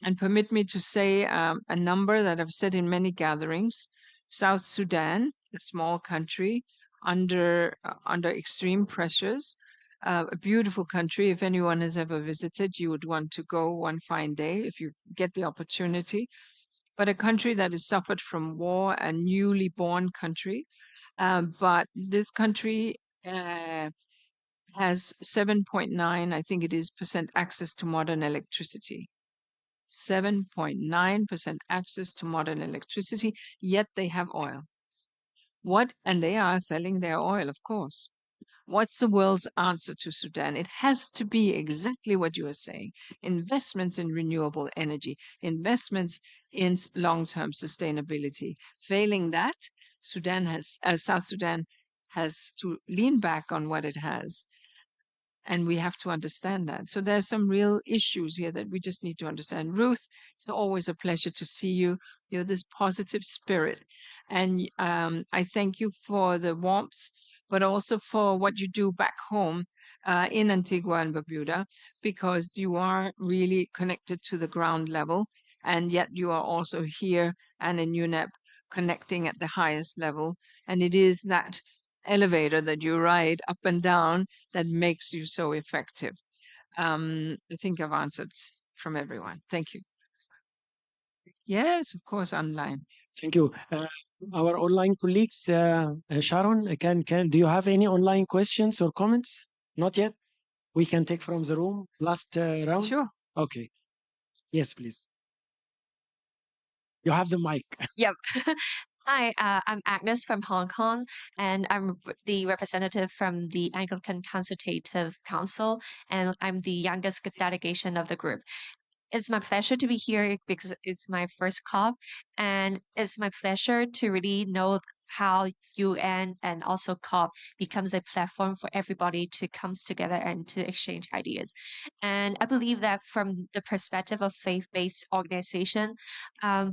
And permit me to say a number that I've said in many gatherings. South Sudan, a small country under extreme pressures, a beautiful country. If anyone has ever visited, you would want to go one fine day if you get the opportunity. But a country that has suffered from war, a newly born country. But this country has 7.9, I think it is, percent access to modern electricity. 7.9% access to modern electricity, yet they have oil. And they are selling their oil, of course. What's the world's answer to Sudan? It has to be exactly what you are saying. Investments in renewable energy, investments in long-term sustainability. Failing that, South Sudan has to lean back on what it has. And we have to understand that. So there's some real issues here that we just need to understand. Ruth, it's always a pleasure to see you. You're this positive spirit. And I thank you for the warmth, but also for what you do back home in Antigua and Barbuda, because you are really connected to the ground level. And yet you are also here and in UNEP connecting at the highest level. And it is that elevator that you ride up and down that makes you so effective. I think I've answered from everyone. Thank you. Yes, of course, online. Thank you. Our online colleagues, Sharon, do you have any online questions or comments? Not yet? We can take from the room. Last round? Sure. Okay. Yes, please. You have the mic. Yep. Hi, I'm Agnes from Hong Kong, and I'm the representative from the Anglican Consultative Council, and I'm the youngest delegation of the group. It's my pleasure to be here because it's my first COP, and it's my pleasure to really know how UN and also COP becomes a platform for everybody to comes together and to exchange ideas. And I believe that from the perspective of faith-based organization,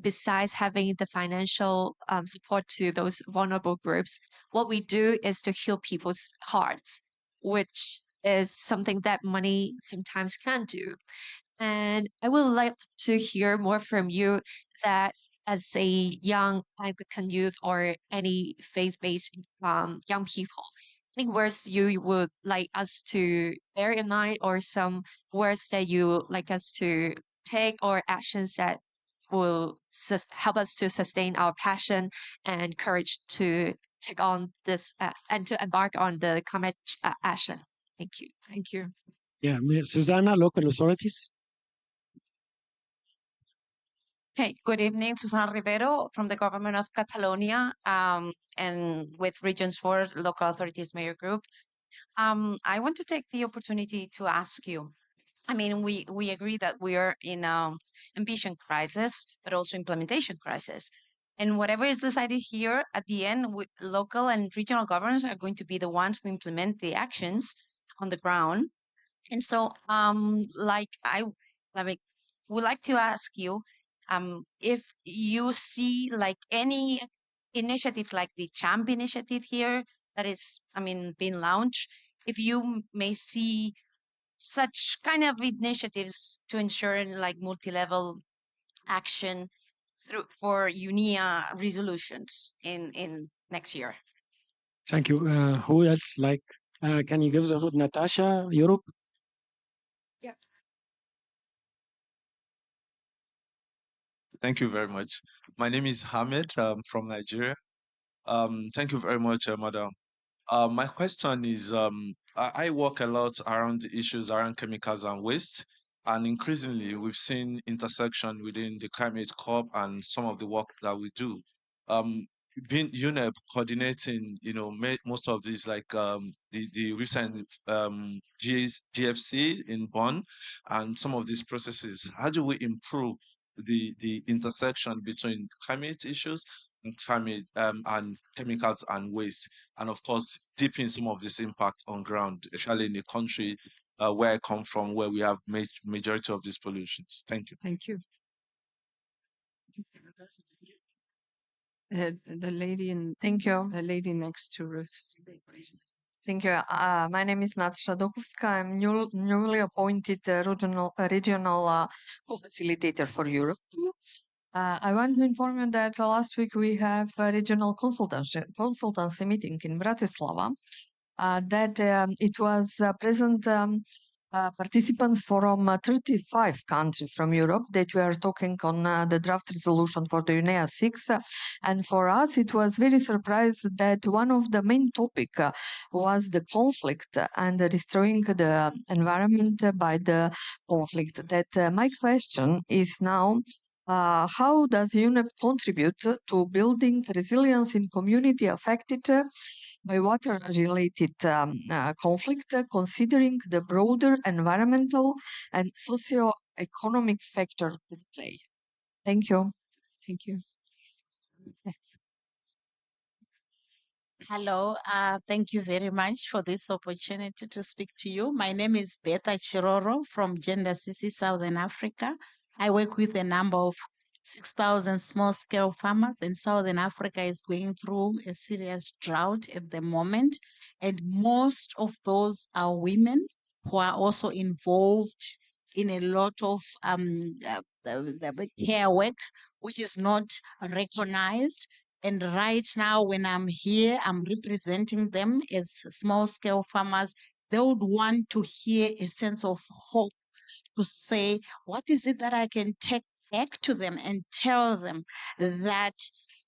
besides having the financial support to those vulnerable groups, what we do is to heal people's hearts, which is something that money sometimes can't do. And I would like to hear more from you that as a young Anglican youth or any faith-based young people, any words you would like us to bear in mind or some words that you like us to take or actions that will help us to sustain our passion and courage to take on this and to embark on the climate action. Thank you. Thank you. Yeah, Susanna, local authorities. Hey, good evening. Susana Rivero from the government of Catalonia and with Regions 4 Local Authorities Mayor Group. I want to take the opportunity to ask you. I mean, we agree that we are in an ambition crisis, but also implementation crisis. And whatever is decided here, at the end, local and regional governments are going to be the ones who implement the actions on the ground. And so, I would like to ask you, if you see like any initiative like the CHAMP initiative here that is, I mean, being launched, if you may see such kind of initiatives to ensure like multi-level action through for UNEA resolutions in next year. Thank you. Who else? Like, can you give the word Natasha, Europe? Yeah. Thank you very much. My name is Hamid from Nigeria. Thank you very much, madam. My question is, I work a lot around the issues around chemicals and waste, and increasingly we've seen intersection within the climate COP and some of the work that we do. Being UNEP coordinating, most of these, like the recent GFC in Bonn, and some of these processes. How do we improve the intersection between climate issues and climate and chemicals and waste, and of course deepen some of this impact on ground, especially in the country where I come from, where we have majority of these pollutions? Thank you. Thank you. The lady in Thank you. the lady next to Ruth. Thank you. My name is Natasha Dokuska. I'm newly appointed regional co-facilitator for Europe. I want to inform you that last week we have a regional consultancy meeting in Bratislava. It was present participants from 35 countries from Europe that were talking on the draft resolution for the UNEA 6. And for us, it was very surprised that one of the main topic was the conflict and destroying the environment by the conflict. That my question is now, how does UNEP contribute to building resilience in community affected by water-related conflict, considering the broader environmental and socio-economic factor at play? Thank you. Thank you. Hello, thank you very much for this opportunity to speak to you. My name is Betha Chiroro from Gender CC Southern Africa. I work with a number of 6,000 small-scale farmers, and Southern Africa is going through a serious drought at the moment, and most of those are women who are also involved in a lot of the care work, which is not recognized. And right now, when I'm here, I'm representing them as small-scale farmers. They would want to hear a sense of hope, to say, what is it that I can take back to them and tell them that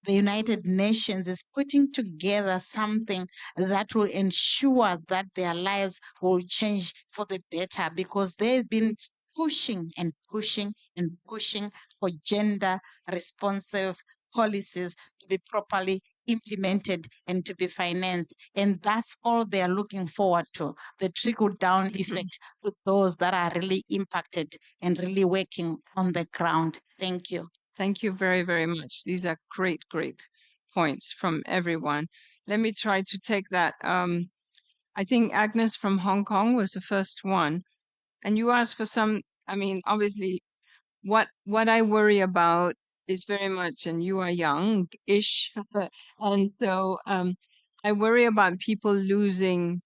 the United Nations is putting together something that will ensure that their lives will change for the better, because they've been pushing and pushing and pushing for gender responsive policies to be properly implemented and to be financed. And that's all they are looking forward to, the trickle-down effect to those that are really impacted and really working on the ground. Thank you. Thank you very, very much. These are great, great points from everyone. Let me try to take that. I think Agnes from Hong Kong was the first one. And you asked for some, I mean, obviously, what I worry about is very much, and you are young-ish, and so I worry about people losing.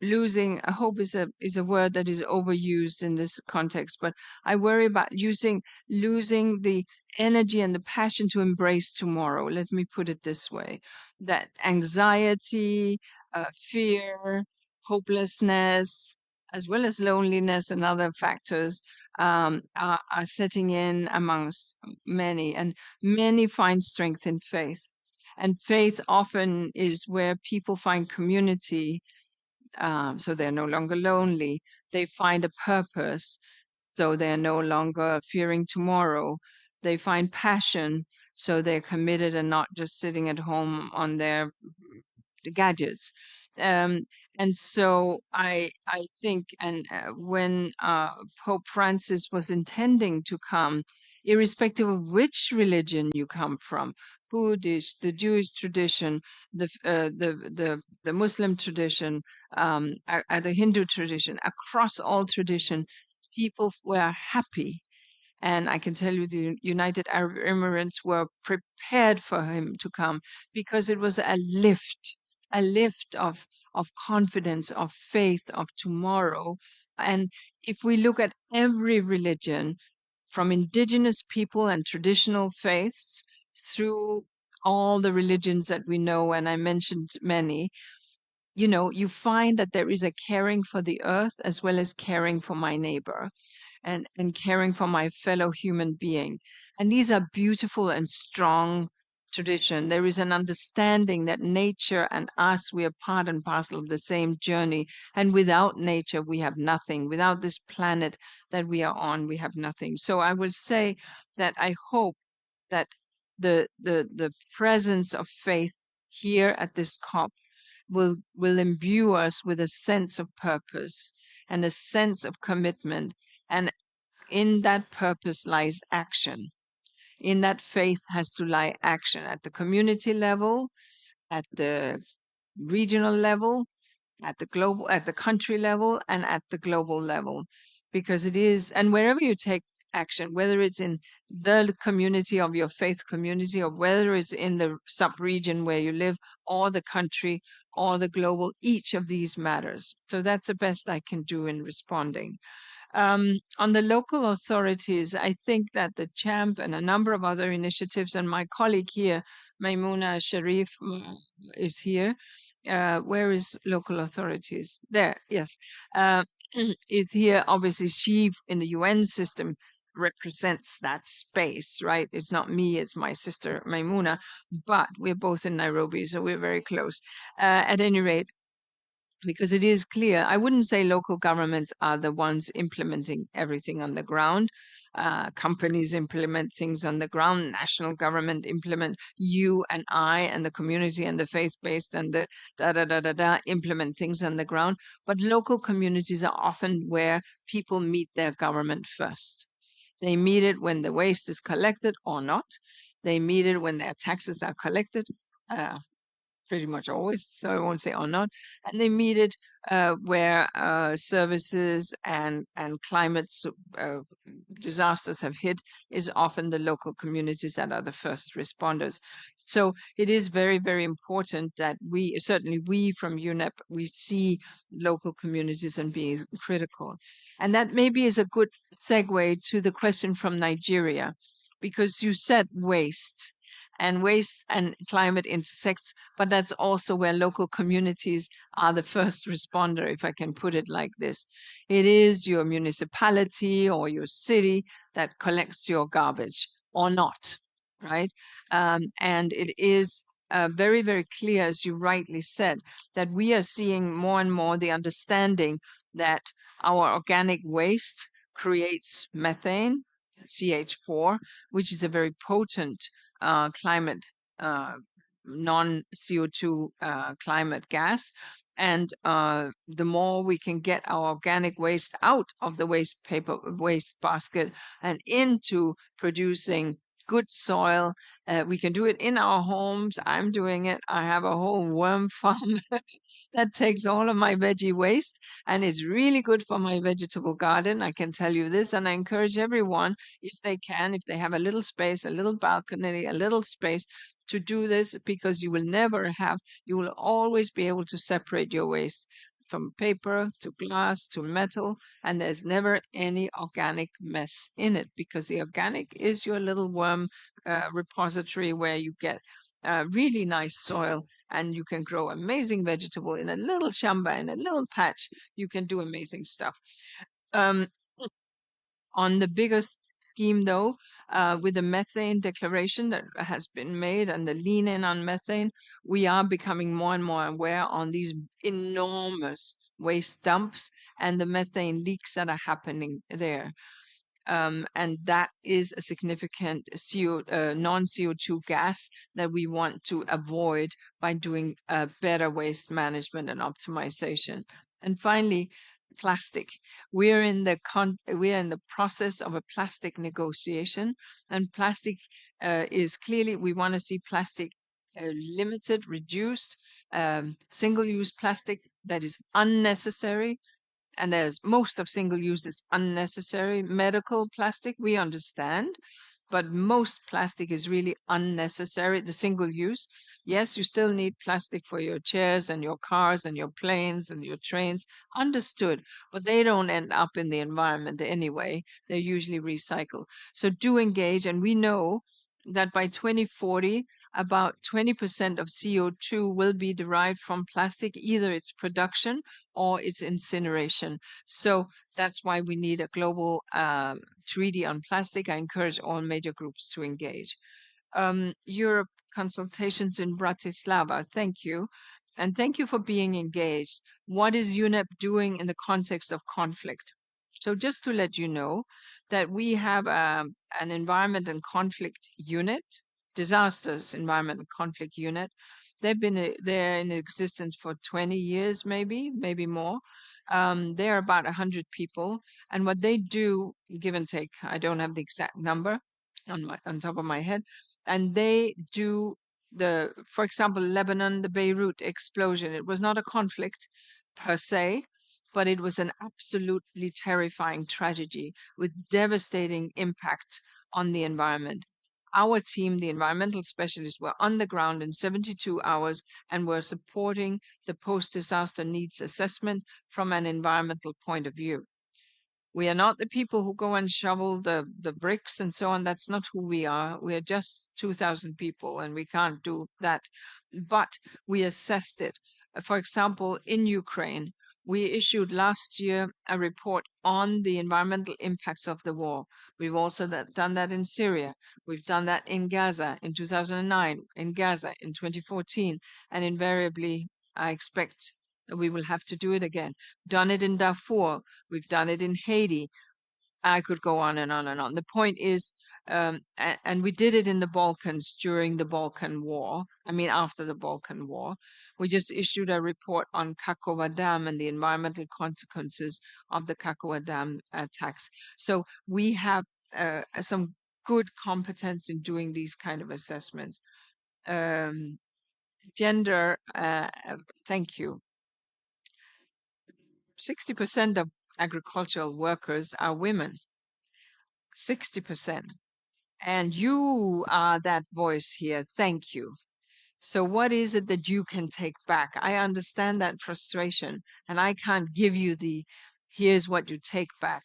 I hope is a word that is overused in this context, but I worry about losing the energy and the passion to embrace tomorrow. Let me put it this way: that anxiety, fear, hopelessness, as well as loneliness and other factors are setting in amongst many, and many find strength in faith. And faith often is where people find community, so they're no longer lonely. They find a purpose, so they're no longer fearing tomorrow. They find passion, so they're committed and not just sitting at home on their gadgets. And so I think, and when Pope Francis was intending to come, irrespective of which religion you come from, Buddhist, the Jewish tradition, the Muslim tradition, the Hindu tradition, across all tradition, people were happy. And I can tell you the United Arab Emirates were prepared for him to come because it was a lift of confidence, of faith, of tomorrow. And if we look at every religion, from indigenous people and traditional faiths through all the religions that we know, and I mentioned many, you find that there is a caring for the earth as well as caring for my neighbor and caring for my fellow human being. And these are beautiful and strong tradition. There is an understanding that nature and us, we are part and parcel of the same journey. And without nature, we have nothing. Without this planet that we are on, we have nothing. So I will say that I hope that the presence of faith here at this COP will imbue us with a sense of purpose and a sense of commitment. And in that purpose lies action. In that faith has to lie action at the community level, at the regional level, at the country level, and at the global level. Because it is, and wherever you take action, whether it's in the community of your faith community, or whether it's in the sub-region where you live, or the country, or the global, each of these matters. So that's the best I can do in responding. On the local authorities, I think that the CHAMP and a number of other initiatives, and my colleague here, Maimouna Sharif, is here. Where is local authorities? There, yes. Is here. Obviously, she in the UN system represents that space, right? It's not me, it's my sister Maimouna, but we're both in Nairobi, so we're very close. At any rate, because it is clear, I wouldn't say local governments are the ones implementing everything on the ground. Companies implement things on the ground, national government implement, you and I and the community and the faith-based and the implement things on the ground. But local communities are often where people meet their government first. They meet it when the waste is collected or not. They meet it when their taxes are collected, pretty much always, so I won't say or not. And they meet it where services and climate disasters have hit is often the local communities that are the first responders. So it is very, very important that certainly we from UNEP, we see local communities and being critical. And that maybe is a good segue to the question from Nigeria, because you said waste and climate intersects, but that's also where local communities are the first responder, if I can put it like this. It is your municipality or your city that collects your garbage or not, right? And it is very, very clear, as you rightly said, that we are seeing more and more the understanding that our organic waste creates methane, CH4, which is a very potent climate non-CO2 climate gas. And the more we can get our organic waste out of the waste basket and into producing good soil, we can do it in our homes. I'm doing it. I have a whole worm farm that takes all of my veggie waste and is really good for my vegetable garden. I can tell you this, and I encourage everyone, if they can, if they have a little space, a little balcony, a little space, to do this, because you will always be able to separate your waste from paper to glass to metal, and there's never any organic mess in it, because the organic is your little worm repository where you get really nice soil and you can grow amazing vegetable in a little shamba, in a little patch. You can do amazing stuff. On the biggest scheme, though, with the methane declaration that has been made and the lean in on methane, we are becoming more and more aware on these enormous waste dumps and the methane leaks that are happening there. And that is a significant non-CO2 gas that we want to avoid by doing better waste management and optimization. And finally, plastic. We're in the process of a plastic negotiation, and plastic is clearly, we want to see plastic limited, reduced, single-use plastic that is unnecessary. And there's most of single use is unnecessary. Medical plastic, we understand, but most plastic is really unnecessary. The single use, yes, you still need plastic for your chairs and your cars and your planes and your trains, understood, but they don't end up in the environment anyway. They're usually recycled. So do engage, and we know that by 2040, about 20% of CO2 will be derived from plastic, either its production or its incineration. So that's why we need a global treaty on plastic. I encourage all major groups to engage. Europe consultations in Bratislava, thank you. And thank you for being engaged. What is UNEP doing in the context of conflict? So just to let you know that we have an environment and conflict unit, disasters environment and conflict unit. They've been there in existence for 20 years, maybe more. They're about 100 people. And what they do, give and take, I don't have the exact number on top of my head. And they do for example, Lebanon, the Beirut explosion. It was not a conflict per se, but it was an absolutely terrifying tragedy with devastating impact on the environment. Our team, the environmental specialists, were on the ground in 72 hours and were supporting the post-disaster needs assessment from an environmental point of view. We are not the people who go and shovel the bricks and so on. That's not who we are. We are just 2,000 people and we can't do that. But we assessed it. For example, in Ukraine, we issued last year a report on the environmental impacts of the war. We've also done that in Syria. We've done that in Gaza in 2009, in Gaza in 2014, and invariably, I expect we will have to do it again. Done it in Darfur. We've done it in Haiti. I could go on and on and on. The point is, and we did it in the Balkans during the Balkan War. I mean, after the Balkan War. We just issued a report on Kakova Dam and the environmental consequences of the Kakova Dam attacks. So we have some good competence in doing these kind of assessments. Gender, thank you. 60% of agricultural workers are women. 60%. And you are that voice here. Thank you. So what is it that you can take back? I understand that frustration, and I can't give you here's what you take back.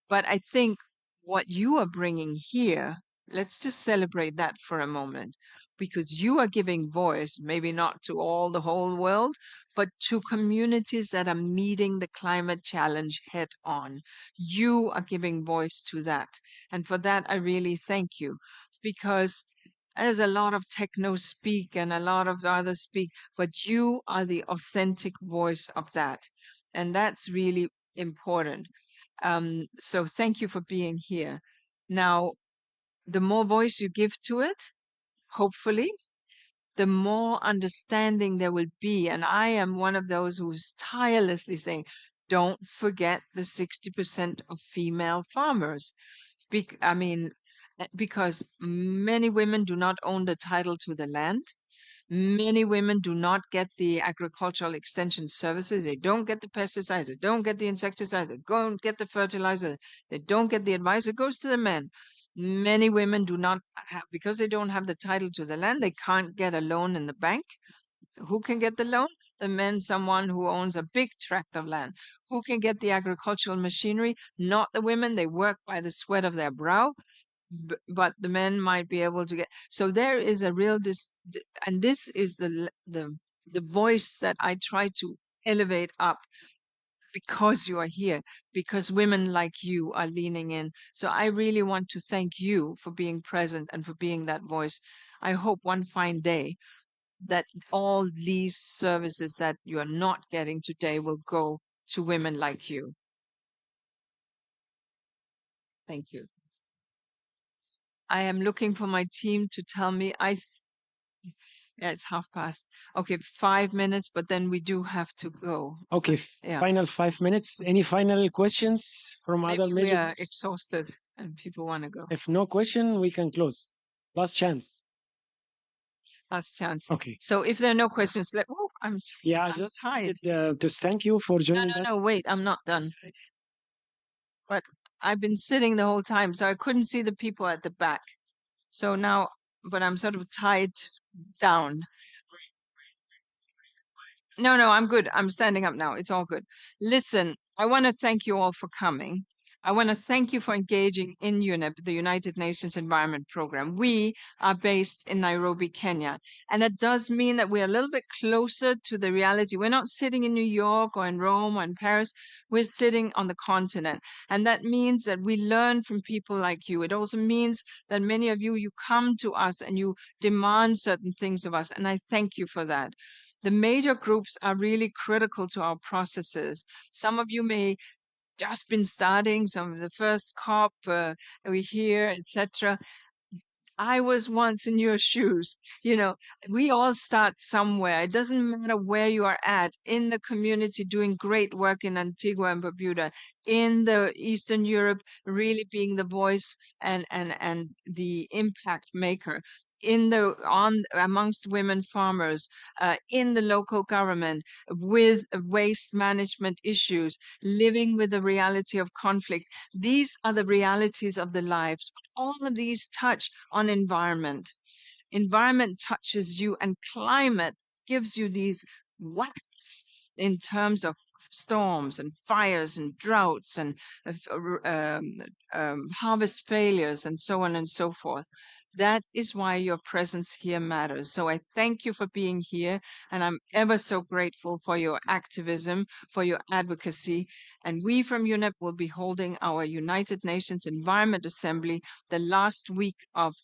But I think what you are bringing here, let's just celebrate that for a moment, because you are giving voice, maybe not to the whole world, but to communities that are meeting the climate challenge head on. You are giving voice to that. And for that, I really thank you, because there's a lot of techno speak and a lot of others speak, but you are the authentic voice of that. And that's really important. So thank you for being here. Now, the more voice you give to it, hopefully, the more understanding there will be. And I am one of those who's tirelessly saying, don't forget the 60% of female farmers. Because many women do not own the title to the land. Many women do not get the agricultural extension services. They don't get the pesticides. They don't get the insecticides. They don't get the fertilizer. They don't get the advice. It goes to the men. Many women do not have, because they don't have the title to the land, they can't get a loan in the bank. Who can get the loan? The men, someone who owns a big tract of land. Who can get the agricultural machinery? Not the women. They work by the sweat of their brow. But the men might be able to get. So there is a real and this is the voice that I try to elevate up, because you are here, because women like you are leaning in. So I really want to thank you for being present and for being that voice. I hope one fine day that all these services that you are not getting today will go to women like you. Thank you. I am looking for my team to tell me. Yeah, it's past. Okay, 5 minutes, but then we do have to go. Okay, Yeah. final 5 minutes. Any final questions from Maybe other we major are groups? exhausted and people want to go. If no question, we can close. Last chance. Last chance. Okay. So if there are no questions, I'm just tired. To thank you for joining us. No, wait, I'm not done. But I've been sitting the whole time, so I couldn't see the people at the back. So now, but I'm sort of tied down. No, I'm good. I'm standing up now. It's all good. Listen, I want to thank you all for coming. I want to thank you for engaging in UNEP, the United Nations Environment Programme. We are based in Nairobi, Kenya. And it does mean that we're a little bit closer to the reality. We're not sitting in New York or in Rome or in Paris. We're sitting on the continent. And that means that we learn from people like you. It also means that many of you come to us and you demand certain things of us. And I thank you for that. The major groups are really critical to our processes. Some of you may just been starting some of the first COP, we hear, etc. I was once in your shoes. We all start somewhere. It doesn't matter where you are at in the community, doing great work in Antigua and Barbuda, in the Eastern Europe, really being the voice and the impact maker. Amongst women farmers, in the local government, with waste management issues, living with the reality of conflict. These are the realities of the lives. All of these touch on environment. Environment touches you, and climate gives you these whacks in terms of storms and fires and droughts and harvest failures and so on and so forth. That is why your presence here matters. So I thank you for being here, and I'm ever so grateful for your activism, for your advocacy. And we from UNEP will be holding our United Nations Environment Assembly the last week of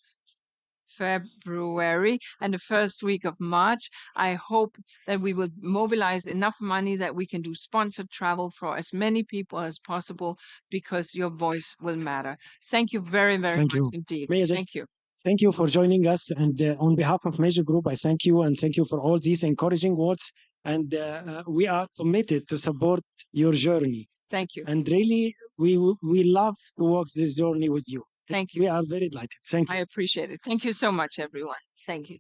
February and the first week of March. I hope that we will mobilize enough money that we can do sponsored travel for as many people as possible, because your voice will matter. Thank you very, very much indeed. Thank you. Thank you for joining us. And on behalf of Major Group, I thank you, and thank you for all these encouraging words. And we are committed to support your journey. Thank you. And really, we love to walk this journey with you. Thank you. We are very delighted. Thank you. I appreciate it. Thank you so much, everyone. Thank you.